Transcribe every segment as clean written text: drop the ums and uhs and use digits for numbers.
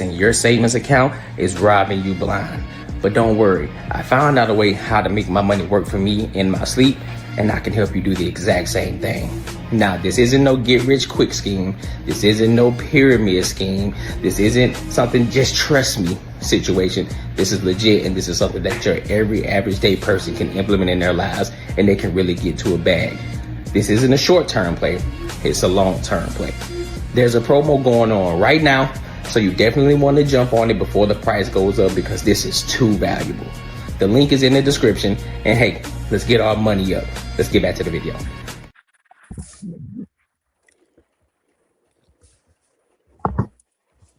And your savings account is robbing you blind. But don't worry, I found out a way how to make my money work for me in my sleep, and I can help you do the exact same thing. Now, this isn't no get rich quick scheme. This isn't no pyramid scheme. This isn't something just trust me situation. This is legit, and this is something that your every average day person can implement in their lives, and they can really get to a bag. This isn't a short-term play. It's a long-term play. There's a promo going on right now, so you definitely want to jump on it before the price goes up because this is too valuable. The link is in the description. And hey, let's get our money up. Let's get back to the video.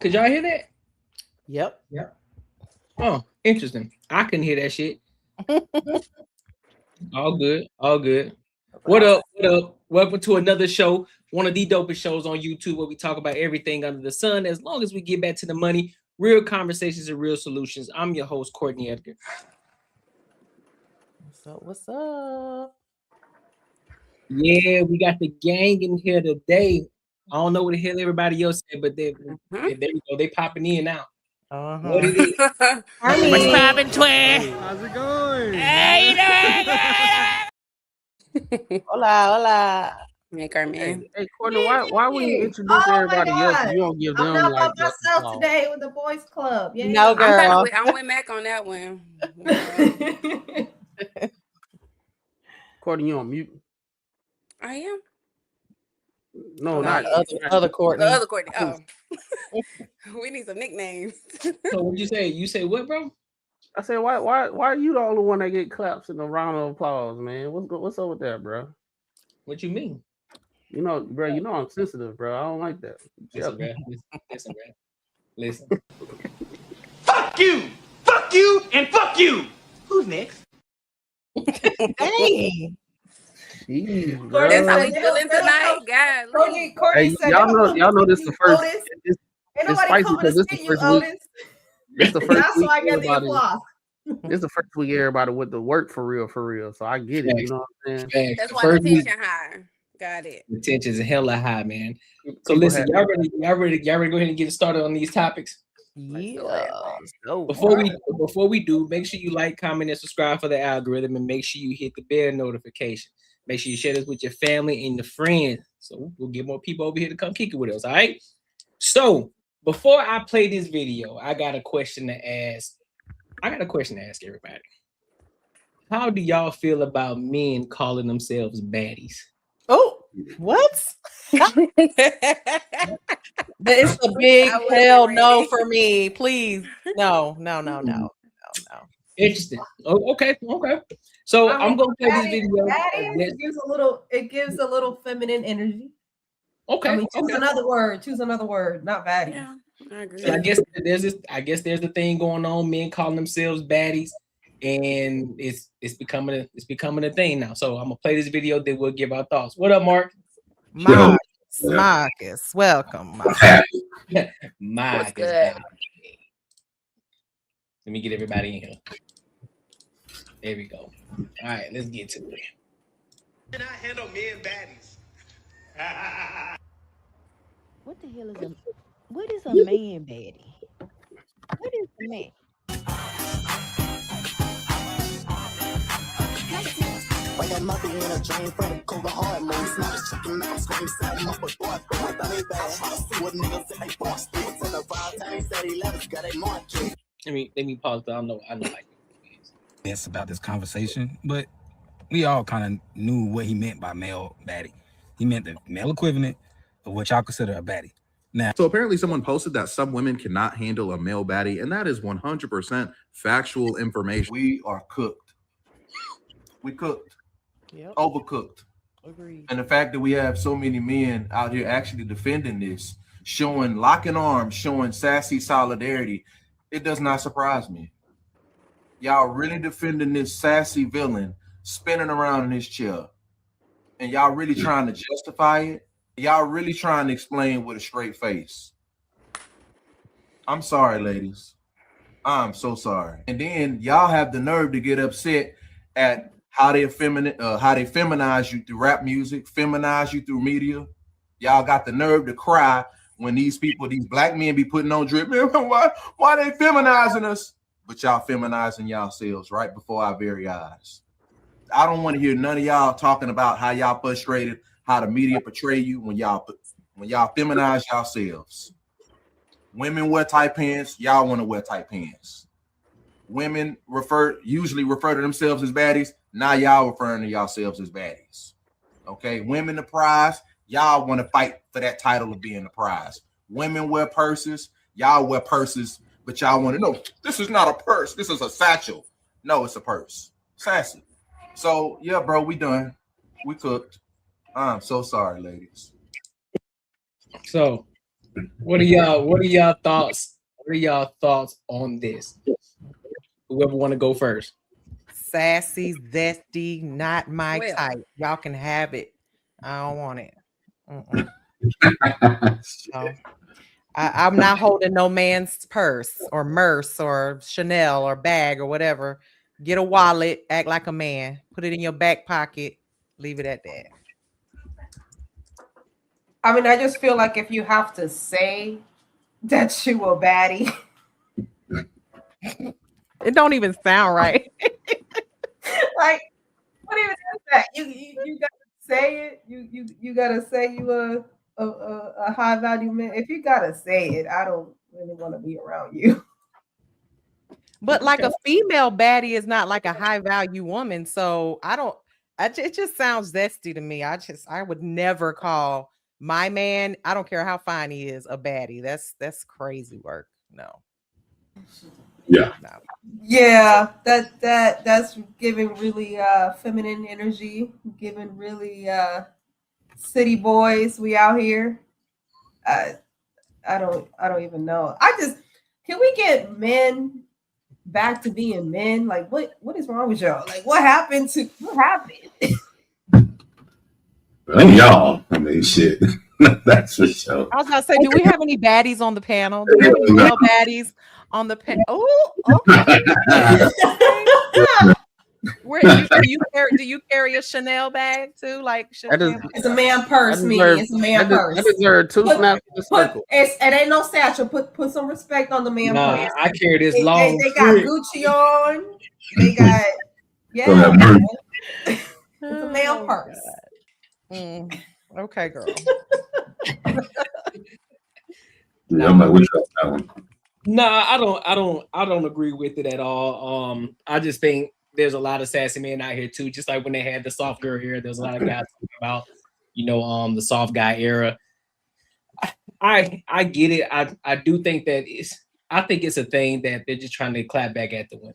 Could y'all hear that? Yep. Oh, interesting. I couldn't hear that shit. All good. What up? Welcome to another show. One of the dopest shows on YouTube where we talk about everything under the sun. As long as we get back to the money, real conversations and real solutions. I'm your host, Courtnee Edgar. What's up? Yeah, we got the gang in here today. I don't know what the hell everybody else said, but there we go. They popping in now. What it is? What's poppin', twin? How's it going? Hey, you doing? Hola. Hey, Carmen. Hey, Courtney, why when you introduce everybody else, you don't give them I'm not like by myself today with the boys club. Yeah. No, girl. I'm with Mac on that one. Courtney, you on mute? I am. No, Not not other Courtney. The other Courtney. Oh. We need some nicknames. So what'd you say? You say what, bro? I said, why are you the only one that get claps and a round of applause, man? What's up with that, bro? What you mean? You know, bro, I'm sensitive, bro. I don't like that. Listen, bro. Listen. Fuck you, and fuck you. Who's next? Hey. Jeez, bro. That's how we feeling tonight, guys. Hey, y'all know this is the first. It's nobody spicy coming because to this see is you, the first week. Otis. This the first That's week why I get the everybody. applause. This is the first week everybody with the work for real. So I get it. You know what I'm saying? That's why the tension high. Got it. The tension is hella high, man. So People listen, have- y'all ready to go ahead and get started on these topics? Yeah. Before we do, make sure you like, comment, and subscribe for the algorithm, and make sure you hit the bell notification. Make sure you share this with your family and your friends, so we'll get more people over here to come kick it with us. All right. So before I play this video, I got a question to ask. Everybody. How do y'all feel about men calling themselves baddies? Oh, what? It's a big hell no for me. Please. No. Interesting. Oh, okay. So I'm gonna play this video. It gives a little feminine energy. Okay. I mean, choose another word, not baddie. Yeah, I agree. So I guess there's the thing going on. Men calling themselves baddies, and it's becoming a thing now. So I'm gonna play this video. Then we'll give our thoughts. What up, Mark? Marcus, welcome. Marcus. good? Let me get everybody in here. There we go. All right, let's get to it. Can I handle men baddies? What the hell is a man baddie? What is a man? Like a monkey in a drain for the cold hard mode. Smash chicken, I'm screaming, sad up with boy. I thought they bad. See what niggas say, they boss. It's in the 5 times 11, got a market. Let me pause. I know like it's about this conversation, but we all kind of knew what he meant by male baddie. He meant the male equivalent of what y'all consider a baddie. Now, so apparently someone posted that some women cannot handle a male baddie, and that is 100% factual information. We are cooked. We cooked. Yep. Overcooked. Agreed. And the fact that we have so many men out here actually defending this, showing locking arms, showing sassy solidarity, it does not surprise me. Y'all really defending this sassy villain spinning around in his chair, and y'all really trying to justify it. Y'all really trying to explain with a straight face. I'm sorry, ladies. I'm so sorry. And then y'all have the nerve to get upset at how they feminize you through rap music, feminize you through media. Y'all got the nerve to cry when these people, these black men be putting on drip, man, why they feminizing us? But y'all feminizing yourselves right before our very eyes. I don't want to hear none of y'all talking about how y'all frustrated, how the media portray you when y'all feminize yourselves. Women wear tight pants, y'all want to wear tight pants. Women usually refer to themselves as baddies. Now y'all referring to yourselves as baddies. Okay, women the prize, y'all want to fight for that title of being the prize. Women wear purses, y'all wear purses, but y'all want to know this is not a purse, this is a satchel. No, it's a purse. Sassy. So yeah, bro, we done. We cooked. I'm so sorry, ladies. So, what are y'all thoughts? What are y'all thoughts on this? Whoever want to go first. Sassy, zesty, not my Well. type. Y'all can have it. I don't want it. No. I'm not holding no man's purse or Merce or Chanel or bag or whatever. Get a wallet, act like a man, put it in your back pocket, leave it at that. I mean, I just feel like if you have to say that you a baddie, it don't even sound right. like, what even is that? You gotta say it. You gotta say you a high value man. If you gotta say it, I don't really want to be around you. But like a female baddie is not like a high value woman. So it just sounds zesty to me. I would never call my man, I don't care how fine he is, a baddie. That's crazy work. No. Yeah. No. Yeah, that's giving really feminine energy, giving really city boys. We out here. I don't even know. Can we get men back to being men? Like what is wrong with y'all? Like what happened? And y'all, I mean, shit. That's for sure. I was gonna say, do we have any baddies on the panel? Do we have any male baddies on the panel? Oh, okay. Do you carry a Chanel bag too? Like Chanel? It's a man purse, meaning it's a man purse. I deserve two snaps in the circle. It ain't no satchel. Put some respect on the man purse. I carry this They got Gucci on. They got it's a male purse. Okay, girl. Yeah, I'm like, what y'all that one? Nah, I don't agree with it at all. I just think there's a lot of sassy men out here too. Just like when they had the soft girl era, there's a lot of guys talking about, the soft guy era. I get it. I do think that I think it's a thing that they're just trying to clap back at the women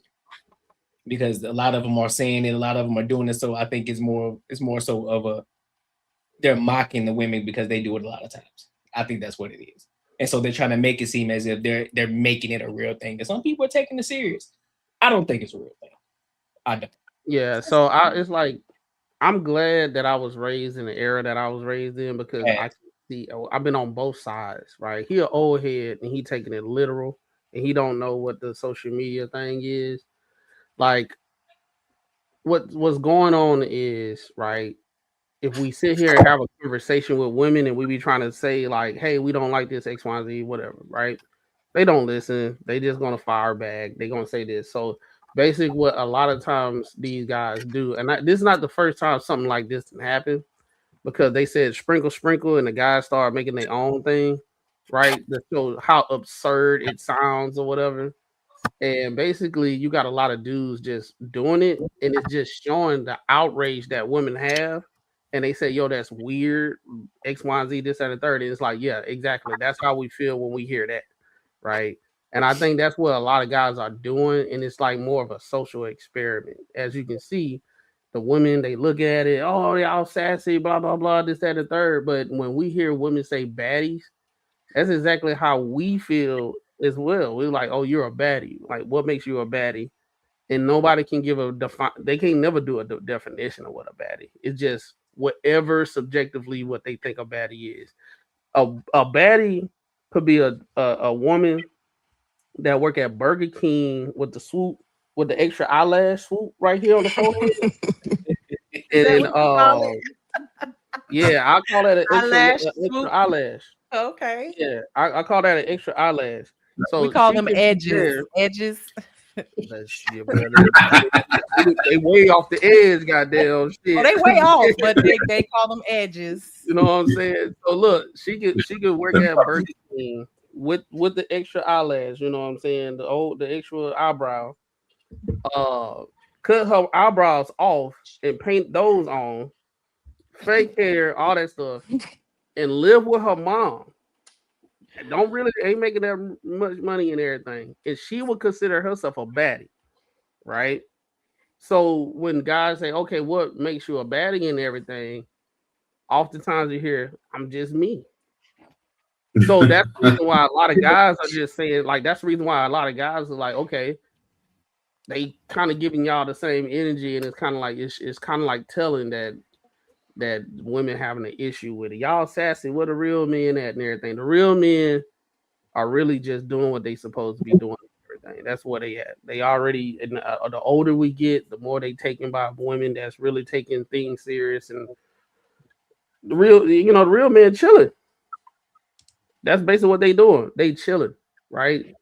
because a lot of them are saying it, a lot of them are doing it. So I think it's more so of they're mocking the women because they do it a lot of times. I think that's what it is. And so they're trying to make it seem as if they're making it a real thing. And some people are taking it serious. I don't think it's a real thing. I don't. Yeah, so it's like I'm glad that I was raised in the era that I was raised in because I can see I've been on both sides, right? He an old head and he taking it literal and he don't know what the social media thing is. Like what's going on is, right? If we sit here and have a conversation with women and we be trying to say like, hey, we don't like this X, Y, Z, whatever, right? They don't listen. They just gonna fire back. They gonna say this. So basically, what a lot of times these guys do, and this is not the first time something like this happened, because they said sprinkle, and the guys started making their own thing, right? To show how absurd it sounds or whatever. And basically, you got a lot of dudes just doing it, and it's just showing the outrage that women have. And they say, yo, that's weird, X, Y, Z, this, and the third. And it's like, yeah, exactly. That's how we feel when we hear that, right? And I think that's what a lot of guys are doing. And it's like more of a social experiment. As you can see, the women, they look at it, oh, they all sassy, blah, blah, blah, this, that, and the third. But when we hear women say baddies, that's exactly how we feel as well. We're like, oh, you're a baddie. Like, what makes you a baddie? And nobody can give they can't never do a definition of what a baddie. It's just whatever subjectively what they think a baddie is. A baddie could be a woman that work at Burger King with the swoop, with the extra eyelash swoop right here on the forehead. And then, yeah, I call that an extra eyelash. Okay. Yeah, I call that an extra eyelash. So We call she them can edges. compare- Edges. Yeah, bro, they way off the edge, goddamn shit. Oh, they way off, but they call them edges. You know what I'm saying? So look, she could work at Burger King with the extra eyelash. You know what I'm saying? The extra eyebrow. Cut her eyebrows off and paint those on. Fake hair, all that stuff, and live with her mom. Ain't making that much money and everything, and she would consider herself a baddie, right? So when guys say, "Okay, what makes you a baddie and everything?" Oftentimes you hear, "I'm just me." So that's the reason why a lot of guys are just saying, like, that's the reason why a lot of guys are like, okay, they kind of giving y'all the same energy, and it's kind of like it's kind of like telling that women having an issue with it. Y'all sassy, where the real men at and everything. The real men are really just doing what they supposed to be doing. Everything. That's what they at. They already. And the older we get, the more they taken by women that's really taking things serious, and the real men chilling. That's basically what they doing. They chilling, right?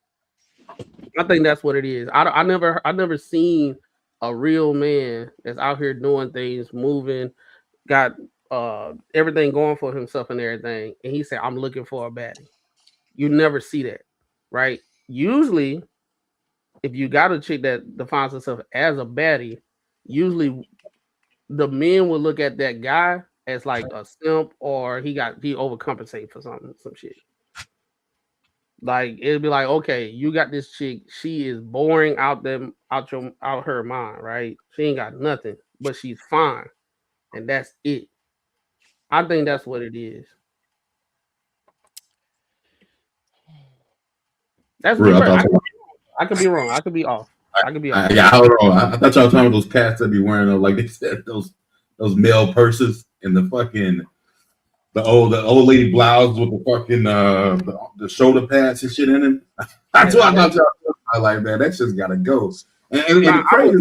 I think that's what it is. I never seen a real man that's out here doing things, moving, got everything going for himself and everything, and he said, "I'm looking for a baddie." You never see that, right? Usually, if you got a chick that defines herself as a baddie, usually the men will look at that guy as like a simp, or he overcompensated for some shit. Like it'd be like, okay, you got this chick, she is boring out her mind, right? She ain't got nothing, but she's fine, and that's it. I think that's what it is. That's Real, I could be wrong. I could be off. I could be off. Yeah, hold on. I thought y'all were talking about those cats that be wearing like they said those male purses and the old lady blouse with the fucking the shoulder pads and shit in it. That's what I thought y'all were talking about. Like, man, that shit's gotta go. And crazy.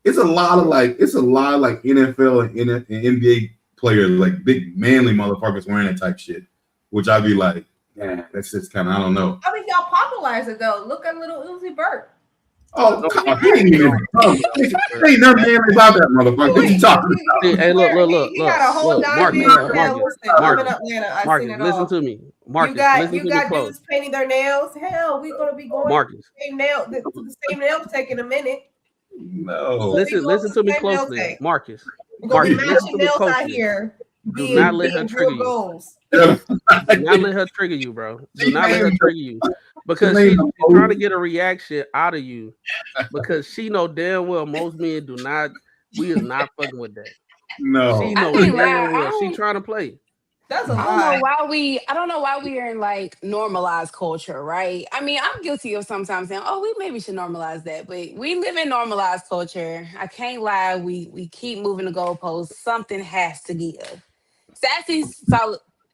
It's a lot of NFL and NBA players, like big manly motherfuckers wearing that type shit, which I'd be like, yeah, that's just kind of, I don't know. I mean, y'all popularize it though. Look at little Uzi Vert. Oh, he ain't even. Ain't no man about that motherfucker. What you talking about? Hey, look. He got a whole Marcus, listen to me. Marcus, you got dudes painting their nails. Hell, we're gonna be going Marcus. The same nails taking a minute. No. Listen to me closely, Marcus. We're gonna be matching to me nails closely. out here. Do not let her trigger you. Do not let her trigger you, bro. Do not let her trigger you. Because she's trying to get a reaction out of you. Because she know damn well most men do not. We is not fucking with that. No. She know damn well. She trying to play. That's I don't know why we are in like normalized culture, right? I mean, I'm guilty of sometimes saying, "Oh, we maybe should normalize that," but we live in normalized culture. I can't lie. We keep moving the goalposts. Something has to give. Sassy's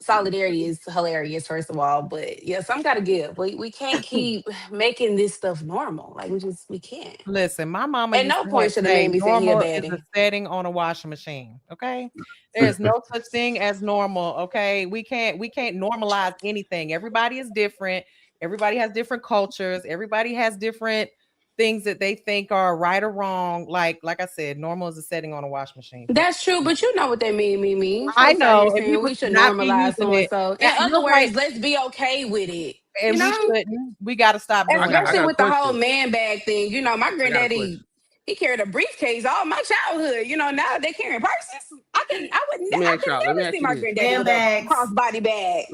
solidarity is hilarious, first of all, but yeah, some gotta give. We can't keep making this stuff normal. Like we can't. Listen, my mama At used no to point should a say man be saying he a normal is a baddie. setting on a washing machine. Okay, there's no such thing as normal. Okay, we can't normalize anything. Everybody is different. Everybody has different cultures. Everybody has different things that they think are right or wrong. Like I said, normal is a setting on a washing machine. That's true, but you know what they mean. I Folks out know, here and saying people we should should not be normalize using so and it. so. In other You're words, right. let's be okay with it. And we shouldn't. We got to stop doing that. Especially with the whole man bag thing. You know, my granddaddy, he carried a briefcase all my childhood. You know, now they carrying purses. I would never see my granddaddy with a crossbody bag.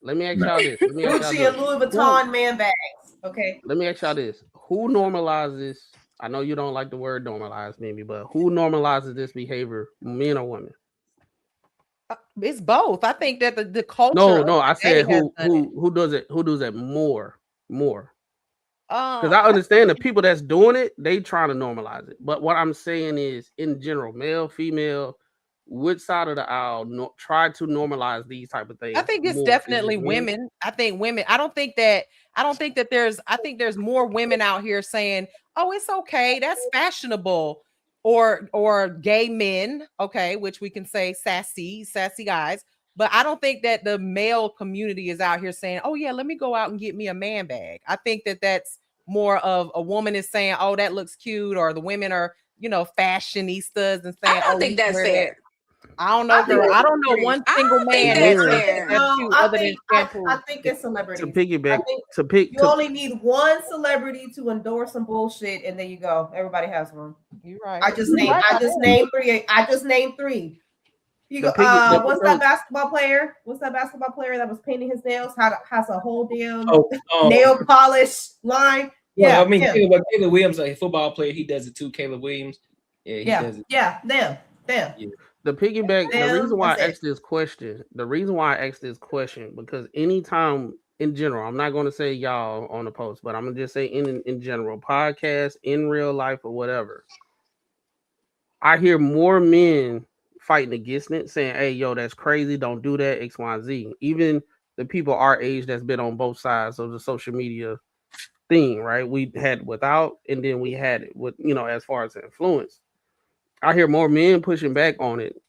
Let me ask y'all this. Gucci and Louis Vuitton man bags. Okay. Let me ask y'all this. Who normalizes? I know you don't like the word normalize, maybe, but who normalizes this behavior, men or women? It's both. I think that the culture. No. I said who does it? Who does it more? Because I understand the people that's doing it, they trying to normalize it. But what I'm saying is, in general, male, female, which side of the aisle try to normalize these type of things? I think it's definitely women. I think women. I think there's more women out here saying, "Oh, it's okay. That's fashionable." Or gay men, okay, which we can say sassy guys. But I don't think that the male community is out here saying, "Oh yeah, let me go out and get me a man bag." I think that that's more of a woman is saying, "Oh, that looks cute," or the women are, fashionistas and saying, I don't "Oh, think you can that's wear that." fair. I don't know, girl. I don't know one I single don't think man that's that fair. that's No, cute I other than think shampoo. I think it's To celebrities. piggyback, I think to pick, you to, only need one celebrity to endorse some bullshit, and there you go. Everybody has one. You're right. I just You're named right I about just that. named three. I just named three. You the go. piggy, the, What's so that basketball player? What's that basketball player that was painting his nails? Has a whole damn Oh, nail polish line. well, Yeah, I mean, him. Caleb Williams, a football player, he does it too. Caleb Williams, yeah, he Yeah, does it. yeah, them. Yeah. the piggyback. The Them. reason why I That's it. asked this question, because anytime in general, I'm not going to say y'all on the post, but I'm gonna just say in general, podcast, in real life or whatever. I hear more men fighting against it, saying, "Hey, yo, that's crazy. Don't do that. X, Y, Z." Even the people our age that's been on both sides of the social media thing, right? We had without, and then we had it with, as far as influence. I hear more men pushing back on it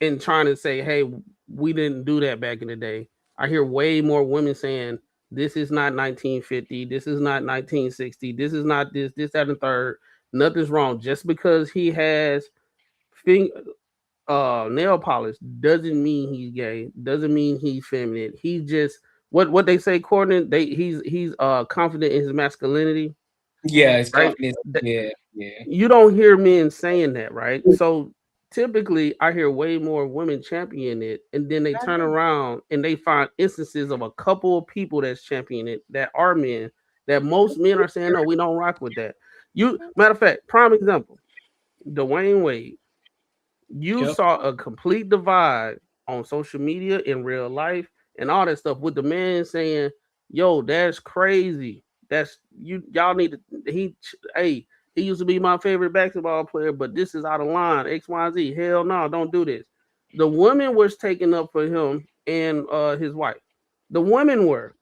and trying to say, "Hey, we didn't do that back in the day." I hear way more women saying, "This is not 1950. This is not 1960. This is not this, that, and third. Nothing's wrong. Just because he has fing- nail polish doesn't mean he's gay. Doesn't mean he's feminine. He just what they say, Courtney. He's confident in his masculinity, Yeah, it's right? confidence. Yeah, yeah. You don't hear men saying that, right? So typically, I hear way more women champion it, and then they turn around and they find instances of a couple of people that's championing it that are men. That most men are saying, "No, we don't rock with that." Matter of fact, prime example, Dwayne Wade. You Yep. saw a complete divide on social media in real life and all that stuff with the man saying, "Yo, that's crazy. That's y'all need to he used to be my favorite basketball player, but this is out of line. XYZ. Hell no, don't do this." The women was taking up for him and his wife. The women were.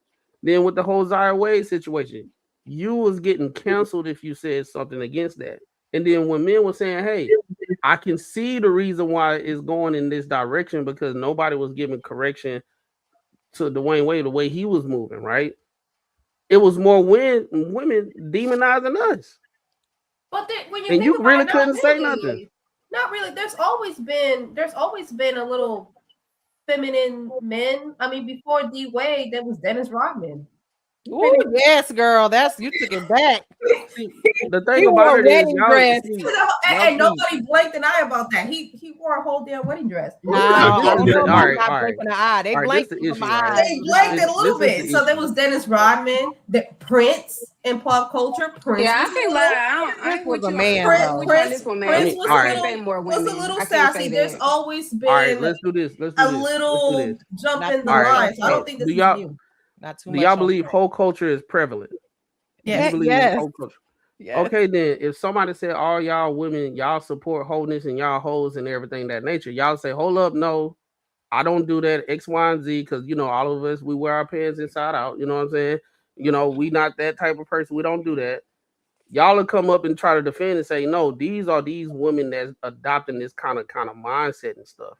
Then with the whole Zaire Wade situation, you was getting canceled if you said something against that. And then when men were saying, "Hey, I can see the reason why it's going in this direction because nobody was giving correction to Dwayne Wade the way he was moving, right?" It was more women demonizing us. But when you And think you about really it, not couldn't say nothing. really. Not really. There's always been a little feminine men. I mean, before D Wade, there was Dennis Rodman. Oh yes, girl. You took it back. See, the thing He about wore a it is, wedding y'all dress. see, And nobody blinked an eye about that. He wore a whole damn wedding dress. No, I don't know about all not right. blinking an eye. They All right, blinked this the from my issue, right? eyes. They blanked it a little This is bit. the So there issue. was Dennis Rodman, the Prince in pop culture. Prince Yeah, was I a can't little. lie. I Prince ain't was with a you. man, I Prince, ain't though. with you on Prince, this one, Prince man. was all a I right. can't say little more women. I can't say sassy. There's that. always All right, been let's do this. Let's do a this. Let's do little this. jump Not in too the All much right. on lines. I Prince. don't think So this is new. Not too do much y'all on believe Prince. whole culture is prevalent? Do you believe Yes. whole culture? Yes. Okay, then if somebody said all y'all women, y'all support wholeness and y'all hoes and everything that nature, y'all say, "Hold up, no, I don't do that X, Y, and Z," because all of us we wear our pants inside out. You know what I'm saying? We not that type of person. We don't do that. Y'all will come up and try to defend and say, "No, these are these women that's adopting this kind of mindset and stuff."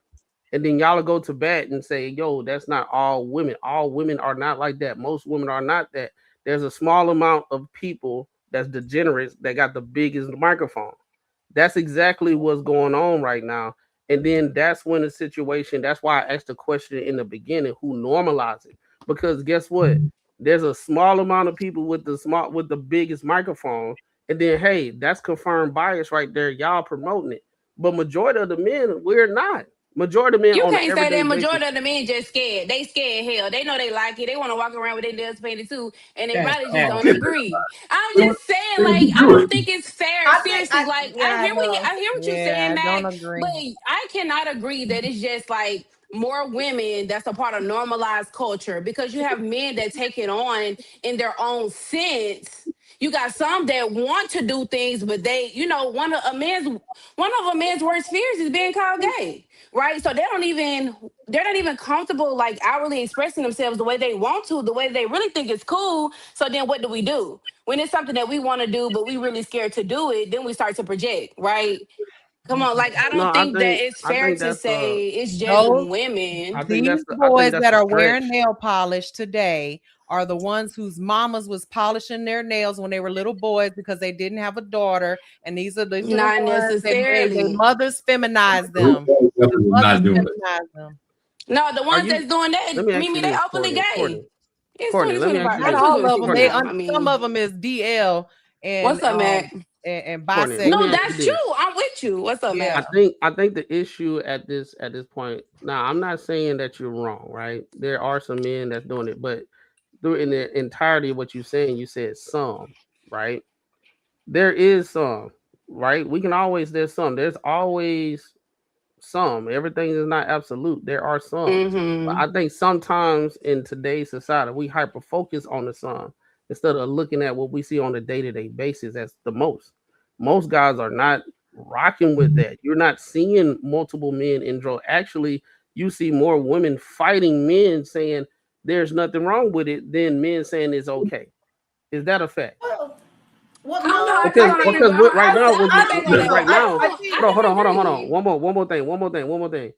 And then y'all will go to bat and say, "Yo, that's not all women. All women are not like that. Most women are not that. There's a small amount of people that's degenerates that got the biggest microphone." That's exactly what's going on right now. And then that's when the situation, that's why I asked the question in the beginning, who normalize it? Because guess what? There's a small amount of people with the biggest microphone. And then hey, that's confirmed bias right there. Y'all promoting it. But majority of the men, we're not. Majority of men You on an can't say everyday that basis. majority of the men just scared. They scared hell. They know they like it. They want to walk around with their nails painted too, and they That's probably just bad. don't agree. I'm They just saying, would like, I do don't it. think it's fair. I think Seriously, like, yeah, I know. I hear what you're Yeah, saying, I don't Mac, agree. but I cannot agree that it's just like more women that's a part of normalized culture because you have men that take it on in their own sense. You got some that want to do things, but they, one of a man's worst fears is being called gay, right? So they're not even comfortable like outwardly expressing themselves the way they want to, the way they really think it's cool. So then what do? When it's something that we want to do, but we really scared to do it, then we start to project, right? Come on, like I No, don't think that it's I fair think to that's the say it's just Those women. I think these that's the I think boys that's that the are stretch. wearing nail polish today are the ones whose mamas was polishing their nails when they were little boys because they didn't have a daughter. And these are the Not ones that their necessarily. mothers feminized them. Definitely The was mothers not doing it. feminized them. No, the Are ones you? that's doing Let that, me ask you Mimi, they this, openly Courtney. gay. It's Courtney, let me ask 2025. you Not Or this. all of them. 2024 They now. I some mean, of them is DL what's up, Mac? and Courtney, let me No, bisexual. ask you that's this. true. I'm with you. What's up, Yeah. Mac? I think the issue at this point. Now, I'm not saying that you're wrong, right? There are some men that's doing it, but through in the entirety of what you're saying, you said some, right? There is some, right? We can always there's some. There's always some. Everything is not absolute. There are some. But Mm-hmm. I think sometimes in today's society, we hyper focus on the some instead of looking at what we see on a day-to-day basis as the most. Most guys are not rocking with that. You're not seeing multiple men in drug. Actually, you see more women fighting men saying there's nothing wrong with it than men saying it's okay. Is that a fact? Well, I don't know. I no, just I don't think agree. Right now, I I don't think go because that no, right way. now, I think hold on. Agree. One more thing.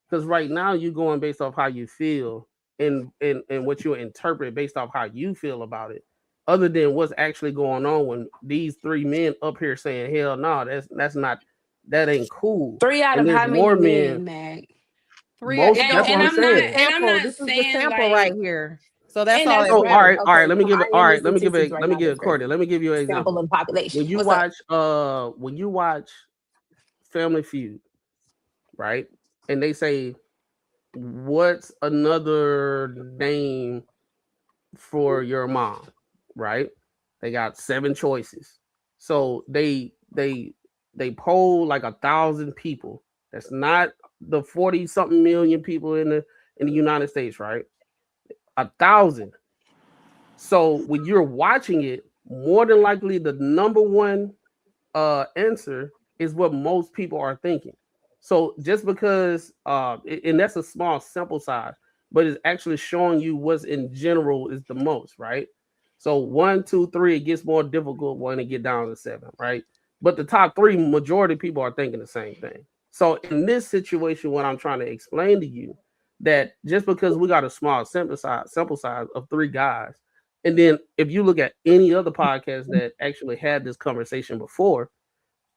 Because right now you're going based off how you feel and what you interpret based off how you feel about it, other than what's actually going on when these three men up here saying, "Hell no, that's not that ain't cool." 3 out And of there's how many more men. men, Mac? Three. Most. It And don't. That's what and I'm This I'm is not the saying. and I'm sample. not This is the saying sample right like, here. So that's and all that's that So fair. matters. all right. Okay, Let me so give it. I All am right. listening to statistics right Let me now. give That's it, fair. Courtney. Let me give you an Sample example. of the population. When you What's up? watch Family Feud, right? And they say, what's another name for your mom, right? They got 7 choices. So they poll like 1,000 people. That's not the 40 something million people in the United States, right? 1,000. So when you're watching it, more than likely the number one answer is what most people are thinking. So just because and that's a small sample size, but it's actually showing you what's in general is the most, right? So 1, 2, 3, it gets more difficult when it get down to 7, right? But the top 3, majority of people are thinking the same thing. So in this situation, what I'm trying to explain to you, that just because we got a small sample size of 3 guys, and then if you look at any other podcast that actually had this conversation before,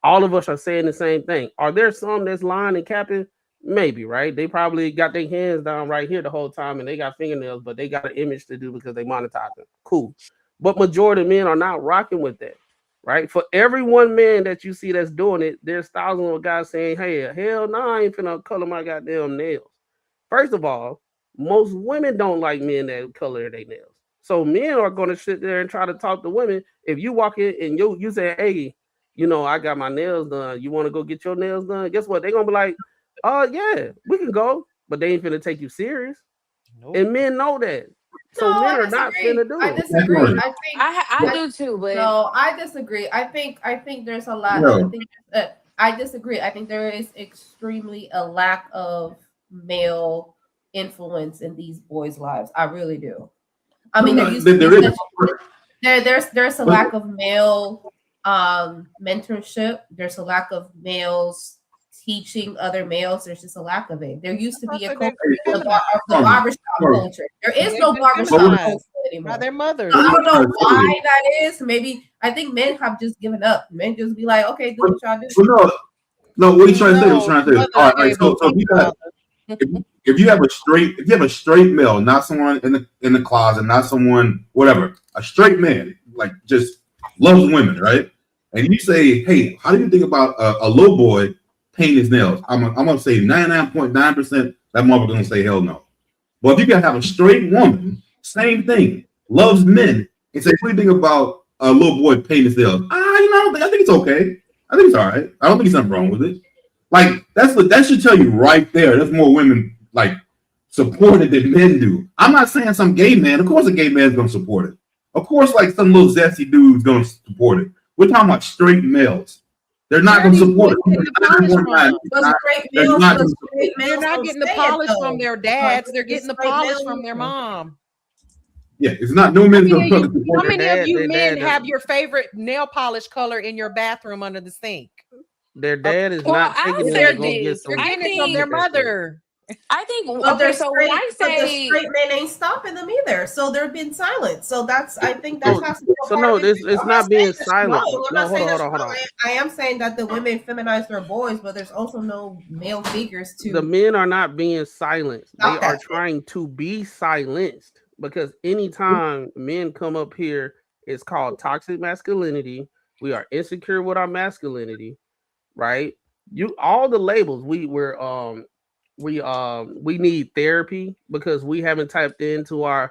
all of us are saying the same thing. Are there some that's lying and capping? Maybe, right? They probably got their hands down right here the whole time and they got fingernails, but they got an image to do because they monetize them. Cool. But majority of men are not rocking with that, right? For every one man that you see that's doing it, there's thousands of guys saying, hey, hell no, I ain't finna color my goddamn nails. First of all, most women don't like men that color their nails. So men are going to sit there and try to talk to women. If you walk in and you say, hey, I got my nails done. You want to go get your nails done? Guess what? They're going to be like, yeah, we can go. But they ain't finna take you serious. Nope. And men know that. So no, men I are not disagree. finna do I it. disagree. I think I do too, but no, I disagree. I think there's a lot. No. I disagree. I think there is extremely a lack of male influence in these boys' lives. I really do. I mean, there's a lack of male mentorship. There's a lack of males teaching other males. There's just a lack of it. There used to be a culture of the barbershop culture. There is no barbershop culture anymore. By their mothers. I don't know why that is. Maybe I think men have just given up. Men just be like, okay, do what y'all do. No, what are you trying to say? All right. So if you have a straight male, not someone in the closet, not someone whatever, a straight man, like just loves women, right? And you say, hey, how do you think about a little boy painting his nails? I'm gonna say 99.9% that mother gonna say hell no. But if you gotta have a straight woman, same thing, loves men, and say, what do you think about a little boy painting his nails? I think it's okay. I think it's all right. I don't think there's nothing wrong with it. Like that should tell you right there. There's more women like support it than men do. I'm not saying some gay man. Of course, a gay man is gonna support it. Of course, like some little zesty dude is gonna support it. We're talking about straight males. They're not gonna support it. They're not getting the polish from their dads. They're getting the polish from their mom. Yeah, it's not no men's gonna support. How many of you men have your favorite nail polish color in your bathroom under the sink? Their dad is Well, not I'll taking them to say go get this. You're some. I getting it from their think Get that shit. mother. I think But okay, they're so when straight, I but the say straight men ain't stopping them either. So they're being silent. So I think that So, has to be a so part no, of it. it's I'm not not being saying that's silent. wrong. I'm No, not hold saying on, hold that's on, hold wrong. on. I am saying that the women feminize their boys, but there's also no male figures The to men are not being silenced. They stop are that shit. trying to be silenced because anytime men come up here, it's called toxic masculinity. We are insecure with our masculinity, right? You all the labels we need therapy because we haven't tapped into our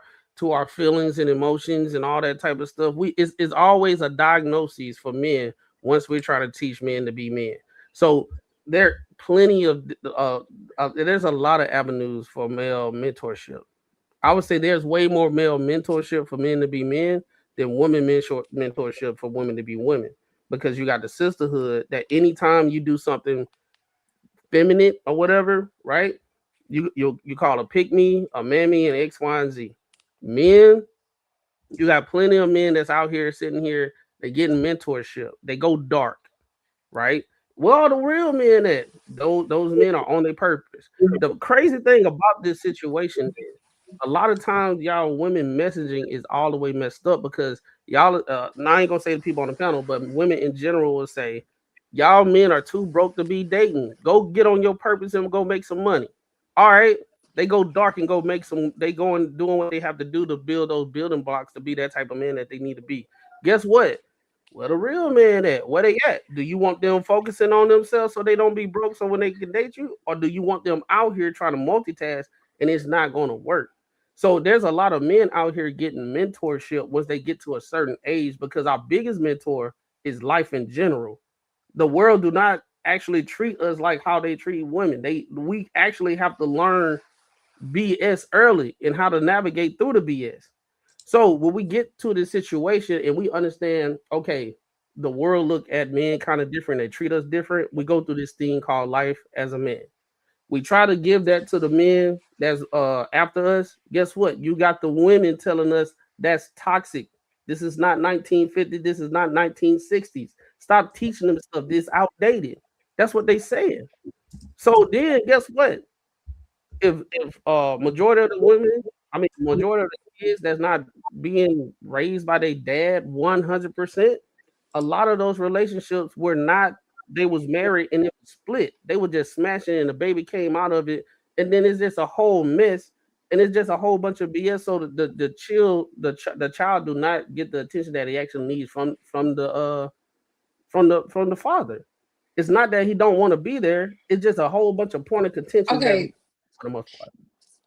feelings and emotions and all that type of stuff. It's always a diagnosis for men once we're trying to teach men to be men. So there plenty of there's a lot of avenues for male mentorship. I would say there's way more male mentorship for men to be men than women mentorship for women to be women because you got the sisterhood that anytime you do something feminine or whatever, right? You call a pick me, a mammy, and X, Y, and Z. Men, you got plenty of men that's out here sitting here, they getting mentorship. They go dark, right? Where are the real men at? Those men are on their purpose. The crazy thing about this situation is a lot of times y'all women messaging is all the way messed up because y'all now I ain't gonna say the people on the panel, but women in general will say, y'all men are too broke to be dating. Go get on your purpose and go make some money. All right. They go dark and go make some, they go and doing what they have to do to build those building blocks to be that type of man that they need to be. Guess what? Where the real man at? Where they at? Do you want them focusing on themselves so they don't be broke so when they can date you? Or do you want them out here trying to multitask and it's not going to work? So there's a lot of men out here getting mentorship once they get to a certain age because our biggest mentor is life in general. The world do not actually treat us like how they treat women. We actually have to learn BS early and how to navigate through the BS. So when we get to this situation and we understand, okay, the world look at men kind of different, they treat us different. We go through this thing called life as a man. We try to give that to the men that's after us. Guess what? You got the women telling us that's toxic. This is not 1950. This is not 1960s. Stop teaching them stuff. This outdated. That's what they saying. So then, guess what? If majority of the women, I mean majority of the kids that's not being raised by their dad 100%, a lot of those relationships were not, they was married and it was split. They were just smashing and the baby came out of it. And then it's just a whole mess. And it's just a whole bunch of BS. So the child do not get the attention that he actually needs from the father. It's not that he don't want to be there. It's just a whole bunch of point of contention that okay, for the most part.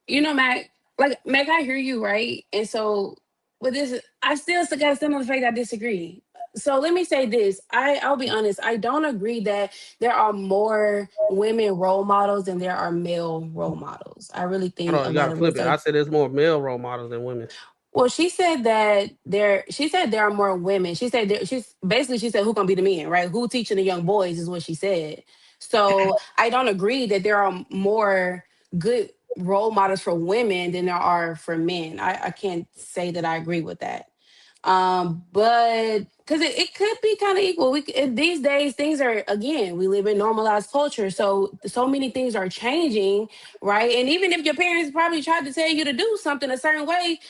Mac, like Mac, I hear you, right? And so with this, I still gotta stand on the fact I disagree. So let me say this. I'll be honest, I don't agree that there are more women role models than there are male role models. I really Hold think on, a you lot gotta of us flip it. are. I said there's more male role models than women. Well, she said that she said there are more women. She said she said who gonna be the men, right? Who teaching the young boys is what she said. So I don't agree that there are more good role models for women than there are for men. I can't say that I agree with that. But because it could be kind of equal. These days things are, again, we live in normalized culture, so many things are changing, right? And even if your parents probably tried to tell you to do something a certain way,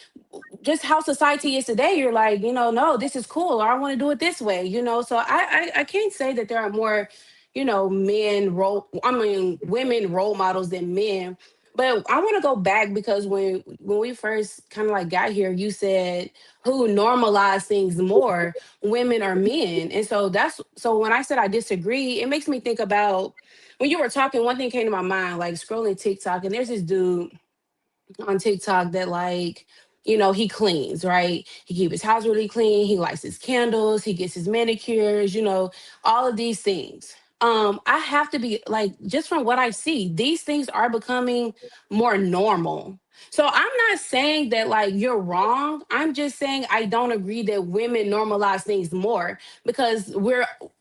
just how society is today, you're like, no, this is cool, or I want to do it this way, so I can't say that there are more, women role models than men. But I want to go back because when we first kind of like got here, you said who normalize things more, women or men. And so when I said I disagree, it makes me think about when you were talking, one thing came to my mind, like scrolling TikTok, and there's this dude on TikTok that, like, he cleans, right? He keeps his house really clean. He lights his candles. He gets his manicures, all of these things. I have to be like, just from what I see, these things are becoming more normal. So I'm not saying that like you're wrong. I'm just saying I don't agree that women normalize things more because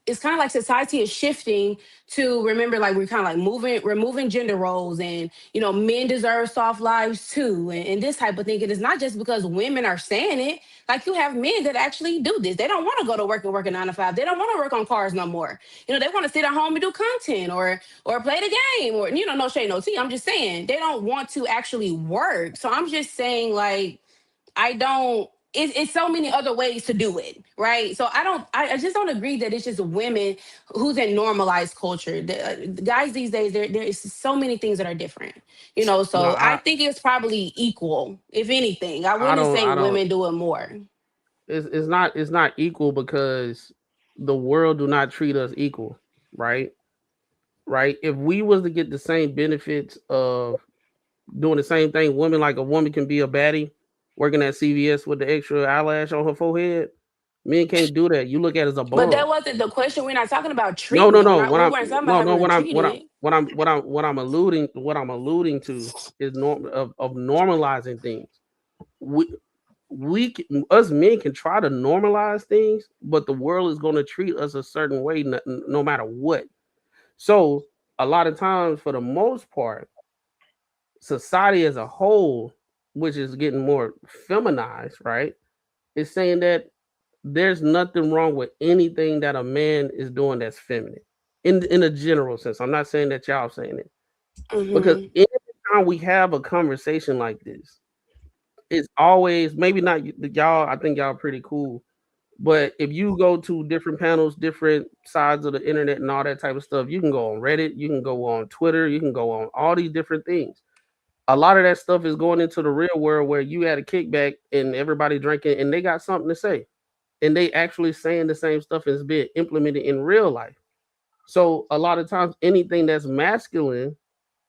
it's kind of like society is shifting to remember, like we're kind of like removing gender roles, and men deserve soft lives too, and this type of thing. And it's not just because women are saying it. Like, you have men that actually do this. They don't want to go to work and work a 9 to 5. They don't want to work on cars no more. They want to sit at home and do content or play the game, or no shade, no tea. I'm just saying they don't want to actually work. So I'm just saying, like, I don't. It's so many other ways to do it, right? So I don't. I just don't agree that it's just women who's in normalized culture. The guys these days, there is so many things that are different, No, So I think it's probably equal, if anything. I I wouldn't don't. say I don't. women do it more. It's not equal because the world do not treat us equal, right? Right. If we was to get the same benefits of doing the same thing, like a woman can be a baddie working at CVS with the extra eyelash on her forehead. Men can't do that. You look at it as a But that bum. wasn't the question. We're not talking about No, no, treatment. no. We weren't talking about how we were treated. What I'm alluding to is of normalizing things. Us men can try to normalize things, but the world is going to treat us a certain way no matter what. So a lot of times, for the most part, society as a whole, which is getting more feminized, right, is saying that there's nothing wrong with anything that a man is doing that's feminine. In a general sense, I'm not saying that y'all saying it, because Hmm. every time we have a conversation like this, it's always, maybe not y'all. I think y'all pretty cool, but if you go to different panels, different sides of the internet, and all that type of stuff, you can go on Reddit, you can go on Twitter, you can go on all these different things. A lot of that stuff is going into the real world where you had a kickback and everybody drinking, and they got something to say, and they actually saying the same stuff as being implemented in real life. So a lot of times, anything that's masculine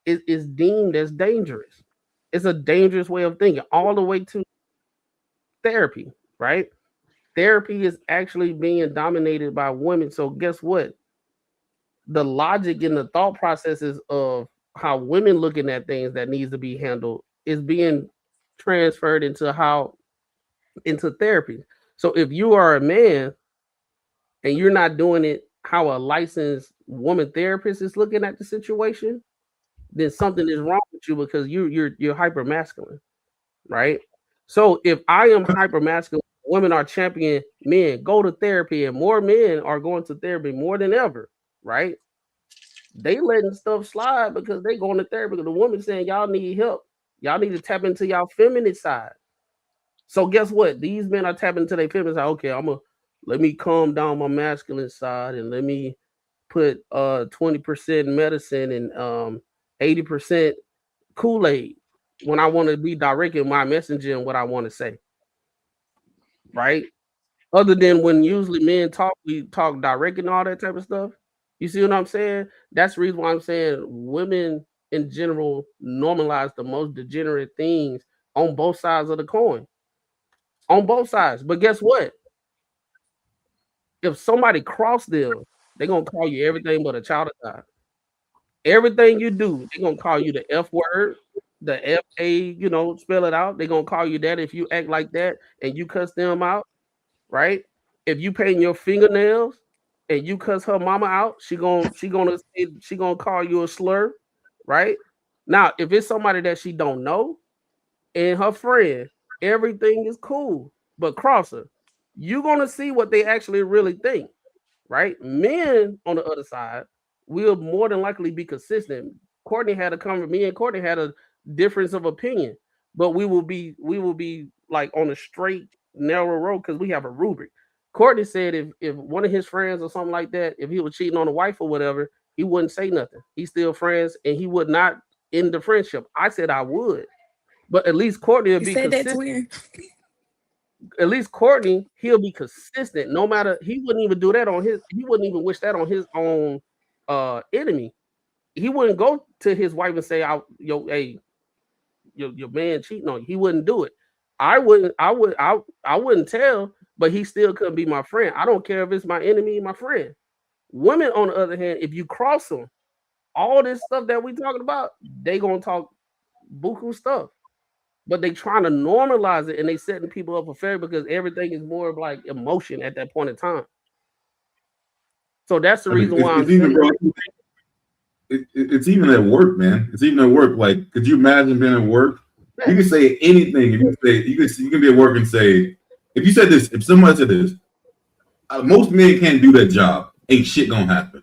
is deemed as dangerous. It's a dangerous way of thinking, all the way to therapy, right? Therapy is actually being dominated by women. So guess what? The logic and the thought processes of how women looking at things that needs to be handled is being transferred into therapy. So if you are a man and you're not doing it how a licensed woman therapist is looking at the situation, then something is wrong with you, because you're hyper masculine, right? So if I am hyper masculine, women are champion men go to therapy, and more men are going to therapy more than ever, right? They letting stuff slide because they going to therapy. Because the woman saying y'all need help, y'all need to tap into y'all feminine side. So guess what? These men are tapping into their feminine side. Okay, let me calm down my masculine side, and let me put 20% medicine and 80% Kool-Aid when I want to be direct in my messaging and what I want to say, right? Other than when usually men talk, we talk direct and all that type of stuff. You see what I'm saying? That's the reason why I'm saying women in general normalize the most degenerate things on both sides of the coin. On both sides. But guess what? If somebody cross them, they're gonna call you everything but a child of God. Everything you do, they're gonna call you the F word, the FA, spell it out. They're gonna call you that if you act like that and you cuss them out, right? If you paint your fingernails and you cuss her mama out, she gonna call you a slur, right? Now, if it's somebody that she don't know and her friend, everything is cool, but cross her, you gonna see what they actually really think, right? Men on the other side will more than likely be consistent. Me and Courtney had a difference of opinion, but we will be like on a straight narrow road because we have a rubric. Courtney said if one of his friends or something like that, if he was cheating on a wife or whatever, he wouldn't say nothing. He's still friends and he would not end the friendship. I said I would, but at least Courtney will You be said that's consistent. weird. At least Courtney, he'll be consistent. No matter, he wouldn't even do that on his. He wouldn't even wish that on his own enemy. He wouldn't go to his wife and say, hey, your man cheating on you." He wouldn't do it. I wouldn't. I wouldn't tell, but he still couldn't be my friend. I don't care if it's my enemy, my friend. Women, on the other hand, if you cross them, all this stuff that we talking about, they gonna talk buku stuff. But they trying to normalize it and they setting people up for failure because everything is more of like emotion at that point in time. So that's the reason why it's even, bro, it's even at work, man. It's even at work. Like, could you imagine being at work? You can say anything. If you say you can be at work and say, if you said this, if somebody said this, most men can't do that job. Ain't shit gonna happen.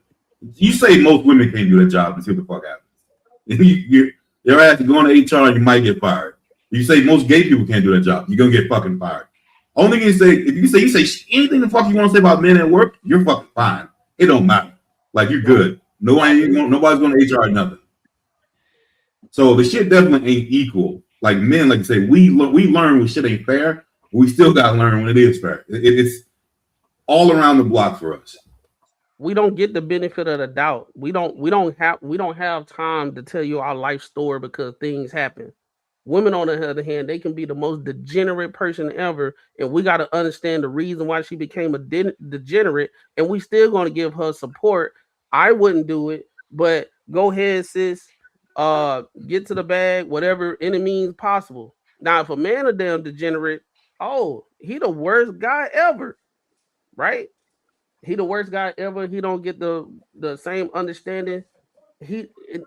You say most women can't do that job and see what the fuck happens. Your ass is going to HR and you might get fired. You say most gay people can't do that job, you're gonna get fucking fired. Only thing you say, if you say anything the fuck you want to say about men at work, you're fucking fine. It don't matter. Like, you're good. Nobody's going to HR or nothing. So the shit definitely ain't equal. Like, men, like you say, we learn when shit ain't fair. We still got to learn when it is fair. It's all around the block for us. We don't get the benefit of the doubt. We don't have time to tell you our life story because things happen. Women, on the other hand, they can be the most degenerate person ever, and we got to understand the reason why she became a degenerate, and we still going to give her support. I wouldn't do it, but go ahead, sis. Get to the bag, whatever any means possible. Now, if a man a damn degenerate, oh, he the worst guy ever, right? He the worst guy ever. He don't get the same understanding.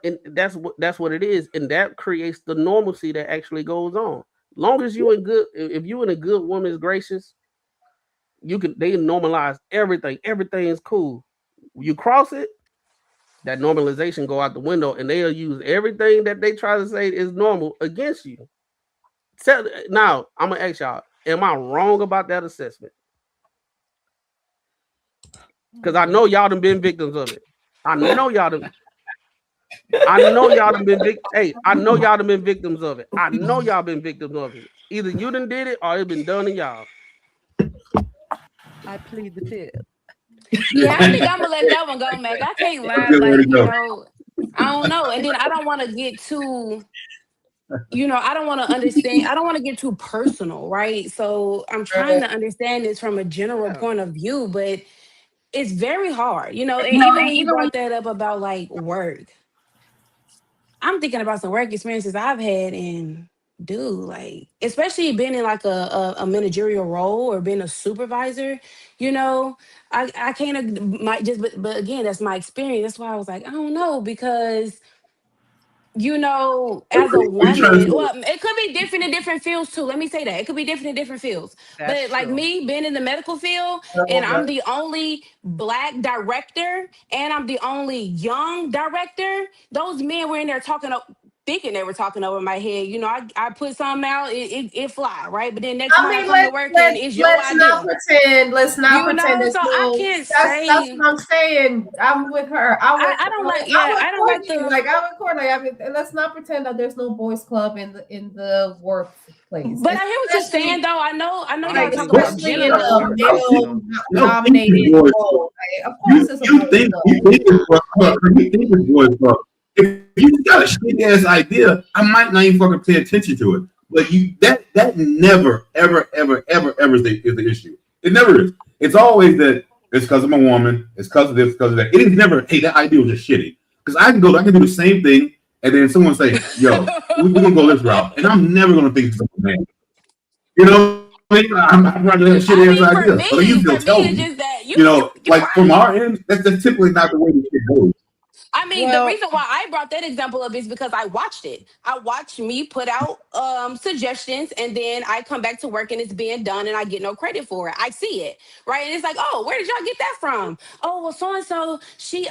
And that's what it is, and that creates the normalcy that actually goes on. Long as you if you in a good woman's gracious, they normalize everything. Everything is cool. You cross it, that normalization go out the window, and they'll use everything that they try to say is normal against you. So, now I'm gonna ask y'all: am I wrong about that assessment? Because I know y'all done been victims of it. I know y'all done been I know y'all done been victims of it. I know y'all been victims of it. Either you done did it or it been done to y'all. I plead the fifth. Yeah, I think I'm gonna let that one go, Mac. I can't lie, I don't know. And then I don't want to get too, I don't want to understand. I don't want to get too personal, right? So I'm trying to understand this from a general point of view, but it's very hard, and even when you brought that up about like work, I'm thinking about some work experiences I've had, and dude, like, especially being in like a managerial role or being a supervisor, I can't but again, that's my experience. That's why I was like, I don't know, because as a woman, well, it could be different in different fields too. Let me say that. It could be different in different fields. That's but like true. me being in the medical field, and I'm the only Black director, and I'm the only young director, those men were in there thinking they were talking over my head. I put something out, it fly, right? But then next month I come to work and it's your let's idea. not pretend. Let's not pretend. So I can't say. That's what I'm saying. I'm with her. I don't like. Yeah, I don't like the. Like, I'm with Courtney. I mean, let's not pretend that there's no boys club in the workplace. But I hear what you're saying, though. I know y'all talk about Especially in general. a male-dominated role. Of course, it's a You think it's boys club. If you got a shitty ass idea, I might not even fucking pay attention to it. But that never, ever, ever, ever, ever is the issue. It never is. It's always that it's because I'm a woman. It's because of this, because of that. It is never, hey, that idea was just shitty. Because I can do the same thing, and then someone say, yo, we're gonna go this route, and I'm never gonna think it's a man. I'm running that shitty ass idea. But you feel tell me. Like from our end, that's typically not the way this shit goes. I mean, the reason why I brought that example up is because I watched it. I watched me put out suggestions, and then I come back to work and it's being done, and I get no credit for it. I see it, right? And it's like, oh, where did y'all get that from? Oh, well, so and so she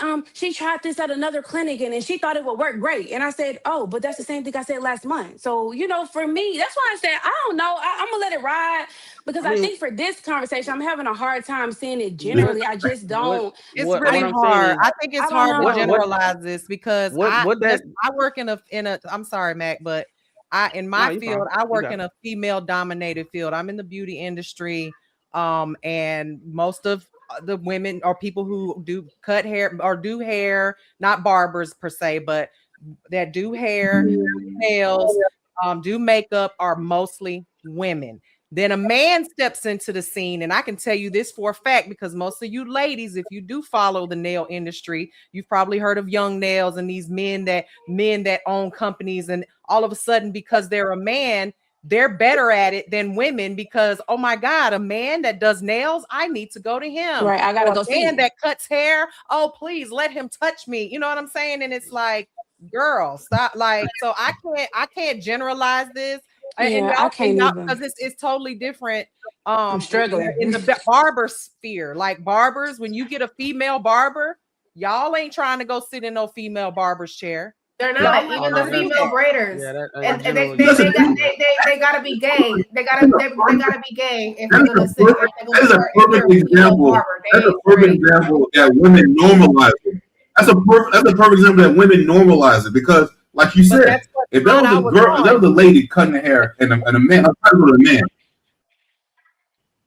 tried this at another clinic, and then she thought it would work great. And I said, oh, but that's the same thing I said last month. So for me, that's why I said I don't know. I'm gonna let it ride. Because I think for this conversation, I'm having a hard time seeing it generally. I just don't. It's really hard. I think it's hard to generalize this because I work in a. I'm sorry, Mac, but in my field, I work in a female-dominated field. I'm in the beauty industry, and most of the women are people who do cut hair or do hair, not barbers per se, but that do hair, nails, do makeup are mostly women. Then a man steps into the scene, and I can tell you this for a fact because most of you ladies, if you do follow the nail industry, you've probably heard of Young Nails and these men that own companies, and all of a sudden, because they're a man, they're better at it than women because, oh my God, a man that does nails, I need to go to him. Right, I gotta Or go a see man him. that cuts hair, oh please let him touch me. You know what I'm saying? And it's like, girl, stop. Like, so I can't generalize this. And Yeah, I can't y'all, either. because it's totally different. I'm struggling In the barber sphere, like barbers, when you get a female barber, y'all ain't trying to go sit in no female barber's chair. They're not. Y'all Even not the gonna do female that. braiders. Yeah, And generally- they gotta be gay. They gotta be gay if they're gonna sit. That is a perfect example. That's a perfect example that women normalize it. That's a perfect example that women normalize it because, like you said, if there was a girl, if there was a lady cutting the hair and a man, I'm talking about a man.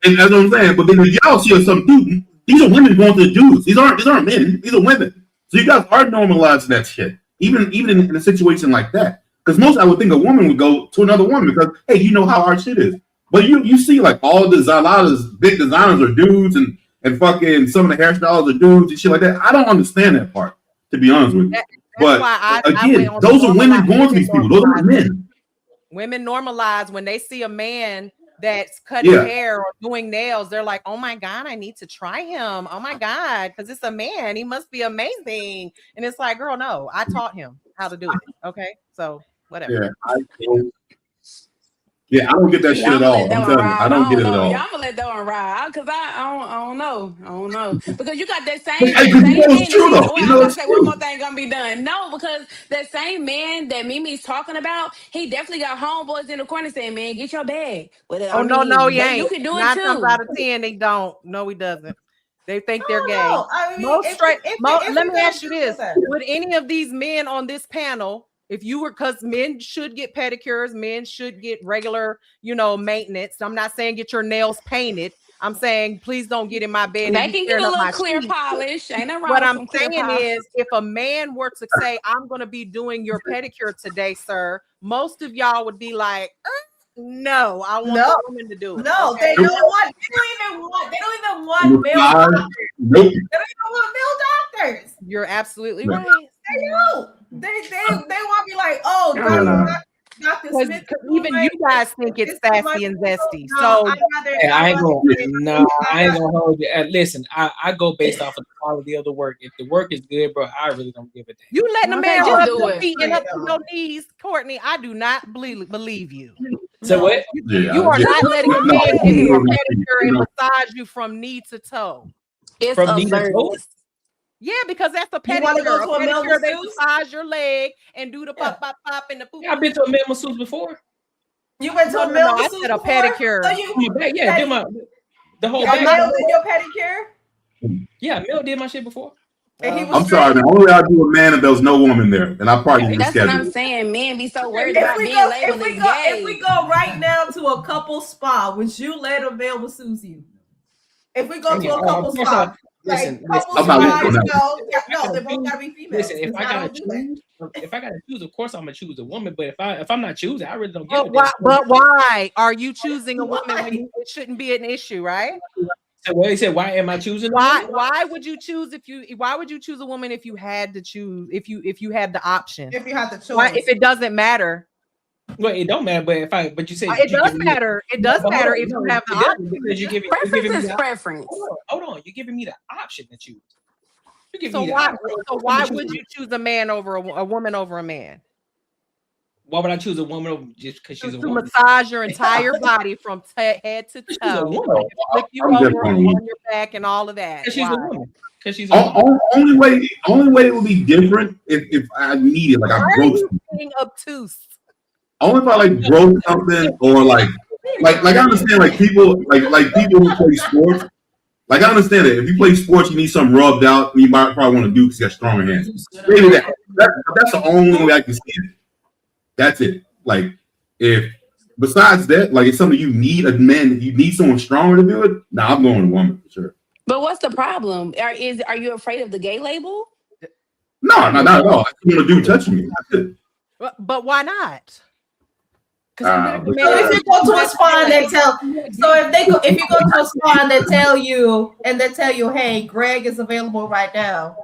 And that's what I'm saying. But then if y'all see some dude, these are women going to the dudes. These aren't men. These are women. So you guys are normalizing that shit, even in a situation like that. Because most I would think a woman would go to another woman because, hey, you know how our shit is. But you see like all the a lot of big designers are dudes and fucking some of the hairstyles are dudes and shit like that. I don't understand that part, to be honest with you. But again, those are women going to these people. Those are men. Women normalize when they see a man that's cutting hair or doing nails. They're like, oh my God, I need to try him. Oh my God, because it's a man. He must be amazing. And it's like, girl, no, I taught him how to do it. Okay, so whatever. Yeah, I don't get that shit at all. I'm telling you, I don't get it at all. Y'all gonna let that one ride because I don't know because you got that same it's true though. I was gonna say one more thing gonna be done. No, because that same man that Mimi's talking about, he definitely got homeboys in the corner saying, "Man, get your bag." Oh no, he ain't. You can do it 9 too. times out of 10, they don't. No, he doesn't. They think they're gay. I mean, Let me ask you this: would any of these men on this panel, if you were, because men should get pedicures, men should get regular, maintenance. I'm not saying get your nails painted. I'm saying please don't get in my bed. They can get a little clear polish. Ain't no wrong What with I'm some clear saying polish. is, if a man were to say, "I'm going to be doing your pedicure today, sir," most of y'all would be like, "No, I want the woman to do it." No, okay? they don't even want male doctors. They don't even want male doctors. You're absolutely right. They don't. They want to be like, oh, Dr. Smith. Even you guys think it's sassy and zesty. No, So I ain't gonna hold you. Listen, I go based off of the quality of the work. If the work is good, bro, I really don't give a damn. You letting a man just rub do your it. feet and up to your knees, Courtney? I do not believe you. So what? You are not letting a man give you a pedicure and massage you from knee to toe. It's From a knee to toe? service. Yeah, because that's a You wanna go pedicure. to a male Pedicure, they masseuse? massage your leg and do the pop, pop, pop, and the poop. Yeah, I've been to a male masseuse before. You went to a No, male I masseuse said a before? pedicure. So you, Yeah, did the whole your back. male did your pedicure? Yeah, Mel did my shit before. And he was I'm sorry, man. Only I'd do a man if there was no woman there, and I probably didn't That's what I'm schedule. saying. Men be so worried about being labeled as gay. If we go right now to a couple spa, would you let a male masseuse you? If we go to a couple spa, listen, couple I'm not spa, with that. no, they both gotta be females. Listen, if I gotta choose, of course I'm gonna choose a woman. But if I'm not choosing, I really don't give a But why are you choosing a woman when it shouldn't be an issue, right? So what he said, why am I choosing? Why would you choose why would you choose a woman if you had to choose, if you had the option? If you had the choice. Why, if it doesn't matter? Well, it don't matter. But you say It does matter. It does matter if you have the option. Because you giving Preference me is preference. Hold on, you're giving me the option to choose. So why would you choose a man over a woman over a man? Why would I choose a woman over just because she's a To woman? massage your entire body from head to toe, flip you I'm over definitely- on your back and all of that. Because she's a Why? woman. Because she's a woman. Only way it would be different if I need it, like I Why are broke you something. being obtuse? Only if I like broke something or like I understand like people like people who play sports. Like I understand that if you play sports, you need something rubbed out. You might probably want to do because you got stronger hands. Maybe that's the only way I can see it. That's it. Like if besides that, like it's something you need a man, you need someone stronger to do it. Nah, I'm going to woman for sure. But what's the problem? Are you afraid of the gay label? No, not at all. I just want a dude touching me. That's it. But why not? If you go to a spa and they tell, if you go to a spa and they tell you, hey, Greg is available right now.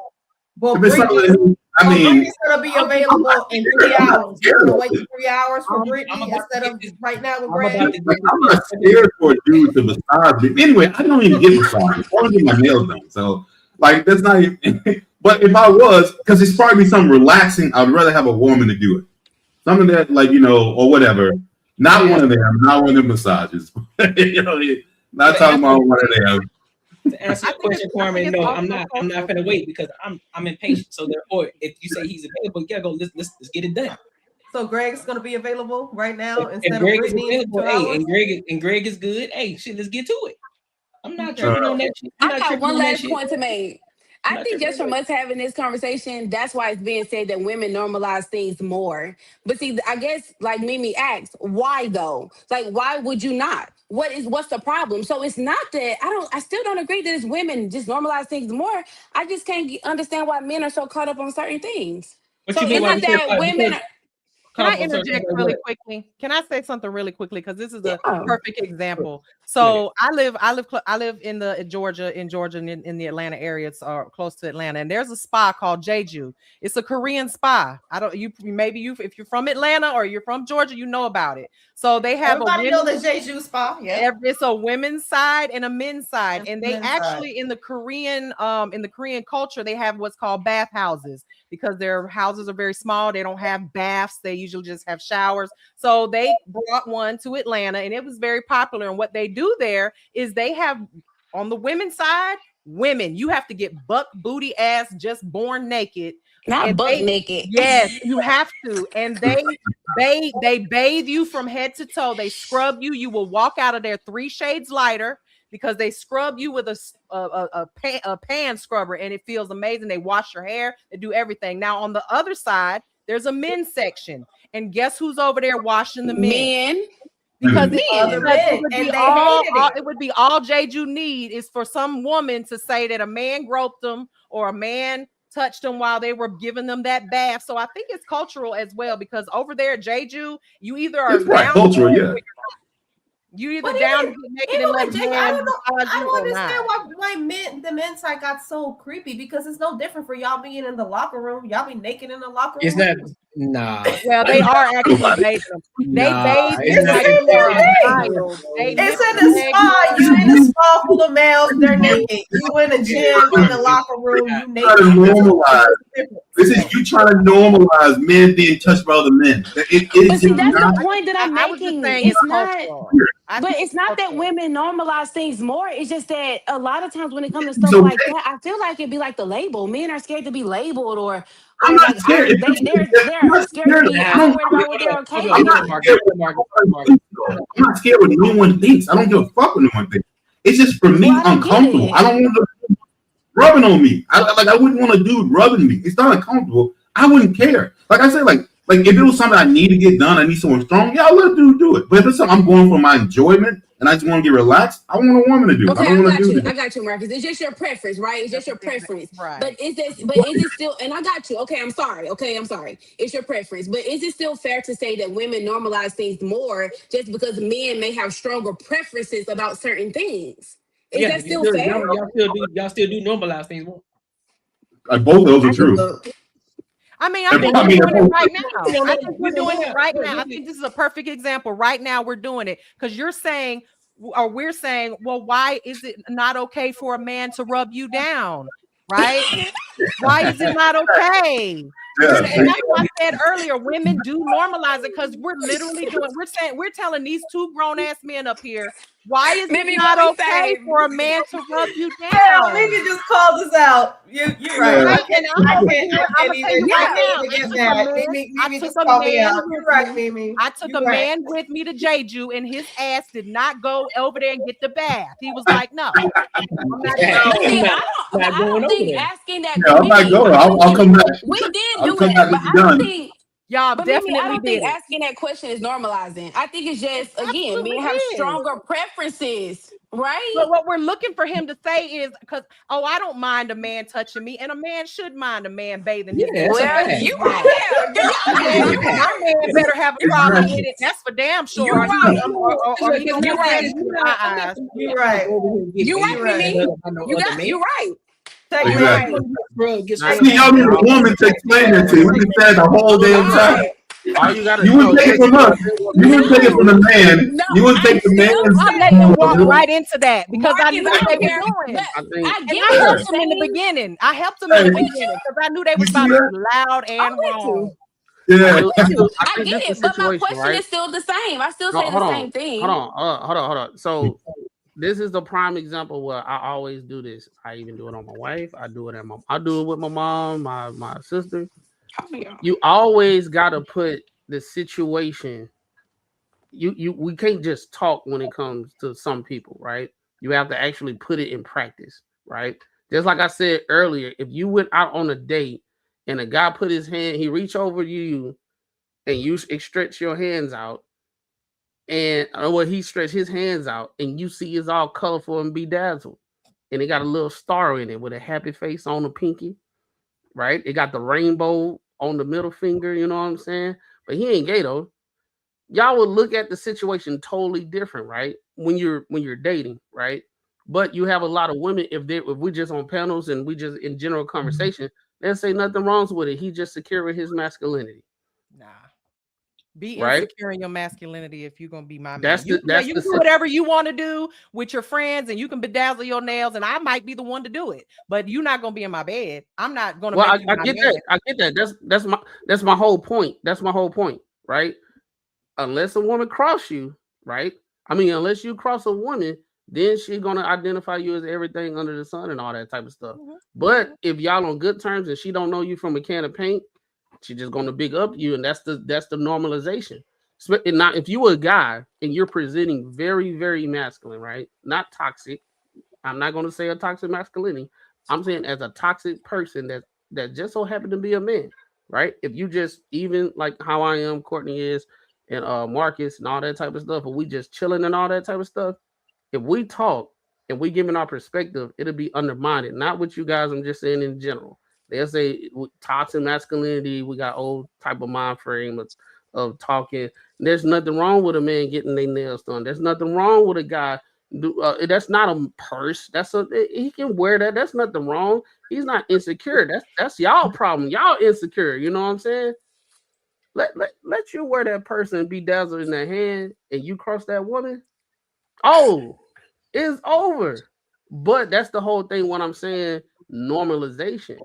Well, If it's something I mean, it's gonna be available in 3 hours. You're gonna wait 3 hours for Brittany instead of right now with Greg. I'm not scared for a dude to massage me. Anyway, I don't even get massages. I don't get my nails done. So, like, that's not even. But if I was, because it's probably something relaxing, I'd rather have a woman to do it. Something that, like, or whatever. Not one of them. Not one of them massages. Not talking about one of them. To answer your question, Carmen, no, I'm not gonna wait because I'm impatient. So therefore, if you say he's available, you gotta go. Let's get it done. So Greg's gonna be available right now If Greg is available, and Greg is good. Hey, shit, let's get to it. I'm not tripping on that shit. I got one last point to make. I think just from us having this conversation, that's why it's being said that women normalize things more. But see, I guess like Mimi asked, why though? Like, why would you not? What's the problem? So it's not that I still don't agree that it's women just normalize things more. I just can't understand why men are so caught up on certain things. What so you mean? it's not that women. Can I interject really quickly? Can I say something really quickly? Because this is a perfect example. So I live in Georgia, in the Atlanta area. It's close to Atlanta, and there's a spa called Jeju. It's a Korean spa. If you're from Atlanta or you're from Georgia, you know about it. So they have everybody know the Jeju spa. Yeah, it's a women's side and a men's side, and they actually in the Korean culture they have what's called bath houses because their houses are very small. They don't have baths. They usually just have showers. So they brought one to Atlanta, and it was very popular. And what they do there is they have on the women's side, women, you have to get buck booty ass just born naked. Not buck naked. Yes, you have to. And they bathe you from head to toe. They scrub you. You will walk out of there 3 shades lighter because they scrub you with a pan scrubber, and it feels amazing. They wash your hair. They do everything. Now on the other side, there's a men's section, and guess who's over there washing the men? Because it would be all Jeju need is for some woman to say that a man groped them or a man touched them while they were giving them that bath. So I think it's cultural as well because over there at Jeju, you either are down cultural, yeah. You either down to get naked and let man I don't understand why the men's side got so creepy because it's no different for y'all being in the locker room. Y'all be naked in the locker room. It's not. Nah. Well, they are actually bathing. They bathe. It's in the spa. You in a spa full of males. They're naked. You in a gym in the locker room. You naked. This is you trying to normalize men being touched by other men. But see, that's the point that I'm making. It's not. But it's not that women normalize things more. It's just that a lot of times when it comes to stuff like that, I feel like it'd be like the label. Men are scared to be labeled, or I'm not scared. They're scared to be worried about what they're okay. I'm not scared what no one thinks. I don't give a fuck what no one thinks. It's just for me uncomfortable. I don't want to rubbing on me. I wouldn't want a dude rubbing me. It's not uncomfortable. I wouldn't care. Like I said, like if it was something I need to get done, I need someone strong. Yeah, I'll let a dude do it. But if it's something I'm going for my enjoyment and I just want to get relaxed, I want a woman to do it. Okay, I got you, Marcus. It's just your preference, right? It's just your preference. Right. But is it still? And I got you. Okay, I'm sorry. It's your preference. But is it still fair to say that women normalize things more just because men may have stronger preferences about certain things? Is that still fair? Y'all still do normalize things more. Both of those are true. I mean, I think we're doing it right now. I think we're doing it right now. I think this is a perfect example. Right now, we're doing it because you're saying, or we're saying, well, why is it not okay for a man to rub you down? Right? Why is it not okay? Yeah. And that's what I said earlier. Women do normalize it because we're literally we're telling these 2 grown ass men up here, why is it not okay for a man to rub you down? Yeah, maybe just call this out. You're right. I can't even get that. Mimi just call me out. You're right, Mimi. I took a man with me to Jeju, and his ass did not go over there and get the bath. He was like, no. I don't think asking that. Yeah, I'm not going. I'll come back. We did do it, but I don't think. Y'all but definitely I don't think did. Asking that question is normalizing. I think it's just, again, men have stronger preferences, right? But what we're looking for him to say is, because, I don't mind a man touching me, and a man should mind a man bathing his well, you right. My man better have a problem with it. That's for damn sure. You're right. You're right. You're right, Mimi. You're right. Exactly. Bro, get See, y'all need a woman to explain that to you. We can say the whole damn time. All you gotta You wouldn't take it from us. You wouldn't take it from the man. You wouldn't take the man's. I'm letting them walk right into that because I knew what they were doing. I think, I And get I what helped you're them in the saying. beginning. I helped them in the beginning because I knew they was about to be loud and wrong. Yeah. I get it, but my question is still the same. I still say the same thing. Hold on. So this is the prime example where I always do this. I even do it on my wife. I do it with my mom, my sister. You always gotta put the situation. We can't just talk when it comes to some people, right? You have to actually put it in practice, right? Just like I said earlier, if you went out on a date and a guy put his hand, he reached over you and you stretch your hands out, and he stretched his hands out, and you see it's all colorful and bedazzled, and it got a little star in it with a happy face on the pinky, right? It got the rainbow on the middle finger, you know what I'm saying? But he ain't gay though. Y'all would look at the situation totally different, right? When you're dating, right? But you have a lot of women, if we just on panels and we just in general conversation, they'll say nothing wrong with it. He just secure with his masculinity. Nah. Be right? insecure in your masculinity if you're gonna be my That's man. the You can do whatever you want to do with your friends, and you can bedazzle your nails, and I might be the one to do it, but you're not gonna be in my bed. I'm not gonna. Well, make you I my get man. that. I get that. That's my whole point. That's my whole point, right? Unless a woman cross you, right? I mean, unless you cross a woman, then she's gonna identify you as everything under the sun and all that type of stuff. But if y'all on good terms and she don't know you from a can of paint, she just gonna big up you, and that's the normalization. And not if you a guy and you're presenting very, very masculine, right? Not toxic. I'm not gonna say a toxic masculinity. I'm saying as a toxic person that just so happened to be a man, right? If you just even like how I am, Courtney is, and Marcus and all that type of stuff, or we just chilling and all that type of stuff. If we talk and we giving our perspective, it'll be undermined. Not with you guys. I'm just saying in general. They'll say toxic masculinity. We got old type of mind frame of talking. There's nothing wrong with a man getting their nails done. There's nothing wrong with a guy. That's not a purse. He can wear that. That's nothing wrong. He's not insecure. That's y'all problem. Y'all insecure. You know what I'm saying? Let you wear that purse and be dazzled in that hand, and you cross that woman. Oh, it's over. But that's the whole thing. What I'm saying, normalization.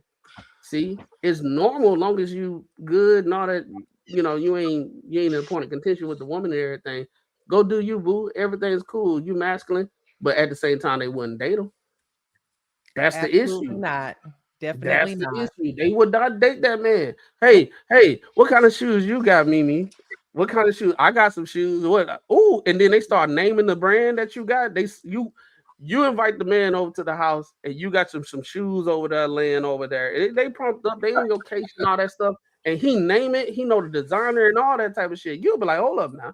See, it's normal as long as you good and all that. You know, you ain't in a point of contention with the woman and everything. Go do you, boo. Everything's cool. You masculine, but at the same time, they wouldn't date them. That's Absolutely the issue. not. Definitely That's not. the issue. They would not date that man. Hey, what kind of shoes you got, Mimi? What kind of shoes? I got some shoes. What? Oh, and then they start naming the brand that you got. You invite the man over to the house, and you got some shoes over there laying over there. They pumped up. They in your case and all that stuff. And he name it. He know the designer and all that type of shit. You'll be like, hold up now.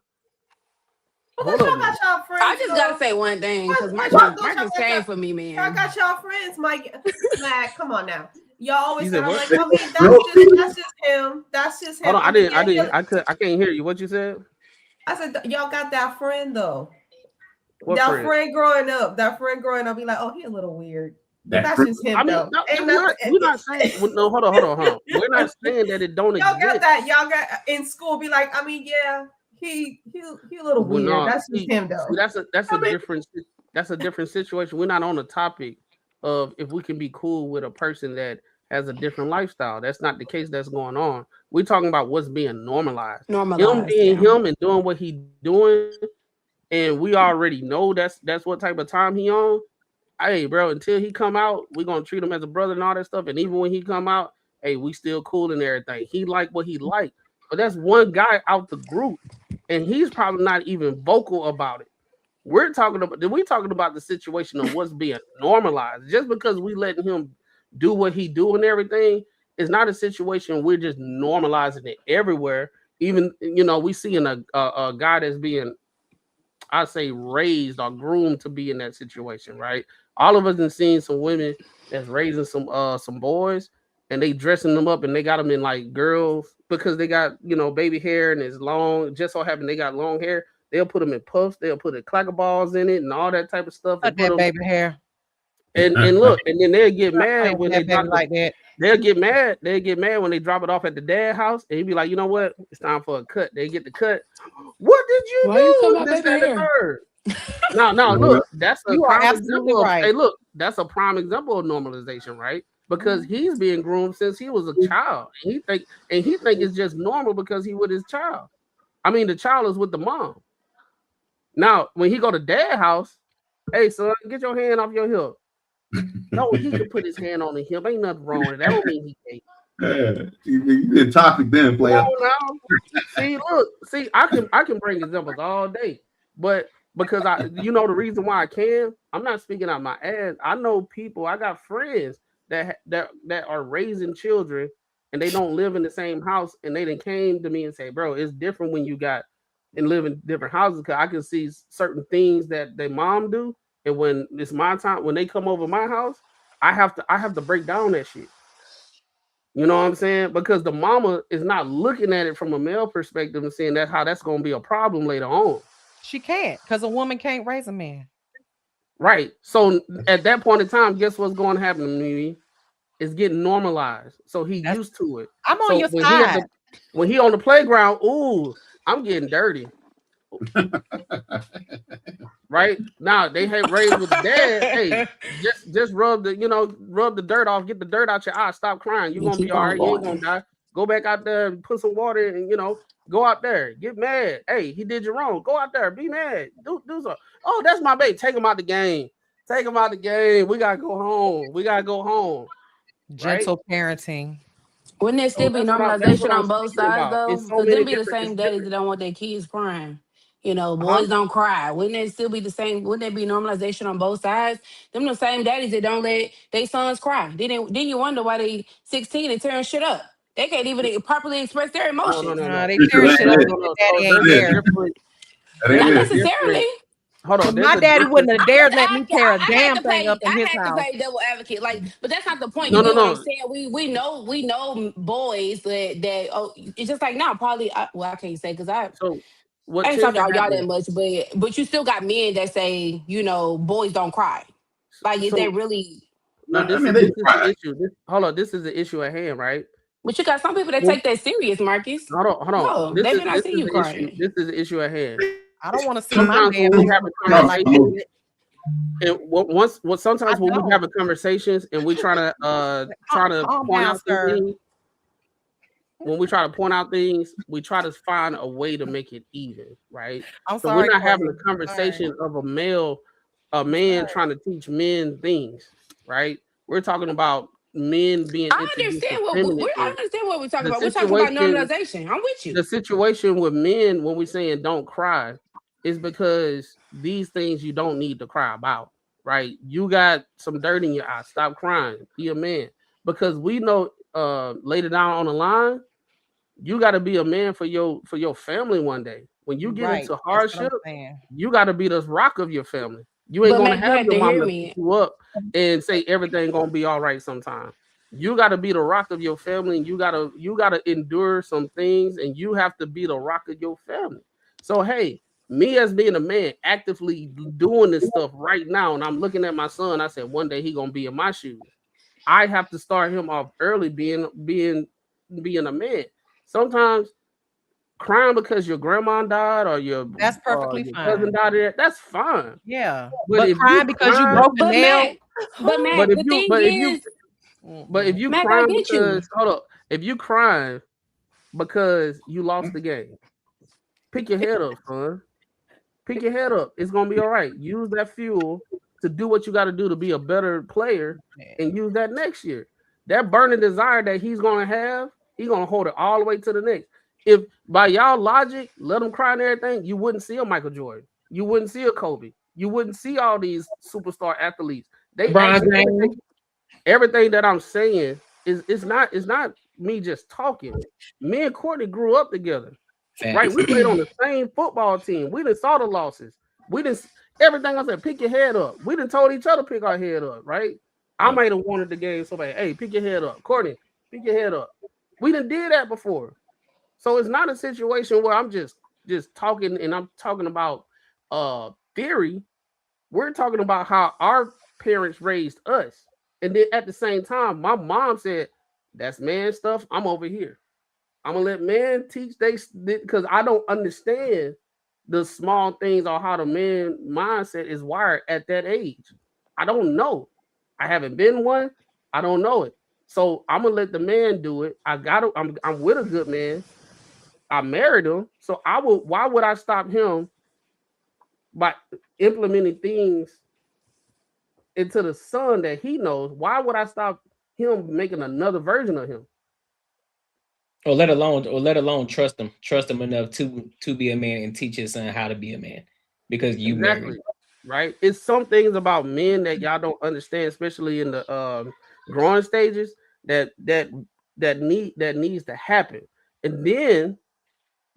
Hold up. Y'all friends, I just gotta say one thing because Marcus came for me, man. I got y'all friends, Mike. Mac, come on now. Y'all always said like, what? I mean, that's just him. That's just him. Hold on, I can't hear you. What you said? I said y'all got that friend though. What that friend growing up, be like, oh, he a little weird. That's just him. I mean, we're not saying. No, hold on. We're not saying that it don't y'all exist. got that. Y'all got in school. Be like, I mean, yeah, he a little weird. No, that's just him though. That's a different situation. We're not on the topic of if we can be cool with a person that has a different lifestyle. That's not the case that's going on. We're talking about what's being normalized. Him being him and doing what he doing, and we already know that's what type of time he on. Hey, bro, until he come out, we're gonna treat him as a brother and all that stuff. And even when he come out, hey, we still cool and everything. He like what he like. But that's one guy out the group, and he's probably not even vocal about it. We're talking about the situation of what's being normalized. Just because we letting him do what he do and everything is not a situation we're just normalizing it everywhere. Even we seeing a guy that's being, I say, raised or groomed to be in that situation, right? All of us have seen some women that's raising some boys, and they dressing them up and they got them in like girls because they got baby hair and it's long. Just so happen they got long hair. They'll put them in puffs. They'll put the clacker balls in it and all that type of stuff. Cut that baby hair. And look, and then they'll get mad when they drop like that. They'll get mad. They'll get mad when they drop it off at the dad house, and he'd be like, you know what? It's time for a cut. They get the cut. What did you Why you cut do? my This, baby that, and the hair? third. No, look, that's a You are prime absolutely example. right. Hey, look, that's a prime example of normalization, right? Because he's being groomed since he was a child. And he think it's just normal because he with his child. I mean, the child is with the mom. Now, when he go to dad house, hey, son, get your hand off your hip. No, he can put his hand on the hip. Ain't nothing wrong with it. That don't mean he can't. You been toxic then, player. See, look, see, I can bring examples all day, but because the reason why I can, I'm not speaking out my ass. I know people, I got friends that are raising children and they don't live in the same house, and they then came to me and say, bro, it's different when you got and live in different houses, because I can see certain things that their mom do, and when it's my time, when they come over my house, I have to break down that shit. You know what I'm saying? Because the mama is not looking at it from a male perspective and saying that's going to be a problem later on. She can't, because a woman can't raise a man. Right. So at that point in time, guess what's going to happen to me? It's getting normalized. So he's used to it. I'm on your side. When he on the playground, ooh, I'm getting dirty. Right now, they have raised with the dad. Hey, just rub the dirt off, get the dirt out your eye, stop crying. You're gonna be all right. You ain't gonna die. Go back out there and put some water in, and go out there, get mad. Hey, he did you wrong. Go out there, be mad. Do something. Oh, that's my baby. Take him out the game. Take him out the game. We gotta go home. Gentle parenting. Wouldn't there still be normalization on both sides though? Because them be the same daddies that don't want their kids crying. Boys don't cry. Wouldn't it still be the same? Wouldn't there be normalization on both sides? Them the same daddies that don't let their sons cry. Then you wonder why they 16 and tearing shit up. They can't even properly express their emotions. No, they tearing shit up. Daddy ain't there. Not necessarily. Hold on, my daddy wouldn't have dared let me tear a damn thing up in his house. I had to play devil advocate, but that's not the point. You know what I'm saying? We know boys that it's just like now probably. I can't say because I ain't talking to y'all that much, but you still got men that say boys don't cry. Is that really? No, this is the issue. Hold on, this is the issue at hand, right? But you got some people that take that serious, Marcus. Hold on. No, they may not see you crying. This is the issue at hand. I don't want to see my man like and sometimes when we have conversations and we try to point out things, when we try to point out things, we try to find a way to make it even, right? So we're not having a conversation of a man trying to teach men things, right? We're talking about men being. I understand what we're talking about. We're talking about normalization. I'm with you. The situation with men when we're saying don't cry is because these things you don't need to cry about, right? You got some dirt in your eye. Stop crying. Be a man. Because we know later down on the line, you got to be a man for your family one day. When you get into hardship, you got to be the rock of your family. You ain't gonna have your mama pick you up and say everything gonna be all right sometime. You got to be the rock of your family, and you gotta endure some things, and you have to be the rock of your family. So hey, me as being a man actively doing this stuff right now, and I'm looking at my son, I said one day he gonna be in my shoes. I have to start him off early being a man. Sometimes crying because your grandma died or your perfectly your fine. cousin died, that's fine. Yeah, but crying because you broke a nail. But if you crying because hold up, if you crying because you lost the game, pick your head up, son. Pick your head up. It's gonna be all right. Use that fuel to do what you got to do to be a better player, and use that next year. That burning desire that he's gonna have, he's gonna hold it all the way to the next. If by y'all logic, let him cry and everything, you wouldn't see a Michael Jordan. You wouldn't see a Kobe. You wouldn't see all these superstar athletes. Everything that I'm saying is not me just talking. Me and Courtney grew up together. Right, we played on the same football team. We didn't saw the losses. We didn't everything. I said, pick your head up. We didn't told each other pick our head up. Right, I might have wanted the game. Somebody, hey, pick your head up, Courtney. Pick your head up. We didn't did that before, so it's not a situation where I'm just talking and I'm talking about theory. We're talking about how our parents raised us. And then at the same time, my mom said, that's man stuff. I'm over here. I'm gonna let man teach because I don't understand the small things or how the man mindset is wired at that age. I don't know. I haven't been one. I don't know it. So I'm gonna let the man do it. I'm with a good man. I married him. So why would I stop him by implementing things into the son that he knows? Why would I stop him making another version of him? Or let alone trust him enough to be a man and teach his son how to be a man, because you married. Right? It's some things about men that y'all don't understand, especially in the growing stages, that needs to happen. And then,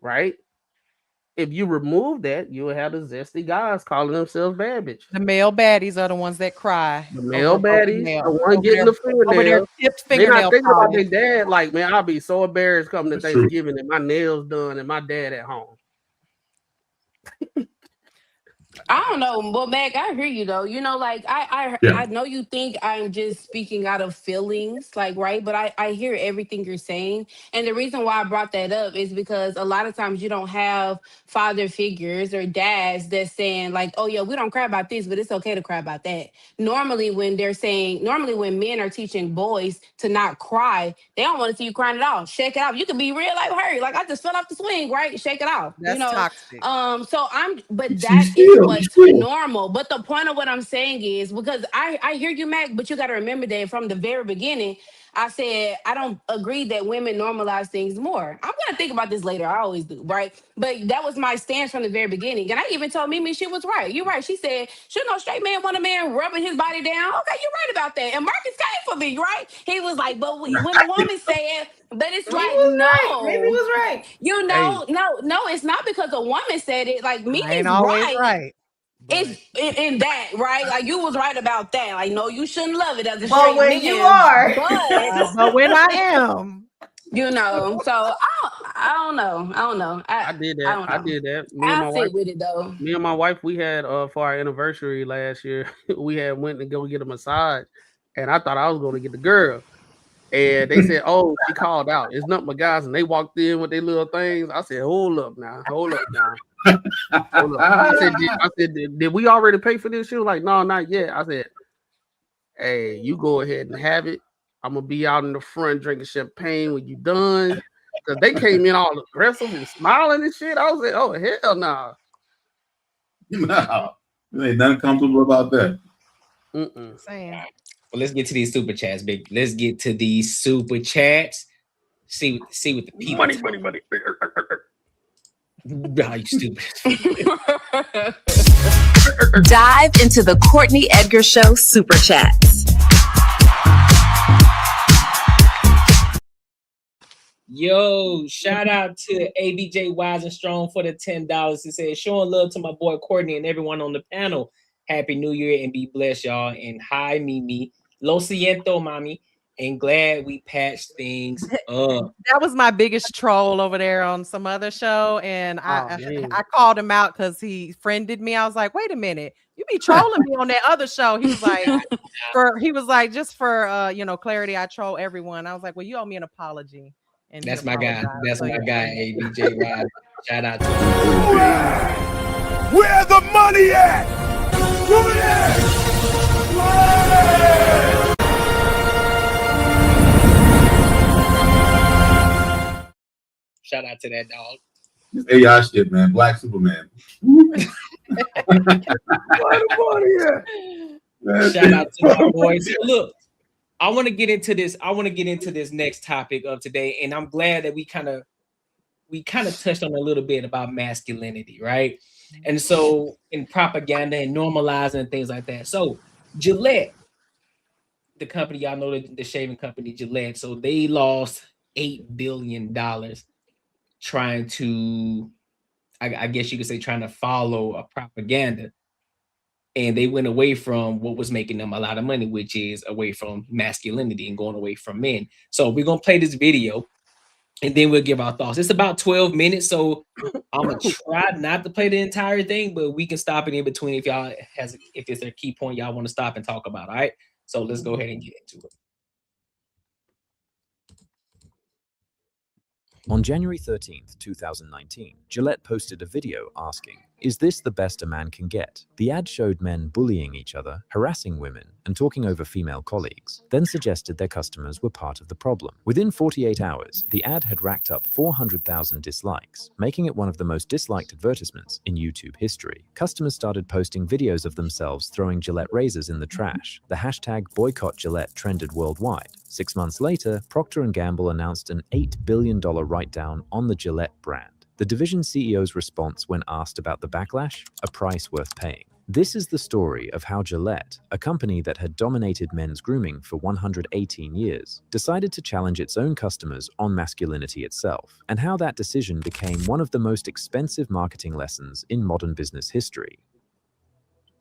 right, if you remove that, you'll have the zesty guys calling themselves bad bitches. The male baddies are the ones that cry. The male baddies, the one getting the fingernails. They're not thinking about their dad. Like, man, I'll be so embarrassed coming to Thanksgiving and my nails done and my dad at home. I don't know, but Mac, I hear you though. You know, like I know you think I'm just speaking out of feelings, like, right? But I hear everything you're saying. And the reason why I brought that up is because a lot of times you don't have father figures or dads that's saying like, oh yeah, we don't cry about this, but it's okay to cry about that. Normally when men are teaching boys to not cry, they don't want to see you crying at all. Shake it off. You can be real like her. Like, I just fell off the swing, right? Shake it off. That's toxic. But that is what's normal. But the point of what I'm saying is, because I hear you, Mac, but you got to remember that from the very beginning, I said I don't agree that women normalize things more. I'm gonna think about this later. I always do, right? But that was my stance from the very beginning. And I even told Mimi she was right. You're right. She said, should no straight man want a man rubbing his body down? Okay, you're right about that. And Marcus came for me, right? He was like, but when a woman said, but it's like, no. Right. Maybe he was right. You know, no, it's not because a woman said it. Like, me is right. It's in that, right? Like, you was right about that. Like, no, you shouldn't love it as a Well, straight when man. you are. But when I am. You know, so I don't know. I did that. Me and my wife with it though. Me and my wife, we had for our anniversary last year, we had went to go get a massage, and I thought I was going to get the girl, and they said, "Oh, she called out. It's nothing but guys," and they walked in with their little things. I said, "Hold up now." Hold up. I said, did we already pay for this? She was like, "No, not yet." I said, "Hey, you go ahead and have it. I'm gonna be out in the front drinking champagne when you done." Because they came in all aggressive and smiling and shit. I was like, "Oh, hell nah." No, there ain't nothing comfortable about that. Saying. Well, let's get to these super chats, big. Let's get to these super chats. See what the people. Money. Oh, you stupid. Dive into the Courtnee Edgar Show super chats. Yo, shout out to ABJ Wise and Strong for the $10. It says, showing love to my boy Courtney and everyone on the panel. Happy New Year and be blessed, y'all. And hi, Mimi. Lo siento, mommy. And glad we patched things up. That was my biggest troll over there on some other show. And I called him out because he friended me. I was like, wait a minute. You be trolling me on that other show. He was like, just for clarity, I troll everyone. I was like, well, you owe me an apology. And that's my guy. That's my guy, ABJ Rod. Shout out to him. Where the money at? Shout out to that dog. This AI shit, man. Black Superman. Shout out to my boys. Look, I want to get into this. I want to get into this next topic of today, and I'm glad that we kind of touched on a little bit about masculinity, right? And so in propaganda and normalizing and things like that. So Gillette, the company, y'all know the shaving company Gillette. So they lost $8 billion trying to, I guess you could say, trying to follow a propaganda. And they went away from what was making them a lot of money, which is away from masculinity and going away from men. So we're going to play this video. and then we'll give our thoughts. It's about 12 minutes, so I'm gonna try not to play the entire thing, but we can stop it in between if y'all if it's a key point y'all want to stop and talk about. All right, so let's go ahead and get into it. On January 13th, 2019, Gillette posted a video asking, "Is this the best a man can get?" The ad showed men bullying each other, harassing women, and talking over female colleagues, then suggested their customers were part of the problem. Within 48 hours, the ad had racked up 400,000 dislikes, making it one of the most disliked advertisements in YouTube history. Customers started posting videos of themselves throwing Gillette razors in the trash. The hashtag boycott Gillette trended worldwide. 6 months later, Procter & Gamble announced an $8 billion write-down on the Gillette brand. The division CEO's response when asked about the backlash: a price worth paying. This is the story of how Gillette, a company that had dominated men's grooming for 118 years, decided to challenge its own customers on masculinity itself, and how that decision became one of the most expensive marketing lessons in modern business history.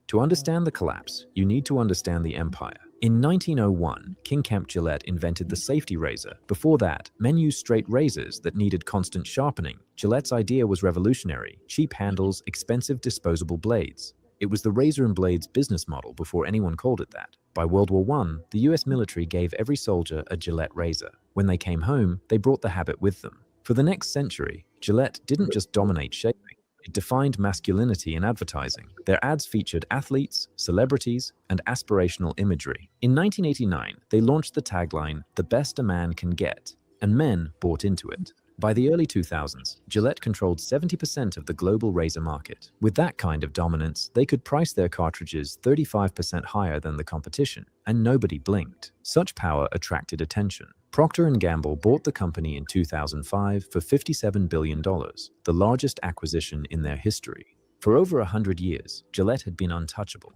To understand the collapse, you need to understand the empire. In 1901, King Kemp Gillette invented the safety razor. Before that, men used straight razors that needed constant sharpening. Gillette's idea was revolutionary: cheap handles, expensive disposable blades. It was the razor and blades business model before anyone called it that. By World War I, the US military gave every soldier a Gillette razor. When they came home, they brought the habit with them. For the next century, Gillette didn't just dominate shaving. It defined masculinity in advertising. Their ads featured athletes, celebrities, and aspirational imagery. In 1989, they launched the tagline, "The best a man can get," and men bought into it. By the early 2000s, Gillette controlled 70% of the global razor market. With that kind of dominance, they could price their cartridges 35% higher than the competition, and nobody blinked. Such power attracted attention. Procter & Gamble bought the company in 2005 for $57 billion, the largest acquisition in their history. For over 100 years, Gillette had been untouchable.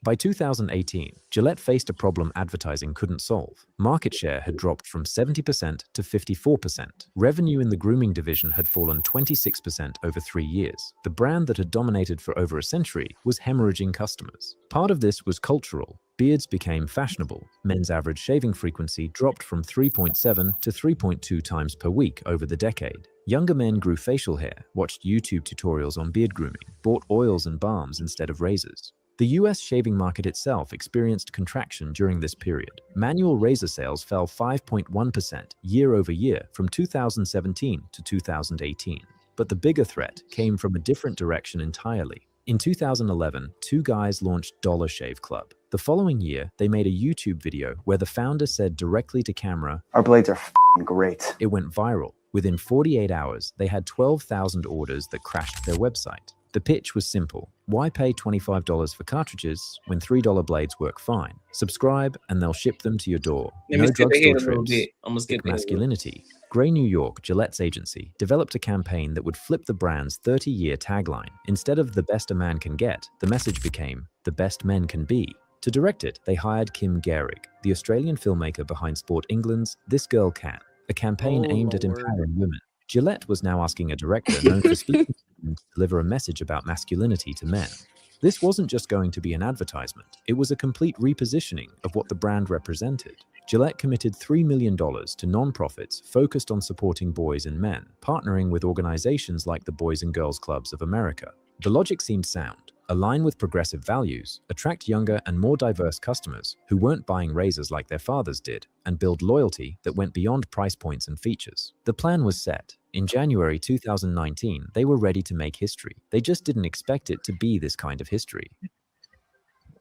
By 2018, Gillette faced a problem advertising couldn't solve. Market share had dropped from 70% to 54%. Revenue in the grooming division had fallen 26% over 3 years. The brand that had dominated for over a century was hemorrhaging customers. Part of this was cultural. Beards became fashionable. Men's average shaving frequency dropped from 3.7 to 3.2 times per week over the decade. Younger men grew facial hair, watched YouTube tutorials on beard grooming, bought oils and balms instead of razors. The US shaving market itself experienced contraction during this period. Manual razor sales fell 5.1% year over year from 2017 to 2018. But the bigger threat came from a different direction entirely. In 2011, two guys launched Dollar Shave Club. The following year, they made a YouTube video where the founder said directly to camera, "Our blades are f***ing great." It went viral. Within 48 hours, they had 12,000 orders that crashed their website. The pitch was simple. Why pay $25 for cartridges when $3 blades work fine? Subscribe and they'll ship them to your door. No drugstore trips. Thick masculinity. Grey New York, Gillette's agency, developed a campaign that would flip the brand's 30-year tagline. Instead of "the best a man can get," the message became "the best men can be." To direct it, they hired Kim Gehrig, the Australian filmmaker behind Sport England's This Girl Can, a campaign aimed at empowering women. Gillette was now asking a director known for speaking to deliver a message about masculinity to men. This wasn't just going to be an advertisement. It was a complete repositioning of what the brand represented. Gillette committed $3 million to nonprofits focused on supporting boys and men, partnering with organizations like the Boys and Girls Clubs of America. The logic seemed sound. Align with progressive values, attract younger and more diverse customers who weren't buying razors like their fathers did, and build loyalty that went beyond price points and features. The plan was set. In January 2019, they were ready to make history. They just didn't expect it to be this kind of history.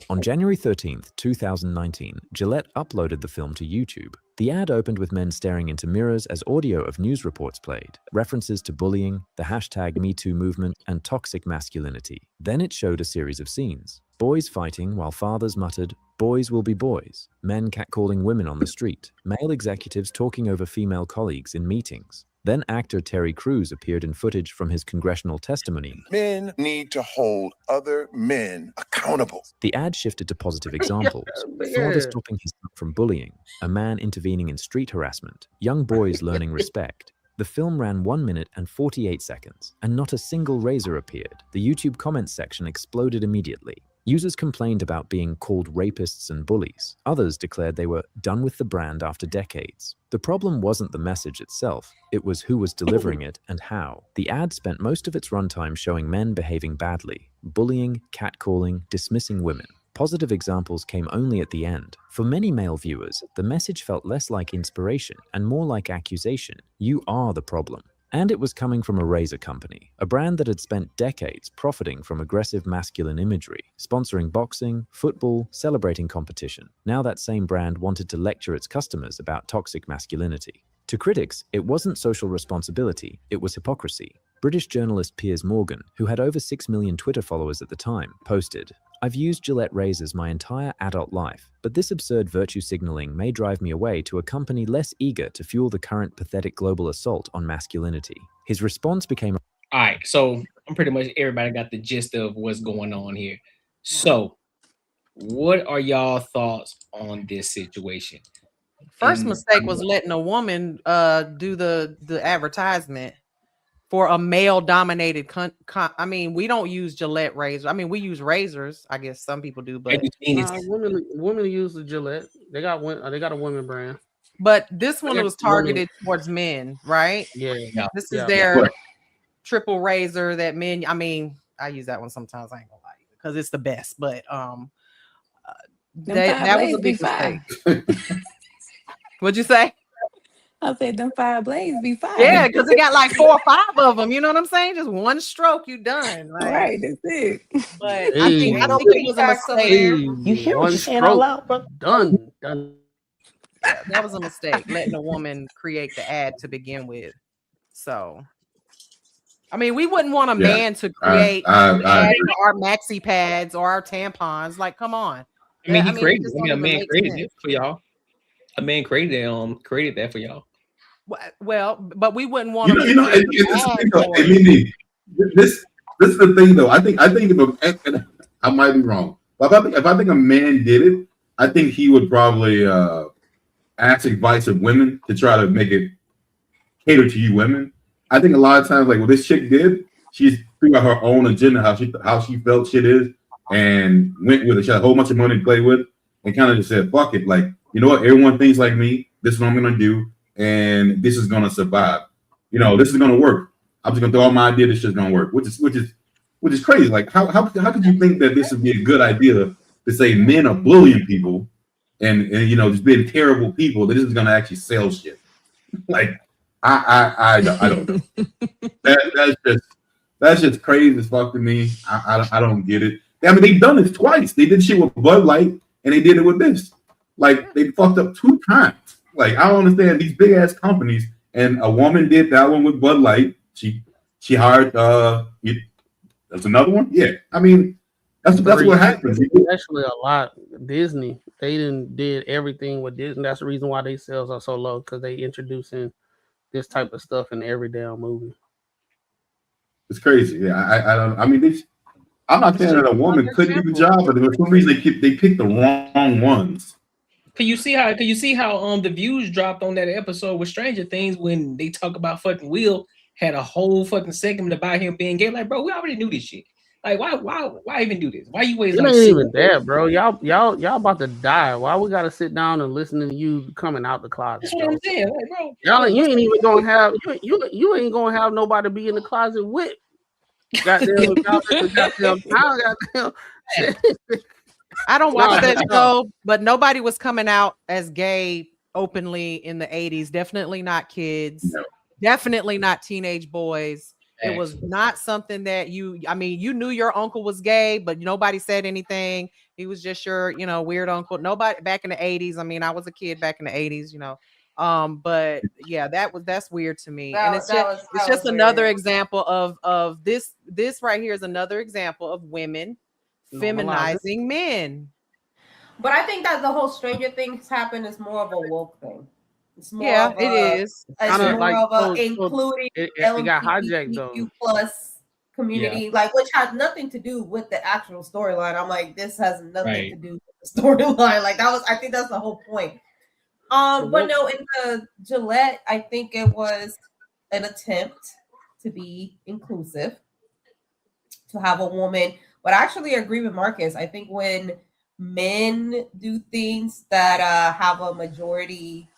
On January 13th, 2019, Gillette uploaded the film to YouTube. The ad opened with men staring into mirrors as audio of news reports played, references to bullying, the hashtag #MeToo movement, and toxic masculinity. Then it showed a series of scenes. Boys fighting while fathers muttered, "Boys will be boys." Men catcalling women on the street. Male executives talking over female colleagues in meetings. Then actor Terry Crews appeared in footage from his congressional testimony. Men need to hold other men accountable. The ad shifted to positive examples. Father stopping his son from bullying, a man intervening in street harassment, young boys learning respect. The film ran 1 minute and 48 seconds, and not a single razor appeared. The YouTube comments section exploded immediately. Users complained about being called rapists and bullies. Others declared they were done with the brand after decades. The problem wasn't the message itself, it was who was delivering it and how. The ad spent most of its runtime showing men behaving badly, bullying, catcalling, dismissing women. Positive examples came only at the end. For many male viewers, the message felt less like inspiration and more like accusation. You are the problem. And it was coming from a razor company, a brand that had spent decades profiting from aggressive masculine imagery, sponsoring boxing, football, celebrating competition. Now that same brand wanted to lecture its customers about toxic masculinity. To critics, it wasn't social responsibility, it was hypocrisy. British journalist Piers Morgan, who had over 6 million Twitter followers at the time, posted, "I've used Gillette razors my entire adult life, but this absurd virtue signaling may drive me away to a company less eager to fuel the current pathetic global assault on masculinity." His response became... All right, so I'm pretty much everybody got the gist of what's going on here. So, what are y'all thoughts on this situation? First mistake was letting a woman do the advertisement for a male-dominated I mean, we don't use Gillette razors. I mean, we use razors. I guess some people do, but women use the Gillette. They got a women brand. But this one was targeted towards men, right? Yeah. This is their triple razor that men. I mean, I use that one sometimes. I ain't gonna lie, because it's the best. But that was a big mistake. What'd you say? I said them 5 blades be fine. Yeah, because it got like 4 or 5 of them. You know what I'm saying? Just one stroke, you done. Like, all right, that's it. But I don't think it was a mistake. You hear what you're saying out loud, bro? Done. That was a mistake, letting a woman create the ad to begin with. So, I mean, we wouldn't want a man to create an ad for our maxi pads or our tampons. Like, come on. I mean, a man created it for y'all. A man created that for y'all. Well, but we wouldn't want this is the thing though. I think if I might be wrong, but if I think a man did it, I think he would probably ask advice of women to try to make it cater to you women. I think a lot of times, like what this chick did, she's figured out her own agenda, how she felt shit is, and went with it. She had a whole bunch of money to play with, and kind of just said, "Fuck it, like you know what? Everyone thinks like me. This is what I'm gonna do." And this is gonna survive. You know, this is gonna work. I'm just gonna throw all my idea. This shit's gonna work, which is crazy. Like, how could you think that this would be a good idea to say men are bullying people and you know just being terrible people? That this is gonna actually sell shit. Like, I don't know. That's just crazy as fuck to me. I don't get it. I mean, they've done it twice. They did shit with Bud Light and they did it with this. Like, they fucked up 2 times. Like, I don't understand these big ass companies. And a woman did that one with Bud Light. She hired that's another one. Yeah, I mean that's what happens. Actually, a lot. Disney, they did everything with Disney. That's the reason why they sales are so low, because they introducing this type of stuff in every damn movie. It's crazy. Yeah, I don't. I mean, I'm not saying that a woman couldn't do the job, but for some reason they picked the wrong ones. Can you see how the views dropped on that episode with Stranger Things when they talk about fucking Will had a whole fucking segment about him being gay? Like, bro, we already knew this shit. Like, why even do this? Why you wait? It ain't even that, bro. Y'all about to die. Why we gotta sit down and listen to you coming out the closet? That's what I'm saying, like, bro. Y'all, you ain't even gonna have you ain't gonna have nobody be in the closet with. Goddamn. I don't watch that show, but nobody was coming out as gay openly in the 80s. Definitely not kids. No. Definitely not teenage boys. It was not something that you knew your uncle was gay, but nobody said anything. He was just your, weird uncle. Nobody back in the 80s. I mean, I was a kid back in the 80s, but yeah, that's weird to me. And it's just another example of this right here is another example of women feminizing men. But I think that the whole Stranger Things happen is more of a woke thing. It's more it is. It's more of a including LGBTQ plus community, like which has nothing to do with the actual storyline. I'm like, this has nothing to do with the storyline. Like I think that's the whole point. But no, in the Gillette, I think it was an attempt to be inclusive, to have a woman But I actually agree with Marcus. I think when men do things that have a majority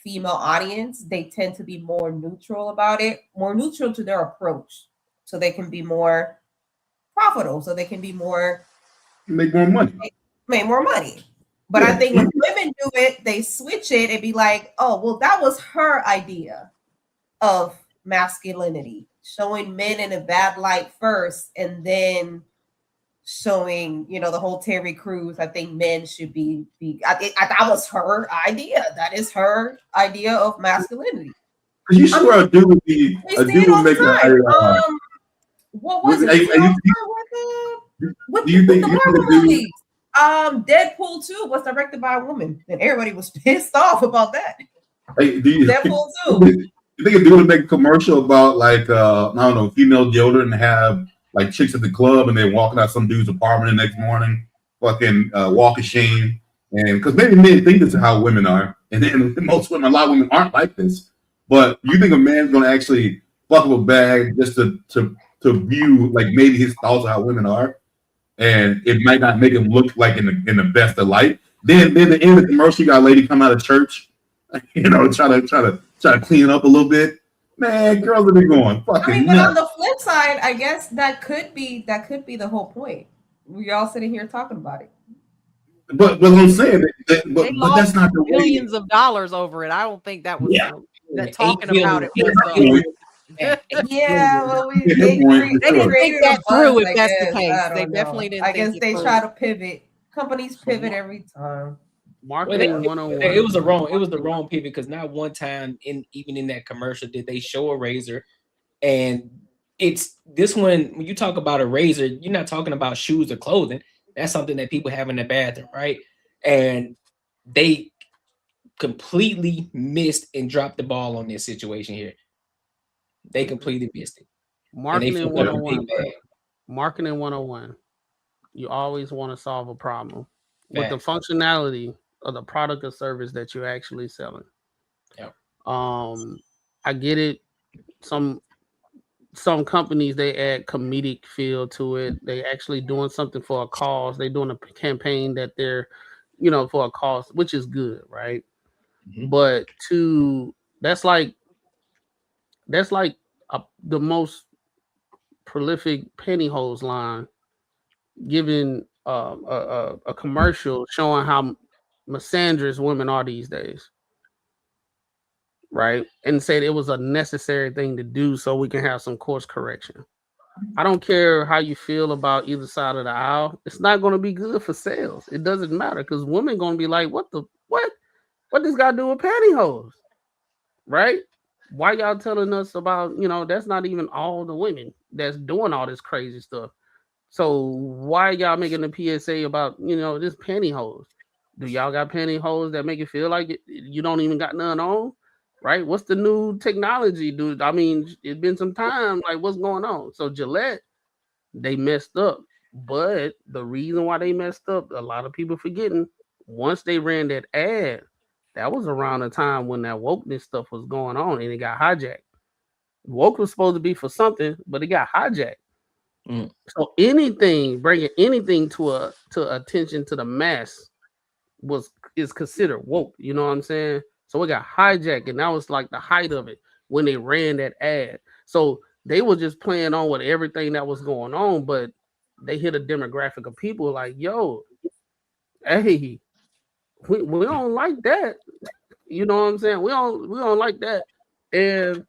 female audience, they tend to be more neutral about it, more neutral to their approach, so they can be more profitable, so they can be more make more money. Make more money. But I think when women do it, they switch it and be like, oh, well, that was her idea of masculinity, showing men in a bad light first, and then showing, you know, the whole Terry Crews. I think men should be that was her idea. That is her idea of masculinity. Because you swear a dude would be We a see dude it all would the make time. What was it? With the Marvel movies. Deadpool 2 was directed by a woman, and everybody was pissed off about that. Hey, do you, Deadpool 2. You think a dude would make a commercial about like I don't know, female deodorant and have like chicks at the club and they're walking out some dude's apartment the next morning, fucking walk of shame, and because maybe men think this is how women are, and then most women, a lot of women aren't like this. But you think a man's gonna actually fuck up a bag just to view like maybe his thoughts of how women are, and it might not make him look like in the best of light. Then the end of the commercial, you got a lady come out of church, you know, try to clean it up a little bit. Man, girls will be going fucking. I mean, but nuts. on the flip side, I guess that could be the whole point. We all sitting here talking about it. But I'm saying but that's not the way. Millions of dollars over it. I don't think that was that talking about it. Yeah, well, they didn't think that through. If that's the case, I they don't know. definitely didn't. I guess think they it try through. to pivot. Companies pivot every time. Marketing 101. It was the wrong pivot because not one time even in that commercial did they show a razor, and it's this one when you talk about a razor, you're not talking about shoes or clothing. That's something that people have in the bathroom, right? And they completely missed and dropped the ball on this situation here. They completely missed it. Marketing 101. Marketing 101. You always want to solve a problem with the functionality of the product or service that you're actually selling. Yeah. I get it. Some companies, they add comedic feel to it. They actually doing something for a cause. They're doing a campaign that they're, you know, for a cause, which is good, right? Mm-hmm. But that's like the most prolific pantyhose line, giving a commercial showing how misandrous women are these days, right? And said it was a necessary thing to do so we can have some course correction. I don't care how you feel about either side of the aisle. It's not going to be good for sales. It doesn't matter because women going to be like, what this got to do with pantyhose, right? Why y'all telling us about, you know, that's not even all the women that's doing all this crazy stuff. So why y'all making a PSA about, you know, this pantyhose? Do y'all got pantyhose that make it feel like you don't even got none on? Right? What's the new technology, dude? I mean, it's been some time. Like, what's going on? So Gillette, they messed up. But the reason why they messed up, a lot of people forgetting, once they ran that ad, that was around the time when that wokeness stuff was going on and it got hijacked. Woke was supposed to be for something, but it got hijacked. Mm. So bringing anything to attention to the mass is considered woke. You know what I'm saying? So it got hijacked, and that was like the height of it when they ran that ad. So they were just playing on with everything that was going on, but they hit a demographic of people like, yo, hey, we don't like that. You know what I'm saying? We don't like that. And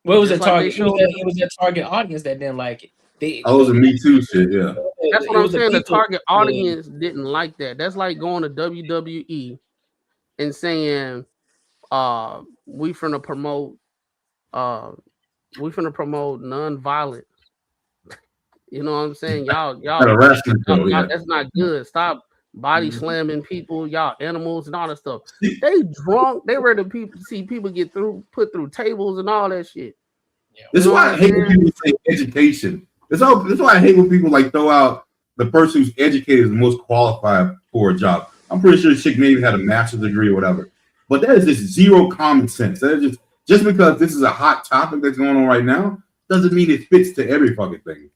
what was the target? It was a target audience that didn't like it. Was a Me Too shit, yeah. That's what I'm saying. The target audience didn't like that. That's like going to WWE and saying, we finna promote non-violence. You know what I'm saying? Y'all that's not good. Stop body slamming people, y'all animals and all that stuff. They drunk, they ready to see people get put through tables and all that shit. This is why I hate when people say education. This is why I hate when people like throw out the person who's educated is the most qualified for a job. I'm pretty sure Chick maybe had a master's degree or whatever. But that is just zero common sense. That is just because this is a hot topic that's going on right now doesn't mean it fits to every fucking thing.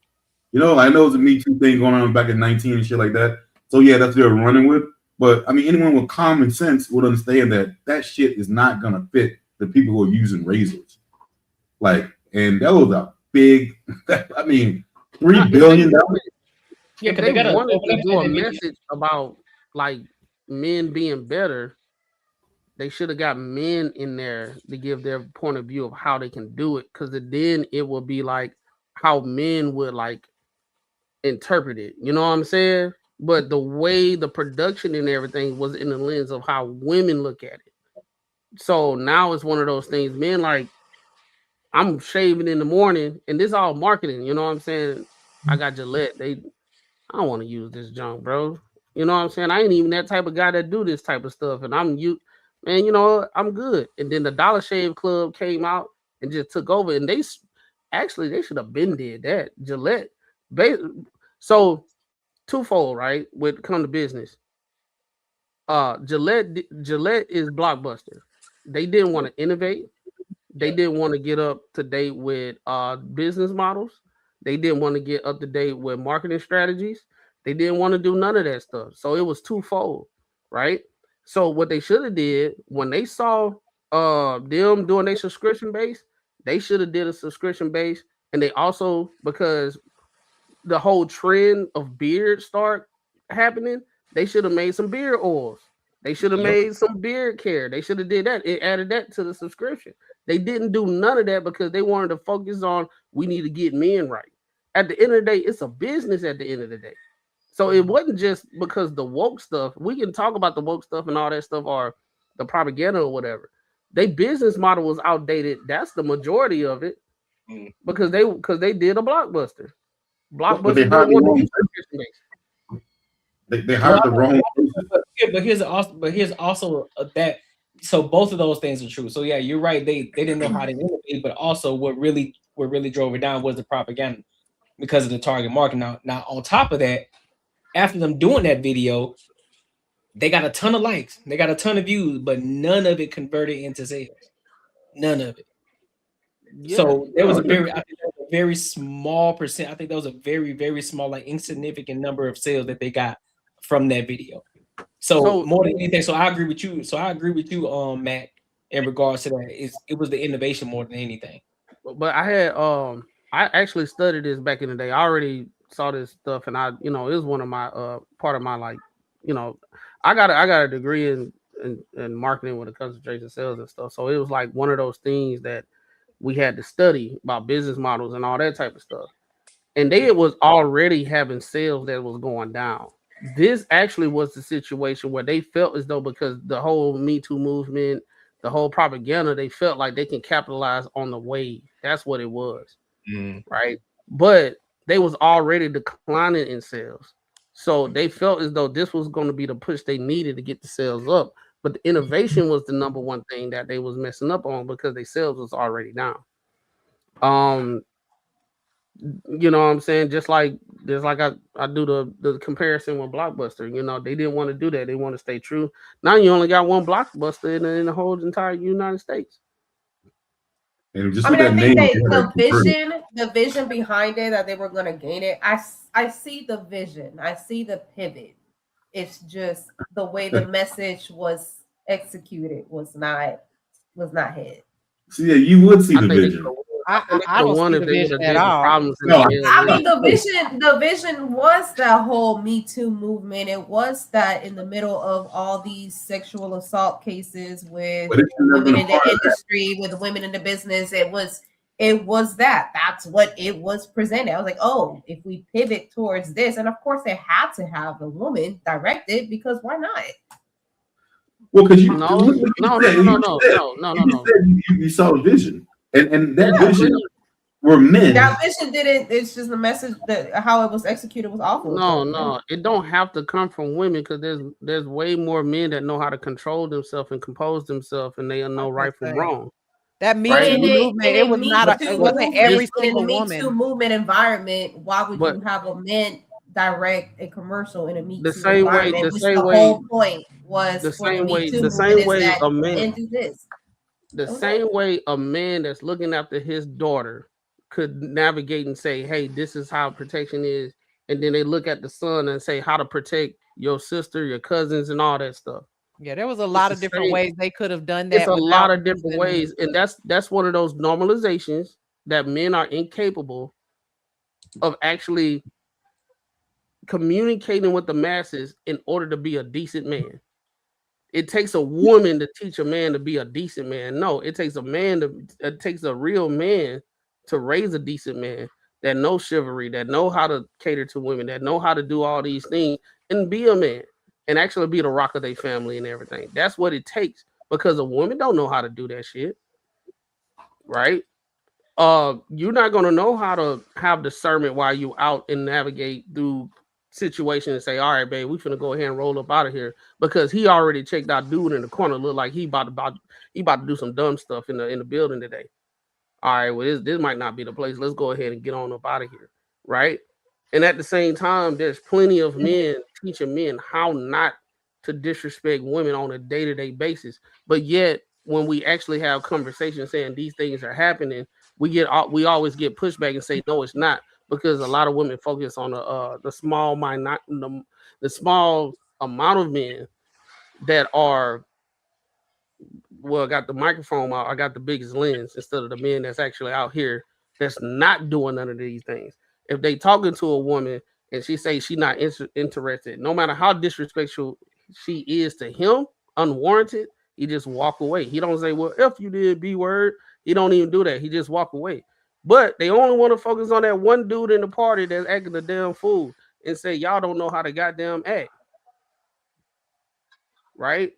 You know, I know it's a Me Too thing going on back in 19 and shit like that. So yeah, that's what they're running with. But I mean, anyone with common sense would understand that that shit is not gonna fit the people who are using razors. Like, and that was a big. I mean, $3 billion. Yeah, if they wanted to do a message about like men being better, they should have got men in there to give their point of view of how they can do it, because then it would be like how men would like interpret it. You know what I'm saying? But the way the production and everything was in the lens of how women look at it. So now it's one of those things, men like, I'm shaving in the morning, and this all marketing. You know what I'm saying? I got Gillette. I don't want to use this junk, bro. You know what I'm saying? I ain't even that type of guy that do this type of stuff, and man, you know, I'm good. And then the Dollar Shave Club came out and just took over, and they should have been did that. Gillette, so twofold, right? When it come to business, Gillette is Blockbuster. They didn't want to innovate. They didn't want to get up to date with business models. They didn't want to get up to date with marketing strategies. They didn't want to do none of that stuff. So it was twofold, right? So what they should have did when they saw them doing their subscription base, they should have did a subscription base. And they also, because the whole trend of beard start happening, they should have made some beard oils. They should have made some beard care. They should have did that. It added that to the subscription. They didn't do none of that because they wanted to focus on, we need to get men right. At the end of the day, it's a business at the end of the day. So it wasn't just because the woke stuff. We can talk about the woke stuff and all that stuff, or the propaganda or whatever. Their business model was outdated. That's the majority of it, because they did a Blockbuster. But they hired the wrong person. They hired the wrong person. But here's also that. So both of those things are true. So yeah, you're right. They didn't know how to innovate, but also what really drove it down was the propaganda because of the target market. Now on top of that, after them doing that video, they got a ton of likes, they got a ton of views, but none of it converted into sales. None of it. Yeah. So there was a very small percent. I think that was a very, very small, like insignificant number of sales that they got from that video. So more than anything, so I agree with you. Matt, in regards to that. It was the innovation more than anything. But I actually studied this back in the day. I already saw this stuff, and it was one of my part of my, like, I got a degree in marketing with a concentration sales and stuff. So it was like one of those things that we had to study about business models and all that type of stuff. And they was already having sales that was going down. This actually was the situation where they felt as though, because the whole Me Too movement, the whole propaganda, they felt like they can capitalize on the wave. That's what it was, right? But they was already declining in sales. So they felt as though this was going to be the push they needed to get the sales up. But the innovation was the number one thing that they was messing up on, because their sales was already down. You know what I'm saying? Just like I do the comparison with Blockbuster. They didn't want to do that. They want to stay true. Now you only got one Blockbuster in the whole entire United States. And just I think the vision behind it, that they were going to gain it. I see the vision. I see the pivot. It's just the way the message was executed was not hit. So yeah, you would see the vision. I don't see the vision at all. No. I mean, the vision was that whole Me Too movement. It was that in the middle of all these sexual assault cases with women in the industry, with women in the business, it was that's what it was presented. I was like, oh, if we pivot towards this, and of course they had to have a woman direct it, because why not? Well, because you saw a vision. And that vision were men. That vision didn't. It's just the message that how it was executed was awful. No, it don't have to come from women, because there's way more men that know how to control themselves and compose themselves, and they know right from wrong. That Me Too movement, it was not. It wasn't every single woman. In the Me Too movement environment, why would you have a man direct a commercial in a Me Too environment? The whole point was the same way a man. Do this. The same way a man that's looking after his daughter could navigate and say, hey, this is how protection is. And then they look at the son and say how to protect your sister, your cousins, and all that stuff. Yeah, there was a lot of different ways they could have done that. It's a lot of different using... ways. And that's one of those normalizations that men are incapable of actually communicating with the masses in order to be a decent man. It takes a woman to teach a man to be a decent man. No, it takes it takes a real man to raise a decent man that knows chivalry, that know how to cater to women, that know how to do all these things and be a man and actually be the rock of their family and everything. That's what it takes, because a woman don't know how to do that shit. Right? You're not gonna know how to have discernment while you out and navigate through situations and say, all right, babe, we finna go ahead and roll up out of here, because he already checked out dude in the corner, look like he about to do some dumb stuff in the building today. All right, well, this might not be the place. Let's go ahead and get on up out of here, right? And at the same time, there's plenty of men teaching men how not to disrespect women on a day-to-day basis. But yet, when we actually have conversations saying these things are happening, we always get pushback and say, no, it's not, because a lot of women focus on the small amount of men that are, well, got the microphone out, I got the biggest lens, instead of the men that's actually out here that's not doing none of these things. If they talking to a woman and she say she not interested, no matter how disrespectful she is to him, unwarranted, he just walk away. He don't say, well, if you did B word, he don't even do that. He just walk away. But they only want to focus on that one dude in the party that's acting a damn fool and say, y'all don't know how to goddamn act. Right?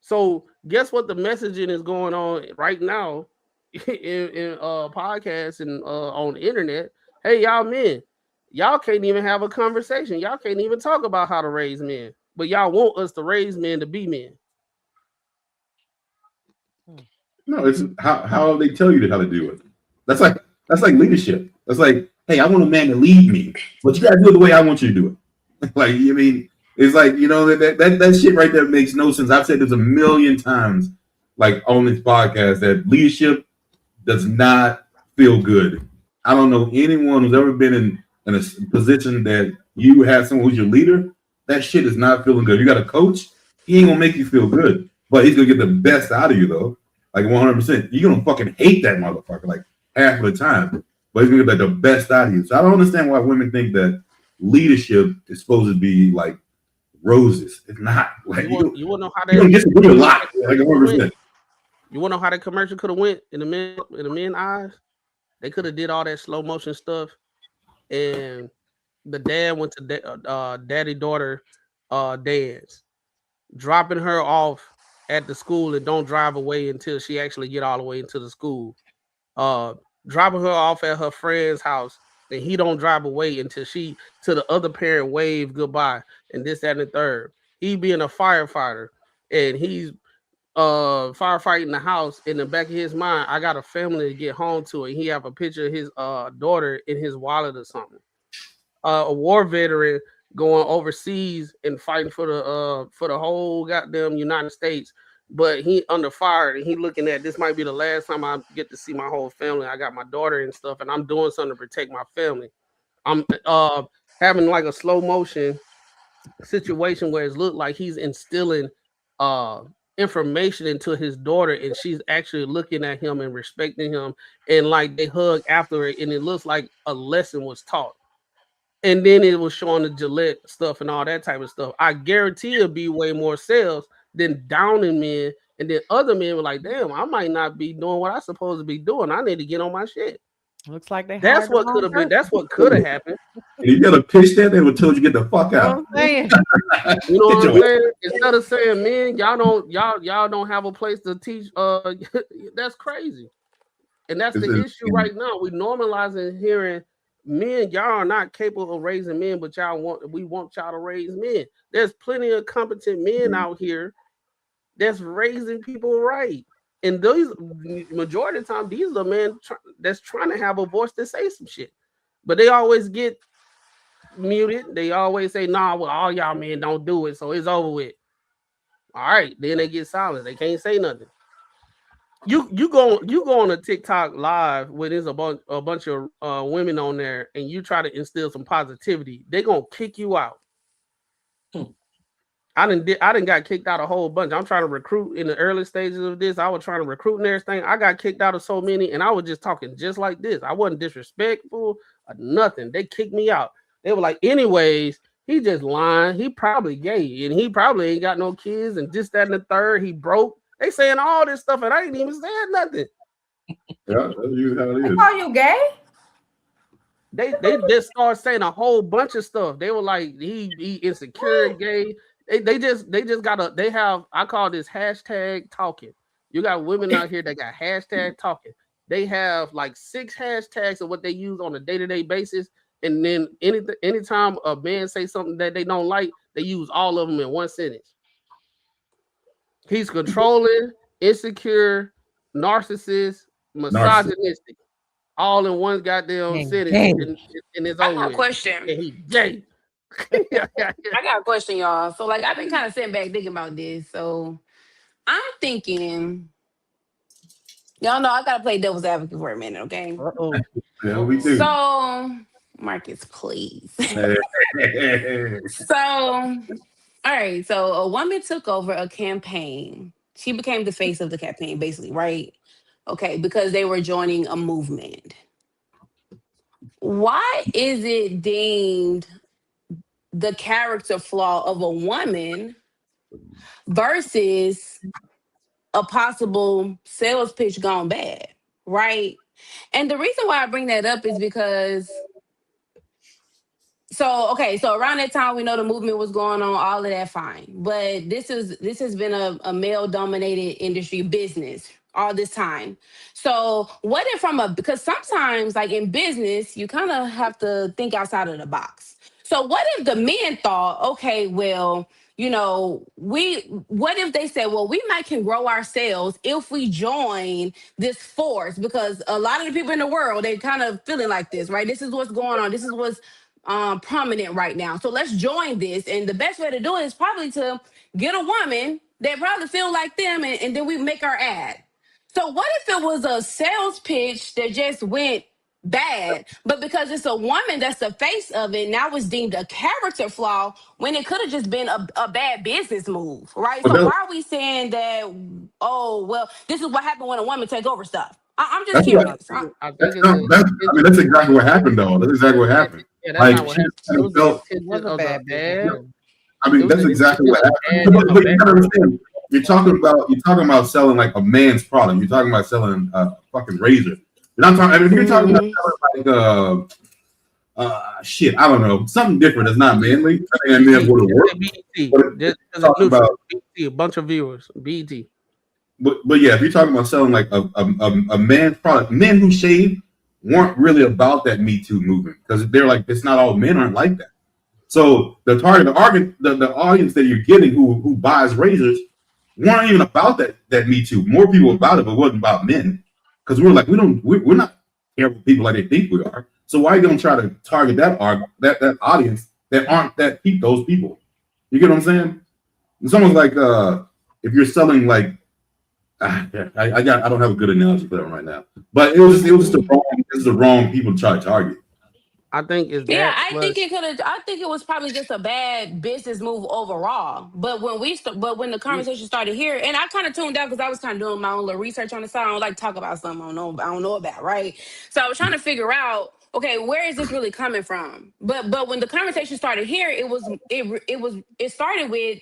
So guess what the messaging is going on right now in podcasts and on the internet? Hey, y'all men, y'all can't even have a conversation. Y'all can't even talk about how to raise men, but y'all want us to raise men to be men. No, it's how they tell you how to do it. That's like leadership. That's like, hey, I want a man to lead me, but you gotta do it the way I want you to do it. Like, I mean, it's like, you know, that shit right there makes no sense. I've said this a million times, like on this podcast, that leadership does not feel good. I don't know anyone who's ever been in a position that you have someone who's your leader. That shit is not feeling good. You got a coach, he ain't gonna make you feel good, but he's gonna get the best out of you though. Like 100%. You're gonna fucking hate that motherfucker like half of the time, but he's gonna get like the best out of you. So I don't understand why women think that leadership is supposed to be like roses. It's not. Like you wanna know how that. You disagree a lot. Like 100%. You wanna know how that commercial could have went in the men's eyes? They could have did all that slow motion stuff, and the dad went to daddy daughter dance, dropping her off at the school and don't drive away until she actually get all the way into the school. Dropping her off at her friend's house, and he don't drive away until she to the other parent wave goodbye, and this, that, and the third. He being a firefighter, and he's firefighting the house. In the back of his mind, I got a family to get home to, and he have a picture of his daughter in his wallet or something. A war veteran going overseas and fighting for the whole goddamn United States, but he under fire, and he looking at this might be the last time I get to see my whole family. I got my daughter and stuff, and I'm doing something to protect my family. I'm having like a slow motion situation where it looked like he's instilling information into his daughter, and she's actually looking at him and respecting him, and like they hug after it, and it looks like a lesson was taught. And then it was showing the Gillette stuff and all that type of stuff. I guarantee it'll be way more sales than downing men. And then other men were like, damn, I might not be doing what I'm supposed to be doing. I need to get on my shit. Looks like they. That's what could have been. That's what could have happened. And you gotta pitch that, they would told you get the fuck out. You know what I'm saying? Instead of saying, men, y'all don't have a place to teach. That's crazy. And that's the issue right now. We normalizing hearing men, y'all are not capable of raising men, but we want y'all to raise men. There's plenty of competent men out here that's raising people right. And those majority of the time, these are the men that's trying to have a voice to say some shit. But they always get muted. They always say, nah, well, all y'all men don't do it, so it's over with. All right, then they get silent. They can't say nothing. you go on a TikTok live where there's a bunch of women on there, and you try to instill some positivity, they gonna kick you out. I didn't got kicked out a whole bunch. I'm trying to recruit in the early stages of this. I was trying to recruit and everything. I got kicked out of so many, and I was just talking just like this. I wasn't disrespectful or nothing. They kicked me out. They were like, anyways, he just lying. He probably gay, and he probably ain't got no kids, and this, that, and the third. He broke. They saying all this stuff, and I ain't even saying nothing. Yeah, that's usually how it is. Call you gay? They just start saying a whole bunch of stuff. They were like, he insecure, gay. They just they have, I call this hashtag talking. You got women out here that got hashtag talking. They have like 6 hashtags of what they use on a day-to-day basis. And then anytime a man say something that they don't like, they use all of them in one sentence. He's controlling, insecure, narcissist, misogynistic, all in one goddamn sentence, and it's over. I got a question. And he gay. I got a question, y'all. So, like, I've been kind of sitting back thinking about this. So, I'm thinking, y'all know I gotta play devil's advocate for a minute, okay? Yeah, we do. So, Marcus, please. So, all right. So, a woman took over a campaign. She became the face of the campaign, basically, right? Okay, because they were joining a movement. Why is it deemed the character flaw of a woman versus a possible sales pitch gone bad, right? And the reason why I bring that up is because so around that time we know the movement was going on, all of that fine. But this has been a male dominated industry business all this time. So what if because sometimes like in business, you kind of have to think outside of the box. So what if the men thought, okay, well, you know, what if they said, well, we can grow our sales if we join this force, because a lot of the people in the world, they kind of feeling like this, right? This is what's going on. This is what's prominent right now. So let's join this. And the best way to do it is probably to get a woman that probably feel like them, and then we make our ad. So what if it was a sales pitch that just went bad, but because it's a woman that's the face of it, now it's deemed a character flaw when it could have just been a bad business move, right? So why are we saying that, oh, well, this is what happened when a woman take over stuff? I'm just curious. That's exactly what happened, though. That's exactly what happened. Yeah, that's not what happened. I mean, that's exactly what happened. But you gotta understand, you're talking about selling like a man's product. You're talking about selling a fucking razor. You're not talking. I mean, if you're talking about selling like shit, I don't know, something different that's not manly. And then would it work? A bunch of viewers. BET. But yeah, if you're talking about selling like a man's product, men who shave weren't really about that Me Too movement, because they're like, it's not all men aren't like that. So the audience that you're getting who buys razors weren't even about that Me Too. More people about it, but it wasn't about men, because we're not terrible people like they think we are. So why are you gonna try to target that audience that aren't those people? You get what I'm saying? It's almost like if you're selling like I don't have a good analogy for that right now, but it was just the wrong people to try to target. I think it's I think it was probably just a bad business move overall. But when the conversation started here, and I kind of tuned out because I was kind of doing my own little research on the side. I don't like to talk about something I don't know about, right? So I was trying to figure out, okay, where is this really coming from? But when the conversation started here, it started with,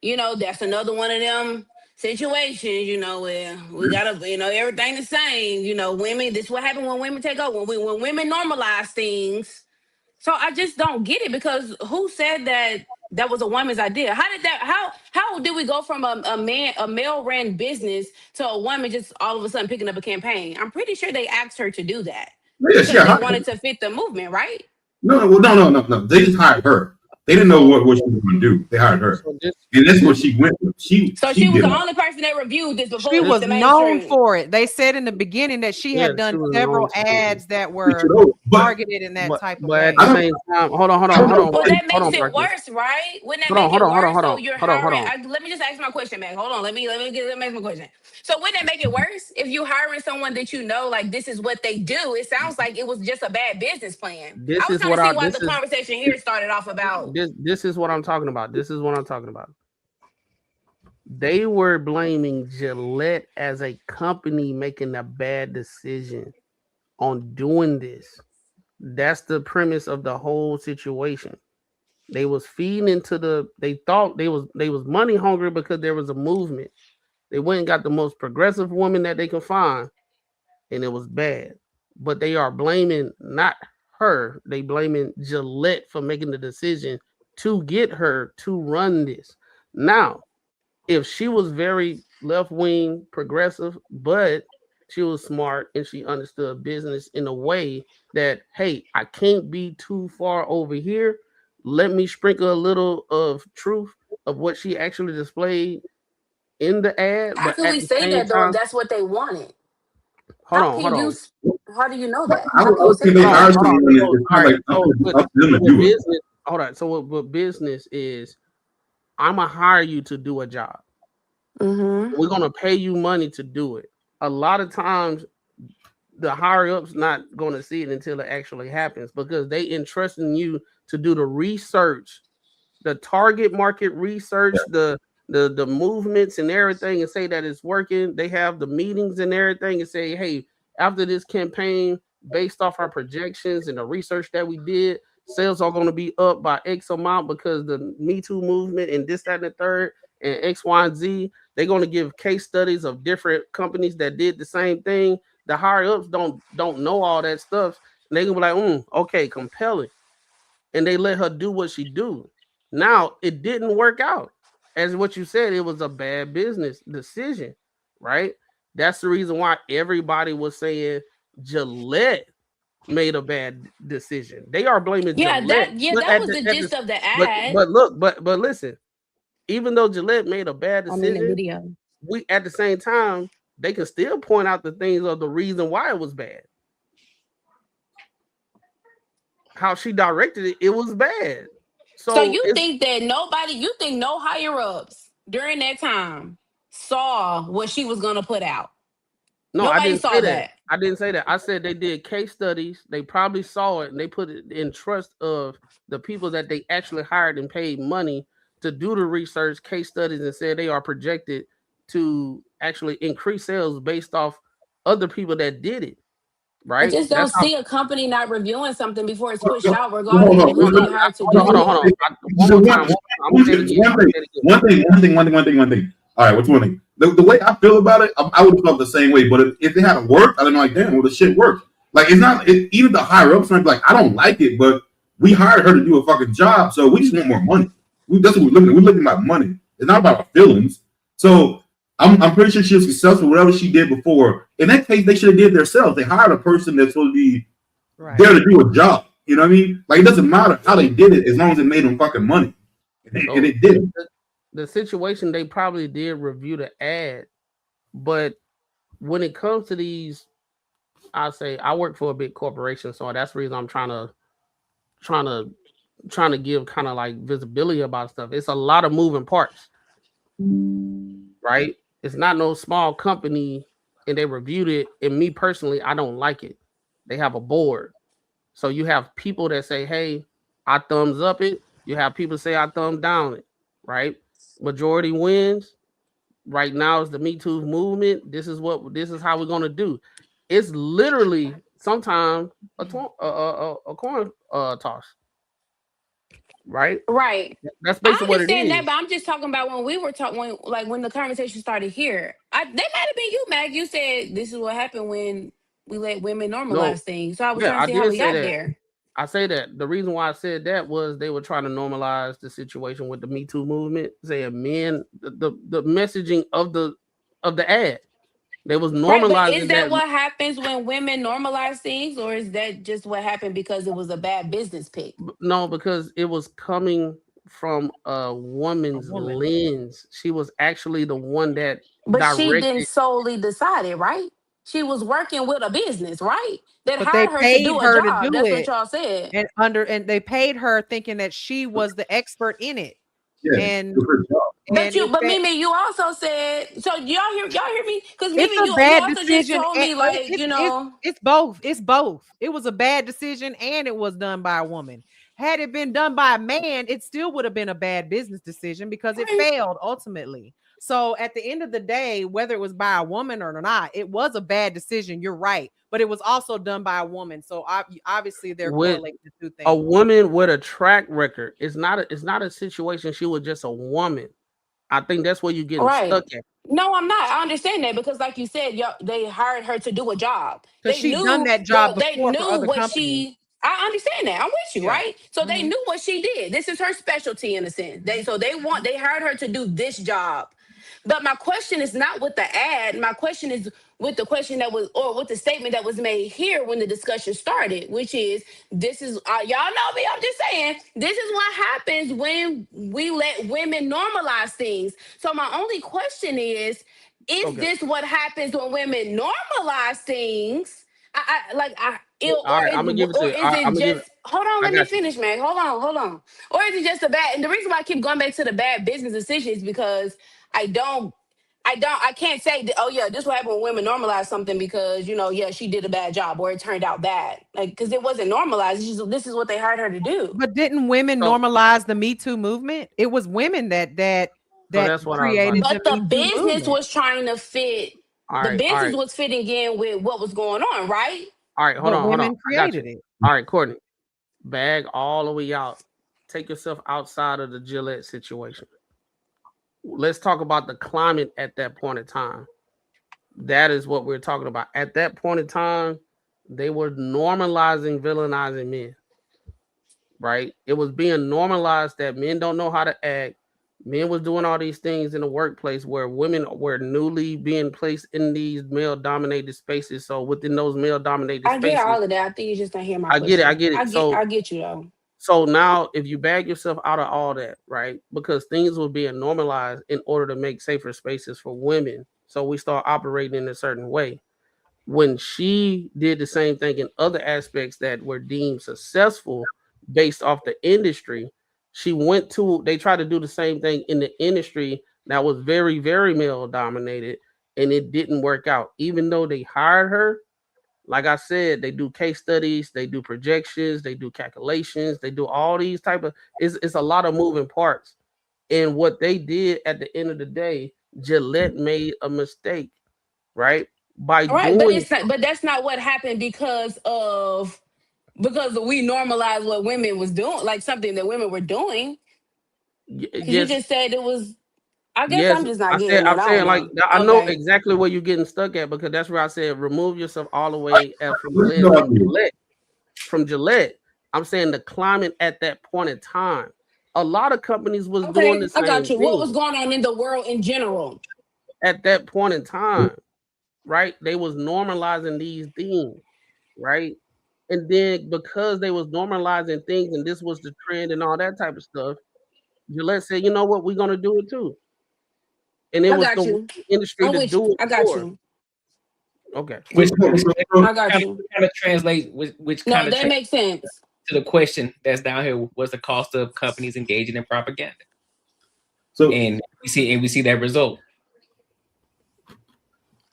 you know, that's another one of them situations, you know, where we gotta, you know, everything the same, you know, women, this is what happened when women take over, when women normalize things. So I just don't get it, because who said that was a woman's idea? How did we go from a male ran business to a woman just all of a sudden picking up a campaign? I'm pretty sure they asked her to do that because they wanted to fit the movement, right? No. They just hired her. They didn't know what she was going to do. They hired her, and that's what she went with. She was did the it. only person that reviewed this before She it was the known mainstream. for it. They said in the beginning that she had done several ads that were targeted in that type of way. At the same time, hold on. Well, that makes it worse, right? Wouldn't that make it worse? So you're hiring. Let me just ask my question, man. Hold on. Let me make my question. So wouldn't that make it worse if you hiring someone that you know, like this is what they do? It sounds like it was just a bad business plan. I was trying to see why the conversation here started off about. This is what I'm talking about. They were blaming Gillette as a company making a bad decision on doing this. That's the premise of the whole situation. They was feeding into they thought they was money hungry because there was a movement. They went and got the most progressive woman that they could find, and it was bad. But they are blaming not her, they blaming Gillette for making the decision to get her to run this. Now, if she was very left-wing progressive, but she was smart and she understood business in a way that, hey, I can't be too far over here. Let me sprinkle a little of truth of what she actually displayed in the ad. How But can at we the say same that though? If time, that's what they wanted. hold on. How do you know that? I How can you don't say think they that? hired someone. It's kind of like up to them to do it. Business, hold on. So what business is? I'm gonna hire you to do a job. We're gonna pay you money to do it. A lot of times, the higher ups not gonna see it until it actually happens because they entrusting you to do the research, the target market research, the movements and everything, and say that it's working. They have the meetings and everything, and say, hey, after this campaign, based off our projections and the research that we did, sales are going to be up by X amount because the Me Too movement and this, that, and the third, and X, Y, and Z. They're going to give case studies of different companies that did the same thing. The higher ups don't know all that stuff. And they gonna be like, okay, compelling. And they let her do what she do. Now it didn't work out. As what you said, it was a bad business decision, right? That's the reason why everybody was saying Gillette made a bad decision. They are blaming Gillette. That was the gist of the ad. But listen, even though Gillette made a bad I mean, the decision, video. we at the same time they can still point out the things of the reason why it was bad. How she directed it, it was bad. So you think that you think no higher ups during that time saw what she was gonna put out? No, Nobody I didn't saw say that. I didn't say that. I said they did case studies. They probably saw it and they put it in trust of the people that they actually hired and paid money to do the research, case studies, and said they are projected to actually increase sales based off other people that did it. Right? I just don't see a company not reviewing something before it's pushed out, Hold regardless of who they hired to do it. One thing. All right, what's one thing? The way I feel about it, I would have felt the same way. But if it hadn't worked, I'd be like, damn, well, the shit worked. Like, it's not, even the higher ups might be like, I don't like it, but we hired her to do a fucking job, so we just want more money. That's what we're looking at. We're looking at money. It's not about our feelings. So I'm pretty sure she was successful, whatever she did before. In that case, they should have did themselves. They hired a person that's supposed to be there to do a job. You know what I mean? Like, it doesn't matter how they did it as long as it made them fucking money. And it did. The situation, they probably did review the ad, but when it comes to these, I say I work for a big corporation, so that's the reason I'm trying to give kind of like visibility about stuff. It's a lot of moving parts, right? It's not no small company, and they reviewed it. And me personally, I don't like it. They have a board, so you have people that say, "Hey, I thumbs up it." You have people say, "I thumb down it." Right? Majority wins. Right now is the Me Too movement. This is how we're gonna do. It's literally sometimes a coin toss. Right? Right. That's basically what it is. That, but I'm just talking about when we were talking, when the conversation started here. They might have been you, Mac. You said this is what happened when we let women normalize things. So I was trying to see how we got there. I say that the reason why I said that was they were trying to normalize the situation with the Me Too movement, saying men, the messaging of the ad. They was Right, but is normalizing that that. what happens when women normalize things, or is that just what happened because it was a bad business pick? No, because it was coming from a A woman's woman. lens. She was actually the one that But she didn't directed. solely decide it, right? She was working with a business, right? That But they hired her to paid do a her to job. do That's what it, y'all said. and they paid her thinking that she was the expert in it. Yeah, And it's her job. if But that, Mimi, you also said so. Y'all hear me? Because it's Mimi, a you bad also just decision, told and me like it's both. It's both. It was a bad decision, and it was done by a woman. Had it been done by a man, it still would have been a bad business decision because it right. failed ultimately. So at the end of the day, whether it was by a woman or not, it was a bad decision. You're right, but it was also done by a woman. So obviously, they're With correlating the two a things. woman with a track record. It's not a situation. She was just a woman. I think that's where you're getting Right. stuck at. No, I'm not. I understand that because, like you said, they hired her to do a job. Because she done that job They before for knew other what companies. she. I understand that. I'm with you, Yeah. right? So they Mhm. knew what she did. This is her specialty in a sense. They hired her to do this job. But my question is not with the ad. My question is with the question that was, or with the statement that was made here when the discussion started, which is, this is, y'all know me, I'm just saying, this is what happens when we let women normalize things. So my only question is Okay. this what happens when women normalize things? All right. I'm gonna give it to Or you. is All right, I'm it gonna give it. just, hold on, I let me got you. finish, man. Hold on. Or is it just a bad, and the reason why I keep going back to the bad business decisions because I can't say that, oh yeah, this will happen when women normalize something because, yeah, she did a bad job or it turned out bad. Like, because it wasn't normalized. It's just, this is what they hired her to do. But didn't women So normalize the Me Too movement? It was women that that's what I was about created to the But the Me Too business movement. was trying to fit, All the right, all business right, was fitting in with what was going on, right? all right. Hold But on, hold on. women I got created you. it. All right, Courtney. Bag all the way out. Take yourself outside of the Gillette situation. Let's talk about the climate at that point in time. That is what we're talking about. At that point in time, they were normalizing villainizing men, right? It was being normalized that men don't know how to act. Men was doing all these things in the workplace where women were newly being placed in these male dominated spaces. So within those male dominated I get spaces, all of that. I think you just don't hear my I get it, I question. get it. So I get you though. so now if you bag yourself out of all that, right? Because things were being normalized in order to make safer spaces for women. So we start operating in a certain way. When she did the same thing in other aspects that were deemed successful based off the industry, they tried to do the same thing in the industry that was very, very male dominated, and it didn't work out. Even though they hired her, like I said, they do case studies, they do projections, they do calculations, they do all these type of, it's a lot of moving parts. And what they did at the end of the day, Gillette made a mistake, right? By All right, but doing it's not, but that's not what happened because we normalized what women was doing, like something that women were doing. Because you yes, just said it was. I guess yes. I'm just not getting it. I'm I don't saying like know. I know Okay. exactly where you're getting stuck at because that's where I said remove yourself all the way from the Let's lens go of on. Gillette. From Gillette, I'm saying the climate at that point in time. A lot of companies was doing Okay, the I got same you. What was thing going on in the world in general? at that point in time, right? They was normalizing these things, right? And then because they was normalizing things and this was the trend and all that type of stuff, Gillette said, you know what, we're gonna do it too. And it I was got the you. industry I'm to with you. do it I got for. you. Okay. Which I got you. kind of translates, which No, kind of that makes sense. to the question that's down here: what's the cost of companies engaging in propaganda? So, And we see that result.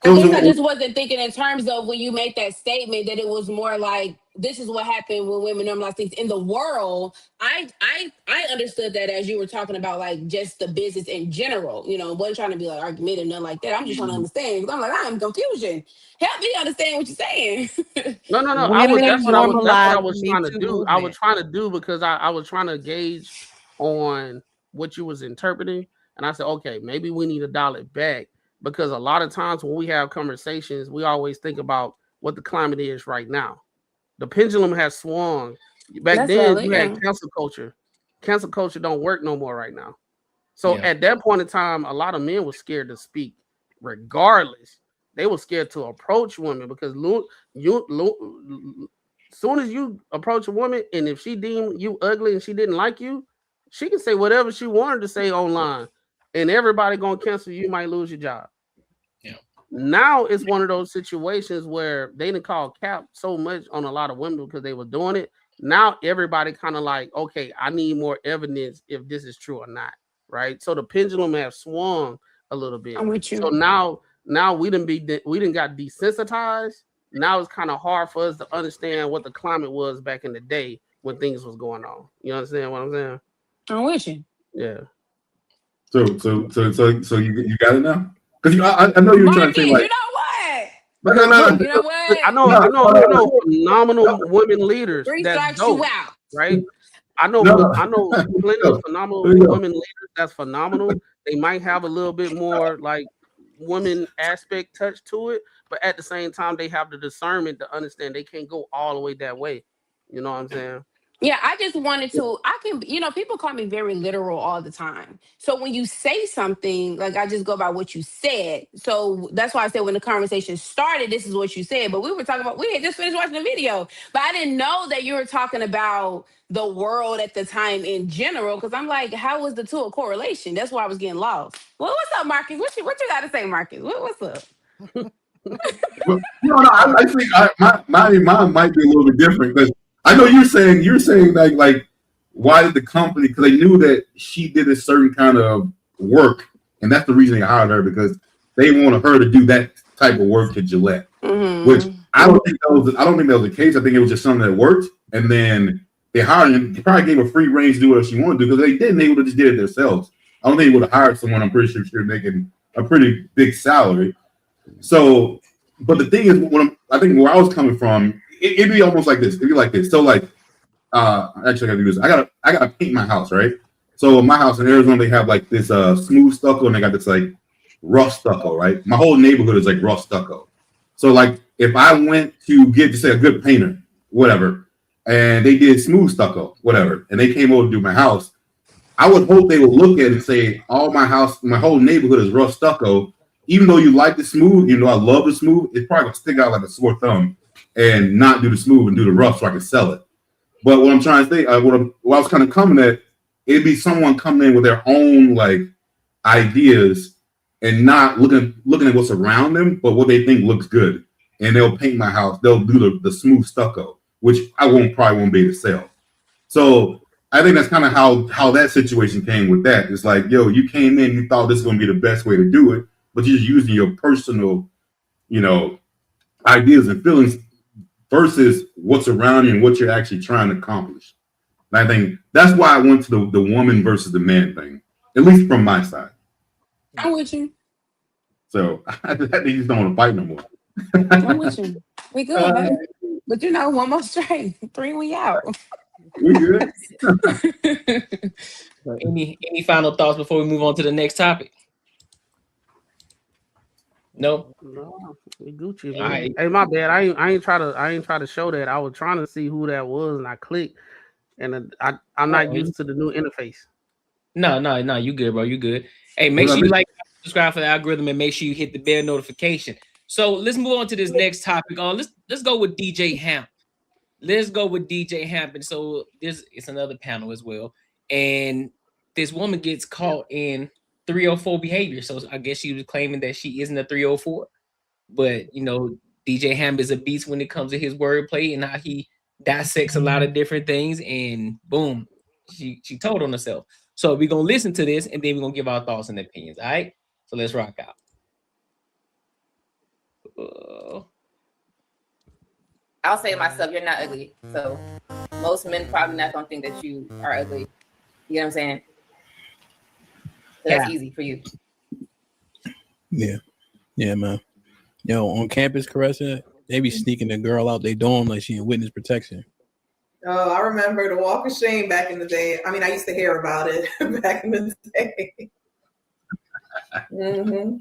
I guess I so just wasn't thinking in terms of when you made that statement that it was more like this is what happened when women normalize things in the world. I understood that as you were talking about like just the business in general. Wasn't trying to be like argumentative, nothing like that. I'm just trying to understand. 'Cause I'm like, I am confusion. Help me understand what you're saying. No, no, no. Women That's what I normalized the was Me trying to Too do. I was movement. trying to do because I was trying to gauge on what you was interpreting. And I said, okay, maybe we need to dial it back because a lot of times when we have conversations, we always think about what the climate is right now. The pendulum has swung. Back That's then valid, you had yeah. cancel culture. Cancel culture don't work no more right now. So Yeah. at that point in time, a lot of men were scared to speak, regardless. they were scared to approach women because soon as you approach a woman, and if she deemed you ugly and she didn't like you, she can say whatever she wanted to say online, and everybody gonna cancel you. You might lose your job. Yeah. Now it's one of those situations where they didn't call cap so much on a lot of women because they were doing it. Now everybody kind of like, okay, I need more evidence if this is true or not, right? So the pendulum have swung a little bit. I'm with So you. now we didn't got desensitized. Now it's kind of hard for us to understand what the climate was back in the day when things was going on. You understand what I'm saying? I'm with you. Yeah. So you got it now? Because I know you were trying to say Marcus, like, you know what? no. You know what? I know phenomenal women leaders. Three That's strikes you dope, out. right? I know plenty of phenomenal women leaders. That's phenomenal. They might have a little bit more like women aspect touch to it, but at the same time, they have the discernment to understand they can't go all the way that way. You know what I'm saying? Yeah, I just wanted to. I can, people call me very literal all the time. So when you say something, like I just go by what you said. So that's why I said when the conversation started, this is what you said. But we were talking about, we had just finished watching the video, but I didn't know that you were talking about the world at the time in general. Because I'm like, how was the two a correlation? That's why I was getting lost. Well, what's up, Marcus? What you got to say, Marcus? What's up? Well, no. I think mine might be a little bit different because I know you're saying like why did the company? Because they knew that she did a certain kind of work, and that's the reason they hired her because they wanted her to do that type of work to Gillette. Mm-hmm. Which I don't think that was the case. I think it was just something that worked, and then they hired her. They probably gave her free range to do what she wanted to do because they didn't. They would have just did it themselves. I don't think they would have hired someone. I'm pretty sure she was making a pretty big salary. So, but the thing is, I think where I was coming from, it'd be almost like this. It'd be like this. So, like, actually, I gotta do this. I gotta paint my house, right? So, my house in Arizona, they have like this smooth stucco, and they got this like rough stucco, right? My whole neighborhood is like rough stucco. So, like, if I went to get to say a good painter, whatever, and they did smooth stucco, whatever, and they came over to do my house, I would hope they would look at it and say, all my house, my whole neighborhood is rough stucco. Even though you like the smooth, I love the smooth, it's probably gonna stick out like a sore thumb and not do the smooth and do the rough so I can sell it. But what I'm trying to say, what I was kind of coming at, it'd be someone coming in with their own like ideas and not looking at what's around them, but what they think looks good. And they'll paint my house, they'll do the smooth stucco, which I probably won't be able to sell. So I think that's kind of how that situation came with that. It's like, yo, you came in, you thought this was gonna be the best way to do it, but you're just using your personal, ideas and feelings versus what's around you and what you're actually trying to accomplish. And I think that's why I went to the woman versus the man thing, at least from my side. I'm with you. So I think you just don't want to fight no more. I'm with you. We good, man. But one more straight. 3 we out. We good. Any final thoughts before we move on to the next topic? No, we Gucci. All right. Hey, my bad. I ain't try to show that. I was trying to see who that was, and I clicked, and I'm not used to the new interface. No, you good, bro. You good. Hey, make sure you like, subscribe for the algorithm, and make sure you hit the bell notification. So let's move on to this next topic. Let's go with DJ Hamp. Let's go with DJ Hamp. And so it's another panel as well, and this woman gets caught in 304 behavior. So I guess she was claiming that she isn't a 304, but DJ Hamp is a beast when it comes to his wordplay and how he dissects a lot of different things. And boom, she told on herself. So we're gonna listen to this and then we're gonna give our thoughts and opinions. All right. So let's rock out. I'll say to myself, you're not ugly. So most men probably not gonna think that you are ugly. You know what I'm saying? So that's easy for you. Yeah, man. Yo, on campus, Caressa, they be sneaking the girl out they dorm like she in witness protection. Oh, I remember the walk of shame back in the day. I mean, I used to hear about it back in the day. Mm-hmm.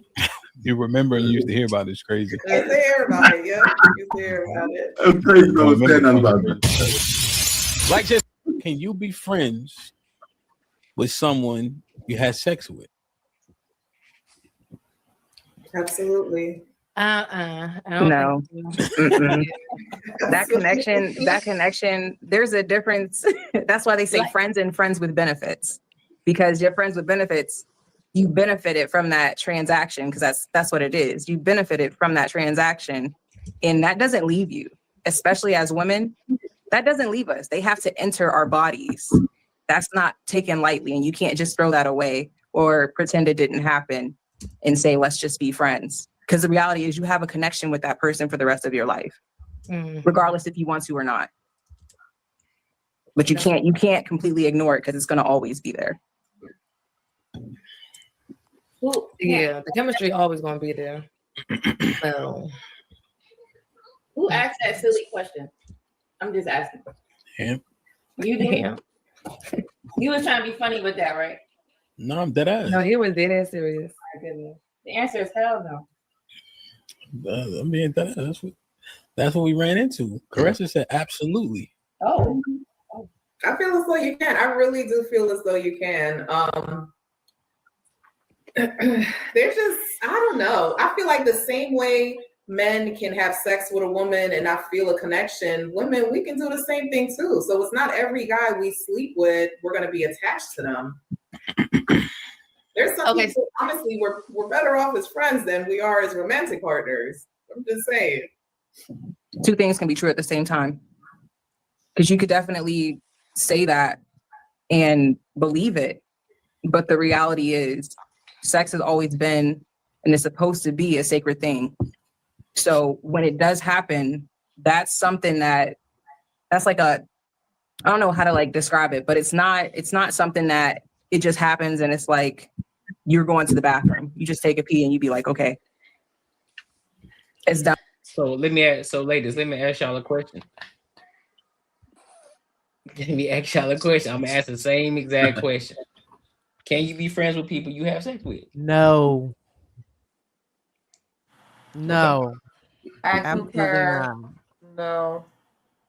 You remember and you used to hear about it. It's crazy. I used to hear about it, yeah. I used to hear about it. That's crazy. No, nothing about it. Like, just can you be friends with someone you had sex with? Absolutely. I don't No. think so. Mm-mm. That connection, there's a difference. That's why they say Like- friends and friends with benefits. Because your friends with benefits, you benefited from that transaction, because that's what it is. You benefited from that transaction, and that doesn't leave you, especially as women. That doesn't leave us. They have to enter our bodies. That's not taken lightly, and you can't just throw that away or pretend it didn't happen and say, let's just be friends. Because the reality is you have a connection with that person for the rest of your life, regardless if you want to or not. But you can't completely ignore it because it's going to always be there. Well, Yeah, the chemistry always gonna be there. Who asked that silly question? I'm just asking. Yeah. You did. Yeah. You was trying to be funny with that, right? No, I'm dead ass. No, he was dead ass serious. My goodness. The answer is hell no. I'm being dead ass. That's what we ran into. Caressa said absolutely. Oh. I feel as though you can. I really do feel as though you can. There's just, I don't know. I feel like the same way men can have sex with a woman and not feel a connection, women, we can do the same thing too. So it's not every guy we sleep with, we're going to be attached to them. There's some people, honestly, we're better off as friends than we are as romantic partners. I'm just saying. Two things can be true at the same time. Because you could definitely say that and believe it. But the reality is, sex has always been and is supposed to be a sacred thing. So when it does happen, that's something that's like I don't know how to like describe it, but it's not something that it just happens and it's like you're going to the bathroom. You just take a pee and you be like, okay, it's done. So ladies, let me ask y'all a question. I'm gonna ask the same exact question. Can you be friends with people you have sex with? No. No. I Absolutely concur. not. No.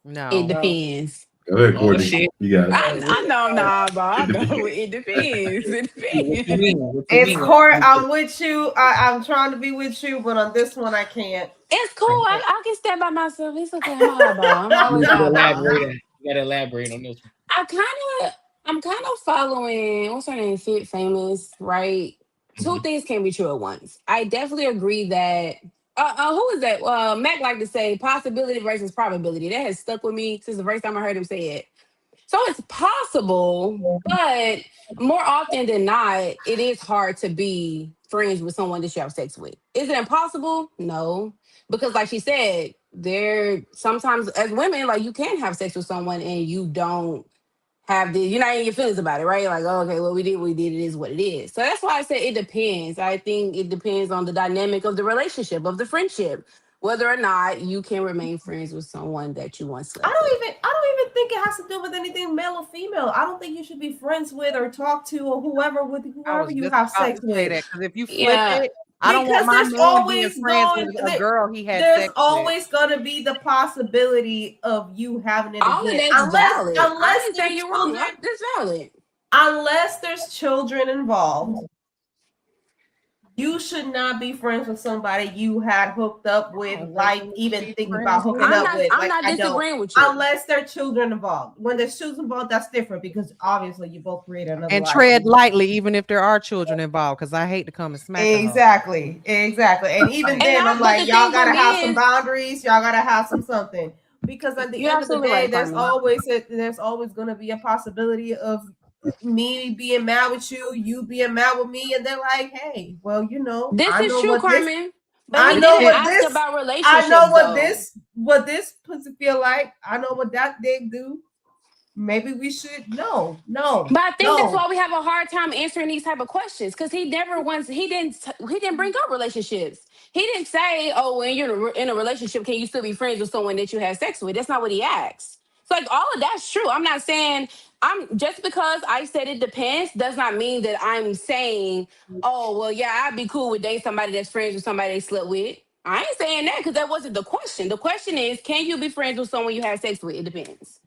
No. It depends. Go ahead, Oh, Courtney. shit. You got it. I know, nah, bro. I know. It depends. It depends. It's Court. I'm with you. I'm trying to be with you, but on this one, I can't. It's cool. I can stand by myself. It's okay. I'm a highball. I'm always You highball. gotta elaborate on this one. I'm kind of following, what's her name? Fit Famous, right? Two things can be true at once. I definitely agree that who is that? Mac like to say possibility versus probability. That has stuck with me since the first time I heard him say it. So it's possible, but more often than not, it is hard to be friends with someone that you have sex with. Is it impossible? No. Because like she said, there sometimes as women, like you can have sex with someone and you don't have you're not in your feelings about it, right? Like, oh, okay, well, we did, it is what it is. So that's why I said it depends. I think it depends on the dynamic of the relationship, of the friendship, whether or not you can remain friends with someone that you once slept with. I don't even think it has to do with anything male or female. I don't think you should be friends with or talk to or whoever you have sex with. Because if you flip it, I don't Because want my there's man always being friends with a girl he had there's sex with. always gonna be the possibility of you having it All again. of that's valid. I Unless didn't say you're wrong. That's valid. Unless there's children involved, you should not be friends with somebody you had hooked up with, like even thinking about hooking up with. I'm not disagreeing with you. Unless there are children involved. When there's children involved, that's different because obviously you both create another And life. tread lightly, even if there are children involved, because I hate to come and smack them. Exactly. And even then, I'm like, y'all gotta have some boundaries. Y'all gotta have something. Because at the end of the day, there's always gonna be a possibility of me being mad with you being mad with me, and they're like, hey, well, This is true, Carmen. But I we know didn't what ask this about relationships. I know what though. this pussy feel like. I know what that dick do. Maybe we should no. But I think that's why we have a hard time answering these type of questions because he didn't bring up relationships. He didn't say, oh, when you're in a relationship, can you still be friends with someone that you had sex with? That's not what he asked. So like all of that's true. I'm not saying just because I said it depends does not mean that I'm saying, oh, well, yeah, I'd be cool with dating somebody that's friends with somebody they slept with. I ain't saying that because that wasn't the question. The question is, can you be friends with someone you had sex with? It depends.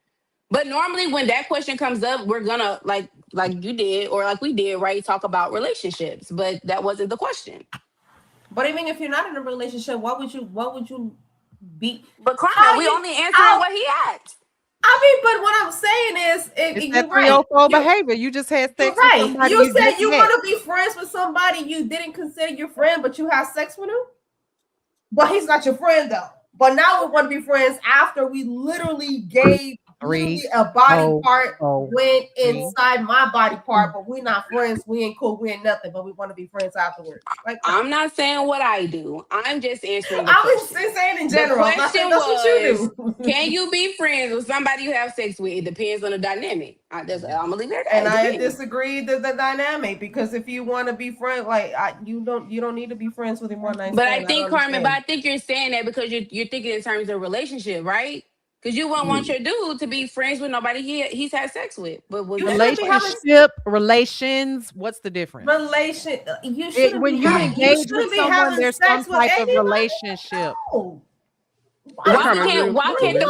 But normally when that question comes up, we're gonna like you did or like we did, right? Talk about relationships, but that wasn't the question. But even if you're not in a relationship, what would you be? But Carmen, we only answering what he asked. I mean, but what I'm saying is, It's you're that right. 304 behavior. You just had You're sex with right. somebody. You said just you met. want to be friends with somebody you didn't consider your friend, but you have sex with him. But he's not your friend though. But now we want to be friends after we literally gave a body part went inside my body part, but we're not friends. We ain't cool. We ain't nothing. But we want to be friends afterwards. Like, I'm not saying what I do. I'm just answering the I question. was saying in general. The question That's what you do. can you be friends with somebody you have sex with? It depends on the dynamic. I'm gonna leave it at that. And It I depends. disagree the dynamic, because if you want to be friends, you don't need to be friends with him one night. But I think, Carmen, but I think you're saying that because you're thinking in terms of relationship, right? Because you wouldn't want your dude to be friends with nobody he's had sex with. But Relations, what's the difference? You should when you're engaged with someone, there's some type of relationship. Why can't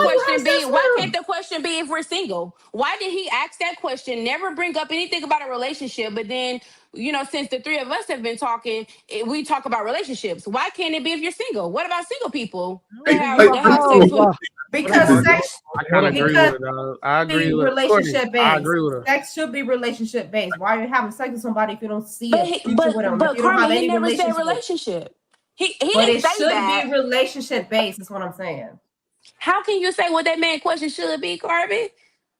the question be if we're single? Why did he ask that question? Never bring up anything about a relationship, but then since the three of us have been talking, we talk about relationships. Why can't it be if you're single? What about single people that have sex with? Because sex, I kind of agree with it. I agree with relationship based. I agree with her. Sex should be relationship based. Why are you having sex with somebody if you don't see a future with them? But If you don't have Carmen, he any never said relationship. relationship. He But didn't it say should that. be relationship based. Is what I'm saying. How can you say what that man question should be, Carmen?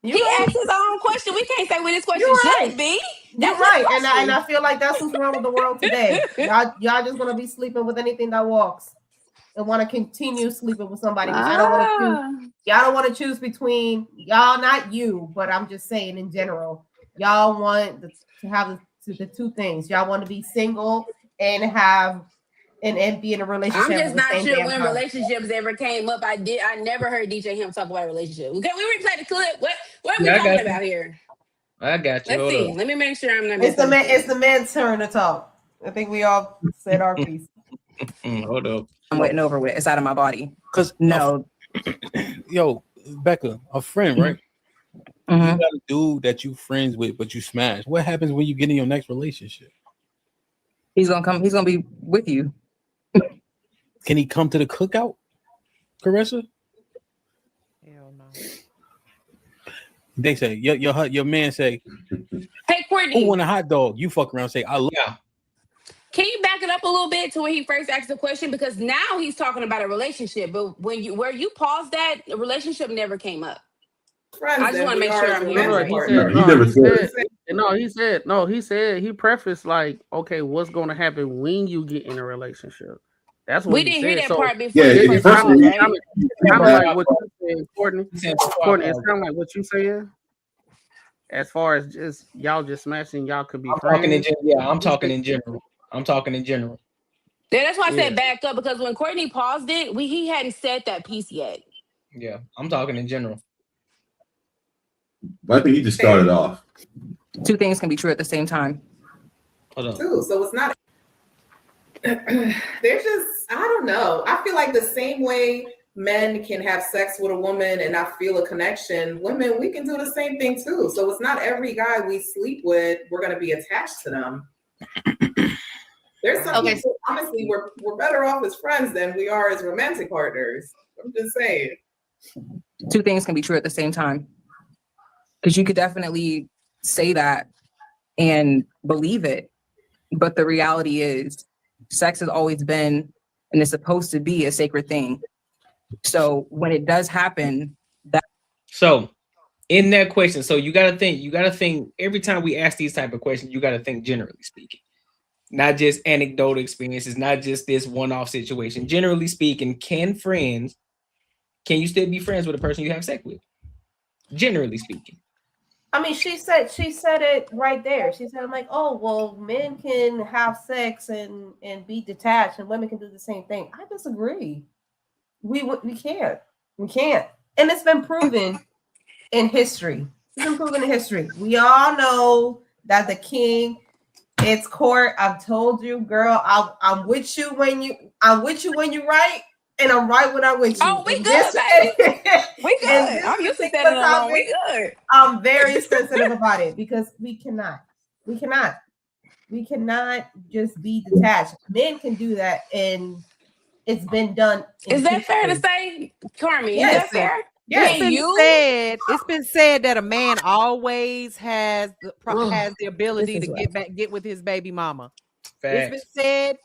He asked his own question. We can't say what his question should be. You're right, and I feel like that's what's wrong with the world today. Y'all just gonna be sleeping with anything that walks, and want to continue sleeping with somebody. I don't want to choose. Y'all don't want to choose between y'all. Not you, but I'm just saying in general. Y'all want to have the two things. Y'all want to be single and have and be in a relationship. I'm just not with the same sure damn when time. relationships ever came up. I never heard DJ him talk about a relationship. Okay, we replay the clip. What are we Yeah, I talking got you. about here? I got you. Let's Hold see. up. Let me make sure I'm not. It's the man's turn to talk. I think we all said our piece. Hold up. I'm waiting over with. It's out of my body. Cause no. Yo, Becca, a friend, right? Mm-hmm. You got a dude that you friends with, but you smash. What happens when you get in your next relationship? He's gonna come. He's gonna be with you. Can he come to the cookout, Caressa? Hell no. They say your man say, Hey, Courtney, who want a hot dog? You fuck around say, I love. Yeah. can you back it up a little bit to when he first asked the question? Because now he's talking about a relationship, but where you paused that, the relationship never came up. I just want to make sure I'm hearing right. He said he prefaced like, okay, what's going to happen when you get in a relationship? That's what We he didn't said. hear that So, part before. Yeah, it's kind of like what you said, Courtney. Courtney, it's kind of like what you saying. As far as just y'all just smashing, y'all could be friends. I'm talking in general. I'm talking in general. Yeah, that's why I said back up, because when Courtney paused it, he hadn't said that piece yet. Yeah, I'm talking in general. But I think he just started off. Two things can be true at the same time. Hold on. Too, so it's not. There's just, I don't know. I feel like the same way men can have sex with a woman and not feel a connection, women, we can do the same thing too. So it's not every guy we sleep with, we're going to be attached to them. There's some people, honestly, we're better off as friends than we are as romantic partners. I'm just saying. Two things can be true at the same time. Because you could definitely say that and believe it. But the reality is, sex has always been and is supposed to be a sacred thing. So when it does happen, So in that question, so you gotta think every time we ask these type of questions, you gotta think generally speaking. Not just anecdotal experiences, not just this one-off situation. Generally speaking, can you still be friends with a person you have sex with? Generally speaking. I mean, she said it right there. She said, like, oh, well, men can have sex and be detached, and women can do the same thing. I disagree. We can't. We can't. And it's been proven in history. It's been proven in history. We all know that the king, it's court. I've told you, girl, I'm with you when you right, and I'm right when I'm with you. Oh, we good, baby. We good. I'm used to standing alone. We good. I'm very sensitive about it because we cannot. We cannot just be detached. Men can do that, and it's been done. Is that fair to say, Courtnee? Is Yes, that fair? It's Can been you? said. It's been said that a man always has the ability This to is get with his baby mama. It's been Facts. said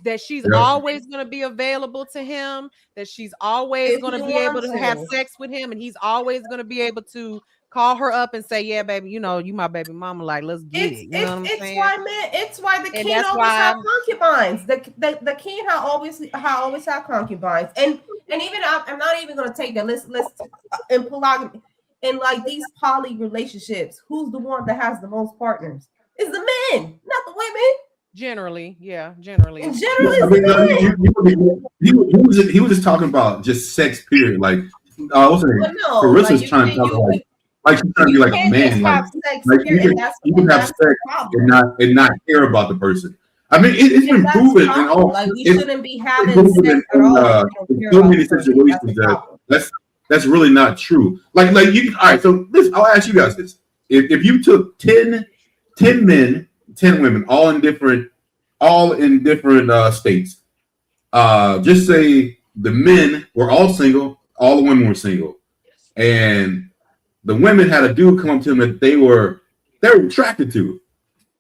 that she's Yeah. always going to be available to him, that she's always If going to you be able want to have to. sex with him, and he's always going to be able to call her up and say, "Yeah, baby, you know, you my baby mama. Like, let's get it." You know what I'm It's saying? why men. It's why the And king that's always have why concubines. The king always have concubines. And even I'm not even gonna take that. Let's in polygamy, in like these poly relationships. Who's the one that has the most partners? It's the men, not the women. generally, yeah, generally, In it's general, I it's mean, the men. he was just talking about just sex, period. Like, what's her name? But no, Carissa's like trying to talk like she's trying to be like a can't just man. Like, have sex here, and you can have that's sex the problem. and not care about the person. I mean, it's been And that's proven the in problem. all. Like we It's shouldn't be been having proven sex at in, all if we in don't care so about many the person. That's situations the problem. that's really not true. Like you. All right, so this I'll ask you guys this: if you took 10 men, 10 women, all in different states. Just say the men were all single, all the women were single, and the women had a dude come up to them that they were attracted to,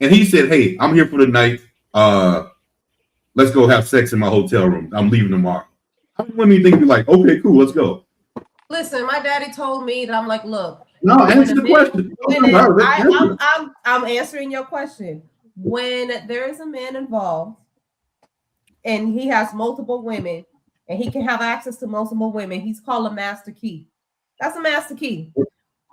and he said, "Hey, I'm here for the night. Let's go have sex in my hotel room. I'm leaving tomorrow." How many women do you think be like, "Okay, cool, let's go"? Listen, my daddy told me that I'm like, look. No, answer the question. I'm answering your question. When there is a man involved and he has multiple women and he can have access to multiple women, he's called a master key. That's a master key.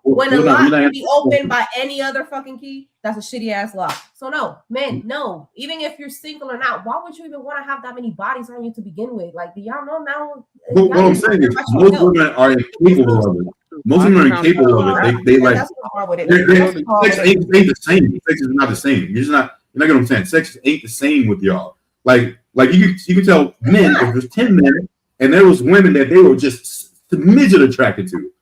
When a lock can be opened by any other fucking key, that's a shitty ass lock. So no, men, no. Even if you're single or not, why would you even want to have that many bodies on you to begin with? Like, do y'all know now? What I'm saying is, most women are incapable of it. Most women are incapable of it. They like sex ain't the same. Sex is not the same. You're not getting what I'm saying. Sex ain't the same with y'all. Like you can tell men if there's 10 men and there was women that they were just midget attracted to.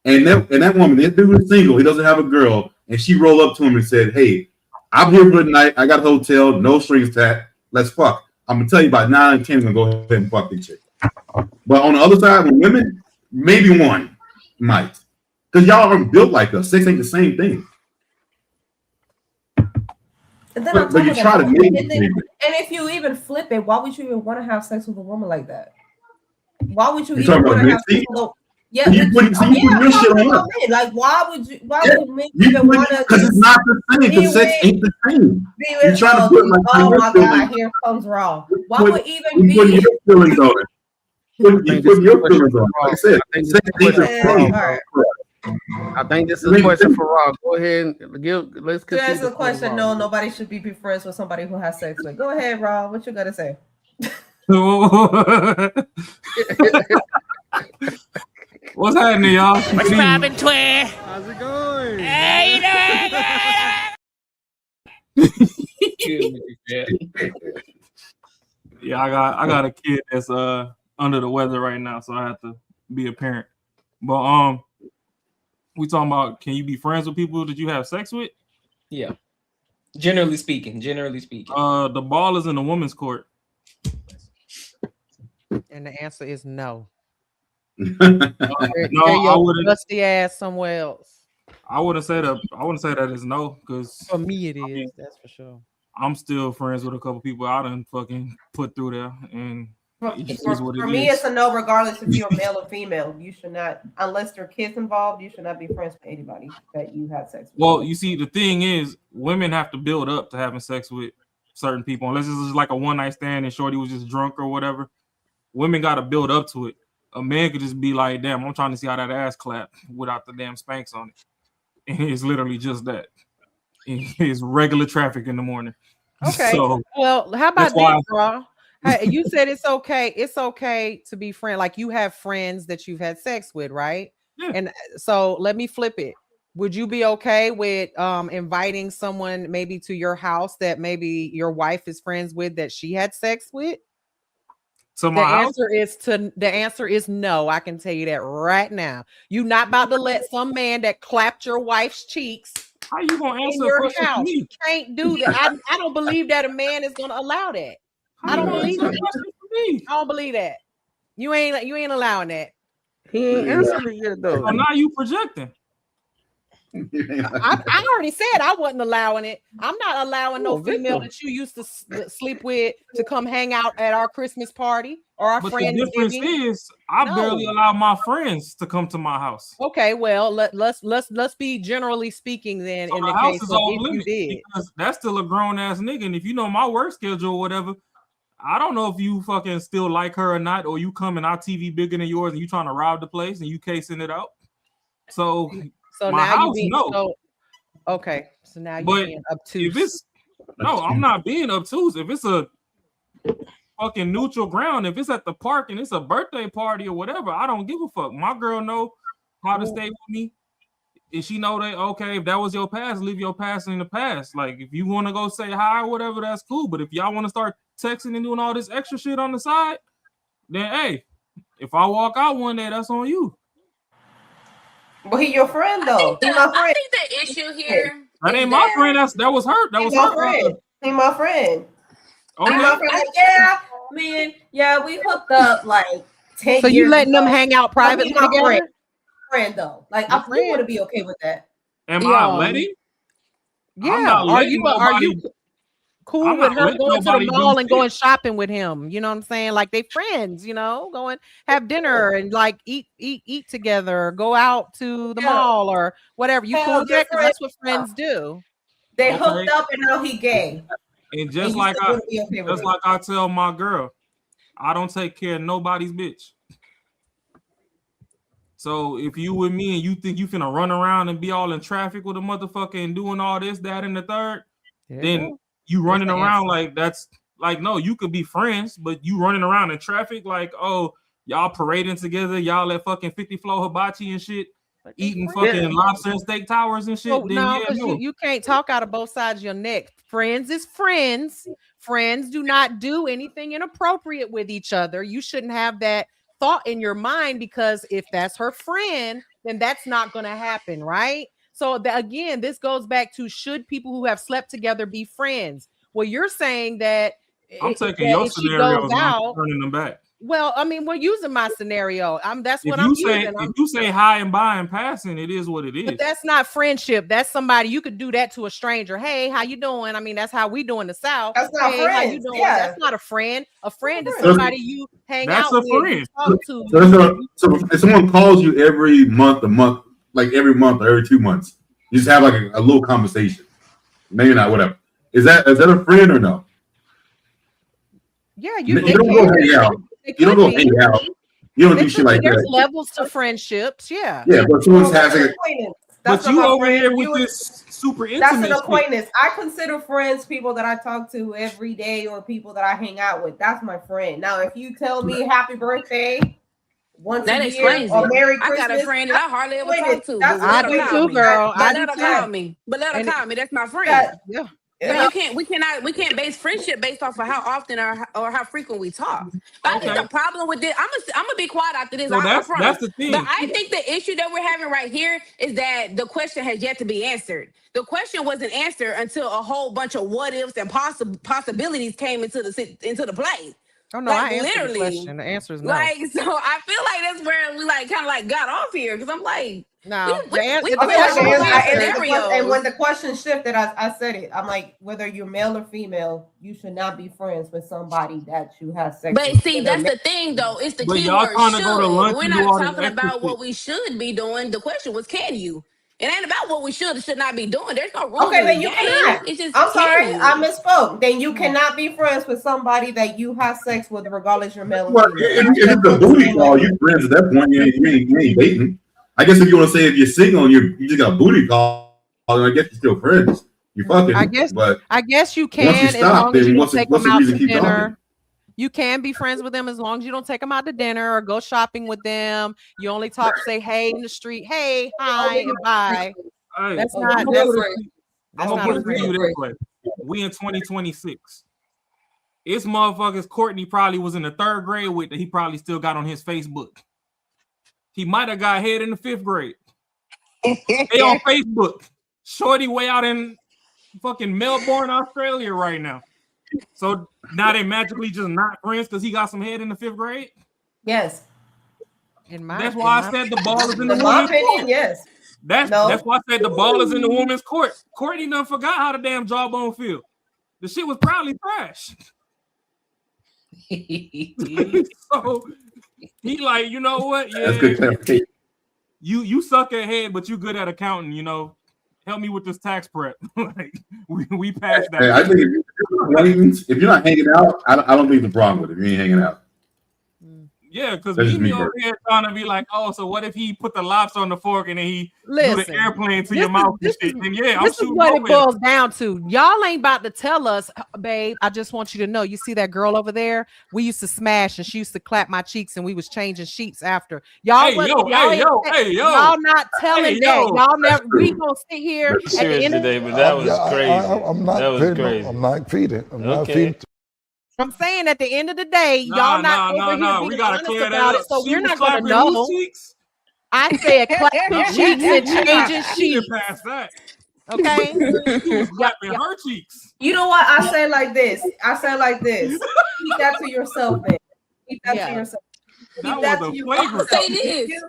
And that woman, that dude is single, he doesn't have a girl, and she rolled up to him and said, "Hey, I'm here for the night. I got a hotel, no strings attached. Let's fuck. I'm gonna tell you about 9 and 10 I'm gonna go ahead and fuck this chick." But on the other side, with women, maybe one might. Because y'all aren't built like us. Sex ain't the same thing. And then But you try to make it. And if you even flip it, why would you even want to have sex with a woman like that? Why would you You're even talking want about to have sex with a you put your shit on us. like why would men even want to? Because it's not the same. Because sex ain't the same. You're trying to put like oh my god, here comes raw. Why would even be? You put your feelings on it. You put your feelings on it. Like I said, sex ain't the same. I think this is a question for Rob. Go ahead and let's To answer the question, no, nobody should be friends with somebody who has sex with. Go ahead, Rob. What you gotta say? What's happening, y'all? What's poppin', Twin? How's it going? Hey, Yeah, I got a kid that's under the weather right now, so I have to be a parent. But we talking about, can you be friends with people that you have sex with? Yeah. Generally speaking. The ball is in the women's court. And the answer is no. No, I wouldn't. Dusty ass somewhere else. I wouldn't say that is no, because for me it is. That's for sure. I'm still friends with a couple people I done fucking put through there, and For me, it's a no, regardless if you're male or female. You should not, unless there are kids involved, you should not be friends with anybody that you have sex with. Well, you see, the thing is, women have to build up to having sex with certain people, unless it's just like a one night stand and shorty was just drunk or whatever. Women got to build up to it. A man could just be like, "Damn, I'm trying to see how that ass clap without the damn Spanx on it," and it's literally just that. It's regular traffic in the morning. Okay. So, well, how about this, bro? Hey, you said it's okay. It's okay to be friend. Like you have friends that you've had sex with, right? Yeah. And so let me flip it. Would you be okay with inviting someone maybe to your house that maybe your wife is friends with that she had sex with? So the answer is no. I can tell you that right now. You're not about to let some man that clapped your wife's cheeks How you gonna in answer a your question for house. me? You can't do that. I don't believe that a man is gonna allow that. How I you don't gonna believe answer a it. question for me? I don't believe that. You ain't allowing that. He ain't answered it yet though. So now you projecting. I already said I wasn't allowing it. I'm not allowing no female that you used to sleep with to come hang out at our Christmas party or our But the friends. difference is, I barely allow my friends to come to my house. Okay, well let's be generally speaking then. So in the the house case is of off if you limits did, because that's still a grown ass nigga. And if you know my work schedule or whatever, I don't know if you fucking still like her or not, or you come and our TV bigger than yours and you trying to rob the place and you casing it out. So my now house, you being no. okay. So now you But being obtuse. if it's no, I'm not being obtuse. If it's a fucking neutral ground, if it's at the park and it's a birthday party or whatever, I don't give a fuck. My girl know how to stay with me. If she know that, okay, if that was your past, leave your past in the past. Like if you want to go say hi or whatever, that's cool. But if y'all want to start texting and doing all this extra shit on the side, then hey, if I walk out one day, that's on you. Well, he your friend though. He my I friend. think the issue here That is ain't my friend. That was her. That was my her friend. He my friend. Okay. He my friend. Like, yeah, man. Yeah, we hooked up like 10 So years you letting ago. them hang out But he privately my together? friend though. Like Your I want to friend. be okay with that. Am I letting? Yeah. I'm not Are letting you nobody. cool I'm with not her letting going to the nobody do mall and shit. going shopping with him? You know what I'm saying? Like they friends, go and have dinner and like eat together, or go out to the mall or whatever. You cool with that? Because that's what friends do. They Okay. hooked up and now he gay. And just And you like still wouldn't be okay with it. I tell my girl, I don't take care of nobody's bitch. So if you with me and you think you finna run around and be all in traffic with a motherfucker and doing all this, that, and the third, then you running around like that's like no, you could be friends, but you running around in traffic like oh y'all parading together, y'all at fucking 50 Flow Hibachi and shit, eating fucking lobster and steak towers and shit. Well, Then no, yeah, because no. you can't talk out of both sides of your neck. Friends is friends. Friends do not do anything inappropriate with each other. You shouldn't have that thought in your mind because if that's her friend, then that's not going to happen, right? So again, this goes back to should people who have slept together be friends? Well, you're saying that I'm taking your if she scenarios goes and I'm out, turning them back. well, I mean, we're using my scenario. That's If what I'm you say using. if you say hi and bye and passing, it is what it is. But that's not friendship. That's somebody you could do that to a stranger. Hey, how you doing? I mean, that's how we do in the South. That's not hey, how you friends. doing? Yeah. That's not a friend. A friend is That's- somebody you hang That's out a with, friend. you talk to. So if someone calls you every month, like every month or every 2 months, you just have like a little conversation. Maybe not, whatever. Is that a friend or no? Yeah, You don't go hang out. You don't go hang out. You don't do shit like There's that. levels to friendships. Yeah. Yeah, but someone's having a But you over here with this super That's intimate an shit. acquaintance. I consider friends people that I talk to every day or people that I hang out with. That's my friend. Now, if you tell me happy birthday once That a year explains or it. Merry I Christmas, got a friend that I hardly ever talk to, that's but let I her do call too, me. girl. But I let do her call too. me. But let her And call me. That's my friend. Yeah. But we can't base friendship based off of how often or how frequent we talk. But I think the problem with this, I'm gonna be quiet after this. So I that's promise. the thing. But I think the issue that we're having right here is that the question has yet to be answered. The question wasn't answered until a whole bunch of what ifs and possibilities came into the play. Oh no, Like I answered the literally. question. The answer is no. Like, so I feel like that's where we like kind of like got off here because I'm like, no, we Okay, put I answered the question, and when scenarios. the question shifted, I said it. I'm like, whether you're male or female, you should not be friends with somebody that you have sex But with. see, that's the thing, though. It's the But key y'all word trying to go to should. lunch We're and do not all this talking extra about shit. what we should be doing. The question was, can you? It ain't about what we should or should not be doing. There's no rules Okay, in the then you game. cannot. It's just, I'm can sorry, you? I misspoke. Then you cannot be friends with somebody that you have sex with, regardless you're male or Well, female. if it's a booty call, you friends at that point. You ain't dating. I guess if you want to say if you're single and you just got a booty call, I guess you're still friends. You fucking. I guess you once you can as stop, long as then you what's don't take the them out reason to to keep dinner. talking? You can be friends with them as long as you don't take them out to dinner or go shopping with them. You only talk, say hey in the street, hey, hi, and bye. Hey, That's I'm not. gonna That's put not a it to you friend. this way. We in 2026. It's motherfuckers Courtney probably was in the 3rd grade with that he probably still got on his Facebook. He might have got head in the 5th grade. They on Facebook. Shorty way out in fucking Melbourne, Australia right now. So now they magically just not friends because he got some head in the 5th grade? Yes. That's why I said the ball is in the In my woman's opinion, court. yes. That's why I said the ball is in the woman's court. Courtney done forgot how the damn jawbone feel. The shit was probably trash. So he like, you know what? Yeah, That's good clarification. you suck at head, but you good at accounting. You know, help me with this tax prep. Like we passed that. Hey, I think if you're not hanging out, I don't think the problem with it. If you ain't hanging out. Yeah, because That's just me me over here trying to be like, oh, so what if he put the lobster on the fork and then he do Listen, the airplane to your mouth and shit? And yeah, I'm This is shooting what it over there. boils down to. Y'all ain't about to tell us, babe. I just want you to know. You see that girl over there? We used to smash, and she used to clap my cheeks, and we was changing sheets after. Y'all, Hey, yo, y'all, hey, yo, ain't- hey, yo. y'all not telling Hey, that. yo. Y'all never. We gonna sit here at the Serious end of today, but that was crazy. I'm not That was feeding. crazy. I'm not feeding. I'm not Okay. feeding. I'm saying at the end of the day, Nah, y'all not nah, over nah, here nah. being We gotta honest clear that about up. it, so She we're was not gonna clapping whose know. cheeks? I said clapping cheeks and changing She sheets. get past that. Okay, She was clapping her cheeks. You know what? I say like this. Keep that to yourself, man. Keep that to yourself. That Keep that was to a yourself. flagrant. Say this.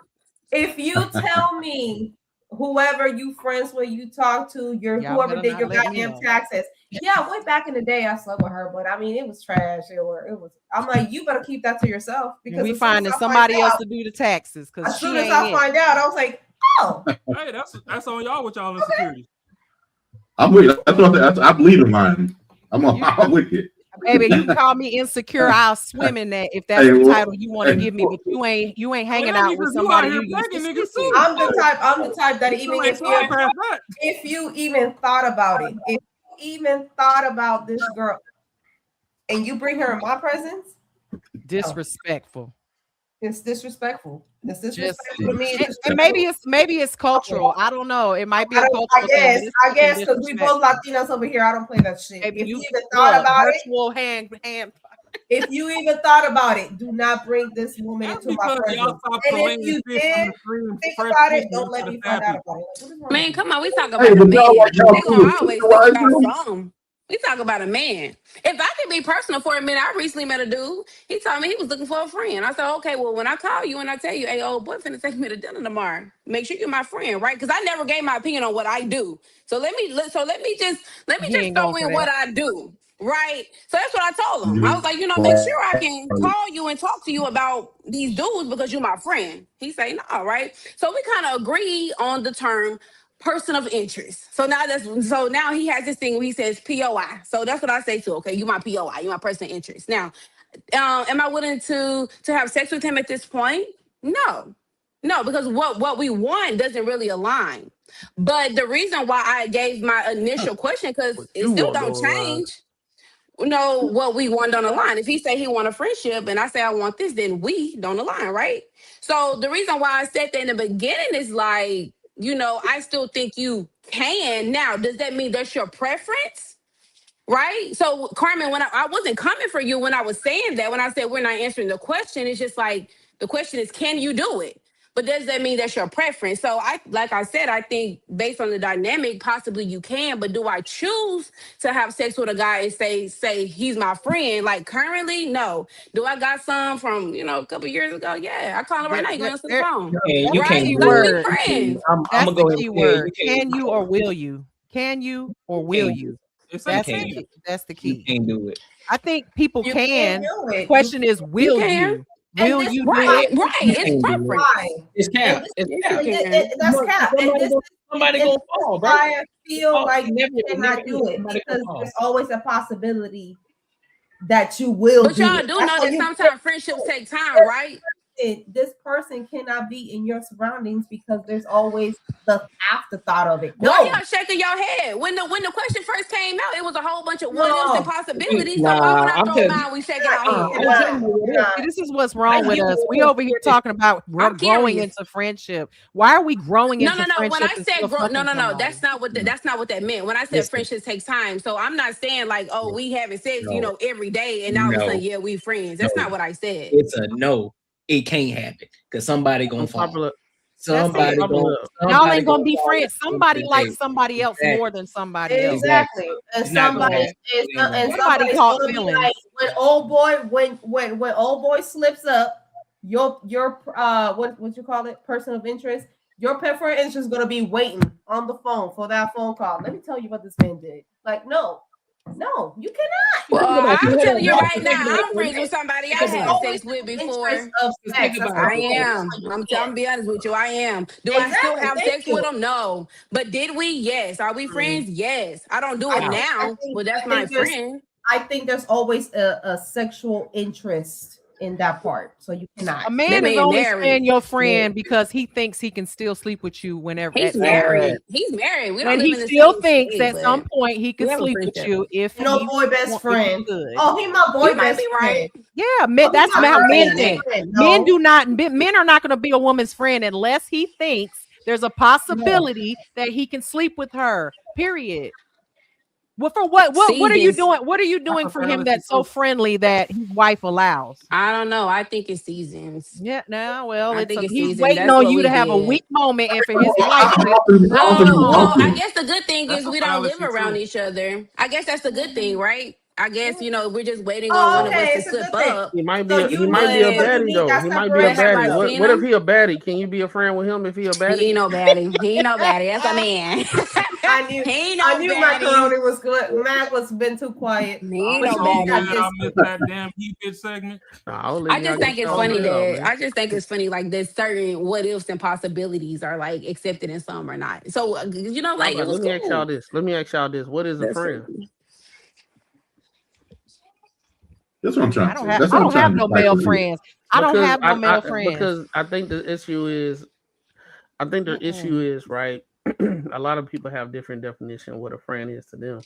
If you tell me whoever you friends with, you talk to, Y'all whoever better did not your let me goddamn know. taxes. Yeah, way back in the day, I slept with her, but I mean, it was trash. It was. I'm like, you better keep that to yourself because we as soon as finding I somebody find else out- to do the taxes because As she soon as ain't I it. find out, I was like, oh, Hey, that's on y'all with y'all insecurities. I'm with you. That's what I believe in mine. I'm with you. Baby, you can call me insecure. I'll swim in that if that's Hey, the well, title you want to give me. But you ain't hanging out with somebody you used to sleep with. I'm the type that even if if you even thought about it, if you even thought about this girl, and you bring her in my presence, Disrespectful. it's disrespectful. It's Just disrespectful to me. and maybe it's cultural. I don't know. It might be a cultural I guess, thing. but it's because we both disrespectful. Latinos over here. I don't play that shit. Baby, If you you even thought look, about it, virtual hand. if you even thought about it, do not bring this woman into my because presence. y'all stopped And if playing you fish from did the stream think fresh about fish it, and don't you let could me have find stabbed out people. about it. Like, what is wrong Man, with come on, we talk Hey, about a but man. y'all like y'all They gonna cool. always So talk why is about it- something. We talk about a man. If I can be personal for a minute, I recently met a dude. He told me he was looking for a friend. I said, okay, well, when I call you and I tell you, hey, old boy finna take me to dinner tomorrow, make sure you're my friend, right? Because I never gave my opinion on what I do. So let me just He ain't throw going for in that. what I do. Right. So that's what I told him. I was like, make sure I can call you and talk to you about these dudes because you're my friend. He say, no, right? So we kind of agree on the term person of interest. So now he has this thing where he says POI. So that's what I say to, okay, you my POI, you my person of interest. Now, am I willing to have sex with him at this point? No. No, because what we want doesn't really align. But the reason why I gave my initial question, because it You still want don't to lie. change. What we want don't align. If he say he want a friendship and I say I want this, then we don't align, right? So the reason why I said that in the beginning is like, I still think you can. Now, does that mean that's your preference? Right? So, Carmen, when I wasn't coming for you when I was saying that, when I said we're not answering the question, it's just like the question is, can you do it? But does that mean that's your preference? So like I said, I think based on the dynamic, possibly you can, but do I choose to have sex with a guy and say he's my friend? Like currently, no. Do I got some from, a couple years ago? Yeah. I call him right now, you gonna answer the phone. And you That's the can't key do Like we word. friends. I'm That's gonna the go ahead key and tell you, word. Can you or will you? Can you or will can't do you? It's You a That's can't. the key. That's the You key. can't do it. I think people You can. can't do The it. question is, You will can. you? And Will this you is do Right, it? right. You It's can't do it. preference. why. It's And cap. It's Yes, cap. you can. that's cap. And this Somebody and gonna this is fall, bro. why I feel like It never, you it never cannot is. do it Somebody gonna because fall. there's always a possibility that you will But do y'all it. do That's know why that you sometimes friendships take time, right? this person cannot be in your surroundings because there's always the afterthought of it. Why No, y'all shaking your head? When the question first came out, it was a whole bunch of what ifs and no, possibilities. So why when Nah, I I'm throw telling you. mine, we shaking our head? I'm telling you what it is. See, this is what's wrong with us. We over here talking about I'm growing curious. into friendship. Why are we growing No. into When friendship I and said still grow, fucking no. somebody? That's not what that meant. When I said Listen, friendships take time, so I'm not saying like, oh, we having sex, no, every day, and all of a sudden, no, yeah, we friends. That's no. not what I said. It's a no. It can't happen because somebody gonna fall. Unpopular Somebody it. going Y'all ain't gonna be friends. Somebody likes somebody else Exactly. more than somebody else. Exactly. And It's not gonna somebody happen. and Somebody somebody's caught gonna be feelings. like when old boy when old boy slips up, your what you call it, person of interest, your preferred interest is gonna be waiting on the phone for that phone call. Let me tell you what this man did. Like, no, you cannot. Well, I'm telling you No, right now, I'm friends with somebody I had sex with before. I am. I'm be honest with you. I am. Do I still have sex with them? No. But did we? Yes. Are we friends? Yes. I don't do it now, but that's my friend. I think there's always a sexual interest in that part, so you cannot. A man is only saying your friend because he thinks he can still sleep with you whenever. He's married. He's married. We don't And live he in the still same thinks state, at but some point he we can have a sleep with friendship. you if No he boy best want- friend. if he could. Oh, he my boy You might best be right. friend. Yeah, men, that's Oh, how my men best think. friend. Men No. do not. Men are not going to be a woman's friend unless he thinks there's a possibility that he can sleep with her. Period. Well, for what are you Seasons. doing? What are you doing for him that's so friendly that his wife allows? I don't know. I think it's seasons. Yeah, no, well, I think it's he's seasons. waiting That's on what you we to have a did. weak moment and for his wife to Well, I guess the good thing That's is a we don't live fallacy, around too. each other. I guess that's the good thing, right? I guess we're just waiting on Oh, one of us okay, to it's a slip good thing. up. He might be So a, you he might be a need- so you baddie need though. that He might be a separation, baddie. though. What if he a baddie? Can you be a friend with him if he a baddie? He ain't no baddie. He ain't no baddie. That's a man. I knew He ain't I no knew baddie. macaroni was good. Mac was been too quiet. He ain't But no you got baddie. this. I missed that damn Cupid segment. I just think it's funny that like there's certain what ifs and possibilities are like accepted in some or not. So like it was Let me ask y'all cool. this. Let me ask y'all this. What is a That's friend? That's what I'm trying I to don't say. have. That's I what I'm don't have trying no to male decipher. friends. I don't have no male friends. Because I think the issue is, right. A lot of people have different definition of what a friend is to them.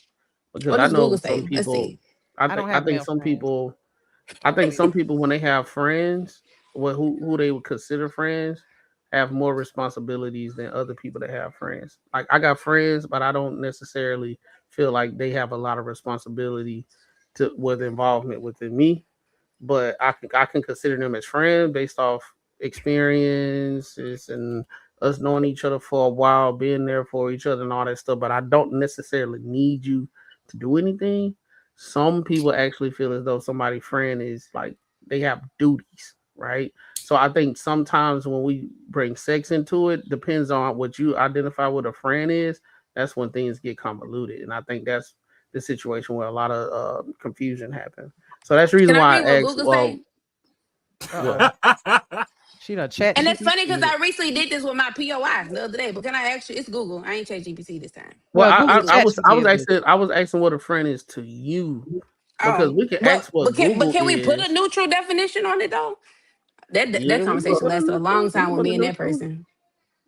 Because What I does know Google some say? Let's people. see. I don't think have male some friends. people. I think some people when they have friends, who they would consider friends, have more responsibilities than other people that have friends. Like I got friends, but I don't necessarily feel like they have a lot of responsibility with involvement within me. But I can consider them as friends based off experiences and us knowing each other for a while, being there for each other and all that stuff. But I don't necessarily need you to do anything. Some people actually feel as though somebody's friend is like they have duties, right? So I think sometimes when we bring sex into it, depends on what you identify what a friend is. That's when things get convoluted, and I think that's the situation where a lot of confusion happens. So that's the reason Can I why read I what asked. Google say? She done chat. And it's funny because I recently did this with my POI the other day. But can I actually? It's Google. I ain't ChatGPT this time. Well, I Google was asking what a friend is to you because we can Well, ask what can Google we put is. a neutral definition on it though? That Yeah, we can conversation put lasted a long time with put a me and that neutral. person.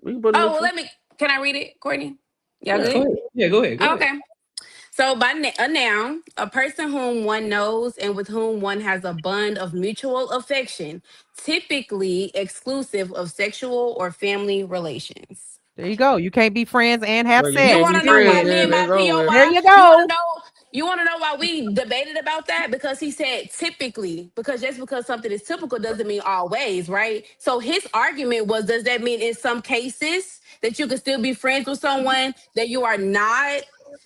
We can put a Oh well, neutral. Can I read it, Courtney? Y'all Yeah, good? go ahead. Okay. So by a noun, a person whom one knows and with whom one has a bond of mutual affection, typically exclusive of sexual or family relations. There you go. You can't be friends and have Well, you sex. You can't want be to know why friends, me then and my it's over POI? with. There you go. You want to know why we debated about that? Because he said typically, because just because something is typical doesn't mean always, right? So his argument was, does that mean in some cases that you can still be friends with someone that you are not,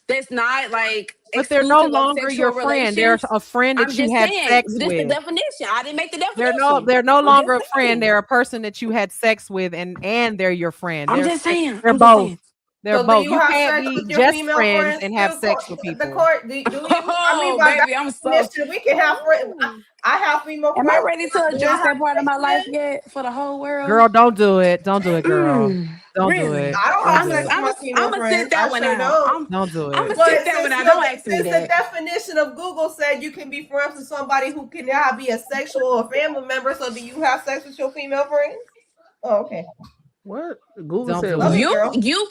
that's not like But they're no exclusive of longer your sexual friend. They're relations? a friend I'm that you just had saying, sex this the with. definition. I didn't make the They're definition. no I'm longer a just friend. saying. They're a person that you had sex with, and they're your friend. I'm They're just saying. they're I'm just both. saying. They're So do both. you You have can't sex be with your just female friends friends? and have Still, sex with the people. court. Do you? I mean, Oh, by baby, that I'm so. definition, we can have friends. I have female Am I friends. ready to Do I address have that part of sex my with life men? yet for the whole world? Girl, don't do it. Don't do it, girl. Don't do Really? it. I don't Don't have do sex it. with my female I'm gonna friends. sit that I one sure out. don't. Don't do I'm it. gonna sit that one out. Don't ask me Since the that. definition of Google said you can be friends with somebody who can now be a sexual or family member, so do you have sex with your female friends? Oh, okay. What Google Don't said? do What? it. You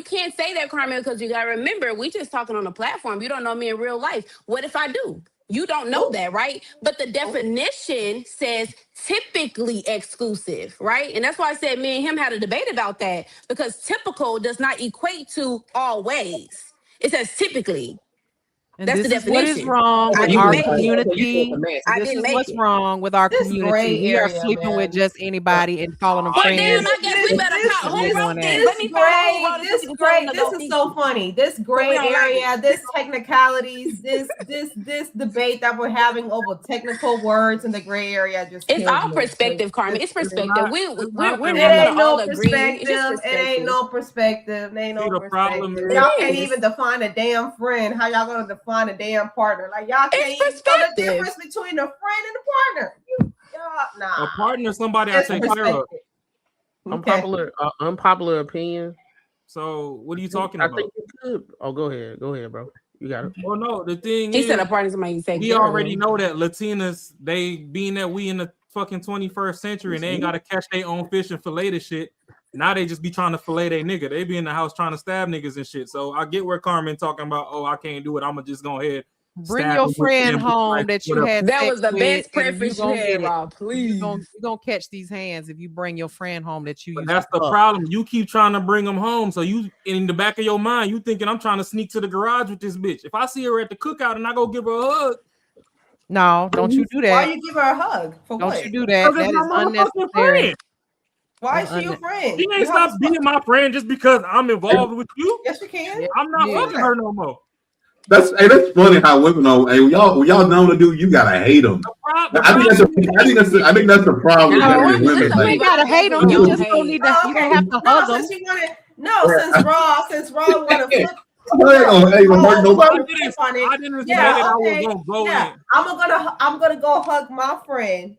can't say that, Carmen, because you gotta remember we just talking on a platform. You don't know me in real life. What if I do? You don't know that, right? But the definition says typically exclusive, right? And that's why I said me and him had a debate about that because typical does not equate to always. It says typically. And That's this the is what is definition. wrong I with didn't our make it. community. I This didn't is make what's it. wrong with our This community. gray We are area, sleeping man. with just anybody and calling them Well, friends. damn, I guess we better call. Who wrote this? Let me find who wrote it. This is so funny. This gray area, this technicalities, this debate that we're having over technical words in the gray area just It's kills all me. perspective, Carmen. It's perspective. We're not It gonna ain't all no agree. It's just perspective. It ain't no perspective. It ain't no the problem perspective. is- Y'all It can't is. even define a damn friend. How y'all gonna define a damn partner? Like y'all can't even know the difference between a friend and a partner. Y'all, nah. A partner, somebody I It's take care of. Unpopular opinion. So what are you talking I about? think you could. Oh, go ahead, bro. You got it. Well, no, the thing He is, said a partner somebody you take we care of. already know that Latinas, they being that we in the fucking 21st century and they ain't got to catch their own fish and fillet the shit. Now they just be trying to fillet their nigga. They be in the house trying to stab niggas and shit. So I get where Carmen talking about, oh, I can't do it. I'm gonna just go ahead. Bring your friend home that you had. That was the sex best with, and preference you gonna had, get it. Rob. Please. You're gonna catch these hands if you bring your friend home that you But used that's to the fuck. problem. You keep trying to bring them home. So you in the back of your mind, you thinking I'm trying to sneak to the garage with this bitch. If I see her at the cookout and I go give her a hug. No, don't you do that. Why you give her a hug? For Don't what? you do that. That is unnecessary. Why is she your friend? She ain't stopped being my friend just because I'm involved with you. Yes, you can. I'm not fucking her no more. That's funny how women are. Hey, when y'all know to do, you gotta hate them. I think that's the problem with women. You Like, ain't gotta hate them. You just don't need to. You don't have to hug them. Since Raw wanna flip. Hey, don't hurt nobody. I didn't say that I was gonna go in. I'm gonna go hug my friend.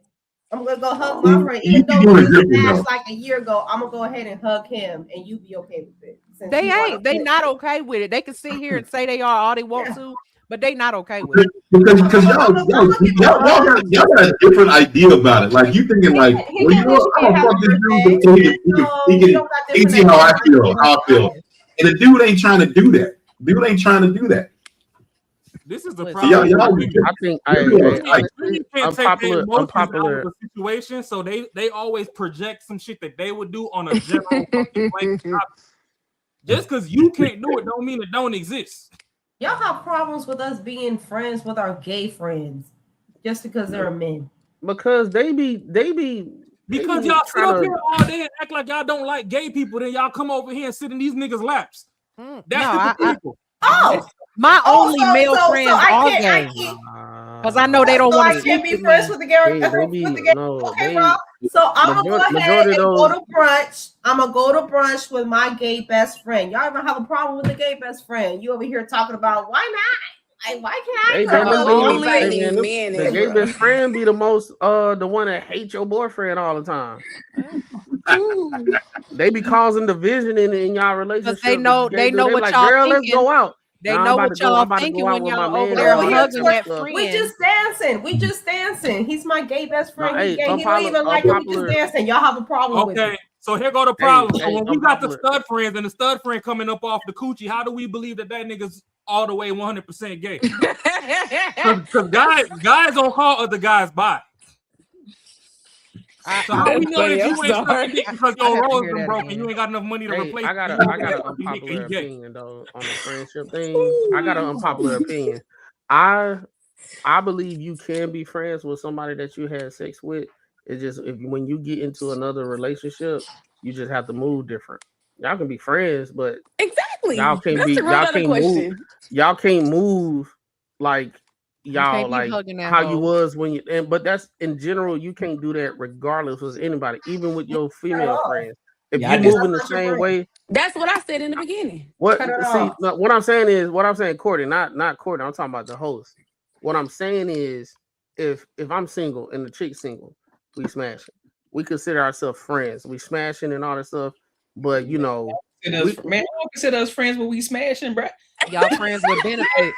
I'm gonna go hug my friend. You Even though doing we different, smashed though. like a year ago, I'm gonna go ahead and hug him, and you be okay with it. Since They you wanna ain't. They flip. not okay with it. They can sit here and say they are all they want to, but they not okay with it. Because y'all got a different idea about it. Like you thinking like, well, you know what? I'm gonna fuck this dude so he can see how I feel. And the dude ain't trying to do that. Dude ain't trying to do that. This is the So problem. I think women can't take unpopular- their emotions unpopular- out of the situation, so they always project some shit that they would do on a general fucking blanket topic. Just because you can't do it, don't mean it don't exist. Y'all have problems with us being friends with our gay friends just because they're men. Because they be Because y'all sit up here all day and act like y'all don't like gay people, then y'all come over here and sit in these niggas' laps. That's hypocritical. My only so- male so friends I are can't- gay. Because I know they don't So want I to can't sleep be with friends me. with the gay. Rob. So I'm gonna go ahead and go to brunch. I'm gonna go to brunch with my gay best friend. Y'all ever have a problem with the gay best friend? You over here talking about why not? Like, why can't I go? The gay best friend be the most the one that hates your boyfriend all the time. They be causing division in y'all relationship. They know They what like, y'all girl, let's thinking. go out. They Nah, know I'm what about to go- y'all I'm about to thinking go out when with my y'all man over and there all that hugging type of that stuff. friend. We just dancing. We just dancing. He's my gay best friend. No, He hey, gay. He don't even like him. We just dancing. Y'all have a problem with Okay, it. so here go the problem. Hey, so hey, when we got the unpopular. stud friends and the stud friend coming up off the coochie, how do we believe that nigga's all the way 100% gay? Because guys don't call other guys bi. So how we know that you ain't sucking dick because your rolls been broken? You ain't got enough money to Hey, replace. I got an unpopular opinion though on the friendship thing. I got an unpopular opinion. I believe you can be friends with somebody that you had sex with. It's just when you get into another relationship, you just have to move different. Y'all can be friends, but exactly y'all can't that's be. the real Y'all other can't question. move. Y'all can't move like y'all can't be like hugging that how you hoe. was when you. But that's in general. You can't do that regardless of anybody, even with your female friends. If Yeah, I you just- move in the same way. That's what I said in the beginning. What Cut it see? off. No, what I'm saying, Courtney, not Courtney. I'm talking about the host. What I'm saying is, if I'm single and the chick's single, we smashing. We consider ourselves friends. We smashing and all that stuff. But you know, Man, I don't consider us friends when we smashing, bro. Y'all friends with benefits.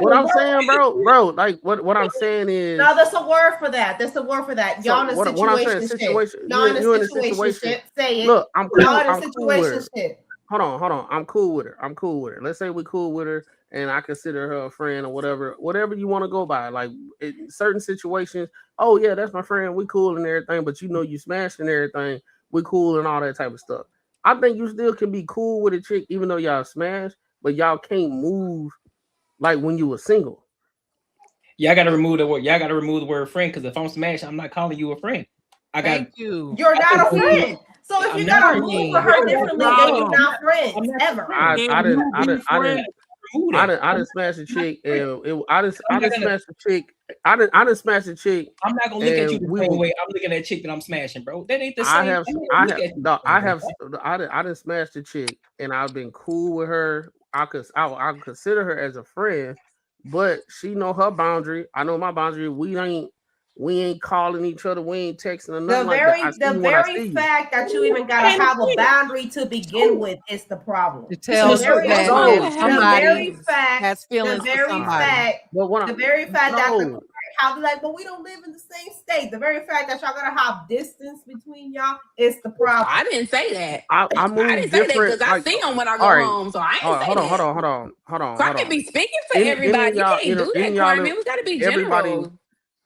what I'm saying, bro, like what I'm saying is. No, there's a word for that. There's a word for that. So Y'all in a what I'm saying, situation. situation. Y'all in You in a a situation. situation. Say it. Look, I'm cool. Y'all in a I'm cool with her. situation. Hold on. I'm cool with her. Let's say we cool with her, and I consider her a friend or whatever you want to go by. Like in certain situations, oh yeah, that's my friend. We cool and everything, but you know you smashed and everything. We cool and all that type of stuff. I think you still can be cool with a chick even though y'all smash, but y'all can't move like when you were single. Y'all got to remove the word. Y'all got to remove the word friend because if I'm smashed, I'm not calling you a friend. Thank you. You're not a friend. So So if I'm you not gotta friends. move with her differently, then you're not friends ever. I done smashed a chick, and I done smashed a chick. I done smashed a chick. I'm not gonna look at you the and same way I'm looking at that chick that I'm smashing, bro. That ain't the same. I done smashed a chick, and I've been cool with her. I consider her as a friend, but she know her boundary. I know my boundary. We ain't calling each other. We ain't texting or nothing like that. The very fact that you even gotta have a boundary to begin with is the problem. It tells you that somebody has feelings the for very somebody. fact that how be like, but we don't live in the same state. The very fact that y'all gotta have distance between y'all is the problem. I didn't say that. I didn't say that because I see them when I go home. So I ain't say that. Hold on. Carmen be speaking for everybody. You can't do that, Carmen. We gotta be general.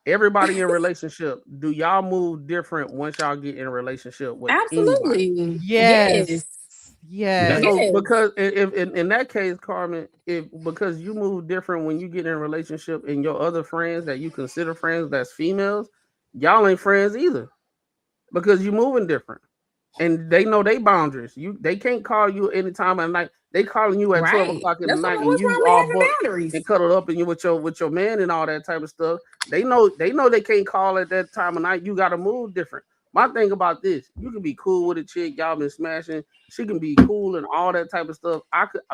Everybody in relationship, do y'all move different once y'all get in a relationship with Absolutely. anybody? Yes. So because if in that case, Carmen, because you move different when you get in a relationship and your other friends that you consider friends that's females, y'all ain't friends either. Because you moving different. And they know their boundaries. They can't call you any time of night. They calling you at 12 o'clock in the night and you all booked and cuddled up and you with your man and all that type of stuff. They know they can't call at that time of night. You gotta move different. My thing about this, you can be cool with a chick, y'all been smashing. She can be cool and all that type of stuff.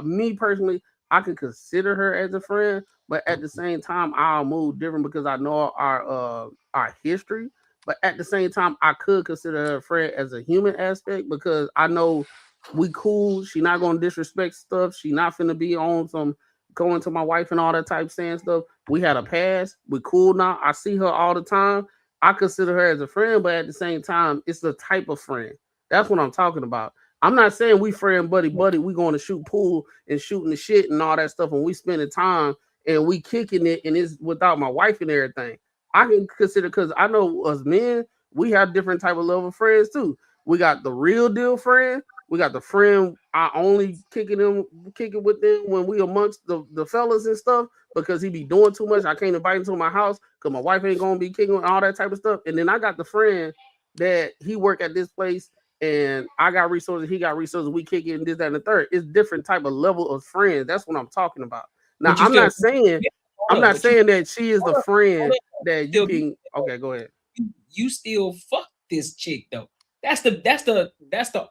Me personally, I could consider her as a friend, but at the same time, I'll move different because I know our history. But at the same time, I could consider her a friend as a human aspect because I know we cool. She not gonna disrespect stuff. She not finna be on some going to my wife and all that type saying stuff. We had a past. We cool now. I see her all the time. I consider her as a friend, but at the same time, it's the type of friend. That's what I'm talking about. I'm not saying we friend buddy. We going to shoot pool and shooting the shit and all that stuff, and we spending time and we kicking it, and it's without my wife and everything. I can consider because I know us men, we have different type of level friends too. We got the real deal friend. We got the friend I only kicking with them when we amongst the fellas and stuff because he be doing too much. I can't invite him to my house because my wife ain't gonna be kicking with all that type of stuff. And then I got the friend that he work at this place and I got resources, he got resources, we kick it and this, that, and the third. It's different type of level of friends. That's what I'm talking about. Now I'm not saying that she is the friend that you can. Okay, go ahead. You still fuck this chick though. That's the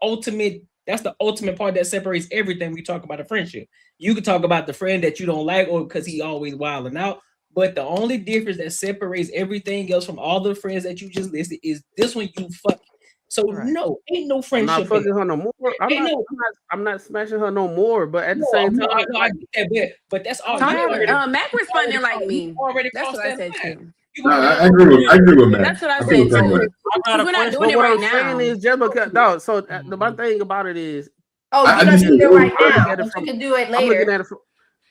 ultimate part that separates everything we talk about a friendship. You can talk about the friend that you don't like or because he always wilding out, but the only difference that separates everything else from all the friends that you just listed is this one you fuck. So no, ain't no friendship. I'm not fucking her no more. I'm not smashing her no more. But at the same time, I get that, but that's all. Mac responding like me. That's what I said too. I agree with Mac. That's what I said too. We're not doing it right now. Is just because, no. So my thing about it is, you don't do it right now. But you can do it later.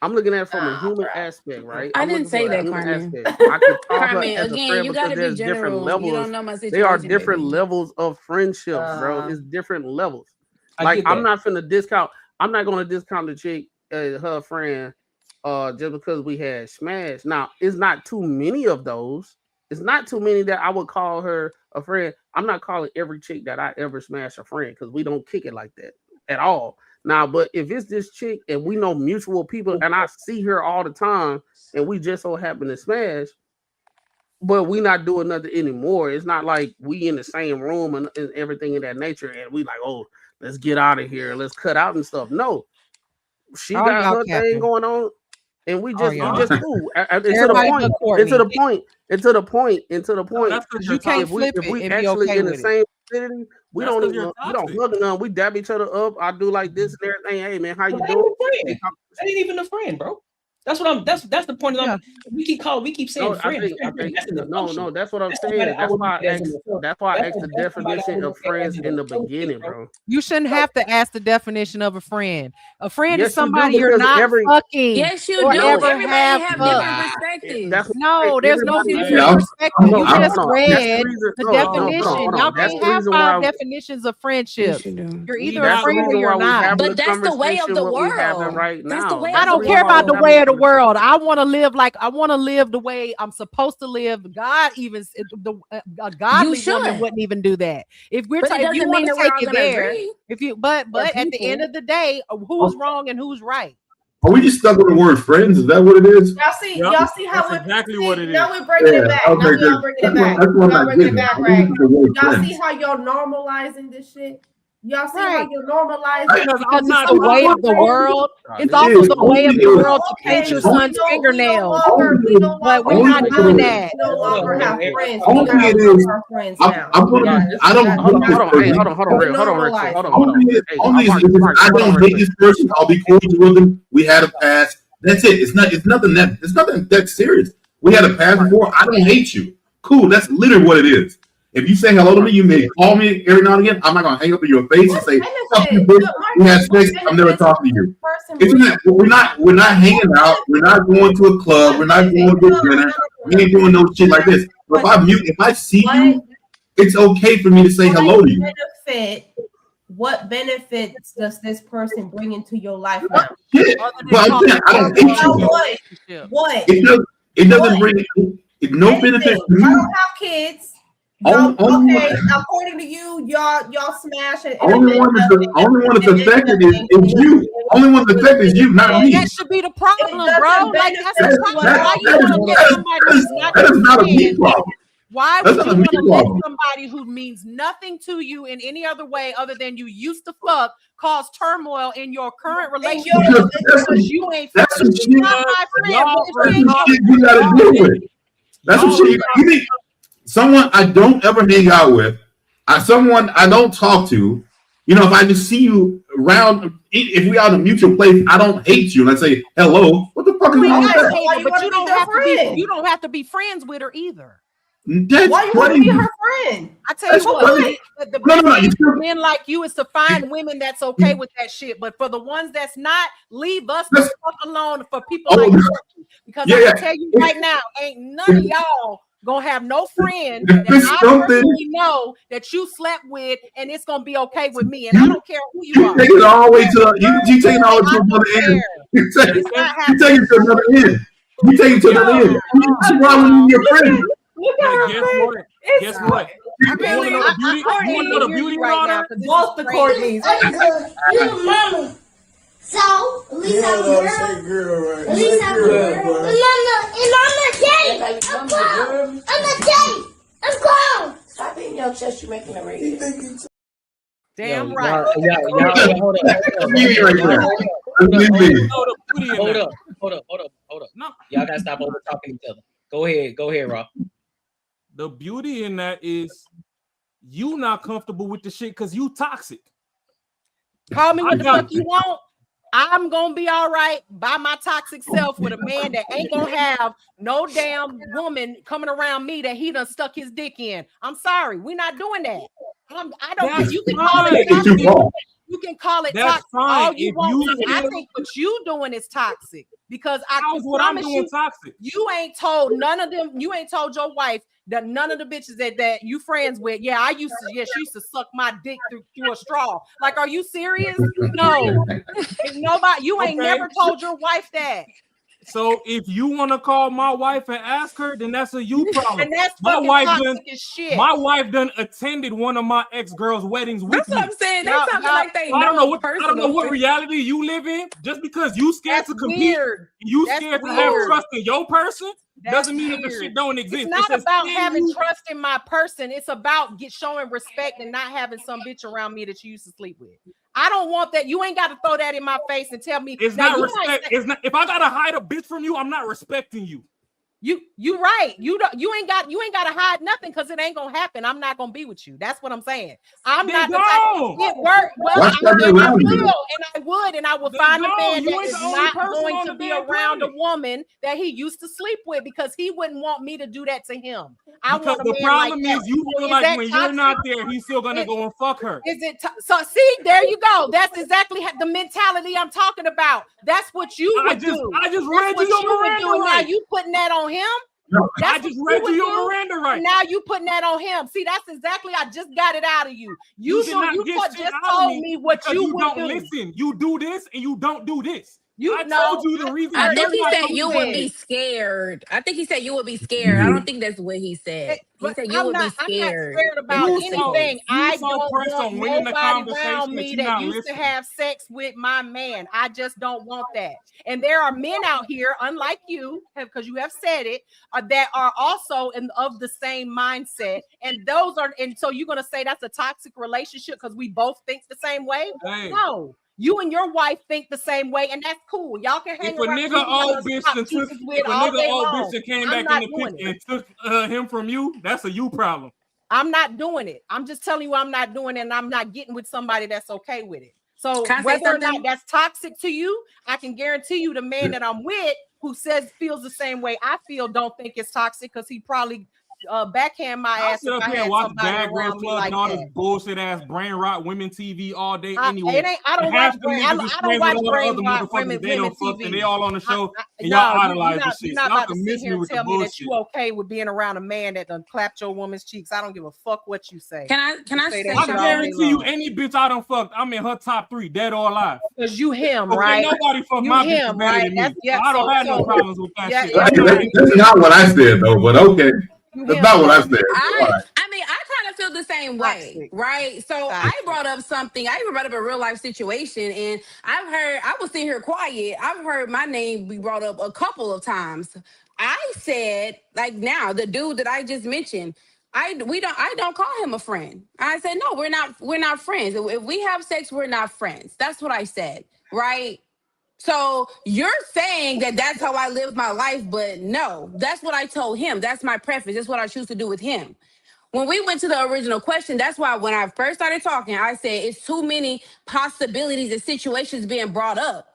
I'm looking at it from a human aspect, right? I didn't say that, Carmen. Carmen, again, you gotta be general. Levels. You don't know my situation. They are different levels of friendships, bro. It's different levels. Like I'm not finna discount. I'm not gonna discount the chick, her friend, just because we had smash. Now, it's not too many of those. It's not too many that I would call her a friend. I'm not calling every chick that I ever smash a friend because we don't kick it like that at all. Now, but if it's this chick and we know mutual people and I see her all the time and we just so happen to smash, but we not doing nothing anymore. It's not like we in the same room and everything in that nature and we like, oh, let's get out of here. Let's cut out and stuff. No, she got her thing going on and we just cool. Into the point. That's because you can't flip it. If we and actually be okay in the with same vicinity, we That's don't 'cause even you're we don't toxic. hug none. We dab each other up. I do like this and everything. Hey man, how you That doing? ain't even a friend, bro. That's what I'm. That's the point. We keep saying friends. No, that's what I'm saying. That's why I asked the definition of friends in the beginning, bro. You shouldn't have to ask the definition of a friend. A friend Yes, is somebody you do, you're not fucking. Yes, you or do. ever Everybody have different perspectives. No, there's no Everybody- different perspective. You Hold just on. read the No, definition. Y'all That's can't the have reason 5 why- definitions of friendship. You're either a That's the friend or reason why you're we not. having But the that's the way of conversation the what we having world. right That's now. the way I of don't the care about the world. way of the women. world. I want to live the way I'm supposed to live. God even a godly woman wouldn't even do that. If we're But it if you doesn't want mean to that we're take all it gonna there, agree. if you but Or at the end people. of the day, who's wrong and who's right? Are we just stuck with the word friends? Is that what it is? Y'all see how That's exactly what it is. now we're bringing it back. Now Okay, we all bringing it that's back. what I'm Y'all not bringing it getting. back, I right? think it's the word Y'all friends. see how y'all normalizing this shit? Y'all see Right. how you're normalizing Because Because I'm not it's the way of the world. It's also the way of the world to paint your son's fingernails. But we're not doing that. We no longer have friends. We Only gotta it love is. our friends I'm now. gonna. I don't Hold hate on, this hold on, hey, person. hold on real quick. Hold on. Hey, Only Mark, is I hold on don't real hate quick. this person. I'll be cordial with them. We had a past. That's it. It's nothing that serious. We had a past before. I don't hate you. Cool. That's literally what it is. If you say hello to me, you may call me every now and again. I'm not gonna hang up in your face and say, "Fuck you, bitch. We had sex. I'm never talking to you." Isn't that we're not hanging out. We're not going to a club. We're not going to dinner. We ain't doing no shit like this. But if I see you, it's okay for me to say hello to you. What benefits does this person bring into your life now? Shit. But I'm saying I don't hate you though. What? It doesn't bring no benefit to me. Y'all don't have kids. Y'all, okay, according to you, y'all smash it. Only one that's affected is you. Only one that's affected is you, not me. That should be the problem, bro. Like that's the problem. Why you want to let somebody who's not That is your not a friend? me problem. Why That's would not you a want to me let problem. somebody who means nothing to you in any other way other than you used to fuck cause turmoil in your current relationship because you ain't That's some shit. not my friend? That's some shit you gotta deal with. That's some shit you think someone I don't ever hang out with, someone I don't talk to. You know, if I just see you around, if we out in a mutual place, I don't hate you and I say hello. What the fuck is wrong with that? But you don't have to be. You don't have to be friends with her either. That's Why you want to crazy. be her friend? I tell you what, the No, best thing you for men like you is to find women that's okay with that shit. But for the ones that's not, leave us the fuck alone for people like Courtney. Because I can tell you right now, ain't none of y'all gonna have no friend that I personally know that you slept with, and it's gonna be okay with me. And I don't care who you are. take it all the way to you take it all the way to another end. You take it to another end. You take it to another end. What's wrong with your friend? Look at her face. Guess what? You want to know the beauty? You want to know the beauty about her? Both the Courtneys. You mama. So, at least I'm a girl. At least I'm a girl. And I'm a gay. I'm grown. I'm a gay. I'm grown. Stop beating your chest. You're making a radio. Damn right. Hold up. No, y'all gotta stop over talking each other. Go ahead, Rob. The beauty in that is you not comfortable with the shit because you toxic. Call me what the fuck you want. I'm gonna be all right by my toxic self with a man that ain't gonna have no damn woman coming around me that he done stuck his dick in. I'm sorry, we're not doing that. I don't. That's You can fine. call it toxic. You can call it That's toxic fine. all you If want. you I feel- think what you doing is toxic because I How's can what I'm promise doing you, toxic? you ain't told none of them. You ain't told your wife that none of the bitches that you friends with. Yeah, she used to suck my dick through a straw. Like, are you serious? No, ain't nobody. You ain't never told your wife that. So if you want to call my wife and ask her, then that's a you problem. And that's my fucking wife toxic done. as shit. My wife done attended one of my ex-girls' weddings with That's me. what I'm saying. They talking like they I don't know know what reality you live in. Just because you scared That's to compete, weird. you That's scared to weird. have trust in your person, That's doesn't mean that the weird. shit don't exist. It's not says, about can having you- trust in my person. It's about showing respect and not having some bitch around me that you used to sleep with. I don't want that. You ain't got to throw that in my face and tell me It's now, not you respect. It's not. If I gotta hide a bitch from you, I'm not respecting you. You right. You ain't got to hide nothing because it ain't gonna happen. I'm not gonna be with you. That's what I'm saying. I'm Then not the type. It worked. Well, Why should I be around you? and I will find a man You that ain't is the only not person going on to the be damn around a planet. woman that he used to sleep with because he wouldn't want me to do that to him. I Because want a the man problem like is that. you So feel is like that when you're toxic? not there, he's still gonna go and fuck her. Is it so? See, there you go. That's exactly the mentality I'm talking about. That's what you would do. I just That's read what you your you would do, Miranda and now right. you putting that on him. No, I just read you your Miranda right. And now you putting that on him. See, that's exactly. I just got it out of you. You did not get shit just out of told me what because you you would don't do. listen. You do this and you don't do this. I told you the reason. I think That's he not said something you you would did. be scared. I think he said you would be scared. I don't think that's what he said. He said you I'm would be not scared. scared about if that's the case. anything. I so don't pressed want on winning the nobody conversation around that me you that not used to listening. have sex with my man. I just don't want that. And there are men out here, unlike you, because you have said it, that are also of the same mindset. And those are, and so you're gonna say that's a toxic relationship because we both think the same way? Hey. No. You and your wife think the same way, and that's cool. Y'all can hang If a around nigga people y'all old bitch stop and took, pieces if with a all nigga day old long. bitch that came I'm back in not the doing picture it. and took him from you, that's a you problem. I'm not doing it. I'm just telling you I'm not doing it, and I'm not getting with somebody that's okay with it. So Can I say whether or not something? that's toxic to you, I can guarantee you the man that I'm with who feels the same way I feel don't think it's toxic because he probably backhand my I ass sit if up I here and had watch somebody Bad Girls around me Club like and all this that. bullshit ass brain rot women TV all day I anyway. don't And half watch them brain. niggas is I don't friends watch with all the brain other rot motherfuckers they women don't fuck and TV. they all on the show and No, y'all you're idolize not, this you're shit. not Y'all about to can sit miss here me and with the tell me that bullshit. you okay with being around a man that done clapped your woman's cheeks. I don't give a fuck what you say. Can I say I something? guarantee you any bitch I done fucked, I'm in her top 3, dead or alive. Because you him, Okay, right? nobody fuck You my bitch him, better right? than me. That's So I don't have no problems with that shit. yeah, That's not what I said though, but okay. That's not what I said. All right. I mean, I kind of feel the same way, right? So I brought up something. I even brought up a real life situation, and I was sitting here quiet. I've heard my name be brought up a couple of times. I said, like now, the dude that I just mentioned, I don't call him a friend. I said, no, we're not friends. If we have sex, we're not friends. That's what I said, right? So you're saying that that's how I live my life, but no, that's what I told him. That's my preference. That's what I choose to do with him. When we went to the original question, that's why when I first started talking, I said it's too many possibilities and situations being brought up.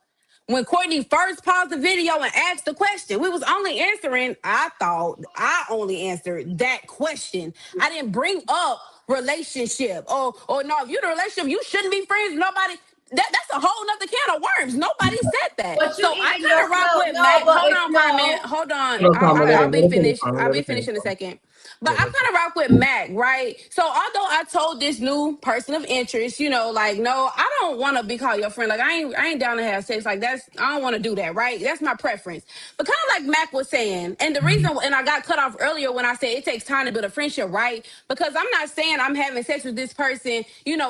When Courtney first paused the video and asked the question, we was only answering, I thought I only answered that question. I didn't bring up relationship. Or no, if you're in a relationship, you shouldn't be friends with nobody. That's a whole nother can of worms. Nobody said that. But you So I even kind of rock with Mac. Hold on, Carmen. Hold on. I'll be finished. I'll be finished in a second. But I kind of rock with Mac, right? So although I told this new person of interest, like, no, I don't want to be called your friend. Like, I ain't down to have sex. Like, I don't want to do that, right? That's my preference. But kind of like Mac was saying, and the reason, and I got cut off earlier when I said it takes time to build a friendship, right? Because I'm not saying I'm having sex with this person,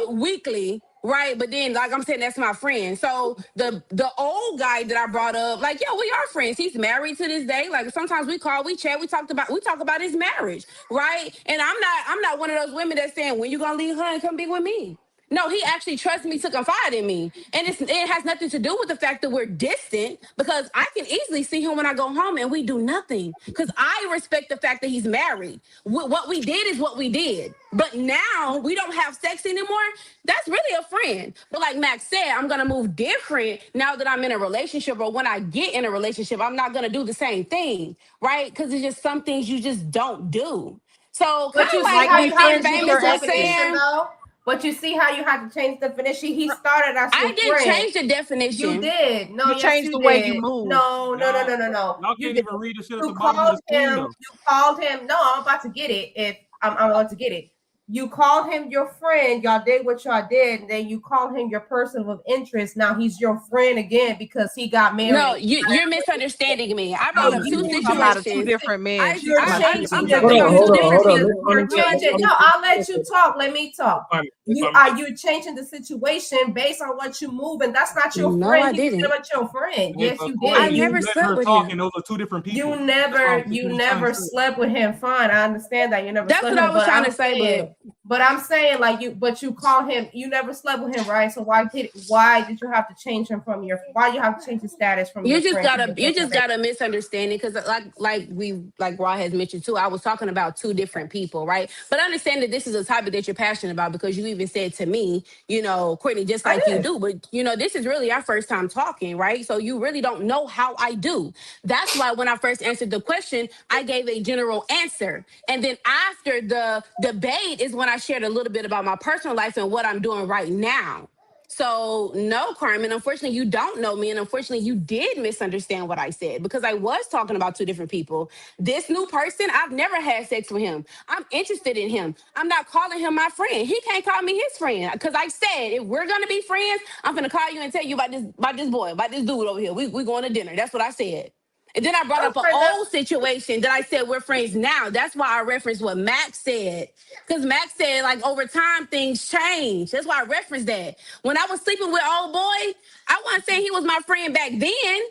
weekly. Right, but then like I'm saying, that's my friend. So the old guy that I brought up, like, yo, we are friends. He's married to this day. Like sometimes we call, we chat, we talk about his marriage, right? And I'm not one of those women that's saying when you gonna leave her and come be with me. No, he actually trusts me to confide in me. And it has nothing to do with the fact that we're distant because I can easily see him when I go home and we do nothing because I respect the fact that he's married. What we did is what we did. But now we don't have sex anymore. That's really a friend. But like Max said, I'm going to move different now that I'm in a relationship, or when I get in a relationship, I'm not going to do the same thing, right? Because it's just some things you just don't do. So kind But you of see like how you have to Famous change the was definition, saying. though. But you see how you have to change the definition. He started as your I didn't friend. change the definition. You did. No, You yes, changed you the did. way you move. No. Y'all You can't did. even read the shit at You the bottom of the screen though. You called him. No, I'm about to get it. If I'm about to get it. You called him your friend. Y'all did what y'all did. And then you called him your person of interest. Now he's your friend again because he got married. No, you're misunderstanding me. I brought up two Talking about two situations. different men. I'm changing talking about two different people. You're changing. No, I'll let you talk. Let me talk. You changing the situation based on what you move, and that's not your No, friend. I He's didn't. not your friend. Yeah, Yes, but you Courtney, did. you never let slept her with talk, him. and those are two different people. You That's never what I'm slept with him. Fine, I understand that you never That's slept what with I him. was But trying I'm to say, saying, but I'm saying like you call him. You never slept with him, right? So why did you have to change him from your? Why you have to change his status from you your just friend? got a misunderstanding because like Rod has mentioned too. I was talking about two different people, right? But I understand that this is a topic that you're passionate about because you even said to me, Courtney, just like you do. But this is really our first time talking, right? So you really don't know how I do. That's why when I first answered the question, I gave a general answer. And then after the debate is when I shared a little bit about my personal life and what I'm doing right now. So no, Carmen, unfortunately you don't know me, and unfortunately you did misunderstand what I said, because I was talking about two different people. This new person, I've never had sex with him. I'm interested in him. I'm not calling him my friend. He can't call me his friend, because I said if we're gonna be friends, I'm gonna call you and tell you about this dude over here. We going to dinner. That's what I said. And then I brought up an old situation that I said we're friends now. That's why I referenced what Max said. Because Max said, like, over time, things change. That's why I referenced that. When I was sleeping with old boy, I wasn't saying he was my friend back then.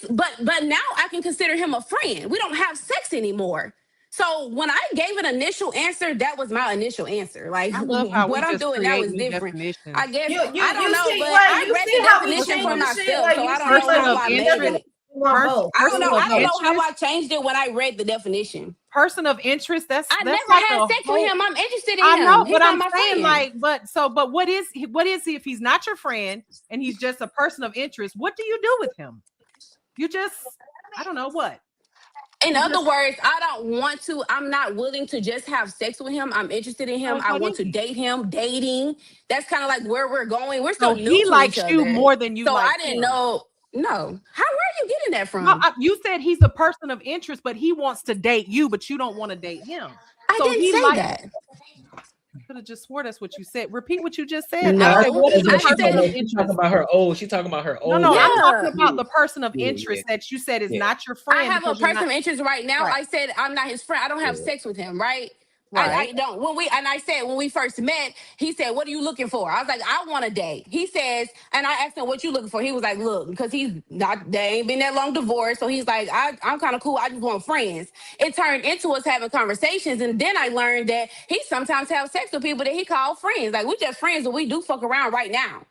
But now I can consider him a friend. We don't have sex anymore. So when I gave an initial answer, that was my initial answer. Like, I love how what we I'm just doing now create is new different. definitions. I guess, You I don't know, see, but like, I you read see the how we definition for change shit? myself, Like, so you I don't see, know Person like, how of I you made interest. it. want both. I don't Person know. of I don't know how interest. I changed it when I read the definition. Person of interest. That's I that's never like had a sex with whole. him. I'm interested in I know, him. He's but not I'm my saying, friend. like, but what is he? What is he if he's not your friend and he's just a person of interest? What do you do with him? You just, I don't know what. In You other just, words, I don't want to. I'm not willing to just have sex with him. I'm interested in him. so I what want is to he? date him. Dating. That's kind of like where we're going. We're So still new he to each likes you other. more than you So like I didn't him. know. No. Where are you getting that No, from? you said he's a person of interest, but he wants to date you, but you don't want to date him. I So didn't he say likes. that. Could have just swore that's what you said. Repeat what you just said. I said, No, what is a I person of said. She's talking interest? about her old. She's talking about her No, old. no, I'm Yeah. talking about the person of Yeah, interest that you said is yeah, not your I friend have a because you're person not of interest right now. right. I said I'm not his friend. I don't have yeah. sex with him, right? Right. I don't. I said when we first met, he said, "What are you looking for?" I was like, "I want a date." He says, and I asked him, "What you looking for?" He was like, "Look, because they ain't been that long divorced, so he's like, I'm kind of cool. I just want friends." It turned into us having conversations, and then I learned that he sometimes have sex with people that he called friends. Like, we just friends, but we do fuck around right now.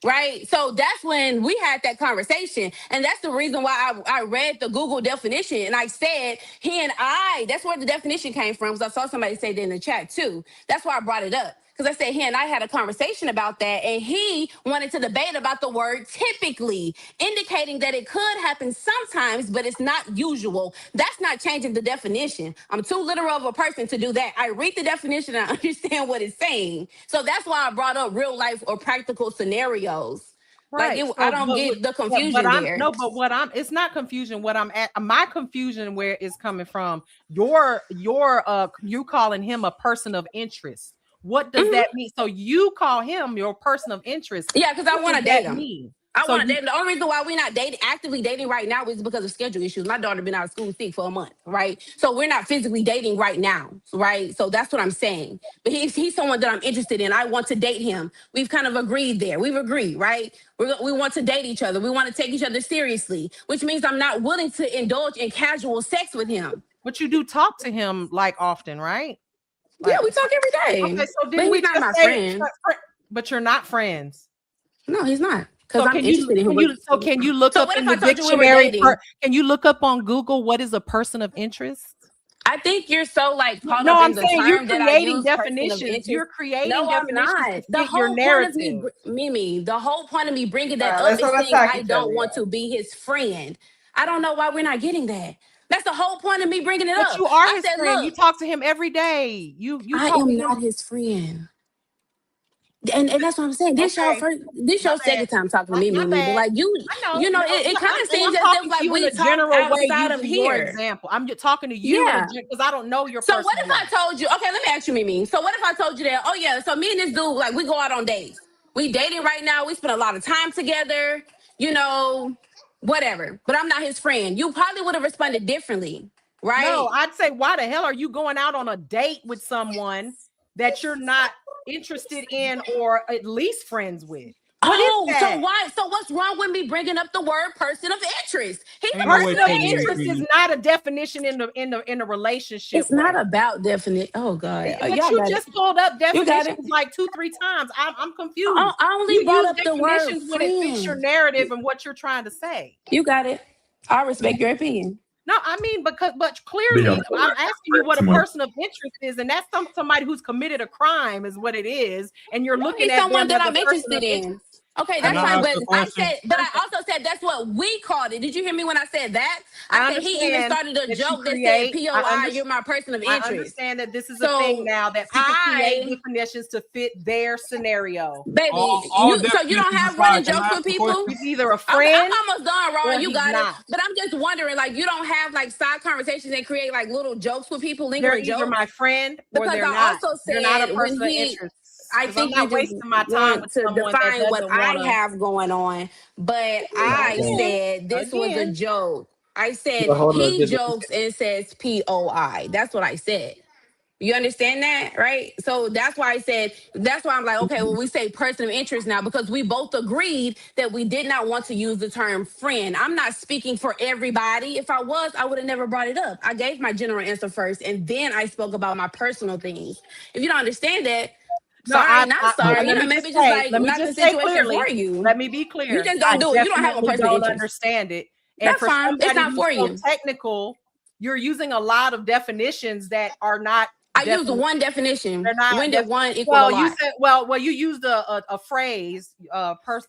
Right. So that's when we had that conversation. And that's the reason why I read the Google definition. And I said, that's where the definition came from. Because I saw somebody say that in the chat too. That's why I brought it up. Because I said he and I had a conversation about that. And he wanted to debate about the word typically, indicating that it could happen sometimes, but it's not usual. That's not changing the definition. I'm too literal of a person to do that. I read the definition and I understand what it's saying. So that's why I brought up real life or practical scenarios. Right. I So, don't get the but confusion I'm there. no, but what I'm it's not confusion. What I'm at my confusion where is coming from your you calling him a person of interest. What does that mean? So you call him your person of interest. Yeah, because I What want to does date that him. mean? I So want to you date him. The only reason why we're not actively dating right now is because of schedule issues. My daughter been out of school sick for a month, right? So we're not physically dating right now, right? So that's what I'm saying. But he's someone that I'm interested in. I want to date him. We've kind of agreed there. We've agreed, right? We want to date each other. We want to take each other seriously, which means I'm not willing to indulge in casual sex with him. but you do talk to him like often, right? Like, Yeah, we talk every day. okay, so But didn't we he's not just my say friend. but you're not friends? No, he's not. Because So I'm interested in him. can you look So up what in if the I told you we were dictionary? dating? Can you look up on Google what is a person of interest? I think you're so like caught No, up I'm in the saying you're term that I creating use, person of definitions. interest. You're creating No, I'm definitions to not. The fit your whole point of narrative. Mimi, the whole point of me bringing that up Let's is not saying attack I each don't other, want y'all. to be his friend. I don't know why we're not getting that. That's the whole point of me bringing it But up. you are I his said, friend. You look, talk to him every day. You I talk to am him. not his friend. And that's what I'm saying. This your My second bad. time talking to me, My Mimi. But bad. like you I know. know, No, it kind of and seems I'm as if talking to like you in we a talk general way outside of using your here. example. I'm just talking to you because I don't know your So what personal if life. I told you, okay, let me ask you, Mimi. So what if I told you that, oh yeah, so me and this dude, like we go out on dates. We dating right now. We spend a lot of time together, you know, whatever. But I'm not his friend. You probably would have responded differently, right? No, I'd say, why the hell are you going out on a date with someone that you're not interested in or at least friends with? What is that? So what's wrong with me bringing up the word person of interest? He's a Ain't no way person of Courtney ain't Interest interest. seen is it. not a definition in the relationship It's not way. about definition. Oh God. But Y'all you got it. just pulled up You got it. definitions like 2-3 times. I'm confused. I only You brought use up the word definitions when it fits your friend. narrative and what you're trying to say. You got it. I respect your opinion. No, I mean, but But clearly y'all I'm asking you what a too much. person of interest is, and that's somebody who's committed a crime is what it is, and you're No, looking he's at someone them that as a I'm person of interested interest. in. Okay, that's fine. But I also said that's what we called it. Did you hear me when I said that? I said he even started a joke that said POI, you're my person of interest. I understand that this is a thing now that people create definitions to fit their scenario. Baby, so you don't have running jokes with people? He's either a friend. I'm almost done, Ron. You got not. it. But I'm just wondering, like, you don't have like side conversations and create like little jokes with people, They're lingering either jokes? my friend or Because they're I not. also said They're not a person when of he, interest. I 'Cause think I'm you not just wasting my time want with to someone that define what doesn't I wanna- have going on. But I said this was a joke. I said Well, hold on, he jokes and says POI. That's what I said. You understand that, right? So that's why I said, that's why I'm like, okay, well, we say person of interest now because we both agreed that we did not want to use the term friend. I'm not speaking for everybody. If I was, I would have never brought it up. I gave my general answer first, and then I spoke about my personal things. If you don't understand that, sorry, not sorry. You know, maybe just like not the situation for you. Let me be clear. You just don't do it. You don't have a definitely person of don't interest. understand it. And That's for fine. It's somebody not who's for so you. technical, you're using a lot of definitions that are not. I used one definition. They're not. When did one equal well, a lot? you said well. You used a phrase,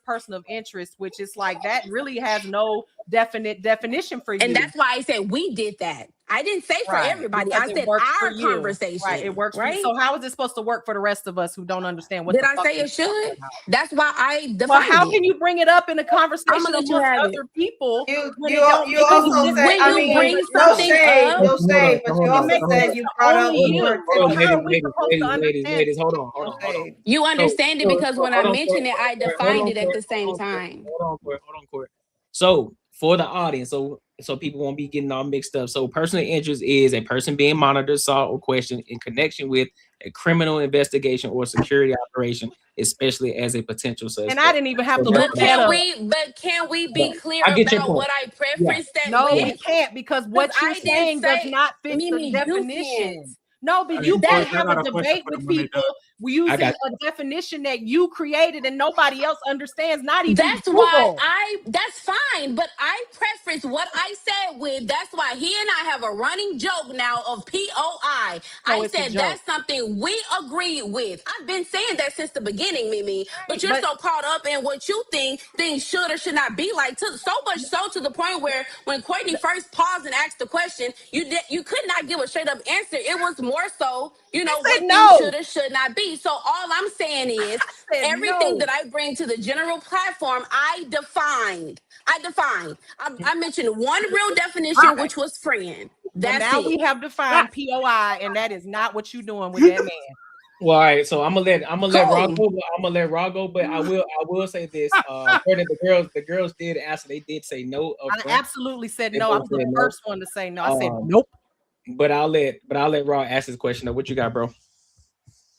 person of interest, which is like that really has no definite definition for you. And that's why I said we did that. I didn't say for everybody. Because I it said works our for you. conversation. Right, it works for right? you. So how is it supposed to work for the rest of us who don't understand what Did the I fuck say you're it should? talking about? That's why I defined Well, how it. can you bring it up in a conversation I'ma let you amongst have other people? when You it don't- you because also this said, is I the mean, way no that something shade, up- no shade, but you also said you brought up only the you. word Hold on, typical. How are we supposed to understand? ladies, hold on. You understand it because when I hold on, mentioned it, I Court, defined it at the same time. Hold on, Court. So for the audience, so people won't be getting all mixed up. So personal interest is a person being monitored, sought, or questioned in connection with a criminal investigation or security operation, especially as a potential suspect. And I didn't even have to But look that up. can we be clear I get your about point. what I preferenced that No, with? we can't because what you're I didn't saying does say- not fit Mimi, the you definition. can't. No, but Hey, you Court, can't I have got a a question debate for with them when they people done. using got a definition that you created and nobody else understands, not even That's Google. why that's fine, but I preference what I said with. That's why he and I have a running joke now of POI. I it's a said joke. that's something we agreed with. I've been saying that since the beginning, Mimi. But you're so caught up in what you think things should or should not be like. So much so to the point where when Courtney first paused and asked the question, you could not give a straight up answer. It was more so, what things should or should not be. So all I'm saying is everything that I bring to the general platform, I defined. I mentioned one real definition, which was friend. That's now it. we have defined POI, and that is not what you're doing with that man. Well, all right, so I'm gonna let Raw Cool. go. But I'm gonna let Raw go, but I will say this. According to the girls did answer. They did say no. I absolutely said They no. I both was the said no. first one to say no. I said nope. But I'll let Raw ask his question. Now, what you got, bro?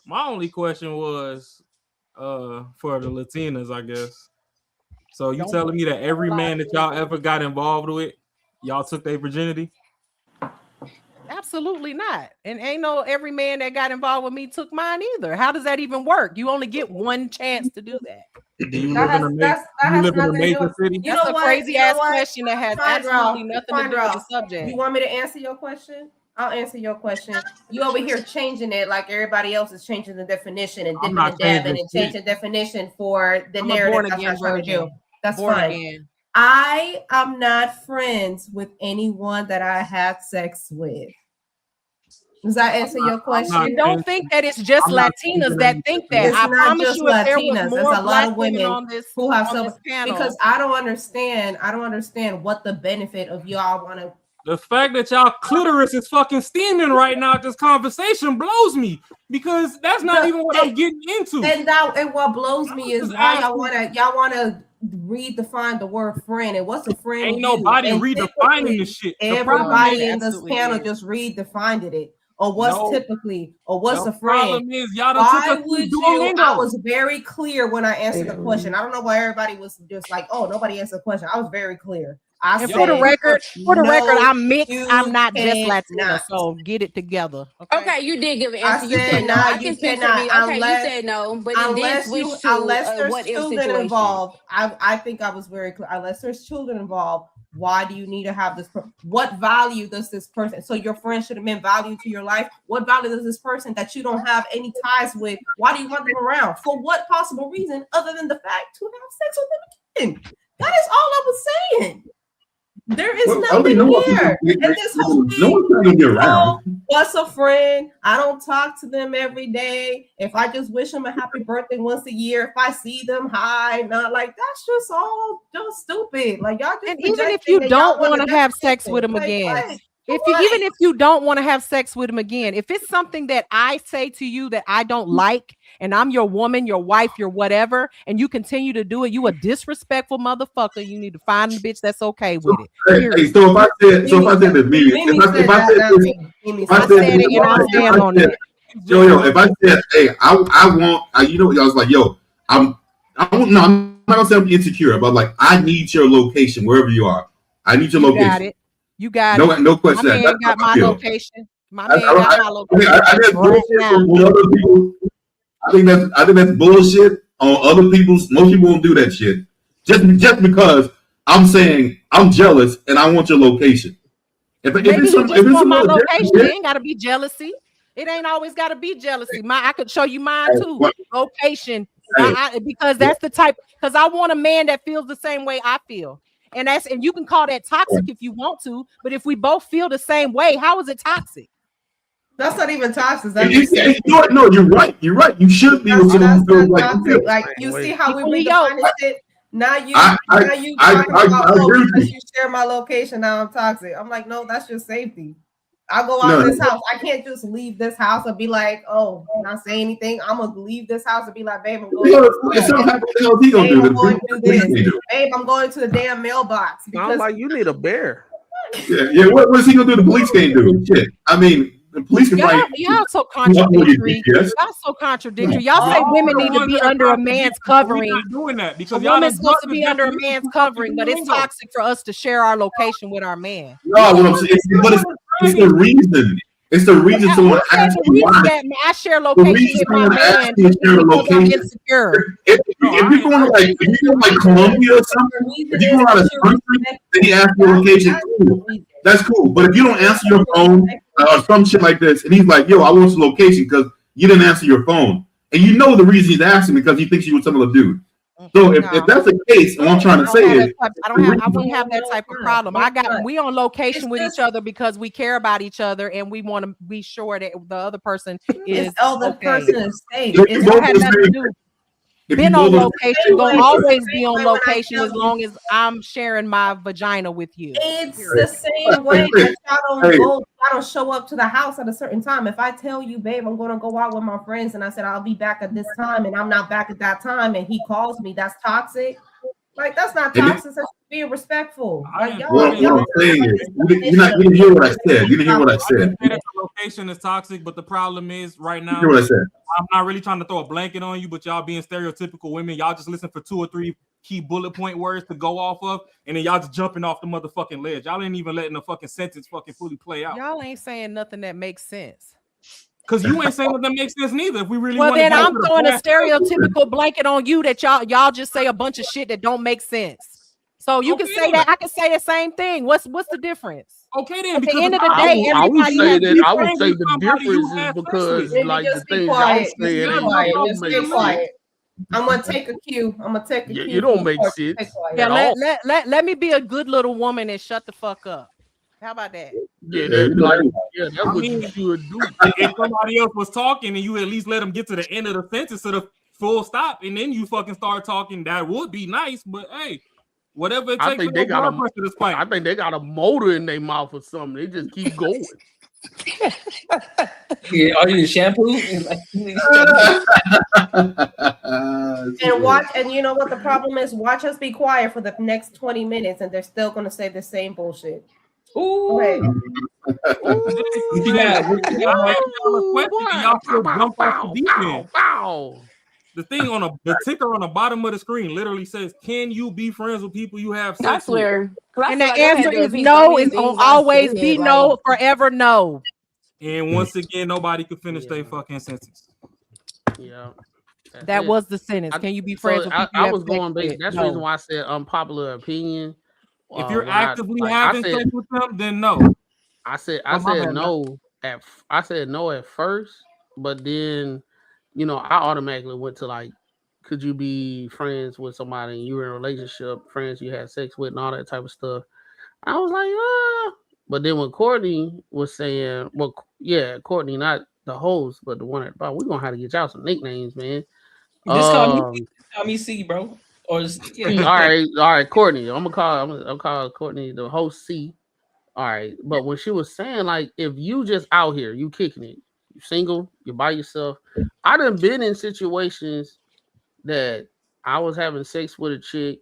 My only question was for the Latinas, I guess. So you telling me that every man that y'all ever got involved with, y'all took their virginity? Absolutely not. And ain't no every man that got involved with me took mine either. How does that even work? You only get one chance to do that. Do you live in a major city? That's a crazy ass question that has absolutely nothing to do with the subject. You want me to answer your question? I'll answer your question. You over here changing it like everybody else is changing the definition and dipping and dabbing and changing definition for the narrative that's not trying to do. That's fine. I am not friends with anyone that I had sex with. Does that answer your question? And don't think that it's just Latinas that think that. It's I not promise just you, if there Latinas. was There's more a lot black of women women on this who have on this panel, because I don't understand what the benefit of y'all want to. The fact that y'all clitoris is fucking steaming right now at this conversation blows me because that's not even what I'm getting into. And what blows me is why y'all wanna redefine the word friend. And what's a friend? Ain't nobody redefining this shit. Everybody in this panel just redefined it. Or what's typically, or what's a friend? Problem is, y'all done Why took us would to you? Duolingo. I was very clear when I answered the question. I don't know why everybody was just like, "Oh, nobody answered the question." I was very clear. And for the record, I'm mixed. I'm not just Latina, so get it together. Okay, you did give an answer. You said said no. no, I you can speak for cannot, me. Okay, unless- you said no, but it did unless switch to there's what if children situation. involved, I think I was very clear. Unless there's children involved, Why do you need to have this? What value does this person? So your friend should have been value to your life. What value does this person that you don't have any ties with? Why do you want them around? For what possible reason other than the fact to have sex with them again? That is all I was saying. There is nothing here. And this whole thing, no one's gonna be around. What's a friend? I don't talk to them every day. If I just wish them a happy birthday once a year, if I see them, hi, not like that's just all just stupid. Like y'all just and even if you don't want to have sex with them again, even if you don't want to have sex with them again, if it's something that I say to you that I don't like, and I'm your woman, your wife, your whatever, and you continue to do it, you a disrespectful motherfucker. You need to find a bitch that's okay with it. Hey, so if I said this, if I said it, and I stand on it. If I said, hey, I want, you know, I was like, yo, I'm not gonna say I'm insecure, but like, I need your location wherever you are. I need your location. Got it. You got it. No question. My man got my location. My man got my location. I think that's bullshit on other people's. Most people won't do that shit. Just because I'm saying I'm jealous and I want your location. If Maybe it's you just want my location. Yeah. It ain't gotta be jealousy. It ain't always gotta be jealousy. I could show you mine too. Location. Because that's the type. Because I want a man that feels the same way I feel. And you can call that toxic if you want to, but if we both feel the same way, how is it toxic? That's not even toxic. No, you're right. You're right. You should be with someone who feels like you see how we redefine it. Now you I agree because you share my location. Now I'm toxic. I'm like, no, that's just safety. I'll go out of this house. I can't just leave this house and be like, oh, not say anything. I'm gonna leave this house and be like, babe, I'm going to do this. Babe, I'm going to the damn mailbox. Sounds like you need a bear. Yeah. What's he gonna do? The police can't do shit. I mean, the police can y'all so contradictory. Y'all so contradictory. Y'all say women need to be under a man's covering. Doing that because a woman's supposed to be under a man's covering, but it's toxic for us to share our location with our man. No, what I'm saying, it's the reason. It's the reason someone asks you why. I share location with my man because I'm insecure. If you're going to like Colombia or something, if you're going out of country, then he asks your location. Cool. That's cool. But if you don't answer your phone or some shit like this, and he's like, "Yo, I want your location," because you didn't answer your phone, and you know the reason he's asking because he thinks you with some other dude. So if that's the case, and what I'm trying to say is, I wouldn't have that type of problem. We on location with each other because we care about each other and we want to be sure that the other person is person is safe. It don't have nothing to do. Been on location, gonna always be on location as long as I'm sharing my vagina with you. It's the same way that y'all don't show up to the house at a certain time. If I tell you, babe, I'm gonna go out with my friends, and I said I'll be back at this time, and I'm not back at that time, and he calls me, that's toxic. Like that's not toxic. That's being respectful. Like what I'm saying is, you didn't hear what I said. You didn't hear what I said. The location is toxic, but the problem is right now. You hear what I said? I'm not really trying to throw a blanket on you, but y'all being stereotypical women, y'all just listen for 2 or 3 key bullet point words to go off of, and then y'all just jumping off the motherfucking ledge. Y'all ain't even letting the fucking sentence fucking fully play out. Y'all ain't saying nothing that makes sense. Because you ain't saying what that makes sense neither. If we really well, then I'm throwing a stereotypical blanket on you that y'all just say a bunch of shit that don't make sense. So you can say that. I can say the same thing. What's the difference? Okay, then. At the end of the day, I would say the difference is because like the things y'all say don't make sense. I'm gonna take a cue. You don't make sense. Yeah, let me be a good little woman and shut the fuck up. How about that? Yeah, that's what you should do. If somebody else was talking and you at least let them get to the end of the sentence to the full stop, and then you fucking start talking, that would be nice. But hey, whatever it takes. I think they got a motor in their mouth or something. They just keep going. Yeah, are you shampoo? And watch, and you know what the problem is? Watch us be quiet for the next 20 minutes, and they're still gonna say the same bullshit. Ooh. Right. The thing on the ticker on the bottom of the screen literally says, "Can you be friends with people you have sex with?" And the answer is no. It's gonna always be no, forever no. And once again, nobody could finish their fucking sentence. Yeah. That was the sentence. Can you be friends with people? I was going based. That's the reason why I said unpopular opinion. If you're when I actively like having I said sex with them, then no. I said Oh, my bad. no I said no at first, but then I automatically went to like, could you be friends with somebody and you were in a relationship, friends you had sex with and all that type of stuff. I was like, but then when Courtney was saying, well, yeah, Courtney, not the host, but the one at the bottom, we're gonna have to get y'all some nicknames, man. Just call me C, bro. Or C, all right, Courtney. I'm gonna call Courtney the host C. All right, but when she was saying like, if you just out here, you kicking it, you single, you by yourself. I done been in situations that I was having sex with a chick,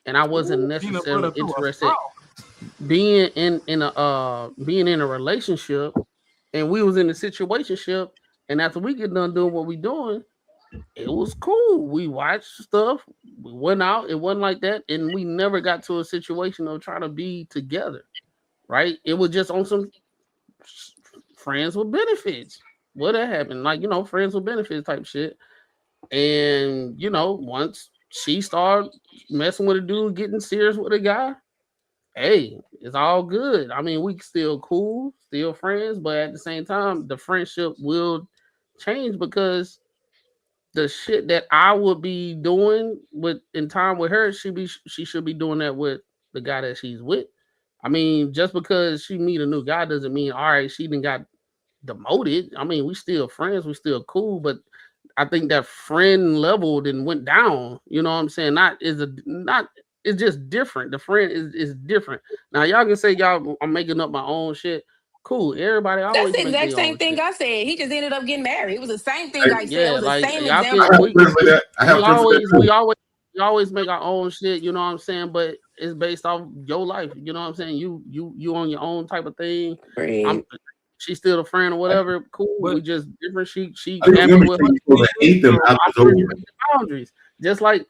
and I wasn't necessarily interested being in a relationship, and we was in a situationship, and after we get done doing what we doing, it was cool. We watched stuff, we went out, it wasn't like that, and we never got to a situation of trying to be together. Right? It was just on some friends with benefits. What that happened? Like, friends with benefits type shit. And once she started messing with a dude, getting serious with a guy, hey, it's all good. I mean, we still cool, still friends, but at the same time, the friendship will change because the shit that I would be doing in time with her, she should be doing that with the guy that she's with. I mean, just because she meet a new guy doesn't mean all right, she didn't got demoted. I mean, we still friends, we still cool, but I think that friend level then went down. You know what I'm saying? It's just different. The friend is different. Now y'all can say I'm making up my own shit. Cool. Everybody always That's the make exact their same own thing shit. I said. He just ended up getting married. It was the same thing I said. Yeah, It was the like same y'all example. we always make our own shit, you know what I'm saying? But it's based off your life, you know what I'm saying? You on your own type of thing. She's still a friend or whatever. Cool. We just different. She happy with her. Hate them after over. Boundaries. Just like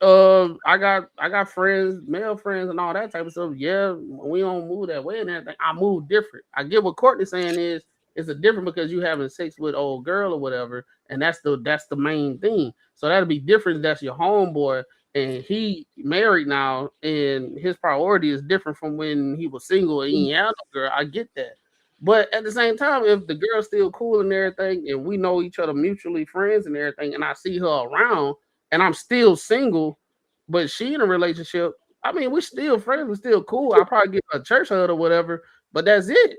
I got friends, male friends and all that type of stuff. Yeah, we don't move that way and everything. I move different. I get what Courtney's saying is it's a different because you having sex with old girl or whatever, and that's the main thing. So that'll be different. That's your homeboy, and he married now, and his priority is different from when he was single and he ain't had no girl. I get that. But at the same time, if the girl's still cool and everything, and we know each other mutually friends and everything, and I see her around, and I'm still single, but she in a relationship, I mean, we're still friends, we're still cool. I'll probably give her a church hug or whatever, but that's it.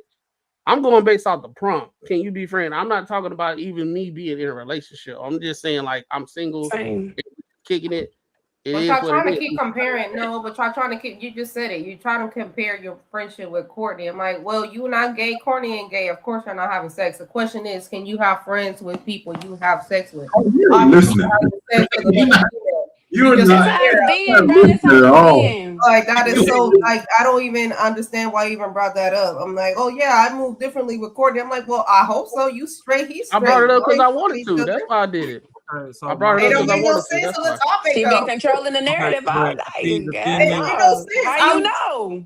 I'm going based off the prompt. Can you be friends? I'm not talking about even me being in a relationship. I'm just saying, like, I'm single, kicking it. It But is y'all what trying it to is. keep comparing. No, but y'all trying to keep. You just said it. You try to compare your friendship with Courtney. I'm like, well, you not gay. Courtney ain't gay. Of course, you're not having sex. The question is, can you have friends with people you have sex with? Listening. You're not at all. Like that is so. Like I don't even understand why you even brought that up. I'm like, oh yeah, I move differently with Courtney. I'm like, well, I hope so. You straight, he's straight. I brought it up because I Like, wanted to. That's why I did it. I brought It it up don't because I make no wanted to. sense That's on the why. topic. She though. been controlling the narrative all but day. see, the God, thing It is- make no sense. How you know?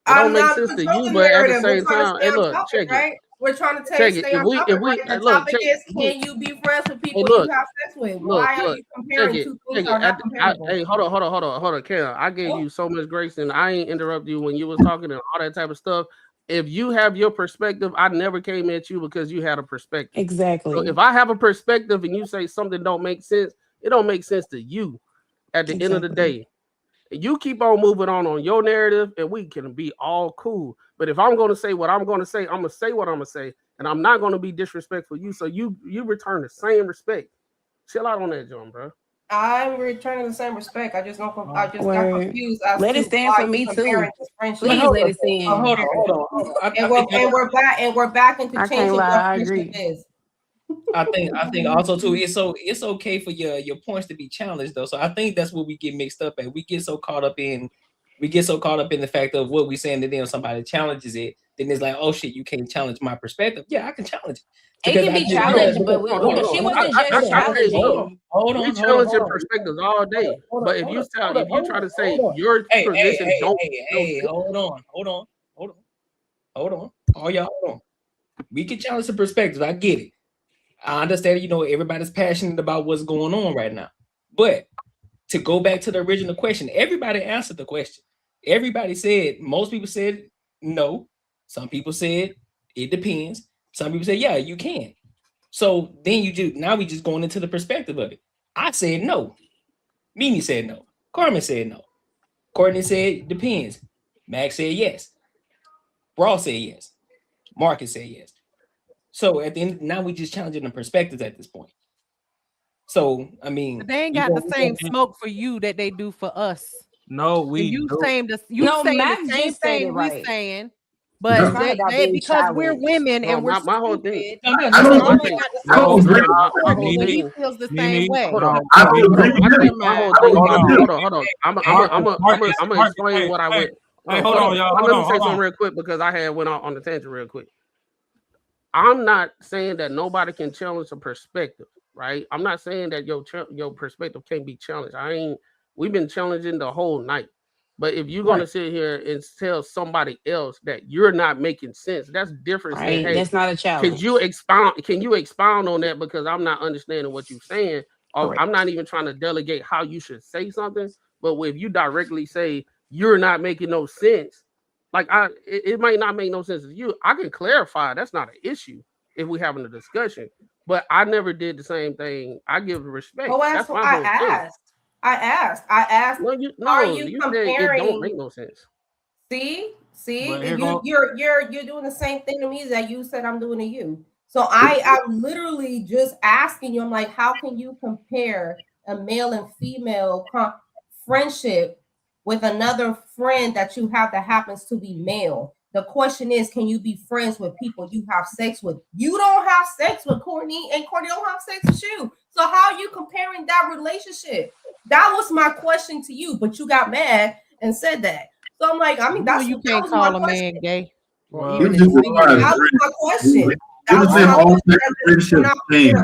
It don't I'm make not sense to you, controlling but at the narrative. We're same trying to time, stay hey, on look, topic, check it. right? We're trying to Check stay it. on topic, right? The Look, topic check. is, can you be friends with people Hey, look, you have sex with? Look, Why are you check comparing it. two Check things it. that are not comparable? Hey, hold on, Karen. I gave you so much grace, and I ain't interrupt you when you was talking and all that type of stuff. If you have your perspective, I never came at you because you had a perspective. Exactly. So if I have a perspective and you say something don't make sense, it don't make sense to you. At the end of the day, you keep on moving on your narrative, and we can be all cool. But if I'm going to say what I'm going to say, I'm going to say what I'm going to say, and I'm not going to be disrespectful to you. So you return the same respect. Chill out on that, John, bro. I'm returning the same respect. I just don't. I just got Word. confused as Let to it stand why for you me too. comparing this friendship. Please let it stand. Hold on. And we're back into I can't changing lie, what I friendship agree. is. I think also too, it's okay for your points to be challenged though. So I think that's what we get mixed up at. We get so caught up in the fact of what we're saying, and then somebody challenges it, then it's like, oh shit, you can't challenge my perspective. Yeah, I can challenge it. It can be challenged, but she wasn't just challenging. Hold on. We challenge your perspectives all day. But if you try to say your position don't. Hey, hold on. All y'all, hold on. We can challenge the perspectives. I get it. I understand, everybody's passionate about what's going on right now. But to go back to the original question, everybody answered the question. Everybody said, most people said no. Some people said it depends. Some people said, yeah, you can. So then now we just going into the perspective of it. I said no. Mimi said no. Carmen said no. Courtney said depends. Max said yes. Ross said yes. Marcus said yes. So at the end, now we just challenging the perspectives at this point. So I mean, But they ain't got the same smoke for you that they do for us. No, And we you do. saying the Max same just said it thing we right. saying, but It's not about being because we're challenged. women and we're my whole thing. stupid, I don't Carmen agree. got the I don't same agree. Courtney, when he feels the same way. Hold on. I don't agree with him. My whole I thing don't about agree. hold on. I'm gonna explain what I went. Hey, hold on, y'all. Let me say something real quick because I had went on the tangent real quick. I'm not saying that nobody can challenge a perspective, right? I'm not saying that your perspective can't be challenged. We've been challenging the whole night. But if you're gonna sit here and tell somebody else that you're not making sense, that's different. Right. Saying, hey, That's not a challenge. Can you expound on that? Because I'm not understanding what you're saying. Or I'm not even trying to delegate how you should say something. But if you directly say you're not making no sense, like it might not make no sense to you. I can clarify. That's not an issue if we're having a discussion. But I never did the same thing. I give respect. Oh, That's my I whole thing. asked. No, are you you said it don't comparing? make no sense. See, But here you're doing the same thing to me that you said I'm doing to you. So I'm literally just asking you. I'm like, how can you compare a male and female friendship with another friend that you have that happens to be male? The question is, can you be friends with people you have sex with? You don't have sex with Courtney, and Courtney don't have sex with you. So how are you comparing that relationship? That was my question to you, but you got mad and said that. So I'm like, I mean, You can't call a man gay or He even was just insinuate. defying that was my question. He was saying all sex friendships change.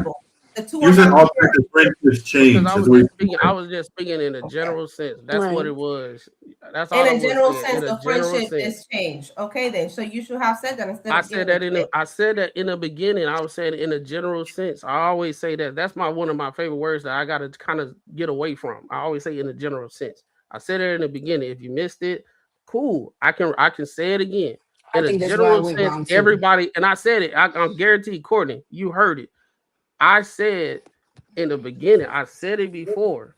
You're saying all sex friendships change. Because I was just speaking in a general sense. That's what it was. That's all I In was a general saying. sense, In a the general friendship sense. is changed. Okay, then. So you should have said that instead I of said that in the beginning. I was saying it in a general sense. I always say that. That's one of my favorite words that I gotta kind of get away from. I always say in a general sense. I said it in the beginning. If you missed it, cool. I can say it again. I In a think that's where I general went sense, wrong too. everybody, and I said it. I'm guaranteed, Courtney, you heard it. I said in the beginning, I said it before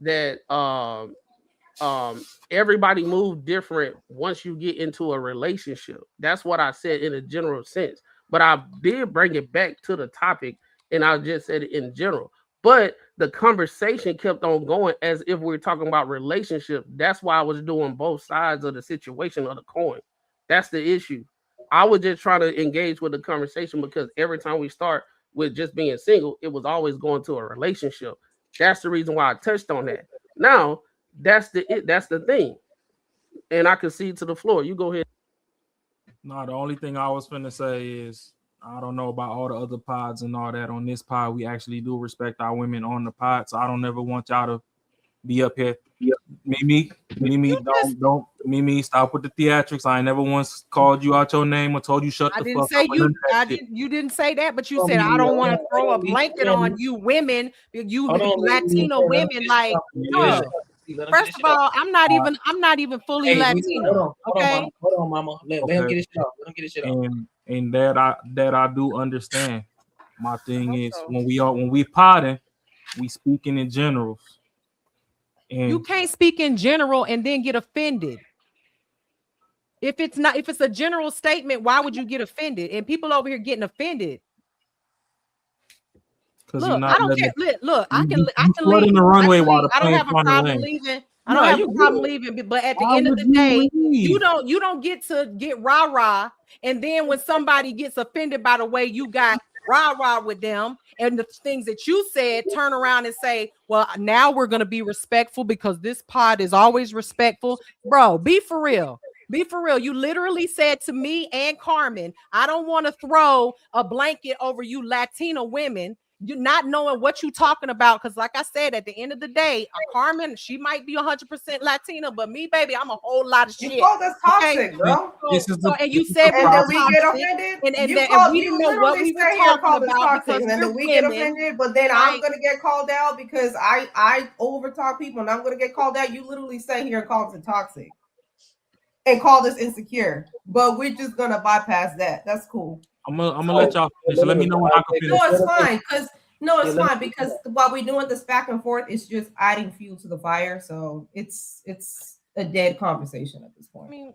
that everybody move different once you get into a relationship. That's what I said in a general sense. But I did bring it back to the topic and I just said it in general. But the conversation kept on going as if we're talking about relationship. That's why I was doing both sides of the situation of the coin. That's the issue. I was just trying to engage with the conversation because every time we start with just being single, it was always going to a relationship. That's the reason why I touched on that. Now, that's the thing. And I concede to the floor. You go ahead. No, the only thing I was finna say is I don't know about all the other pods and all that. On this pod, we actually do respect our women on the pod. So I don't ever want y'all to be up here. Mimi, Mimi, stop with the theatrics. I ain't never once called you out your name or told you shut I the didn't fuck say up. you. You didn't say that, but you said I don't want to throw a blanket on you women. You Latino women, like. No. First of all, I'm not even fully Latino. Okay. Hold on, mama. Let him get his shit off. Let him get his shit off. And that I do understand. My thing is when we potting, we speaking in generals. And you can't speak in general and then get offended. If it's a general statement, why would you get offended? And people over here getting offended. Look, I don't care. Look, I can leave. The runway while the I don't have a problem leaving. I don't have a problem leaving. But at the end of the day, you don't get to get rah-rah. And then when somebody gets offended by the way you got rah-rah with them and the things that you said, turn around and say, well, now we're going to be respectful because this pod is always respectful. Bro, be for real. Be for real. You literally said to me and Carmen, I don't want to throw a blanket over you Latino women. You're not knowing what you're talking about. Because like I said, at the end of the day, Carmen, she might be 100% Latina, but me, baby, I'm a whole lot of shit. You called us toxic, okay? bro. And you said we then were we get toxic, offended. and you we didn't know what we were talking about because and then we're we get women, offended. But then I'm gonna get called out because I overtalk people, and I'm gonna get called out. You literally say here and call us toxic. and called us insecure. But we're just gonna bypass that. That's cool. I'm gonna let y'all finish. Let me know when I can finish. No, it's fine because while we're doing this back and forth, it's just adding fuel to the fire. So it's a dead conversation at this point. I mean,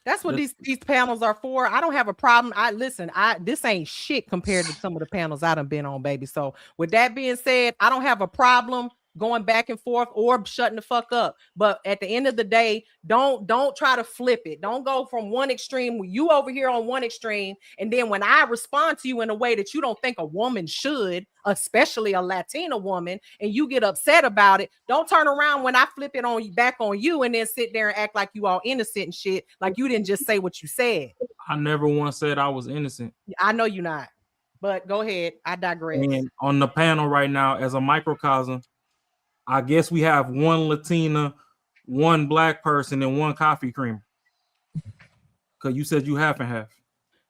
that's what these panels are for. I don't have a problem. This ain't shit compared to some of the panels I done been on, baby. So with that being said, I don't have a problem going back and forth or shutting the fuck up. But at the end of the day, don't try to flip it. Don't go from one extreme, you over here on one extreme, and then when I respond to you in a way that you don't think a woman should, especially a Latina woman, and you get upset about it, don't turn around when I flip it on you back on you and then sit there and act like you all innocent and shit, like you didn't just say what you said. I never once said I was innocent. I know you're not, but go ahead. I digress. And on the panel right now, as a microcosm, I guess we have one Latina, one black person, and one coffee creamer. Because you said you half and half.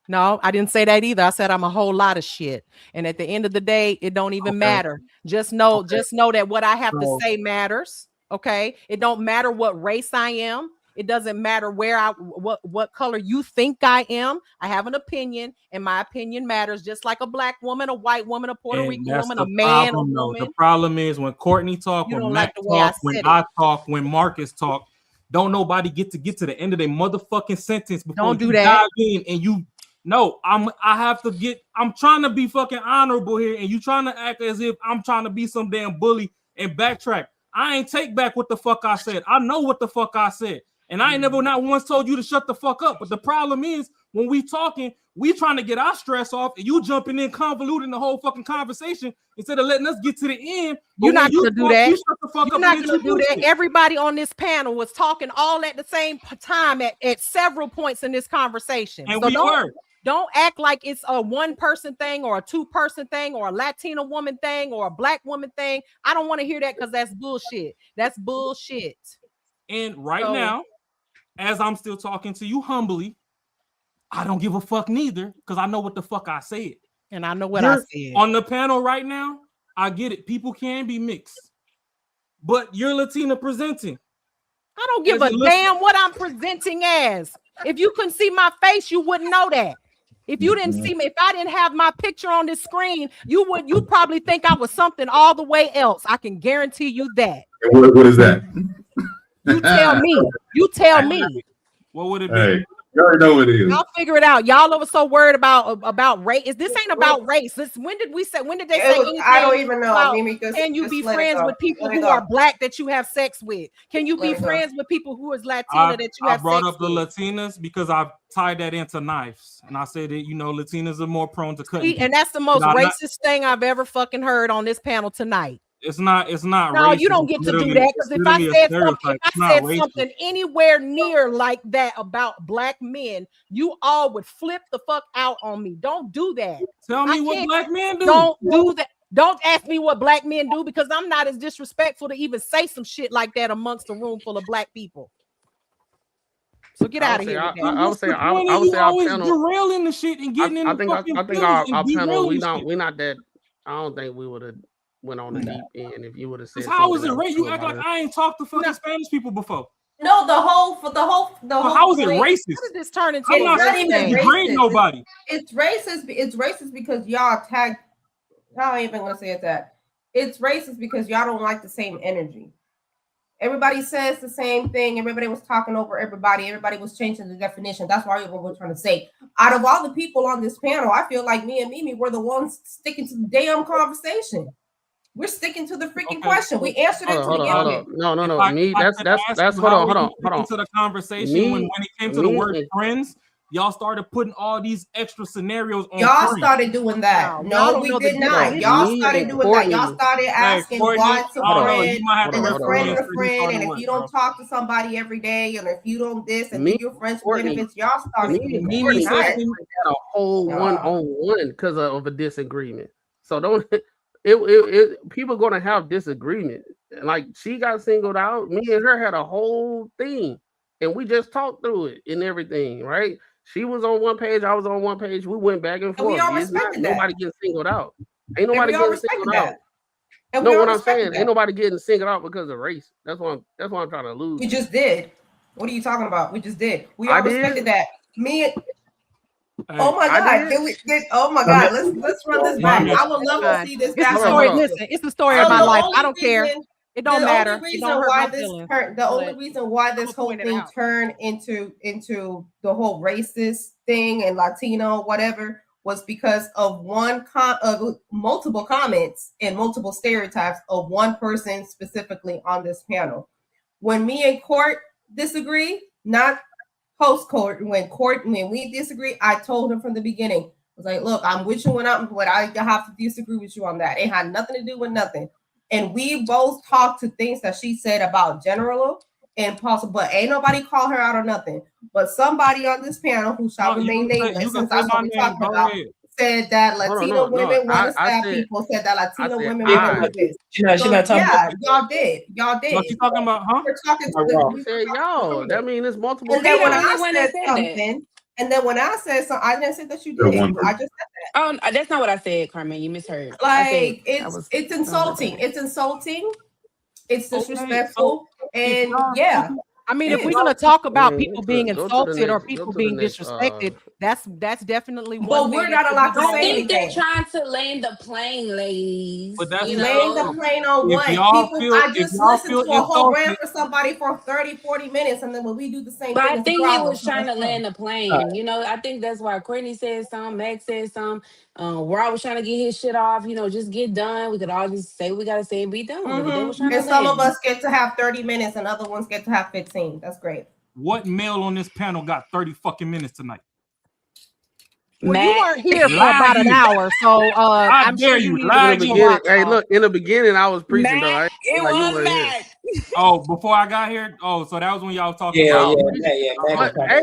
No, I didn't say that either. I said I'm a whole lot of shit. And at the end of the day, it don't even matter. Just know that what I have to say matters. Okay. It don't matter what race I am. It doesn't matter what color you think I am. I have an opinion, and my opinion matters, just like a black woman, a white woman, a Puerto Rican woman, a man, a woman. The problem is when Courtney talk, when Matt talk, when I talk, when Marcus talk, don't nobody get to the end of their motherfucking sentence before don't do you that. dive in and you. No, I'm trying to be fucking honorable here, and you trying to act as if I'm trying to be some damn bully and backtrack. I ain't take back what the fuck I said. I know what the fuck I said. And I ain't never not once told you to shut the fuck up. But the problem is when we talking, we trying to get our stress off, and you jumping in, convoluting the whole fucking conversation instead of letting us get to the end. You're not gonna do that. You're not gonna do that. Everybody on this panel was talking all at the same time at several points in this conversation. And so don't act like it's a one person thing or a two person thing or a Latina woman thing or a black woman thing. I don't want to hear that because that's bullshit. That's bullshit. And now, as I'm still talking to you humbly, I don't give a fuck neither because I know what the fuck I said. And I know what I said. On the panel right now, I get it. People can be mixed. But you're Latina presenting. I don't give a damn what I'm presenting as. If you couldn't see my face, you wouldn't know that. If you didn't see me, if I didn't have my picture on the screen, you'd probably think I was something all the way else. I can guarantee you that. What is that? You tell me. You tell me. What would it be? Hey, you already know what it is. Y'all figure it out. Y'all over so worried about race. This ain't about race. When did they say anything? I don't even know. Can you be friends with people who are black that you have sex with? Can you be friends with people who is Latina that you have sex with? I brought up the Latinas because I tied that into knives. And I said that, Latinas are more prone to cutting. And that's the most racist thing I've ever fucking heard on this panel tonight. It's not. No, racist. You don't get to do that because if I said something anywhere near like that about black men, you all would flip the fuck out on me. Don't do that. Tell me what black men do. Don't do that. Don't ask me what black men do because I'm not as disrespectful to even say some shit like that amongst a room full of black people. So get out of here. I would say our panel derailing the shit and getting in. I think our panel we not that. I don't think we would have went on the deep end if you would have said. How is it racist? You act like I ain't talked to fucking Spanish people before. No, the whole. How is it racist? How did this turn into? I'm not even degrade nobody. It's racist. It's racist because y'all tag. I ain't even gonna say it that. It's racist because y'all don't like the same energy. Everybody says the same thing. Everybody was talking over everybody. Everybody was changing the definition. That's why we're trying to say. Out of all the people on this panel, I feel like me and Mimi were the ones sticking to the damn conversation. We're sticking to the freaking question. We answered it to the end. No. Me, that's hold on. To the conversation when it came to the word friends, y'all started putting all these extra scenarios on. Y'all started doing that. No, we did not. Y'all started doing that. Y'all started asking what's a friend and a friend and a friend, and if you don't talk to somebody every day, and if you don't this, and then your friends with benefits, y'all started doing that. We had a whole one-on-one because of a disagreement. So don't. People gonna have disagreement. Like she got singled out. Me and her had a whole thing, and we just talked through it and everything. Right? She was on one page. I was on one page. We went back and forth. And we all respected that. Nobody getting singled out. Ain't nobody getting singled out. No, what I'm saying, ain't nobody getting singled out because of race. That's what I'm trying to lose. We just did. What are you talking about? We just did. We I all respected did. that. Me and oh my I God! did. Oh my God! Let's run this back. I would love to see this It's back. the story. Listen, it's the story of my life. I don't care. It don't matter. It don't hurt my feelings. The only reason why this whole thing turned into the whole racist thing and Latino whatever was because of of multiple comments and multiple stereotypes of one person specifically on this panel. When me and Court disagree, not host Court, when we disagree, I told him from the beginning. I was like, look, I'm with you but I have to disagree with you on that. It had nothing to do with nothing. And we both talked to things that she said about general and possible, but ain't nobody call her out or nothing. But somebody on this panel who shall remain nameless, since that's what we're talking about, said that Latino women want to stab people, said that Latino women want to do this. She's not talking about y'all did. What you talking about, huh? We're talking to Said y'all. That means it's multiple. and then when the I one that said said something, and then when I said something, I didn't say that you did. I just said that. Oh, that's not what I said, Carmen. You misheard. Like it's insulting. It's insulting. It's disrespectful. And yeah. I mean, if we're gonna talk about people being insulted or people being disrespected, that's definitely one. But we're not allowed to say I think anything. they're trying to land the plane, ladies. But that's laying the plane on what? People, I just listened to a whole rant for somebody for 30, 40 minutes, and then when we do the same But thing, I think he was so trying to that's land the plane. You know, I think that's why Courtney said something, Max said something. Rob was trying to get his shit off. You know, just get done. We could all just say what we gotta say and be done with it. But they was trying to and some of land. us get to have 30 minutes, and other ones get to have 15. That's great. What male on this panel got 30 fucking minutes tonight? Well, you weren't here for about an hour, so I'm dare sure you you lie. Hey, look, in the beginning, I was preaching though. I It like you was weren't here. Matt. Oh, before I got here. Oh, so that was when y'all was talking about.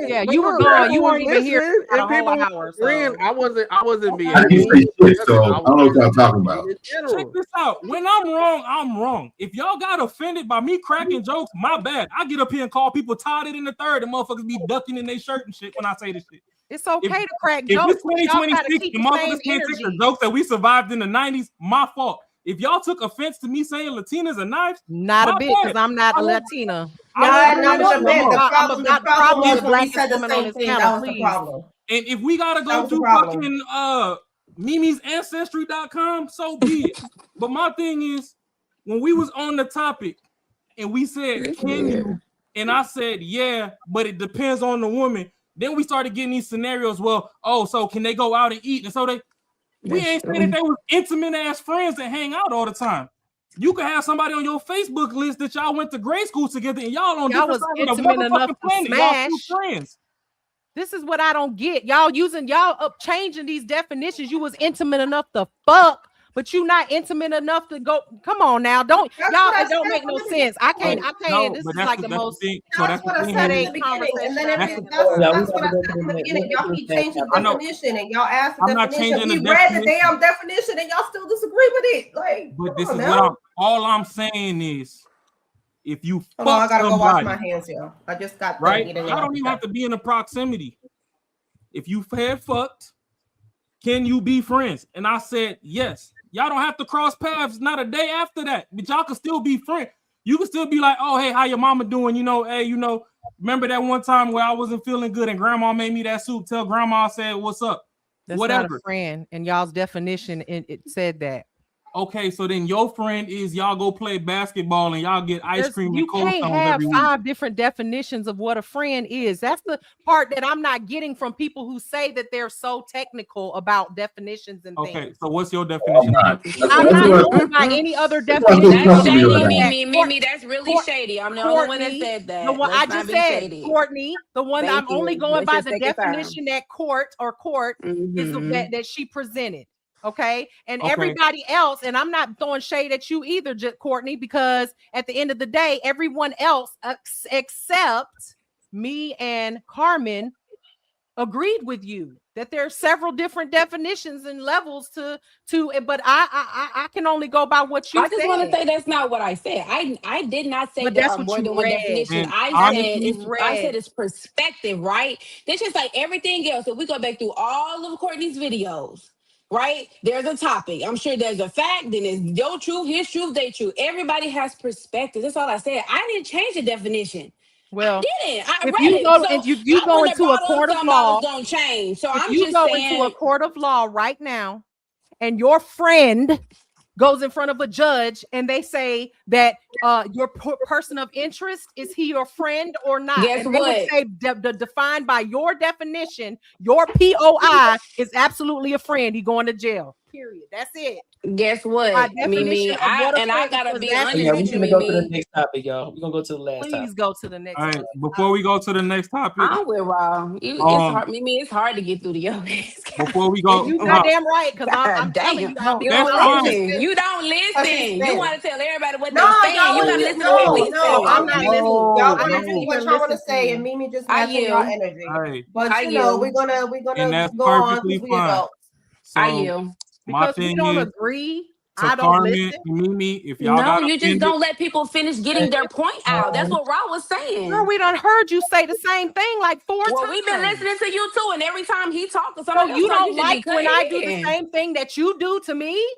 Yeah, you were gone. You weren't even here for And a whole people hour. agreeing, I wasn't being I didn't say shit, so I don't know what y'all talking about. Check this out. When I'm wrong, I'm wrong. If y'all got offended by me cracking jokes, my bad. I get up here and call people tied in the third, and motherfuckers be ducking in their shirt and shit when I say this shit. It's okay to crack If jokes. it's But y'all gotta 2026, keep the the motherfuckers same can't take the energy. jokes that we survived in the 90s, my fault. If y'all took offense to me saying Latinas are knives, Not a my bit, bad. because I'm not a I won't- Latina. I won't Not bring one that shit bit. up. The problem was the when we blackest said the woman on same this thing. panel, That was the please. problem. And if we gotta That go was the through problem. fucking Mimi's ancestry.com, so be it. But my thing is, when we was on the topic and we said, can you? And I said, yeah, but it depends on the woman. Then we started getting these scenarios. Well, oh, so can they go out and eat? And so we ain't saying that they were intimate ass friends that hang out all the time. You could have somebody on your Facebook list that y'all went to grade school together and y'all on Y'all different was sides of the intimate enough motherfucking to planet. Y'all smash. still friends. This is what I don't get. Y'all changing these definitions. You was intimate enough to fuck, but you not intimate enough to go. Come on now, don't That's y'all? what I It don't said make from no the sense. I beginning. can't. No, This but is that's like the the most thing. So That's that's what the I thing. said in the headache beginning, and then conversation. that's what I said from the beginning. Y'all keep changing I know. definition, and y'all asked the I'm not definition. changing We the read the definition. damn definition, and y'all still disagree with it. Like, But come this on is now. all I'm saying is, if you Hold on, I fuck gotta go wash somebody, my hands, y'all. I just got done right? eating. I don't even have to be in a proximity. If you had fucked, can you be friends? And I said yes. Y'all don't have to cross paths. Not a day after that, but y'all can still be friends. You can still be like, oh hey, how your mama doing? You know, hey, you know, remember that one time where I wasn't feeling good and grandma made me that soup? Tell grandma I said what's up. That's Whatever. not a friend, and y'all's definition it said that. Okay, so then your friend is y'all go play basketball and y'all get ice cream You and cold can't stones have every week. 5 different definitions of what a friend is. That's the part that I'm not getting from people who say that they're so technical about definitions and Okay, things. so what's your definition? I'm not going by any other definition. That's shady, Mimi. That's really shady. I'm the only one that Courtney, said the that. one I Let's not just be said, shady. Courtney, the one Thank I'm only you. going Let's by just the take it firm. definition that court is that she presented. Okay, and Okay. everybody else, and I'm not throwing shade at you either, Courtney, because at the end of the day, everyone else except me and Carmen agreed with you that there are several different definitions and levels to but I can only go by what you I just said. want to say that's not what I said. I did not say But there that's are what more you than one read. definition. And I honestly, said it's perspective, right? This just like everything else. If we go back through all of Courtney's videos, right? There's a topic. I'm sure there's a fact, then it's your truth, his truth, their truth. Everybody has perspective. That's all I said. I didn't change the definition. Well, didn't. I if read you it. go So and you I go wouldn't have into a brought up court of something I law, was gonna change. So if I'm you just go saying. into a court of law right now, and your friend goes in front of a judge and they say that your person of interest, is he your friend or not? Guess And they would what? say defined by your definition, your POI is absolutely a friend. He going to jail. Period. That's it. Guess By what, definition Mimi? of what a I friend, gotta because be that's Yeah, honest we're with you, gonna go to the Mimi. next topic, y'all. We're gonna go to the last please topic. go to the next. All right, before we go to the next topic, I'm with Raw. It's hard, Mimi. It's hard to get through the yoga. before we go, You goddamn right, because I'm Damn. telling you, I'll be You That's don't fine. listen. You don't listen. You want to tell everybody what No, they y'all saying. You want gotta to listen to what we no, I'm not saying. listening. Y'all I gonna don't do even what y'all want to listen to say, you. and Mimi just I matching y'all yield. energy. All right. But I you know, yield. we're And gonna that's go on perfectly because we fine. adults. So I yield. my Because we thing don't is, agree. to I don't Carmen listen. and Mimi, if y'all No, got you just offended, don't let people finish getting their point out. That's what Raw was saying. Girl, we done heard you say the same thing like 4 Well, times. we've been listening to you too, and every time he talks or So somebody else you talks, don't you should be like when cutting I do the in. same thing that you do to me?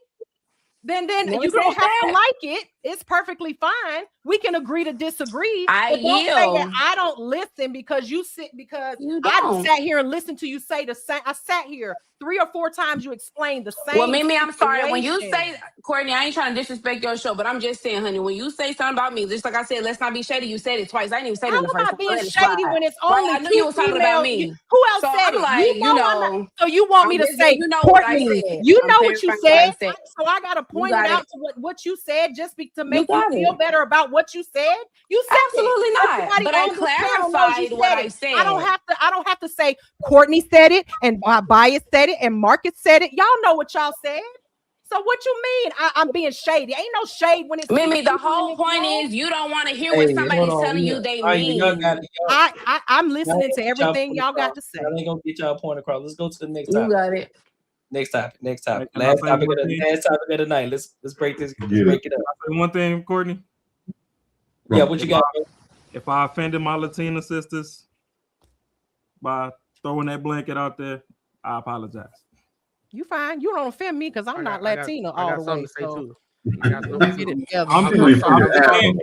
Then Never you don't said have to that. like it. It's perfectly fine. We can agree to disagree. I But don't say that yield. I don't listen because you You I don't. sat here and listened to you say the same. I sat here 3 or 4 times. You explained the same. Well, Mimi, I'm sorry. When you situation. say, Courtney, I ain't trying to disrespect your show, but I'm just saying, honey, when you say something about me, just like I said, let's not be shady. You said it twice. I didn't even say it How in the am first I time. being Let it shady slide. when it's Right? only I knew 2 you was talking about females? me. Who else So said I'm it? like, You know I'm not. know, So you want I'm me to just say, you know what I Courtney, said. you I'm know what you clarifying what I said? said. So I gotta You point it got out it. to what you said just to You make you got feel it. better about what you said. You said Absolutely it. not. Everybody But I on this panel knows you clarified what said I it. said. I don't have to say Courtney said it and Bias said it and Marcus said it. Y'all know what y'all said. So what you mean? I'm being shady. Ain't no shade when it's 6 Mimi, the people in whole this point room. is you don't want to hear Hey, what hold somebody's on. telling you they All right, y'all got mean. it. Y'all I'm ain't listening to gonna get y'all everything point y'all got across. to say. Y'all ain't gonna get y'all point across. Let's go to the next You topic. got it. Next topic. Next Hey, topic. can I Last say topic one of the thing? last topic of the night. Let's break this. Let's Get it. break it up. Say one thing, Courtney. Yeah, what you got? Bro? If I offended my Latina sisters by throwing that blanket out there, I apologize. You fine. You don't offend me because I'm not Latina all the way. something to say So too. get it together. I'm Really sorry. fucking I'm asshole. saying,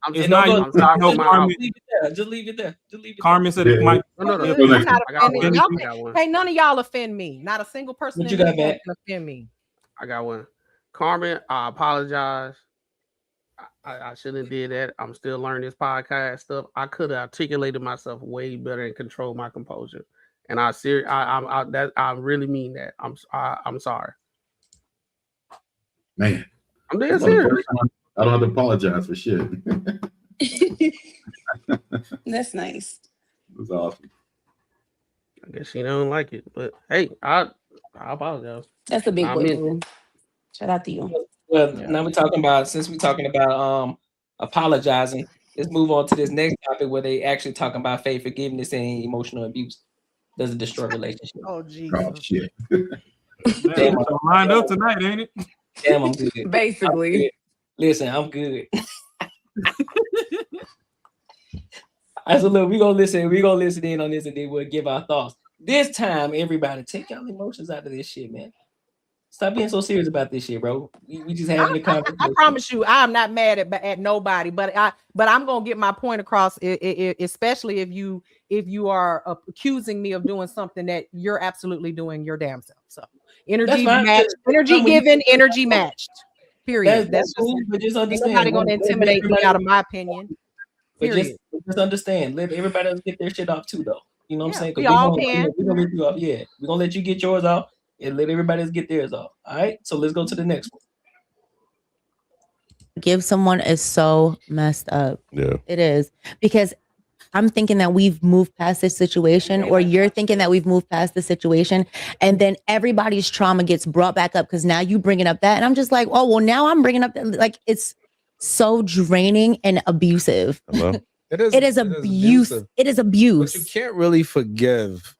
I'm it's Hey, not. don't go. It's not no Just Carmen. leave it there. Just leave it there. Just leave it Carmen said it Yeah. might. No, Good. Go I'm next not I got offended. one. Y'all I got one. can't none of y'all offend me. Not a single person What in you this got, room Matt? can offend me. I got one. Carmen, I apologize. I shouldn't have did that. I'm still learning this podcast stuff. I could have articulated myself way better and controlled my composure. And I really mean that. I'm sorry. Man, I'm that's dead not the serious. first time I don't have to apologize for shit. That's nice. That's awesome. I guess she don't like it, but hey, I apologize. That's a big I boy meant move. Shout out to you. Well, now we're talking about, since we're talking about apologizing, let's move on to this next topic where they actually talking about faith, forgiveness, and emotional abuse. Does it destroy relationships? Oh Jesus. Oh shit. Damn, so lined up tonight, ain't it? Damn, I'm good. Basically. I'm good. Listen, I'm good. So look, we're gonna listen in on this, and then we'll give our thoughts. This time, everybody, take y'all emotions out of this shit, man. Stop being so serious about this shit, bro. We just having a conversation. I promise you, I'm not mad at nobody, but I'm gonna get my point across, especially if you are accusing me of doing something that you're absolutely doing your damn self. So energy matched, energy given, energy matched. Period. That's cool, but just ain't understand. nobody gonna intimidate me out of my opinion. But Period. just understand. Let everybody else get their shit off too, though. You know what I'm saying? we all can. We're gonna let you off. Yeah, we're gonna let you get yours off and let everybody else get theirs off. All right. So let's go to the next one. Give someone is so messed up. Yeah. It is, because I'm thinking that we've moved past this situation, or you're thinking that we've moved past the situation, and then everybody's trauma gets brought back up because now you bringing up that, and I'm just like, oh well, now I'm bringing up that. Like, it's so draining and abusive. Hello? It is abuse. It is abuse. But you can't really forgive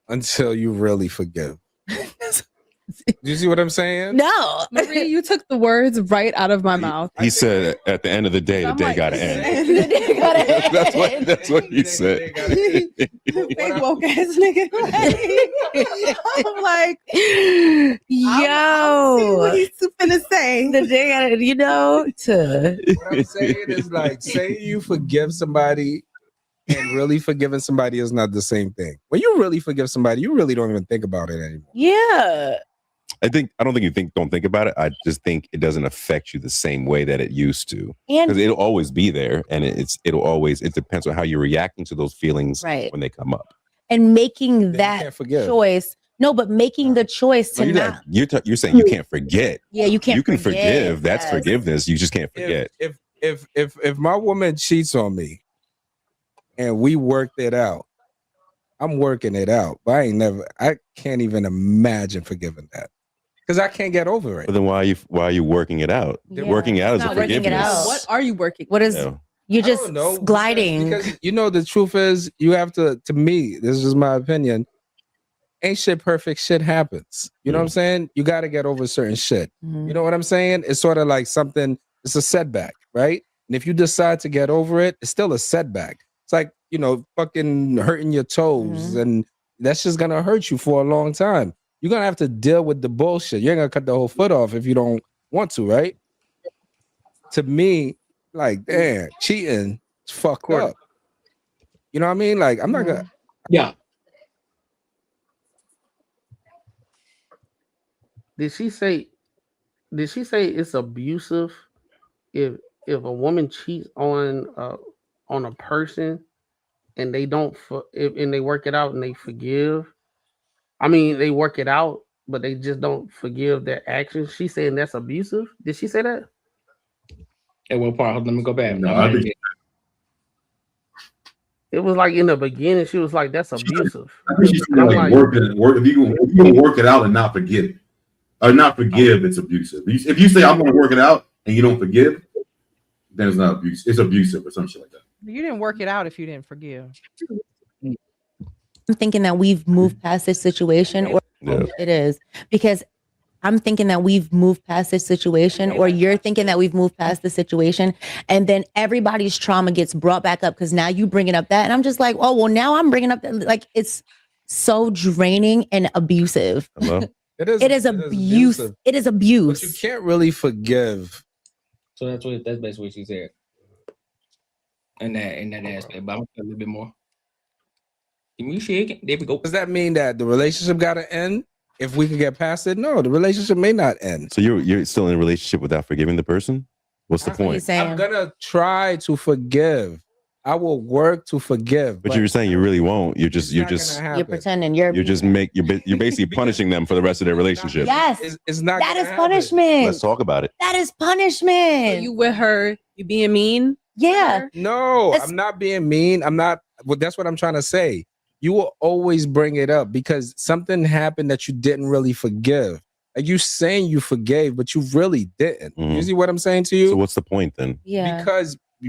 until you really forgive. Do you see what I'm saying? No, Marie, you took the words right out of my mouth. He said at the end of the day, the day gotta end. That's what he said. Big woke ass nigga. I'm like, yo, what he's finna say. The day gotta, What I'm saying is, like, say you forgive somebody and really forgiving somebody is not the same thing. When you really forgive somebody, you really don't even think about it anymore. Yeah. I don't think you don't think about it. I just think it doesn't affect you the same way that it used to. And because it'll always be there, and it depends on how you're reacting to those feelings when they come up. And making that choice. No, but making the choice to not. You're saying you can't forget. Yeah, you can't. You can forget. forgive. That's forgiveness. You just can't forget. If my woman cheats on me and we worked it out, I'm working it out. But I can't even imagine forgiving that. Because I can't get over it. But then why are you working it out? Yeah. Working it out is a forgiveness. What are you working? What is you're just gliding? Because the truth is, you have to me, this is my opinion. Ain't shit perfect, shit happens. You know what I'm saying? You got to get over certain shit. You know what I'm saying? It's sort of like something, it's a setback, right? And if you decide to get over it, it's still a setback. It's like, fucking hurting your toes, and that's just gonna hurt you for a long time. You're gonna have to deal with the bullshit. You're gonna cut the whole foot off if you don't want to, right? To me, like, damn, cheating is fucked up. You know what I mean? Like, I'm not gonna. Yeah. Did she say it's abusive if a woman cheats on a person and they don't and they work it out and they forgive? I mean, they work it out, but they just don't forgive their actions. She's saying that's abusive. Did she say that? At what part? Let me go back. No, I think it was like in the beginning. She was like, "That's abusive." I think she's like work. If you can work it out and not forget it, or not forgive, it's abusive. If you say I'm going to work it out and you don't forgive, then it's not abuse. It's abusive or some shit like that. You didn't work it out if you didn't forgive. I'm thinking that we've moved past this situation, or it is because I'm thinking that we've moved past this situation, or you're thinking that we've moved past the situation, and then everybody's trauma gets brought back up because now you bringing up that, and I'm just like, oh well, now I'm bringing up that. Like, it's so draining and abusive. Hello? It is abuse. It is abuse. But you can't really forgive. So that's basically what she said. In that aspect, but I'm a little bit more. Give me shaking. There we go. Does that mean that the relationship got to end if we can get past it? No, the relationship may not end. So you're still in a relationship without forgiving the person? What's the point? I'm gonna try to forgive. I will work to forgive. But you're saying you really won't. You're pretending. You're basically punishing them for the rest of their relationship. Yes, it's not. That is punishment. Let's talk about it. That is punishment. So you with her? You being mean? Yeah. No, I'm not being mean. I'm not. Well, that's what I'm trying to say. You will always bring it up because something happened that you didn't really forgive. Like, you saying you forgave, but you really didn't. You see what I'm saying to you? So what's the point then? Yeah.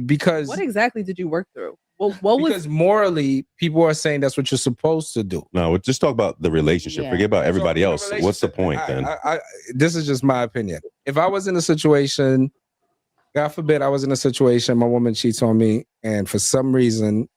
Because what exactly did you work through? Because morally, people are saying that's what you're supposed to do. No, just talk about the relationship. Yeah. Forget about everybody else. What's the point then? This is just my opinion. If I was in a situation, God forbid, I was in a situation, my woman cheats on me, and for some reason,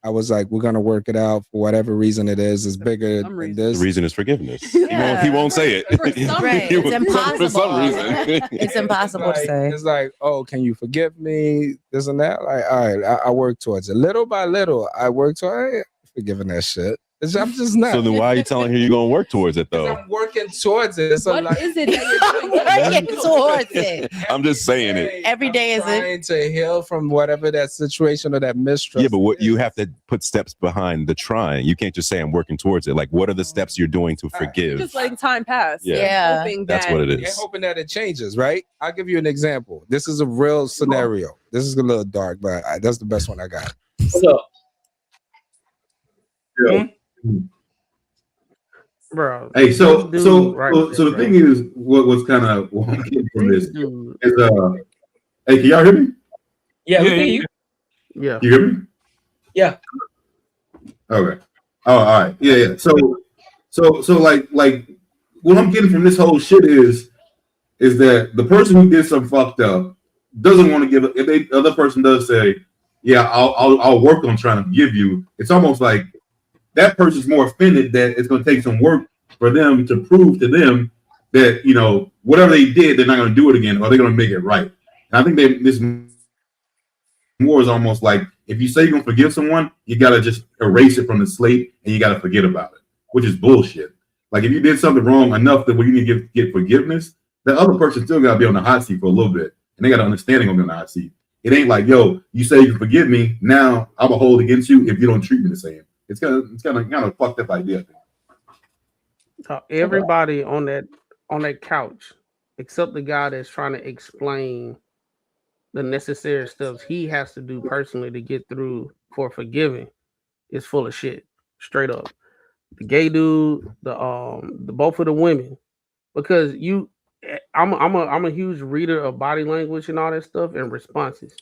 I was like, we're gonna work it out for whatever reason it is. It's bigger than this. The reason is forgiveness. Yeah. He won't say it. It's impossible. For some reason. It's impossible to say. It's like, oh, can you forgive me? This and that. Like, all right, I work towards it. Little by little, I work towards forgiving that shit. I'm just not. So then why are you telling her you're going to work towards it though? I'm working towards it. What is it that you're working towards it? I'm just saying it. Every day is it? Trying to heal from whatever that situation or that mistrust. Yeah, but what you have to put steps behind the trying. You can't just say I'm working towards it. Like, what are the steps you're doing to forgive? just letting time pass? Yeah. Hoping That's what it is. And hoping that it changes, right? I'll give you an example. This is a real scenario. This is a little dark, but that's the best one I got. So, Yeah. Bro. Hey, so the thing is, what's kind of what I'm getting from this is, hey, can y'all hear me? Yeah, we hear you. Yeah. You hear me? Yeah. Okay. Oh, all right. Yeah. So like what I'm getting from this whole shit is that the person who did something fucked up doesn't want to give. If the other person does say, "Yeah, I'll work on trying to forgive you," it's almost like that person's more offended that it's going to take some work for them to prove to them that, whatever they did, they're not going to do it again, or they're going to make it right. And I think this more is almost like if you say you're gonna forgive someone, you gotta just erase it from the slate and you gotta forget about it, which is bullshit. Like if you did something wrong enough that when you need to get forgiveness, the other person still gotta be on the hot seat for a little bit, and they got an understanding on the hot seat. It ain't like, yo, you say you can forgive me, now I'm gonna hold against you if you don't treat me the same. It's kind of fucked up idea. Everybody on that couch, except the guy that's trying to explain the necessary steps he has to do personally to get through for forgiving, is full of shit. Straight up. The gay dude, the both of the women, because I'm a huge reader of body language and all that stuff and responses.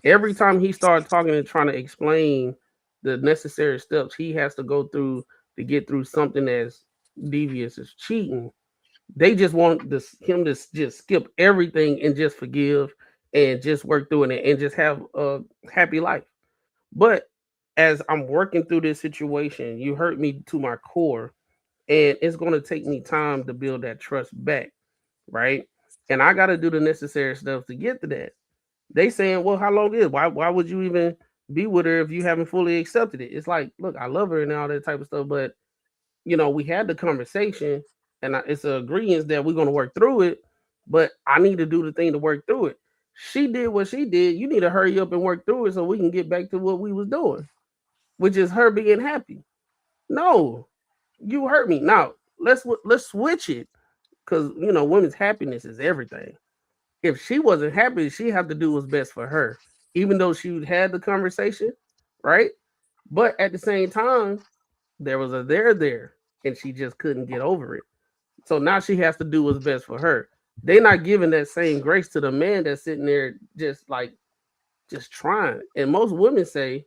Every time he started talking and trying to explain the necessary steps he has to go through to get through something as devious as cheating, they just want him to just skip everything and just forgive and just work through it and just have a happy life. But as I'm working through this situation, you hurt me to my core, and it's going to take me time to build that trust back, right? And I got to do the necessary steps to get to that. They saying, well, how long is it? Why would you even be with her if you haven't fully accepted it? It's like, look, I love her and all that type of stuff, but we had the conversation, and it's an agreement that we're going to work through it, but I need to do the thing to work through it. She did what she did. You need to hurry up and work through it so we can get back to what we was doing, which is her being happy. No, you hurt me. Now let's switch it, because women's happiness is everything. If she wasn't happy, she had to do what's best for her, even though she had the conversation, right? But at the same time, there was a there, and she just couldn't get over it. So now she has to do what's best for her. They're not giving that same grace to the man that's sitting there just trying. And most women say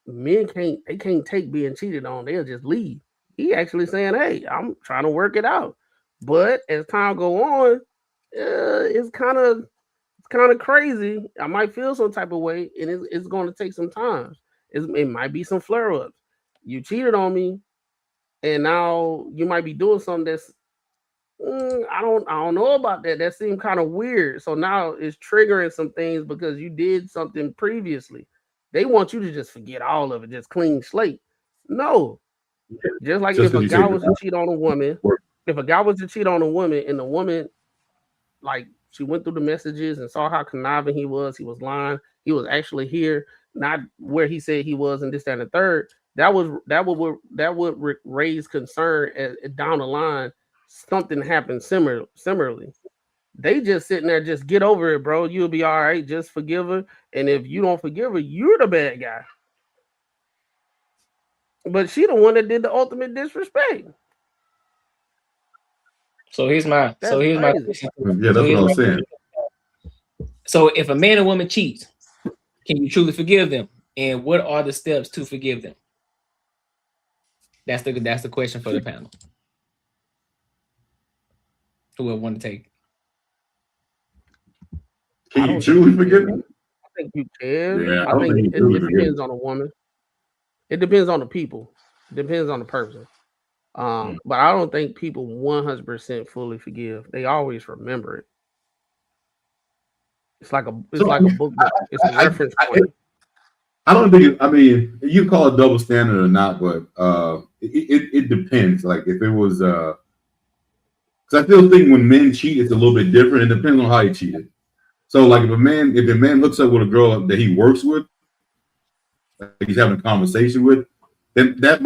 men can't take being cheated on. They'll just leave. He actually saying, hey, I'm trying to work it out. But as time go on, it's kind of crazy. I might feel some type of way, and it's going to take some time. It might be some flare-ups. You cheated on me, and now you might be doing something that's I don't know about that. That seemed kind of weird. So now it's triggering some things because you did something previously. They want you to just forget all of it, just clean slate. No, just like if a guy was to cheat on a woman, and the woman, like, she went through the messages and saw how conniving he was lying, he was actually here, not where he said he was, and this, that, and the third. That would raise concern down the line. Something happened similarly. They just sitting there, just get over it, bro. You'll be all right. Just forgive her. And if you don't forgive her, you're the bad guy. But she the one that did the ultimate disrespect. So here's my question. Yeah, that's what I was saying. So if a man and woman cheats, can you truly forgive them? And what are the steps to forgive them? That's the question for the panel. Who would want to take? Can you truly forgive them? I think you can. Yeah, I think it depends on a woman. It depends on the people. It depends on the person. But I don't think people 100% fully forgive. They always remember it. It's like a book. It's a reference point. I don't think. I mean, you call it double standard or not, but it depends. Like if it was, because I still think when men cheat, it's a little bit different. It depends on how he cheated. So, like if a man hooks up with a girl that he works with, like he's having a conversation with, then that's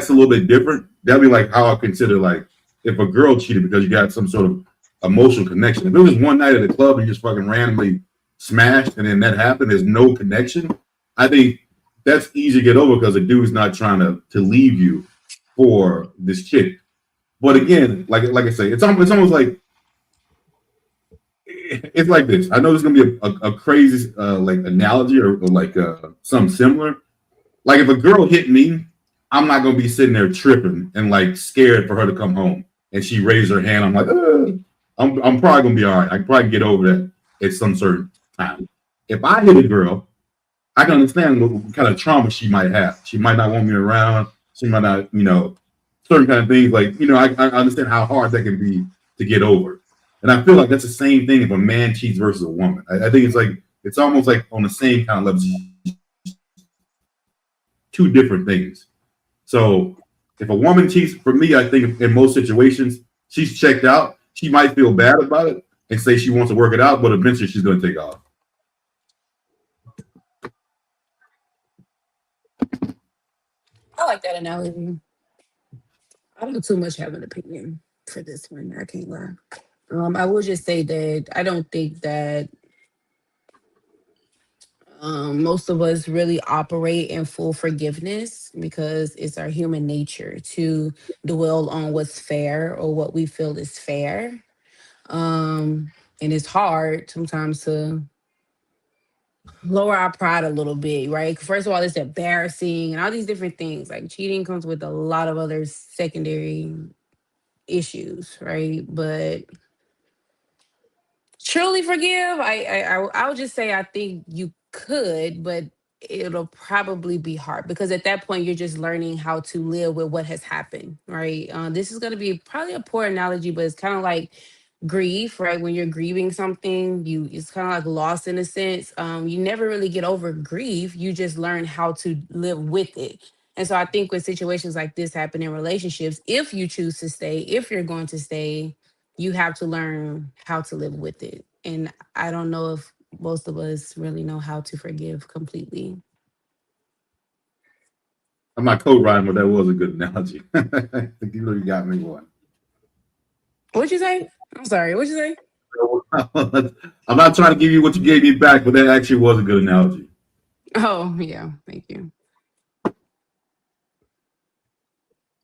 a little bit different. That'd be like how I consider, like, if a girl cheated because you got some sort of emotional connection. If it was one night at a club and you just fucking randomly smashed and then that happened, there's no connection, I think that's easy to get over because the dude's not trying to leave you for this chick. But again, like I say, it's almost like, it's like this. I know there's gonna be a crazy like analogy or like something similar. Like if a girl hit me, I'm not gonna be sitting there tripping and like scared for her to come home. And she raised her hand. I'm like, I'm probably gonna be all right. I can probably get over that at some certain time. If I hit a girl, I can understand what kind of trauma she might have. She might not want me around. She might not, certain kind of things. Like, I understand how hard that can be to get over. And I feel like that's the same thing if a man cheats versus a woman. I think it's like It's almost like on the same kind of level. Two different things. So if a woman cheats, for me, I think in most situations, she's checked out. She might feel bad about it and say she wants to work it out, but eventually she's going to take off. I like that analogy. I don't too much have an opinion for this one. I can't lie. I will just say that I don't think that most of us really operate in full forgiveness because it's our human nature to dwell on what's fair or what we feel is fair. And it's hard sometimes to lower our pride a little bit, right? First of all, it's embarrassing and all these different things. Like cheating comes with a lot of other secondary issues, right? But truly forgive, I would just say I think you could, but it'll probably be hard because at that point you're just learning how to live with what has happened, right? This is going to be probably a poor analogy, but it's kind of like grief, right? When you're grieving something, it's kind of like loss in a sense. You never really get over grief. You just learn how to live with it. And so I think when situations like this happen in relationships, if you choose to stay, if you're going to stay, you have to learn how to live with it. And I don't know if most of us really know how to forgive completely. I'm not co-writing, but that was a good analogy. You really got me one. What'd you say? I'm sorry. What'd you say? I'm not trying to give you what you gave me back, but that actually was a good analogy. Oh, yeah. Thank you.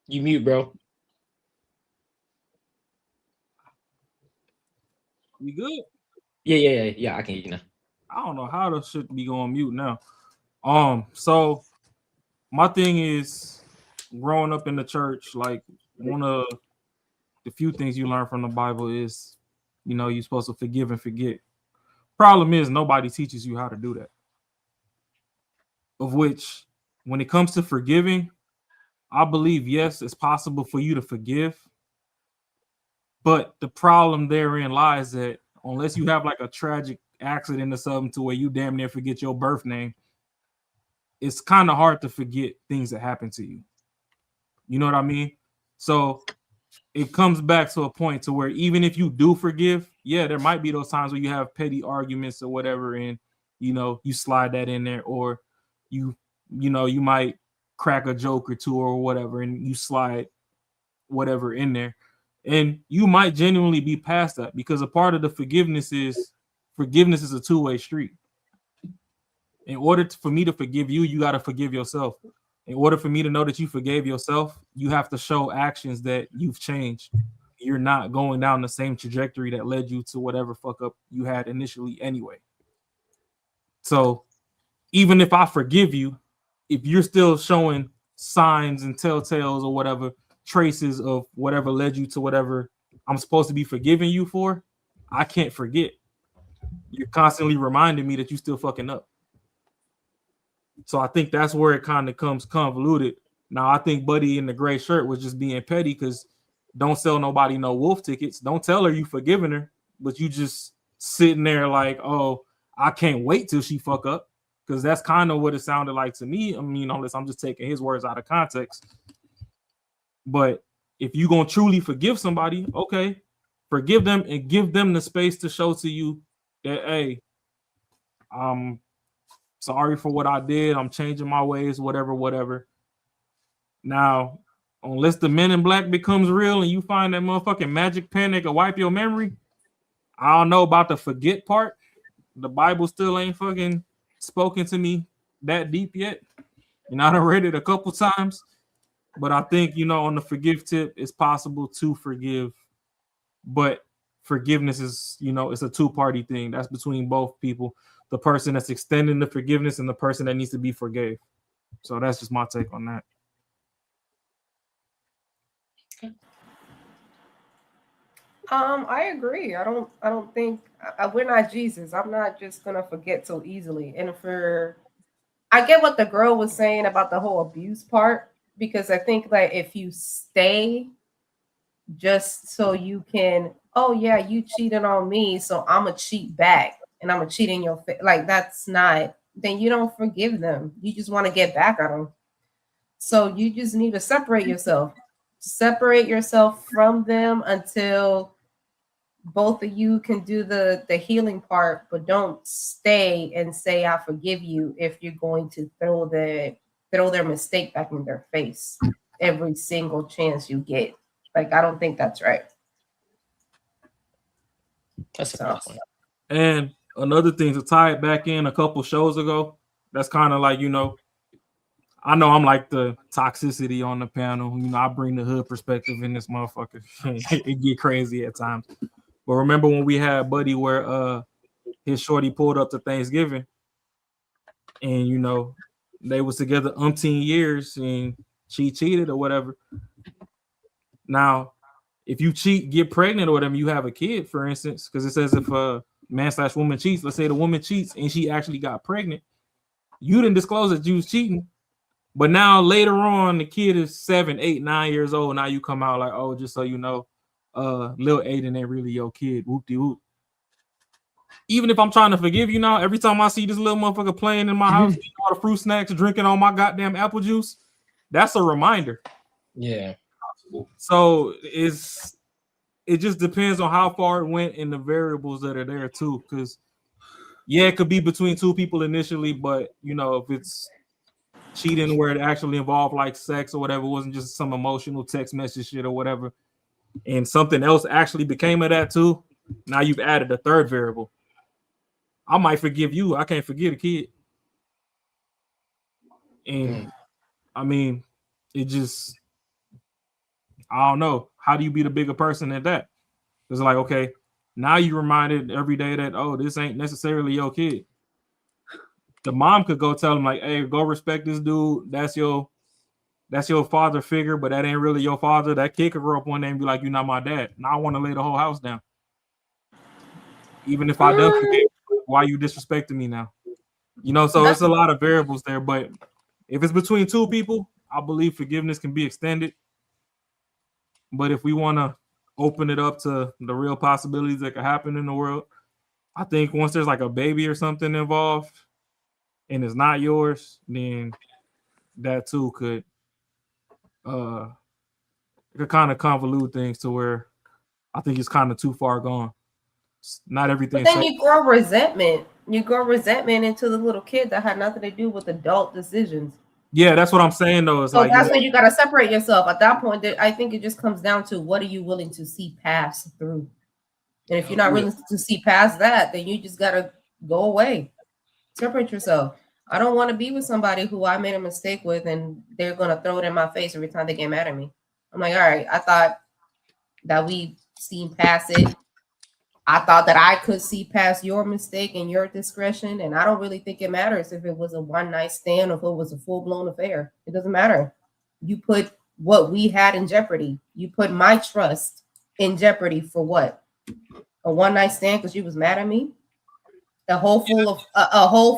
You mute, bro. We good? Yeah. I can hear you now. I don't know how this shit be going mute now. So my thing is, growing up in the church, like one of the few things you learn from the Bible is, you're supposed to forgive and forget. Problem is, nobody teaches you how to do that. Of which, when it comes to forgiving, I believe, yes, it's possible for you to forgive. But the problem therein lies that unless you have like a tragic accident or something to where you damn near forget your birth name, it's kind of hard to forget things that happen to you. You know what I mean? So it comes back to a point to where even if you do forgive, yeah, there might be those times where you have petty arguments or whatever, and you slide that in there, or you might crack a joke or two or whatever, and you slide whatever in there. And you might genuinely be past that because a part of the forgiveness is a two-way street. In order for me to forgive you, you got to forgive yourself. In order for me to know that you forgave yourself, you have to show actions that you've changed. You're not going down the same trajectory that led you to whatever fuck up you had initially anyway. So even if I forgive you, if you're still showing signs and telltales or whatever, traces of whatever led you to whatever I'm supposed to be forgiving you for, I can't forget. You're constantly reminding me that you still fucking up. So I think that's where it kind of comes convoluted. Now I think Buddy in the gray shirt was just being petty because don't sell nobody no wolf tickets. Don't tell her you forgiving her, but you just sitting there like, oh, I can't wait till she fuck up. Because that's kind of what it sounded like to me. I mean, unless I'm just taking his words out of context. But if you're going to truly forgive somebody, okay, forgive them and give them the space to show to you that, hey, I'm sorry for what I did. I'm changing my ways, whatever. Now, unless the Men in Black becomes real and you find that motherfucking magic pen that can wipe your memory, I don't know about the forget part. The Bible still ain't fucking spoken to me that deep yet. I done read it a couple times. But I think, on the forgive tip, it's possible to forgive. But forgiveness is, it's a two-party thing. That's between both people. The person that's extending the forgiveness and the person that needs to be forgave. So that's just my take on that. I agree. I don't think we're not Jesus. I'm not just gonna forget so easily. And I get what the girl was saying about the whole abuse part, because I think like if you stay just so you can, oh yeah, you cheated on me, so I'm gonna cheat back. and I'm gonna cheat in your face. Like that's not. Then you don't forgive them. You just want to get back at them. So you just need to separate yourself. Separate yourself from them until both of you can do the healing part, but don't stay and say I forgive you if you're going to throw their mistake back in their face every single chance you get. Like I don't think that's right. That's a fair point. And another thing to tie it back in a couple shows ago, that's kind of like, you know I'm like the toxicity on the panel. You know, I bring the hood perspective in this motherfucker. It get crazy at times. But remember when we had Buddy where his shorty pulled up to Thanksgiving and, you know, they was together umpteen years and she cheated or whatever. Now, if you cheat, get pregnant or whatever, you have a kid, for instance, because it says if a man/woman cheats, let's say the woman cheats and she actually got pregnant, you didn't disclose that you was cheating. But now later on, the kid is 7, 8, 9 years old. Now you come out like, oh, just so you know, Lil Aiden ain't really your kid. Whoop-de-whoop. Even if I'm trying to forgive you now, every time I see this little motherfucker playing in my house, eating all the fruit snacks, drinking all my goddamn apple juice, that's a reminder. Yeah. So it just depends on how far it went and the variables that are there too. Because yeah, it could be between two people initially, but you know, if it's cheating where it actually involved like sex or whatever, it wasn't just some emotional text message shit or whatever, and something else actually became of that too, now you've added a third variable. I might forgive you, I can't forget a kid. And I mean, it just, I don't know, how do you be the bigger person at that? It's like, okay, now you reminded every day that, oh, this ain't necessarily your kid. The mom could go tell him like, hey, go respect this dude. That's your father figure, but that ain't really your father. That kid could grow up one day and be like, you're not my dad. Now I want to lay the whole house down. Even if I done forget, why you disrespecting me now? You know, so it's a lot of variables there. But if it's between two people, I believe forgiveness can be extended. But if we want to open it up to the real possibilities that could happen in the world, I think once there's like a baby or something involved, and it's not yours, then that too could kind of convolute things to where I think it's kind of too far gone. Not everything. But then you grow resentment. You grow resentment into the little kid that had nothing to do with adult decisions. Yeah, that's what I'm saying though. It's so like, that's when you got to separate yourself. At that point, I think it just comes down to what are you willing to see pass through. And if you're not willing to see past that, then you just got to go away. Separate yourself. I don't want to be with somebody who I made a mistake with and they're going to throw it in my face every time they get mad at me. I'm like, all right, I thought that we seen past it. I thought that I could see past your mistake and your discretion. And I don't really think it matters if it was a one-night stand or if it was a full-blown affair. It doesn't matter. You put what we had in jeopardy. You put my trust in jeopardy for what? A one-night stand because you was mad at me? A whole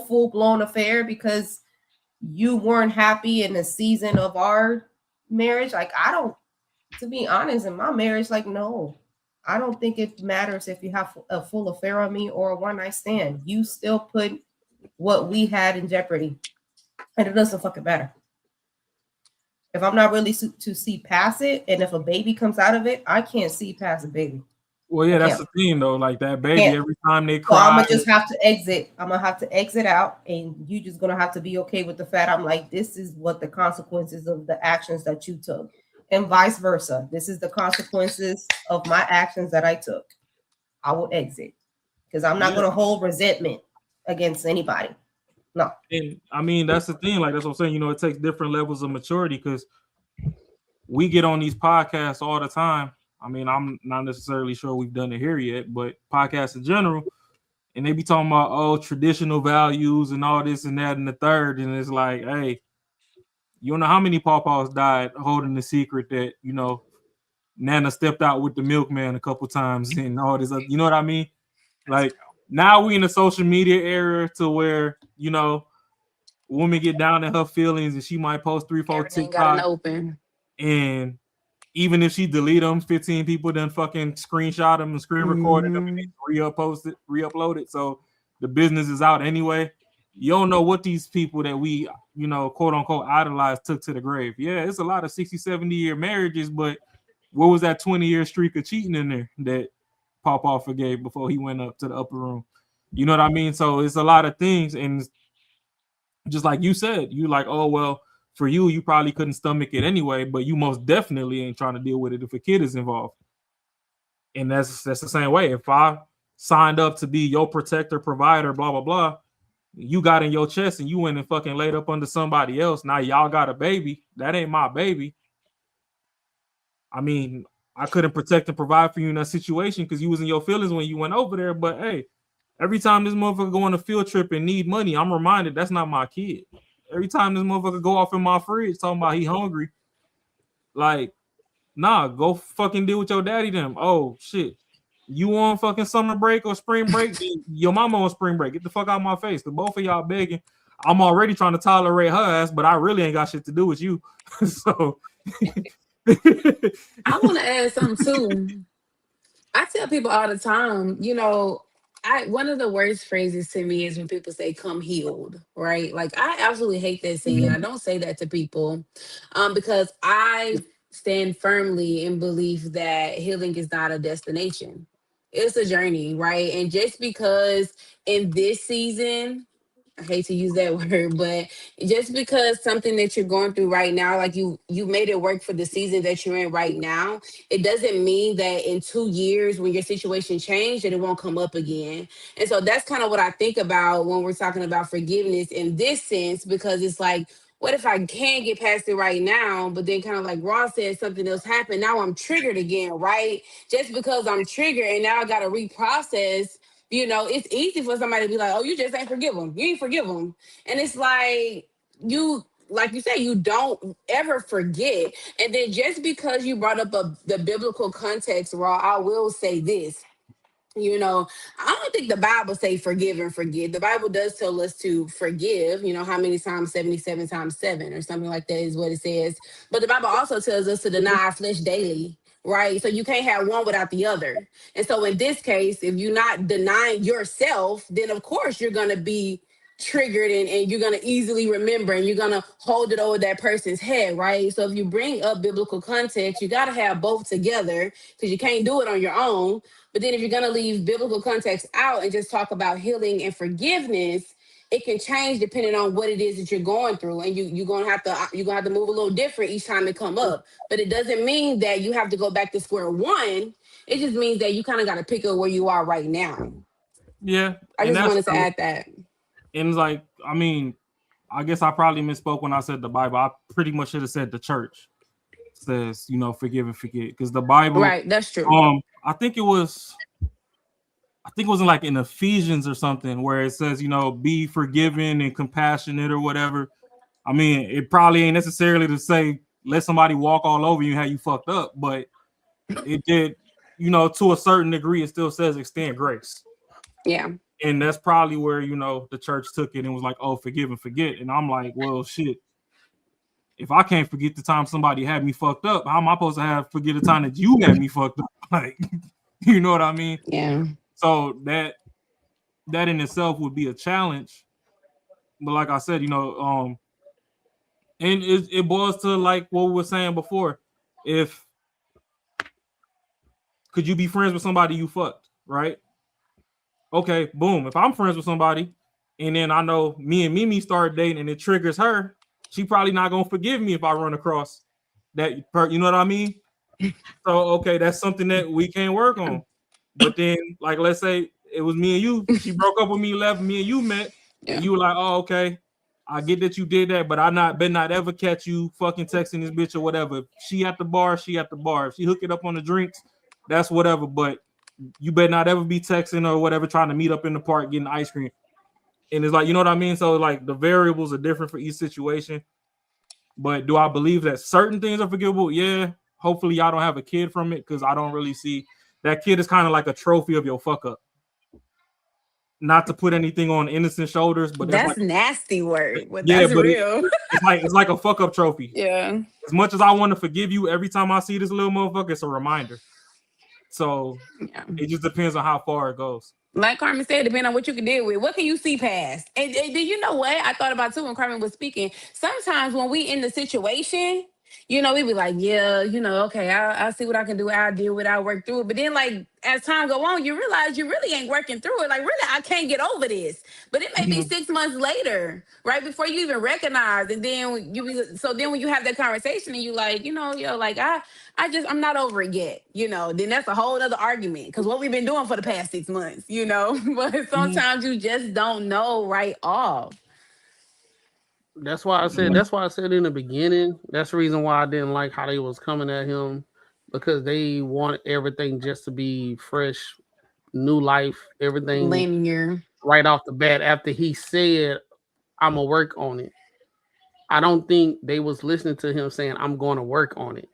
full-blown affair because you weren't happy in the season of our marriage? Like, I don't, to be honest, in my marriage, like, no. I don't think it matters if you have a full affair on me or a one-night stand. You still put what we had in jeopardy. And it doesn't fucking matter. If I'm not really to see past it, and if a baby comes out of it, I can't see past a baby. Well, yeah, that's the thing though. Like that baby, every time they cry, so I'm gonna just have to exit. I'm gonna have to exit out, and you just gonna have to be okay with the fact I'm like, this is what the consequences of the actions that you took, and vice versa. This is the consequences of my actions that I took. I will exit because I'm not gonna hold resentment against anybody. No. And I mean, that's the thing. Like that's what I'm saying. You know, it takes different levels of maturity because we get on these podcasts all the time. I mean, I'm not necessarily sure we've done it here yet, but podcasts in general, and they be talking about, oh, traditional values and all this and that and the third. And it's like, hey, you don't know how many pawpaws died holding the secret that, you know, Nana stepped out with the milkman a couple times and all this. You know what I mean? Like now we in a social media era to where, you know, women get down in her feelings and she might post 3-4 TikTok. And even if she delete them, 15 people then fucking screenshot them and screen record them and re-upload it. So the business is out anyway. You don't know what these people that we, you know, quote unquote idolize took to the grave. Yeah, it's a lot of 60, 70-year marriages, but what was that 20-year streak of cheating in there that Pawpaw forgave before he went up to the upper room? You know what I mean? So it's a lot of things, and just like you said, you like, oh well, for you probably couldn't stomach it anyway, but you most definitely ain't trying to deal with it if a kid is involved. And that's the same way. If I signed up to be your protector, provider, blah blah blah, you got in your chest and you went and fucking laid up under somebody else. Now y'all got a baby. That ain't my baby. I mean, I couldn't protect and provide for you in that situation because you was in your feelings when you went over there. But hey, every time this motherfucker go on a field trip and need money, I'm reminded that's not my kid. Every time this motherfucker go off in my fridge talking about he hungry, like, nah, go fucking deal with your daddy then. Oh shit. You on fucking summer break or spring break? Your mama on spring break. Get the fuck out of my face. Because both of y'all begging. I'm already trying to tolerate her ass, but I really ain't got shit to do with you. So I want to add something too. I tell people all the time, you know, one of the worst phrases to me is when people say "come healed," right? Like I absolutely hate that saying. I don't say that to people because I stand firmly in belief that healing is not a destination. It's a journey, right? And just because in this season, I hate to use that word, but just because something that you're going through right now, like you made it work for the season that you're in right now, it doesn't mean that in 2 years when your situation changed that it won't come up again. And so that's kind of what I think about when we're talking about forgiveness in this sense, because it's like, what if I can't get past it right now, but then kind of like Ross said, something else happened. Now I'm triggered again, right? Just because I'm triggered and now I got to reprocess. You know, it's easy for somebody to be like, oh, you just ain't forgive them. You ain't forgive them. And it's like, like you say, you don't ever forget. And then just because you brought up the biblical context, Raw, I will say this. You know, I don't think the Bible say forgive and forget. The Bible does tell us to forgive, you know, how many times? 77 times 7 or something like that is what it says. But the Bible also tells us to deny our flesh daily, right? So you can't have one without the other. And so in this case, if you're not denying yourself, then of course you're going to be triggered and you're going to easily remember and you're going to hold it over that person's head, right? So if you bring up biblical context, you got to have both together because you can't do it on your own. But then if you're going to leave biblical context out and just talk about healing and forgiveness, it can change depending on what it is that you're going through. And you're going to have to move a little different each time it come up. But it doesn't mean that you have to go back to square one. It just means that you kind of got to pick up where you are right now. yeah. I just wanted to add that. And it's like, I mean, I guess I probably misspoke when I said the Bible. I pretty much should have said the church says, you know, forgive and forget. Because the Bible, right, that's true. I think it was in like in Ephesians or something where it says, you know, be forgiving and compassionate or whatever. I mean, it probably ain't necessarily to say let somebody walk all over you and how you fucked up, but it did, you know, to a certain degree, it still says extend grace. Yeah. And that's probably where, you know, the church took it and was like, oh, forgive and forget. And I'm like, well, shit. If I can't forget the time somebody had me fucked up, how am I supposed to forget the time that you had me fucked up? Like, you know what I mean? Yeah. So that in itself would be a challenge. But like I said, you know, and it boils to like what we were saying before. Could you be friends with somebody you fucked, right? Okay, boom. If I'm friends with somebody and then I know me and Mimi start dating and it triggers her, she probably not gonna forgive me if I run across that. You know what I mean? So okay, that's something that we can't work on. But then, like, let's say it was me and you. She broke up with me, left me, and you met. Yeah. And you were like, "Oh, okay, I get that you did that, but I better not ever catch you fucking texting this bitch or whatever. If she at the bar, she at the bar. If she hook it up on the drinks, that's whatever. But you better not ever be texting or whatever, trying to meet up in the park getting ice cream." And it's like, you know what I mean? So like the variables are different for each situation. But do I believe that certain things are forgivable? Yeah. Hopefully y'all don't have a kid from it because I don't really see that kid is kind of like a trophy of your fuck up. Not to put anything on innocent shoulders, but that's like, nasty word. But yeah, that's but real. It's like a fuck up trophy. Yeah. As much as I want to forgive you, every time I see this little motherfucker, it's a reminder. So it just depends on how far it goes. Like Carmen said, depending on what you can deal with, what can you see past? And then you know what I thought about too when Carmen was speaking. Sometimes when we in the situation, we be like, yeah, okay, I'll see what I can do. I'll deal with it. I'll work through it. But then, like, as time go on, you realize you really ain't working through it. Like, really, I can't get over this. But it may be 6 months later, right before you even recognize. And then when you have that conversation and you like, like I'm not over it yet. Then that's a whole other argument because what we've been doing for the past 6 months. But sometimes you just don't know right off. That's why I said in the beginning, that's the reason why I didn't like how they was coming at him, because they wanted everything just to be fresh, new life, everything linear right off the bat after he said, I'm gonna work on it. I don't think they was listening to him saying, I'm going to work on it.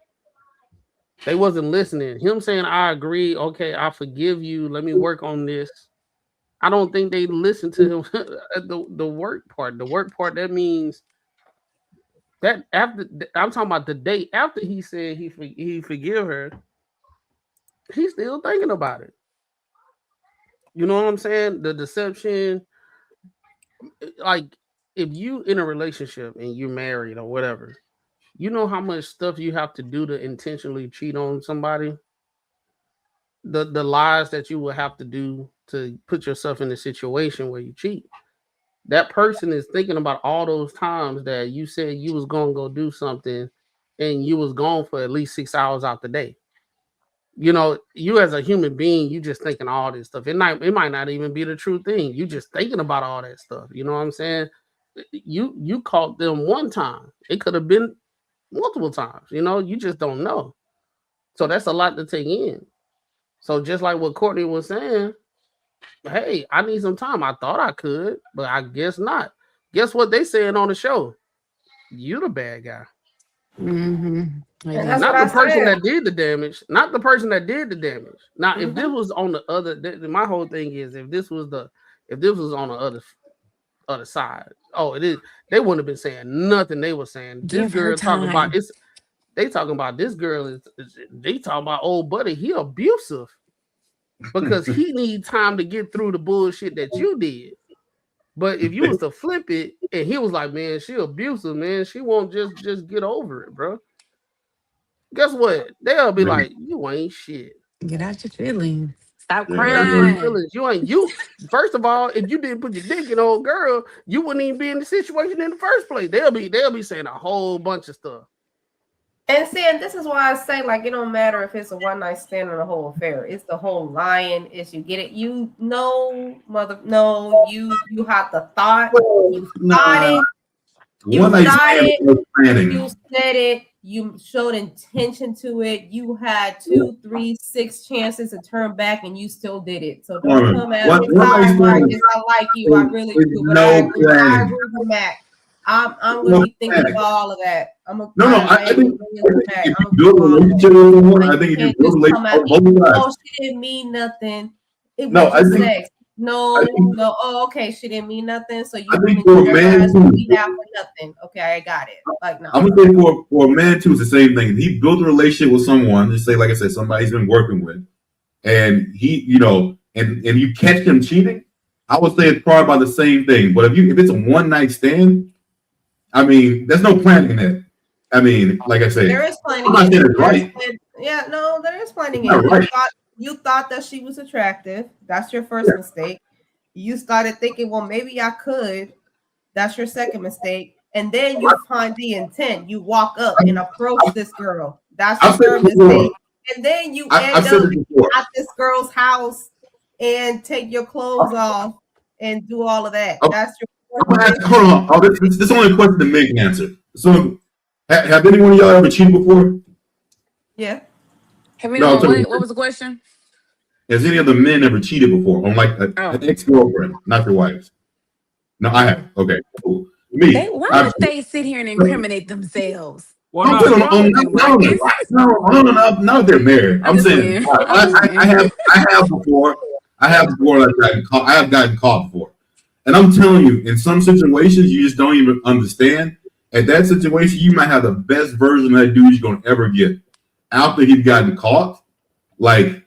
They wasn't listening. Him saying, I agree, okay, I forgive you, let me work on this. I don't think they listened to him at the work part. The work part, that means that after, I'm talking about the day after he said he forgive her, he's still thinking about it. You know what I'm saying? The deception, like if you in a relationship and you're married or whatever, you know how much stuff you have to do to intentionally cheat on somebody? The lies that you will have to do to put yourself in a situation where you cheat. That person is thinking about all those times that you said you was going to go do something and you was gone for at least 6 hours out the day. You as a human being, you just thinking all this stuff. It might not even be the true thing. You just thinking about all that stuff. You know what I'm saying? You caught them one time. It could have been multiple times. You just don't know. So that's a lot to take in. So just like what Courtney was saying, hey, I need some time. I thought I could, but I guess not. Guess what they saying on the show? You the bad guy. Mm-hmm. Not the person that did the damage. Not the person that did the damage. Now, if this was on the other, my whole thing is if this was on the other side, it is. They wouldn't have been saying nothing. They were saying this girl talking about it's. They talking about this girl they talking about old buddy. He abusive because he need time to get through the bullshit that you did. But if you was to flip it and he was like, man, she abusive, man. She won't just get over it, bro. Guess what? They'll be like, you ain't shit. Get out your feelings. Stop crying. crying. You ain't you. First of all, if you didn't put your dick in old girl, you wouldn't even be in the situation in the first place. They'll be saying a whole bunch of stuff. And this is why I say, like, it don't matter if it's a one night stand or the whole affair. It's the whole lying. Is you get it? You have the thought. You thought it. You said it. You showed intention to it. You had 2, 3, 6 chances to turn back, and you still did it. So don't come at me. I like you. I really do. But I agree with Mac. I'm gonna be thinking about all of that. I think if you build a relationship with someone, I think if you build a relationship, oh, she didn't mean nothing. It was just sex. No. Oh, okay. She didn't mean nothing. So you think for a man too, we have for nothing. Okay, I got it. Like no. I'm gonna say for a man too, it's the same thing. He built a relationship with someone. Just say, like I said, somebody he's been working with, and he, and you catch him cheating. I would say it's probably about the same thing. But if it's a one night stand, I mean, there's no planning in it. I mean, like I said, there is planning. Right. Yeah, no, there is planning in it. Right. You thought that she was attractive. That's your first mistake. You started thinking, well, maybe I could. That's your second mistake. And then you find the intent. You walk up and approach this girl. That's your third mistake. And then you end up at this girl's house and take your clothes off and do all of that. That's your hold on. This is only a question to make an answer. So, have anyone of y'all ever cheated before? Yeah. What was the question? Has any of the men ever cheated before on like an ex-girlfriend, not your wife? No, I have. Okay, cool. Me. Why would they sit here and incriminate themselves? No, they're married. I'm saying I have before. I have gotten caught before. And I'm telling you, in some situations, you just don't even understand. At that situation, you might have the best version of that dude you're going to ever get. After he's gotten caught, like,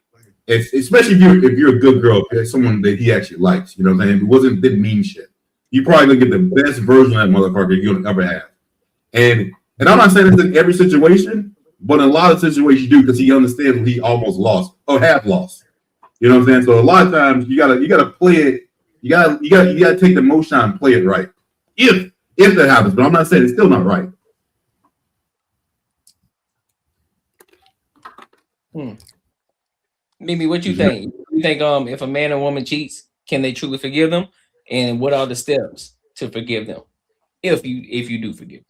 especially if you're a good girl, if someone that he actually likes, you know what I'm saying? It didn't mean shit. You probably gonna get the best version of that motherfucker you'll ever have. And I'm not saying this in every situation, but in a lot of situations you do, because he understands what he almost lost or have lost. You know what I'm saying? So a lot of times you gotta play it. You gotta take the motion and play it right. If that happens, but I'm not saying it's still not right. Mimi, what you think? You think if a man or woman cheats, can they truly forgive them? And what are the steps to forgive them? If you do forgive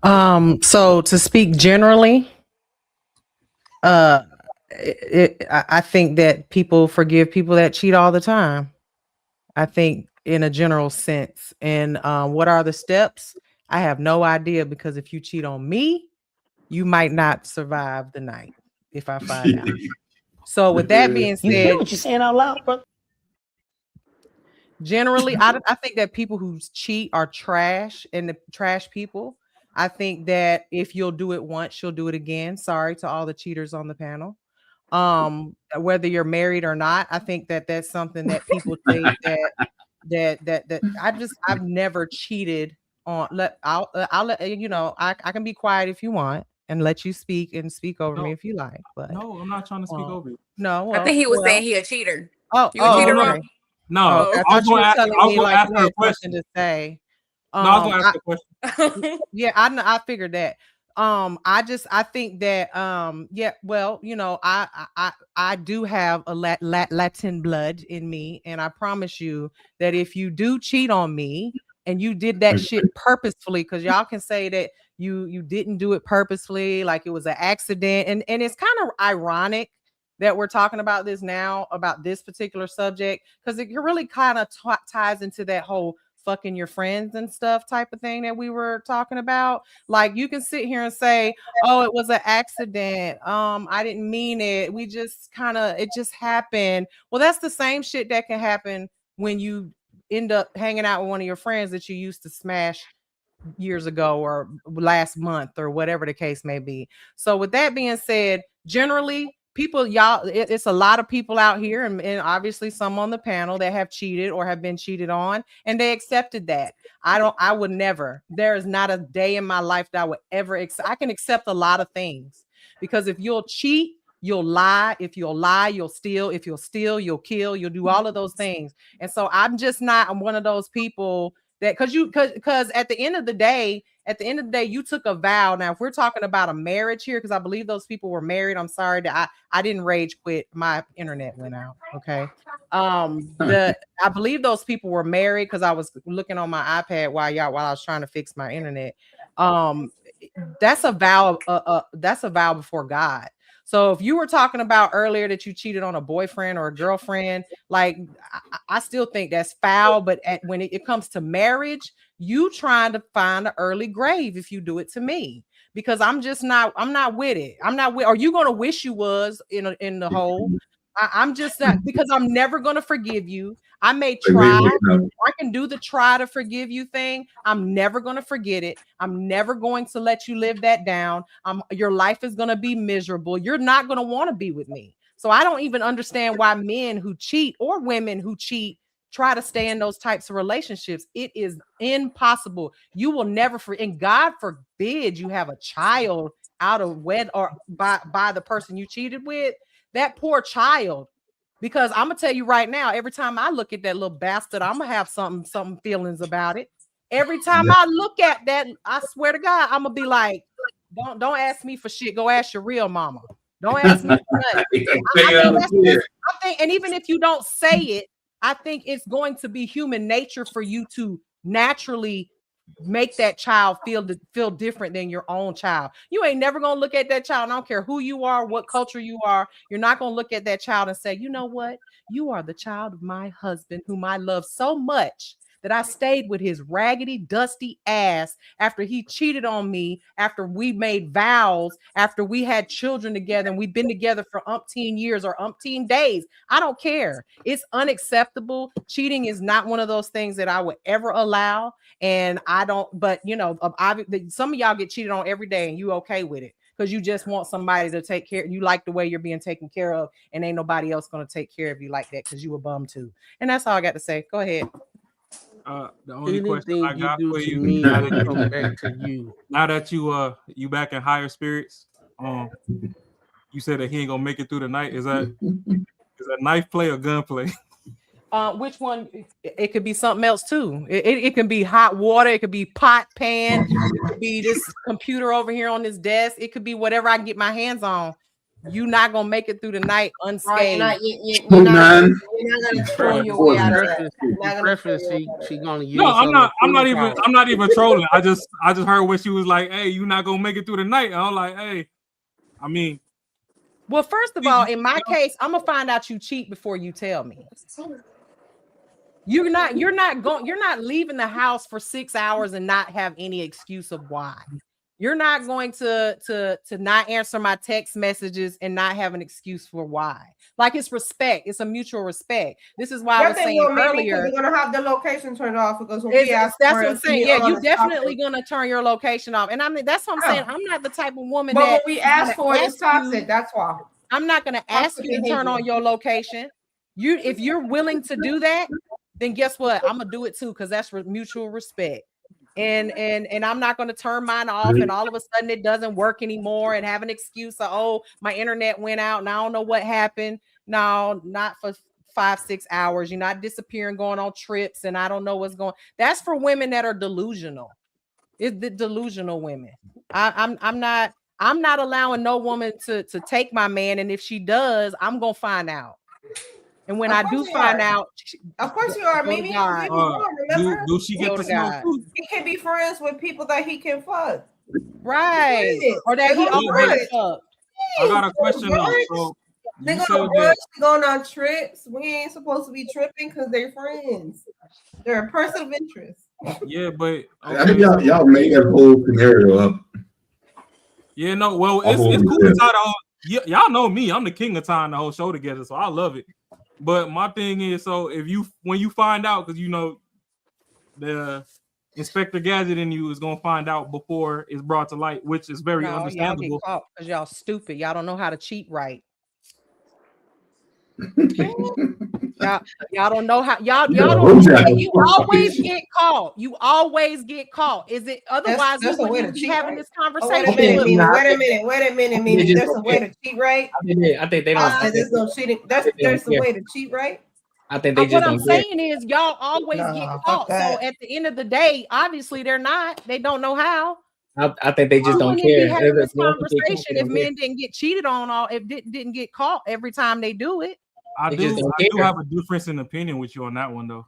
them. So to speak generally, I think that people forgive people that cheat all the time. I think in a general sense. And what are the steps? I have no idea, because if you cheat on me, you might not survive the night if I find out. So with that being said, you hear what you're saying out loud, bro? Generally, I think that people who cheat are trash, and the trash people. I think that if you'll do it once, you'll do it again. Sorry to all the cheaters on the panel. Whether you're married or not, I think that that's something that people think that I've never cheated on. I'll let you know. I can be quiet if you want and let you speak over me if you like. But no, I'm not trying to speak over you. No, I think he was saying he a cheater. Oh, you a cheater, okay. No, I I was thought you were going telling me to like ask you her a had question. something to say. No, I was going to ask her a question. Yeah, I figured that. I think that yeah, well, you know, I do have a Latin blood in me, and I promise you that if you do cheat on me and you did that shit purposefully, because y'all can say that you didn't do it purposefully, like it was an accident, and it's kind of ironic that we're talking about this now, about this particular subject, because it really kind of ties into that whole fucking your friends and stuff type of thing that we were talking about. Like, you can sit here and say, oh, it was an accident, I didn't mean it, we just it just happened. Well, that's the same shit that can happen when you end up hanging out with one of your friends that you used to smash years ago or last month or whatever the case may be. So with that being said, generally people, it's a lot of people out here, and obviously some on the panel that have cheated or have been cheated on, and they accepted that. I would never. There is not a day in my life that I would ever accept. I can accept a lot of things, because if you'll cheat, you'll lie. If you'll lie, you'll steal. If you'll steal, you'll kill. You'll do all of those things. And so I'm one of those people that, because at the end of the day, you took a vow. Now, if we're talking about a marriage here, because I believe those people were married. I'm sorry that I didn't rage quit. My internet went out. Okay. I believe those people were married, because I was looking on my iPad while I was trying to fix my internet. That's a vow. That's a vow before God. So if you were talking about earlier that you cheated on a boyfriend or a girlfriend, like I still think that's foul. But when it comes to marriage, you trying to find an early grave if you do it to me, because I'm not with it. Are you going to wish you was in the hole? I'm just not, because I'm never going to forgive you. I may try. I can do the try to forgive you thing. I'm never going to forget it. I'm never going to let you live that down. Your life is going to be miserable. You're not going to want to be with me. So I don't even understand why men who cheat or women who cheat try to stay in those types of relationships. It is impossible. You will never, and God forbid you have a child out of wed or by the person you cheated with. That poor child, because I'm gonna tell you right now, every time I look at that little bastard, I'm gonna have some feelings about it. Every time I look at that, I swear to God, I'm gonna be like, don't ask me for shit. Go ask your real mama. Don't ask me for nothing. I think, and even if you don't say it, I think it's going to be human nature for you to naturally make that child feel different than your own child. You ain't never gonna look at that child. I don't care who you are, what culture you are. You're not gonna look at that child and say, you know what? You are the child of my husband, whom I love so much that I stayed with his raggedy, dusty ass after he cheated on me, after we made vows, after we had children together, and we've been together for umpteen years or umpteen days. I don't care. It's unacceptable. Cheating is not one of those things that I would ever allow. And I don't, but you know, some of y'all get cheated on every day and you okay with it. because you just want somebody to take care. You like the way you're being taken care of, and ain't nobody else gonna take care of you like that because you a bum too. And that's all I got to say. Go ahead. The only question Anything I got you do for to you, me now will that come back to you. Now that you back in higher spirits, you said that he ain't gonna make it through the night. Is that knife play or gun play? Which one? It could be something else too. It can be hot water. It could be pot pan. It could be this computer over here on this desk. It could be whatever I can get my hands on. You're not gonna make it through the night unscathed. You're not gonna throw your way out of that. She gonna use. No, I'm not even trolling. I just heard when she was like, "Hey, you're not gonna make it through the night." And I'm like, "Hey, I mean." Well, first of all, in my case, I'm gonna find out you cheat before you tell me. You're not leaving the house for 6 hours and not have any excuse of why. You're not going to not answer my text messages and not have an excuse for why. Like, it's respect. It's a mutual respect. This is why I was saying earlier. They're gonna have the location turned off because that's what I'm saying. Yeah, you definitely gonna turn your location off. And I mean, that's what I'm saying. I'm not the type of woman but that when we ask for it, it's toxic. That's why. I'm not gonna ask you to turn on your location. If you're willing to do that, then guess what? I'm gonna do it too, because that's mutual respect. And I'm not gonna turn mine off, and all of a sudden it doesn't work anymore, and have an excuse of, oh, my internet went out and I don't know what happened. No, not for 5-6 hours. You're not disappearing, going on trips, and I don't know what's going. That's for women that are delusional. It's the delusional women. I'm not allowing no woman to take my man, and if she does, I'm gonna find out. And when I do find out, of course you are. Maybe remember? Do she get the smoke too? He can be friends with people that he can fuck. Right. Or that he already fucked. I got a question though. So they're gonna brunch, going on trips. We ain't supposed to be tripping because they're friends. They're a person of interest. Yeah, but I think y'all made that whole scenario up. Yeah, no, well, it's cool to tie the whole. Y'all know me. I'm the king of tying the whole show together, so I love it. But my thing is, so when you find out, because you know the Inspector Gadget in you is gonna find out before it's brought to light, which is very understandable. Y'all get caught because y'all stupid. Y'all don't know how to cheat right. y'all don't know how y'all don't. You always get caught. You always get caught. Is it otherwise? That's we a way to wouldn't be cheat, having right? this conversation. Wait a minute. There's a way to cheat, right? I think they don't. There's no cheating. There's a way to cheat, right? I think they just what don't I'm saying is y'all always get caught. So that. at the end of the day, obviously they're not. They don't know how. I think they just don't Be care. having this conversation if men didn't get cheated on, or if didn't get caught every time they do it. I do have a difference in opinion with you on that one though.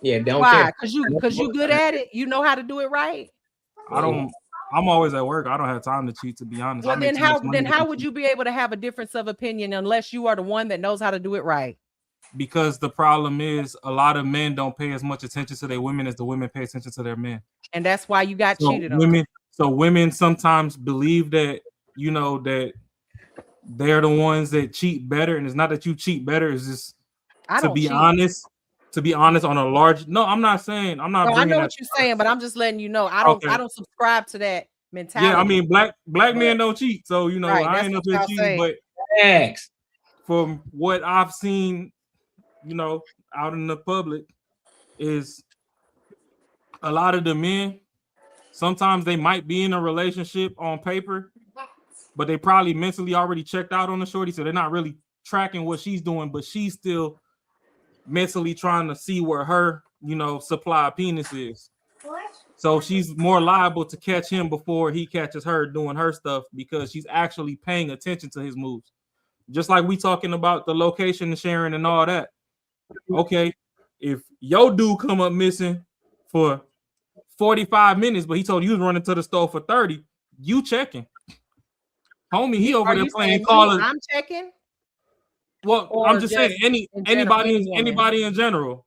Yeah, they don't Why? care. Because you good at it. You know how to do it right. I'm always at work. I don't have time to cheat, to be honest. Well, then how would you be able to have a difference of opinion unless you are the one that knows how to do it right? Because the problem is a lot of men don't pay as much attention to their women as the women pay attention to their men. And that's why you got cheated on. So women sometimes believe that, you know, that they're the ones that cheat better. And it's not that you cheat better. It's just to be honest on a large. No, I'm not saying I'm not. No, I know what you're saying, but I'm just letting you know I don't subscribe to that mentality. Yeah, I mean black men don't cheat. So you know, right, I ain't up here cheating, but from what I've seen, you know, out in the public, is a lot of the men, sometimes they might be in a relationship on paper, but they probably mentally already checked out on the shorty, so they're not really tracking what she's doing, but she's still mentally trying to see where her, you know, supply of penis is. So she's more liable to catch him before he catches her doing her stuff because she's actually paying attention to his moves. Just like we talking about the location sharing and all that. Okay, if your dude come up missing for 45 minutes, but he told you he was running to the store for 30, you checking. Homie, he over there playing Call of. I'm checking. Well, I'm just saying anybody in general.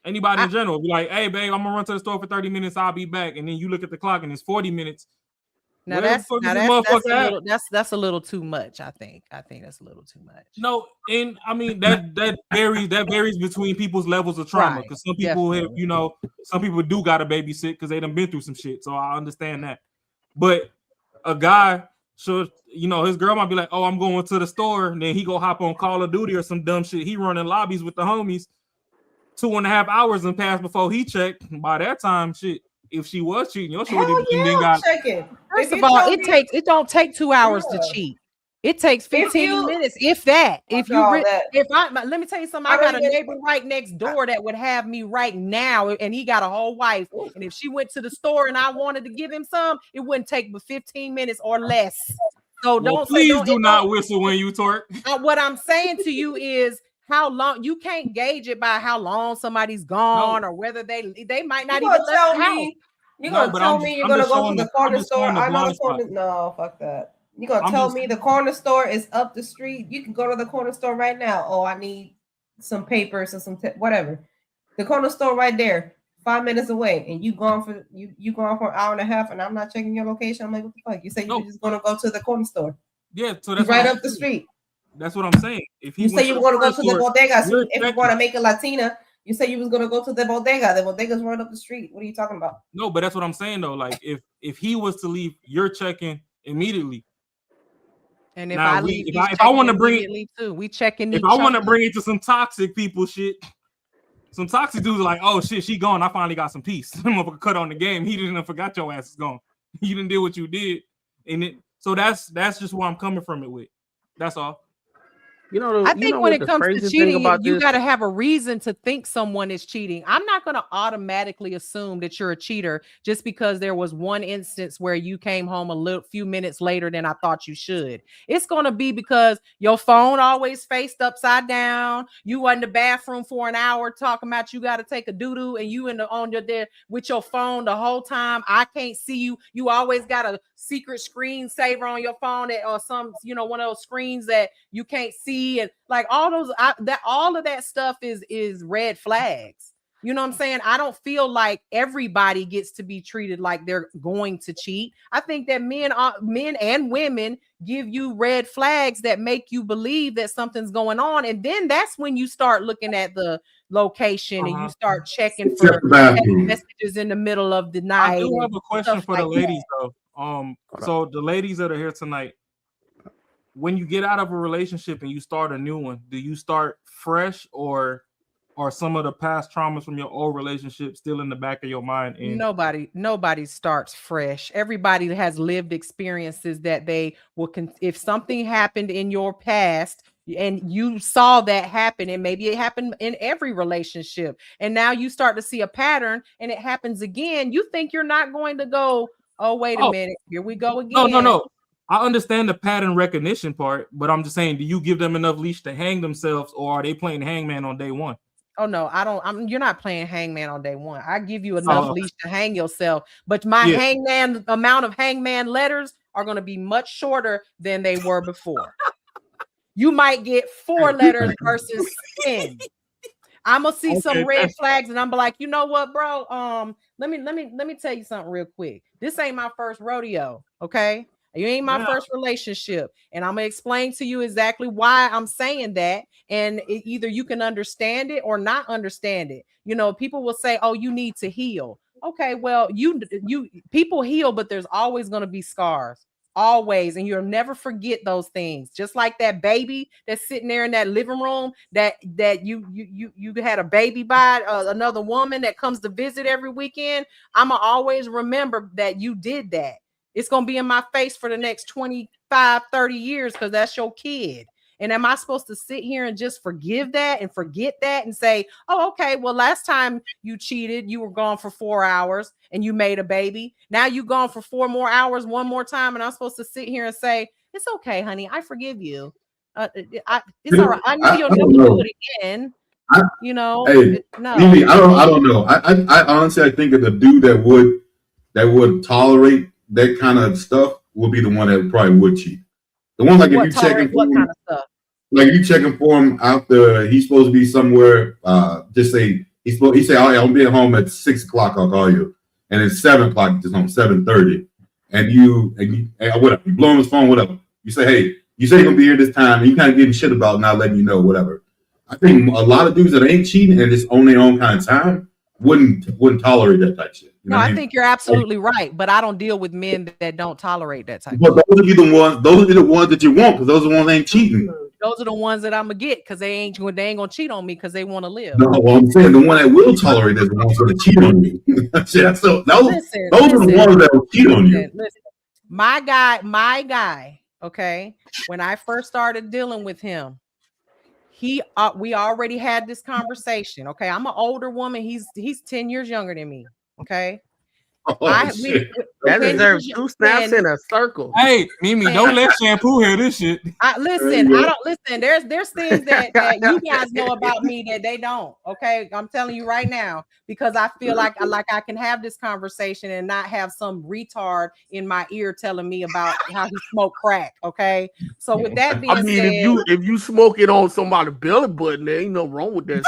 Anybody in general be like, hey babe, I'm gonna run to the store for 30 minutes, I'll be back. And then you look at the clock and it's 40 minutes. Now that's a little too much. I think that's a little too much. No, and I mean that varies between people's levels of trauma. Because some people have, you know, some people do gotta babysit because they done been through some shit. So I understand that. But a guy So, you know, his girl might be like, oh, I'm going to the store. And then he go hop on Call of Duty or some dumb shit. He running lobbies with the homies. 2.5 hours and passed before he checked. By that time, shit, if she was cheating, your shorty then got checking. First of all, it don't take 2 hours to cheat. It takes 15 minutes, if that. If you let me tell you something, I got a neighbor right next door that would have me right now, and he got a whole wife. And if she went to the store and I wanted to give him some, it wouldn't take but 15 minutes or less. So please do not whistle when you twerk. What I'm saying to you is how long you can't gauge it by how long somebody's gone or whether they might not even tell me. You're gonna tell me you're gonna go to the corner store. I know the corner. No, fuck that. You're gonna tell me the corner store is up the street. You can go to the corner store right now. Oh, I need some papers and some whatever. The corner store right there, 5 minutes away, and you gone for an hour and a half, and I'm not checking your location. I'm like, what the fuck? You say you're just gonna go to the corner store? Yeah, so that's right up the street. That's what I'm saying. If you say you were gonna go to the bodega, so if you want to make it Latina, you say you was gonna go to the bodega. The bodega's right up the street. What are you talking about? No, but that's what I'm saying though. Like if he was to leave, you're checking immediately. And if I leave, if I want to bring it too, we checking. If I want to bring it to some toxic people, shit, some toxic dudes are like, oh shit, she gone. I finally got some peace. I'm gonna cut on the game. He didn't forgot your ass is gone. You didn't do what you did, and it. So that's just where I'm coming from it with. That's all. You know, I think when it comes to cheating, you got to have a reason to think someone is cheating. I'm not going to automatically assume that you're a cheater just because there was one instance where you came home a few minutes later than I thought you should. It's going to be because your phone always faced upside down. You were in the bathroom for an hour talking about you got to take a doo-doo, and you on your there with your phone the whole time. I can't see you. You always got a secret screensaver on your phone or some, one of those screens that you can't see. And like all those all of that stuff is red flags. You know what I'm saying? I don't feel like everybody gets to be treated like they're going to cheat. I think that men and women give you red flags that make you believe that something's going on, and then that's when you start looking at the location and you start checking for messages in the middle of the night. I do have a question for the ladies though. So the ladies that are here tonight, when you get out of a relationship and you start a new one, do you start fresh or are some of the past traumas from your old relationship still in the back of your mind? And nobody starts fresh. Everybody has lived experiences that they will. If something happened in your past and you saw that happen, and maybe it happened in every relationship, and now you start to see a pattern and it happens again, you think you're not going to go, oh, wait a minute, here we go again. No. I understand the pattern recognition part, but I'm just saying, do you give them enough leash to hang themselves, or are they playing hangman on day one? Oh no, I don't. You're not playing hangman on day one. I give you enough leash to hang yourself, but my hangman amount of hangman letters are going to be much shorter than they were before. You might get 4 letters versus 10. I'm gonna see some red flags, and I'm like, you know what, bro? Let me tell you something real quick. This ain't my first rodeo, okay? You ain't my first relationship, and I'm gonna explain to you exactly why I'm saying that. And either you can understand it or not understand it. People will say, "Oh, you need to heal." Okay, well, you people heal, but there's always gonna be scars. Always, and you'll never forget those things. Just like that baby that's sitting there in that living room that you had a baby by another woman that comes to visit every weekend. I'ma always remember that you did that. It's gonna be in my face for the next 25, 30 years because that's your kid. And am I supposed to sit here and just forgive that and forget that and say, oh, okay, well, last time you cheated, you were gone for 4 hours and you made a baby. Now you gone for 4 more hours, one more time. And I'm supposed to sit here and say, it's okay, honey. I forgive you. It's all right. I know you'll never do it again. Hey, no. Mimi, I don't know. I honestly, I think that the dude that would tolerate that kind of stuff will be the one that probably would cheat. The one like if you checking for him, kind of stuff? Like you checking for him after he's supposed to be somewhere. Just say he say, "Oh, I'll be at home at 6 o'clock. I'll call you," and it's 7 o'clock. Just home 7:30, and you whatever. You blow him his phone, whatever. You say, "Hey, you say you're gonna be here this time," and you kind of give him shit about not letting you know, whatever. I think a lot of dudes that ain't cheating and it's on their own kind of time wouldn't tolerate that type of shit. You know No, what I mean? think you're absolutely right, but I don't deal with men that don't tolerate that type. But those are the ones. Those are the ones that you want because those are the ones that ain't cheating. Those are the ones that I'm gonna get because they ain't gonna cheat on me because they want to live. No, well, I'm saying the one that will tolerate is the ones that cheat on you. So those are the ones that will cheat on you. Listen. My guy. Okay, when I first started dealing with him, we already had this conversation. Okay, I'm an older woman. He's 10 years younger than me. Okay. That deserves 2 snaps in a circle. Hey, Mimi, don't let shampoo hear this shit. Listen. There's things that you guys know about me that they don't. Okay, I'm telling you right now because I feel like I can have this conversation and not have some retard in my ear telling me about how he smoked crack. Okay, so with that being said, if you smoke it on somebody's belly button, there ain't no wrong with that.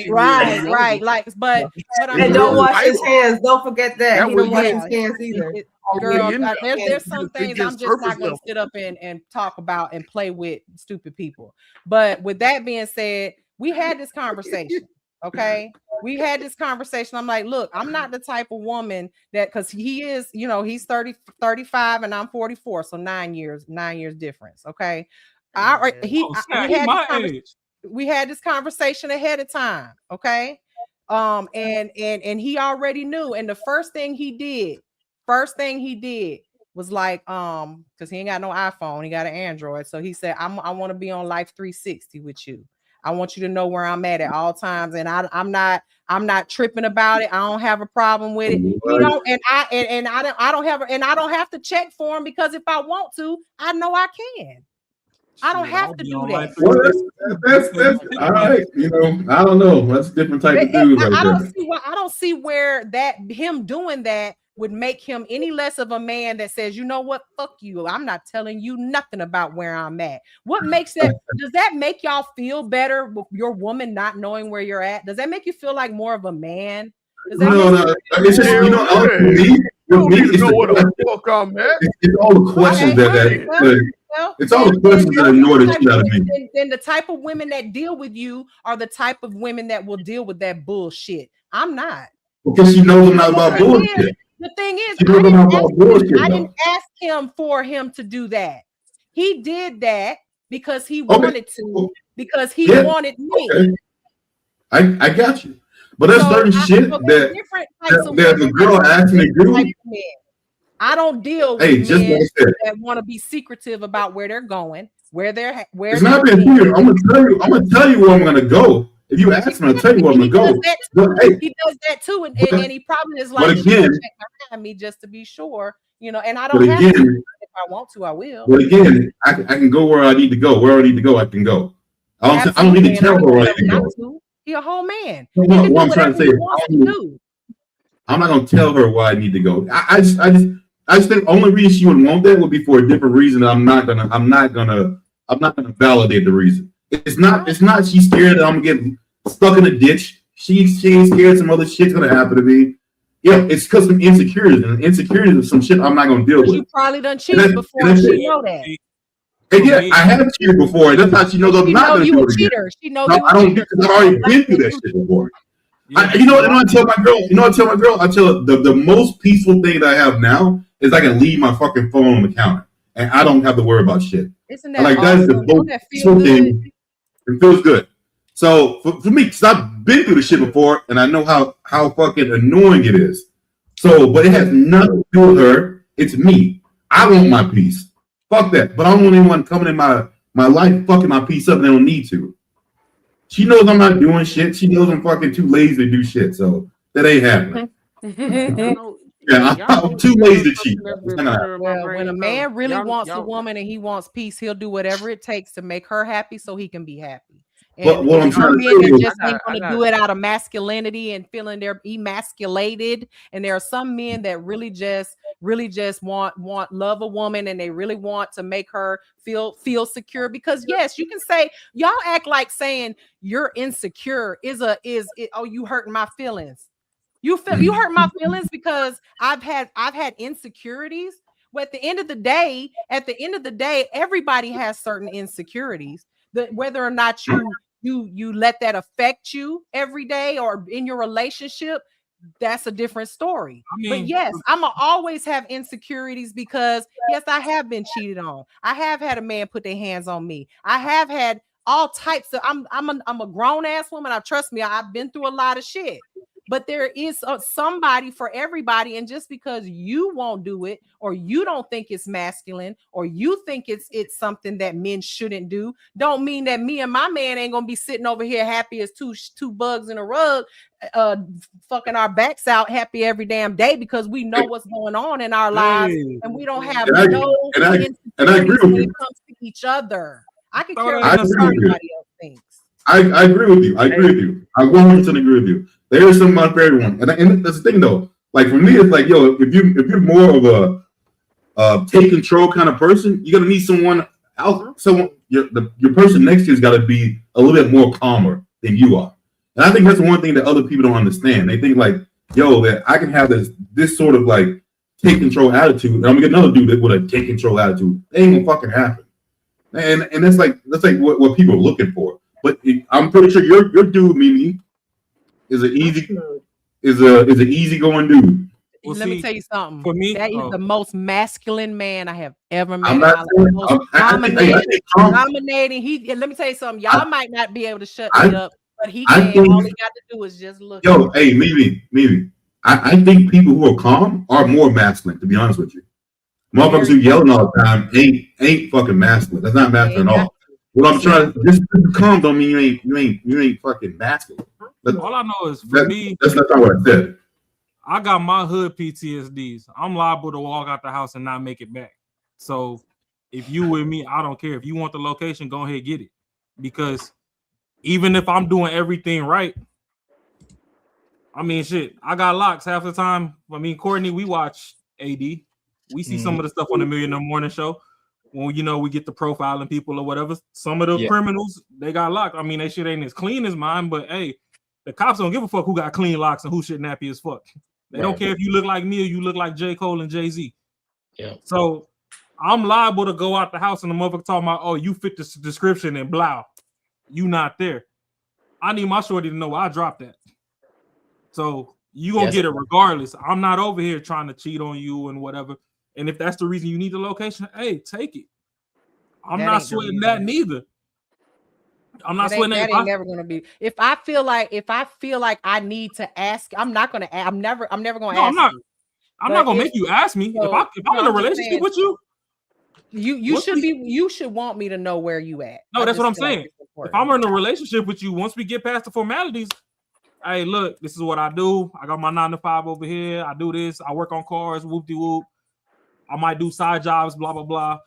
Right. Like, but and don't wash his hands. Don't forget that. He don't wash his Yeah. hands either. Girl, there's some things I'm just not going to sit up and talk about and play with stupid people. But with that being said, we had this conversation. Okay. We had this conversation. I'm like, look, I'm not the type of woman that because he is, he's 35 and I'm 44. So 9 years difference. Okay. We had this conversation ahead of time. Okay. And he already knew. And the first thing he did was like, because he ain't got no iPhone, he got an Android. So he said, I want to be on Life 360 with you. I want you to know where I'm at all times. And I'm not tripping about it. I don't have a problem with it. I don't have to check for him because if I want to, I know I can. I don't have to do that. That's all right. I don't know. That's a different type of dude. I don't see where him doing that would make him any less of a man that says, you know what, fuck you. I'm not telling you nothing about where I'm at. What makes that? Does that make y'all feel better with your woman not knowing where you're at? Does that make you feel like more of a man? No. It's just it's all the questions it's all the questions that annoy the shit out of me. Then the type of women that deal with you are the type of women that will deal with that bullshit. I'm not. Because she knows I'm not about bullshit. The thing is, I didn't ask him for him to do that. He did that because he wanted to, because he wanted me. Okay. I got you. But there's certain shit that the girl asked me to do. I don't deal with men that want to be secretive about where they're going, where it's not being secretive. I'm gonna tell you where I'm gonna go. If you ask me, I'll tell you where I'm gonna go. He does that too, and he probably is like, but again, check behind me just to be sure, and I don't have to. If I want to, I will. But again, I can go where I need to go. Where I need to go, I can go. I don't need to tell her where I need to go. He's a whole man. What I'm trying to say, I'm not gonna tell her where I need to go. I just think the only reason she would want that would be for a different reason. I'm not gonna validate the reason. It's not she's scared that I'm gonna get stuck in a ditch. She's scared some other shit's gonna happen to me. Yeah, it's because of insecurities, and insecurities of some shit I'm not gonna deal with. You probably done cheated before. She know that. And yeah, I have cheated before. That's how she knows I'm not gonna do it again. She knows I don't do because I've already been through that shit before. I tell my girl, I tell her the most peaceful thing that I have now is I can leave my fucking phone on the counter and I don't have to worry about shit. Isn't that that's the most peaceful thing. It feels good. So for me, because I've been through the shit before and I know how fucking annoying it is. So, but it has nothing to do with her. It's me. I want my peace. Fuck that. But I don't want anyone coming in my life fucking my peace up. They don't need to. She knows I'm not doing shit. She knows I'm fucking too lazy to do shit. So that ain't happening. Yeah, I'm too lazy to cheat. Well, when a man really wants a woman and he wants peace, he'll do whatever it takes to make her happy so he can be happy. And what I'm trying to say is, just ain't going to do it out of masculinity and feeling they're emasculated. And there are some men that really just want love a woman and they really want to make her feel secure. Because yes, you can say, y'all act like saying you're insecure is oh, you hurting my feelings. You hurt my feelings because I've had insecurities. But at the end of the day, everybody has certain insecurities. That whether or not you let that affect you every day or in your relationship, that's a different story. But yes, I'm gonna always have insecurities because yes, I have been cheated on. I have had a man put their hands on me. I have had all types of. I'm a grown ass woman. Trust me, I've been through a lot of shit. But there is somebody for everybody, and just because you won't do it, or you don't think it's masculine, or you think it's something that men shouldn't do, don't mean that me and my man ain't gonna be sitting over here happy as two bugs in a rug, fucking our backs out happy every damn day because we know what's going on in our lives, and we don't have I agree with when you. it comes to each other. I can care I less agree what with you. everybody else thinks. I agree with you. I agree with you. I 100% agree with you. There is some for everyone, and that's the thing though. Like for me, it's like, yo, if you're more of a take control kind of person, you're gonna need someone else. Someone your person next to you has got to be a little bit more calmer than you are. And I think that's one thing that other people don't understand. They think like, yo, that I can have this sort of like take control attitude, and I'm gonna get another dude with a take control attitude. It ain't gonna fucking happen. And that's like what people are looking for. But I'm pretty sure your dude, Mimi, is an easygoing dude. Well, let me tell you something. For me, that is the most masculine man I have ever met. I'm not saying, Most dominating. Let me tell you something. Y'all might not be able to shut me up, but he can. All he got to do is just look. Yo, hey, Mimi. I think people who are calm are more masculine. To be honest with you, motherfuckers who yelling all the time ain't fucking masculine. That's not masculine at all. What I'm trying to just calm don't mean you ain't fucking masculine. All I know is for me, that's not what I said. I got my hood PTSDs. I'm liable to walk out the house and not make it back. So if you with me, I don't care. If you want the location, go ahead and get it. Because even if I'm doing everything right, I mean, shit, I got locks half the time. I mean, Courtney, we watch AD. We see some of the stuff on the $1 Million in the Morning show. When we get the profiling people or whatever. Some of the criminals, they got locked. I mean, they shit ain't as clean as mine, but hey, the cops don't give a fuck who got clean locks and who shit nappy as fuck. They don't care if you look like me or you look like J. Cole and Jay-Z. Yeah. So I'm liable to go out the house and the motherfucker talking about, oh, you fit the description and blah. You not there. I need my shorty to know I dropped that. So you gonna get it regardless. I'm not over here trying to cheat on you and whatever. And if that's the reason you need the location, hey, take it. I'm not sweating that neither. I'm not sweating that. That ain't never gonna be. If I feel like I need to ask, I'm not gonna. I'm never gonna ask. I'm not gonna make you ask me. If I'm in a relationship with you, you should want me to know where you at. No, that's what I'm saying. If I'm in a relationship with you, once we get past the formalities, hey, look, this is what I do. I got my 9 to 5 over here. I do this. I work on cars. Whoop de whoop. I might do side jobs. Blah blah blah.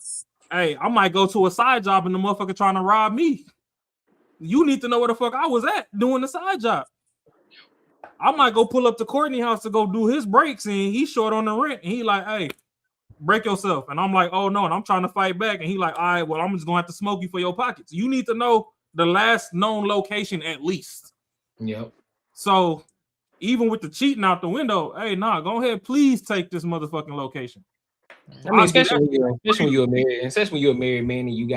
Hey, I might go to a side job and the motherfucker trying to rob me. You need to know where the fuck I was at doing the side job. I might go pull up to Courtney house to go do his breaks and he's short on the rent. And he like, hey, break yourself. And I'm like, oh no. And I'm trying to fight back. And he like, all right, well, I'm just gonna have to smoke you for your pockets. You need to know the last known location at least. Yep. So even with the cheating out the window, hey, nah, go ahead, please take this motherfucking location. I mean, especially when you're married man, and you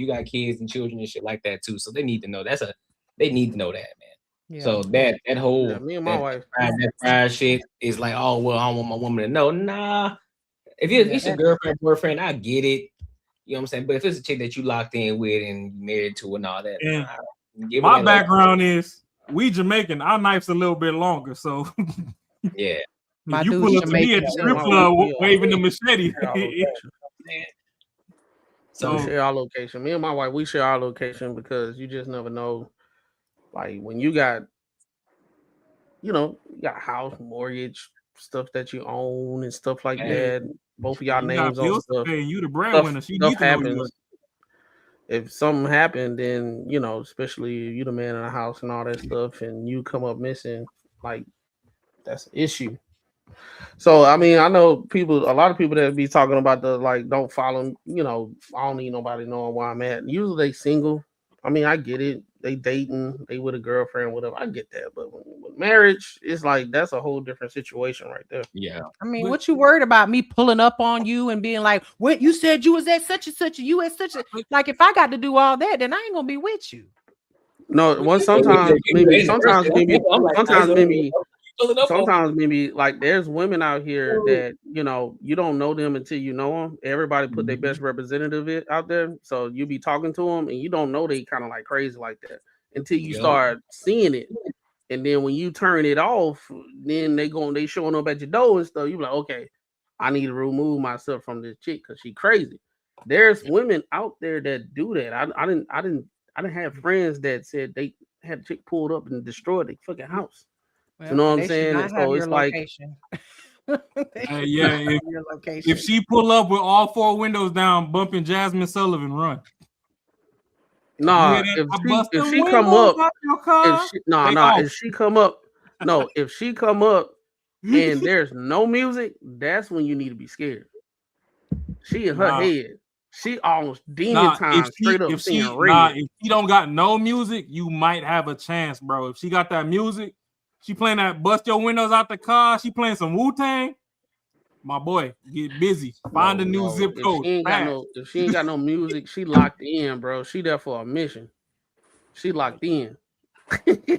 got kids and children and shit like that too. So they need to know they need to know that, man. Yeah. So that whole me and my wife, that pride shit is like, oh well, I don't want my woman to know. Nah, if it's your girlfriend, boyfriend, I get it. You know what I'm saying? But if it's a chick that you locked in with and married to and all that, my background is we Jamaican. Our knife's a little bit longer, so yeah. You pull up to me at the strip club waving the machete. So we share our location. Me and my wife, we share our location because you just never know. Like when you got, you got house, mortgage, stuff that you own and stuff like that. Both of y'all names on stuff. You the breadwinner. Stuff happens. If something happened, then especially you the man in the house and all that stuff, and you come up missing, like that's an issue. So I mean, I know a lot of people that be talking about the like, don't follow. I don't need nobody knowing where I'm at. Usually they single. I mean, I get it. They dating. They with a girlfriend, whatever. I get that. But with marriage, it's like that's a whole different situation right there. Yeah. I mean, what you worried about me pulling up on you and being like, "What you said you was at such and such, you at such a like." If I got to do all that, then I ain't gonna be with you. No, one sometimes maybe like there's women out here that you don't know them until you know them. Everybody put their best representative out there, so you be talking to them and you don't know they kind of like crazy like that until you start seeing it. And then when you turn it off, then they showing up at your door and stuff. You be like, okay, I need to remove myself from this chick because she crazy. There's women out there that do that. I didn't have friends that said they had a chick pulled up and destroyed their fucking house. Well, you know what I'm they should saying? not So have it's your like, location. Yeah, if she pull up with all 4 windows down, bumping Jasmine Sullivan, run. nah, if she come up, if she come up and there's no music, that's when you need to be scared. She in her head. She almost demon time straight up seeing red. If she don't got no music, you might have a chance, bro. If she got that music, she playing that bust your windows out the car, she playing some Wu-Tang, my boy, get busy. Find a new zip code. If she ain't got no music, she locked in, bro. She there for a mission. She locked in. If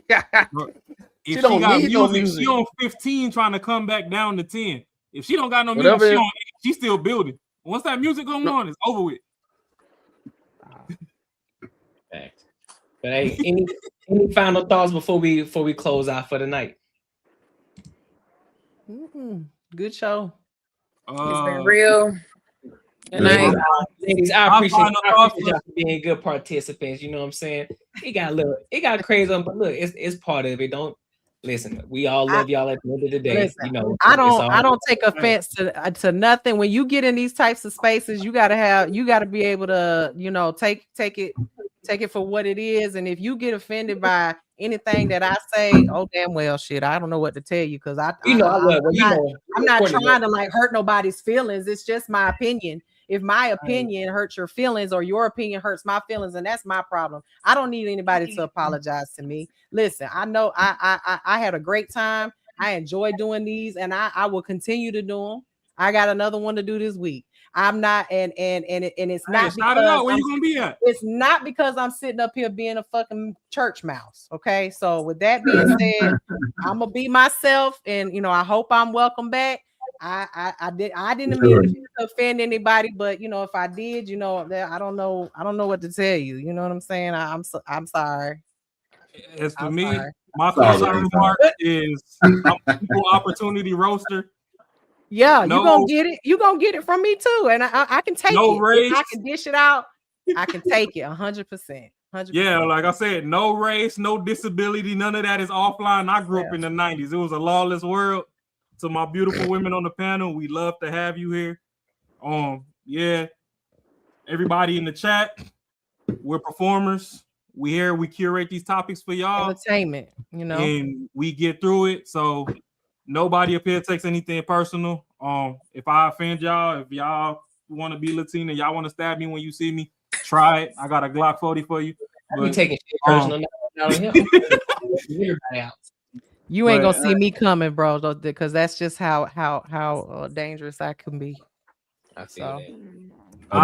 she don't got need no music. She on 15 trying to come back down to 10. If she don't got no music, she's still building. Once that music going on, it's over with. Fact. But hey, any final thoughts before we close out for the night? Good show. It's been real. Good night. Ladies, I appreciate y'all for being good participants. You know what I'm saying? It got crazy, but look, it's part of it. Don't listen. We all love y'all at the end of the day. Listen, I don't take offense to nothing. When you get in these types of spaces, you gotta be able to, take it for what it is. And if you get offended by anything that I say, oh damn well, shit, I don't know what to tell you because I'm not trying to like hurt nobody's feelings. It's just my opinion. If my opinion hurts your feelings or your opinion hurts my feelings, and that's my problem. I don't need anybody to apologize to me. Listen, I know I had a great time. I enjoy doing these, and I will continue to do them. I got another one to do this week. I'm not, and it's not because where you gonna be at? It's not because I'm sitting up here being a fucking church mouse. Okay, so with that being said, I'm gonna be myself, and I hope I'm welcome back. I didn't mean to offend anybody, but if I did, I don't know what to tell you. You know what I'm saying? I'm sorry. As for me, my closing remark is I'm an equal opportunity roaster. Yeah, you're gonna get it. You're gonna get it from me too, and I can take it. Race. If I can dish it out, I can take it 100%. 100%. Yeah, like I said, no race, no disability, none of that is offline. I grew up in the 90s. It was a lawless world. To my beautiful women on the panel, we love to have you here. Yeah, everybody in the chat, we're performers. We here, we curate these topics for y'all. Entertainment, and we get through it. So nobody up here takes anything personal. If I offend y'all, if y'all want to be Latina, y'all want to stab me when you see me, try it. I got a Glock 40 for you. But, I'm taking shit personal now. You ain't gonna see me coming, bro, because that's just how dangerous I can be. I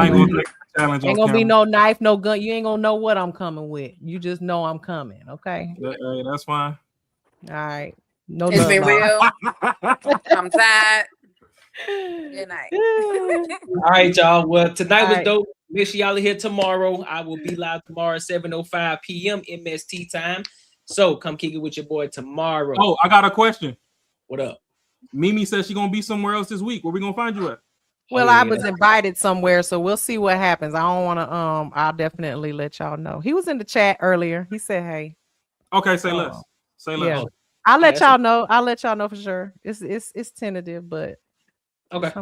ain't gonna take the challenge. Ain't gonna be no knife, no gun. You ain't gonna know what I'm coming with. You just know I'm coming. Okay. That's fine. All right. No, it's been real. I'm tired. Good night. All right, y'all. Well, tonight was dope. Make sure y'all are here tomorrow. I will be live tomorrow, 7:05 p.m. MST time. So come kick it with your boy tomorrow. Oh, I got a question. What up? Mimi says she's gonna be somewhere else this week. Where we gonna find you at? Well, I was invited somewhere, so we'll see what happens. I don't want to. I'll definitely let y'all know. He was in the chat earlier. He said, "Hey." Okay, say less. Say less. Yeah. I'll let y'all know. I'll let y'all know for sure. It's tentative, but okay.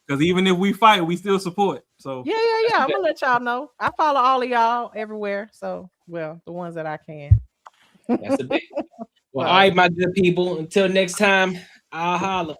Because even if we fight, we still support. So yeah. I'm gonna let y'all know. I follow all of y'all everywhere. So the ones that I can. That's a big. Well, all right, my good people. Until next time, I'll holla.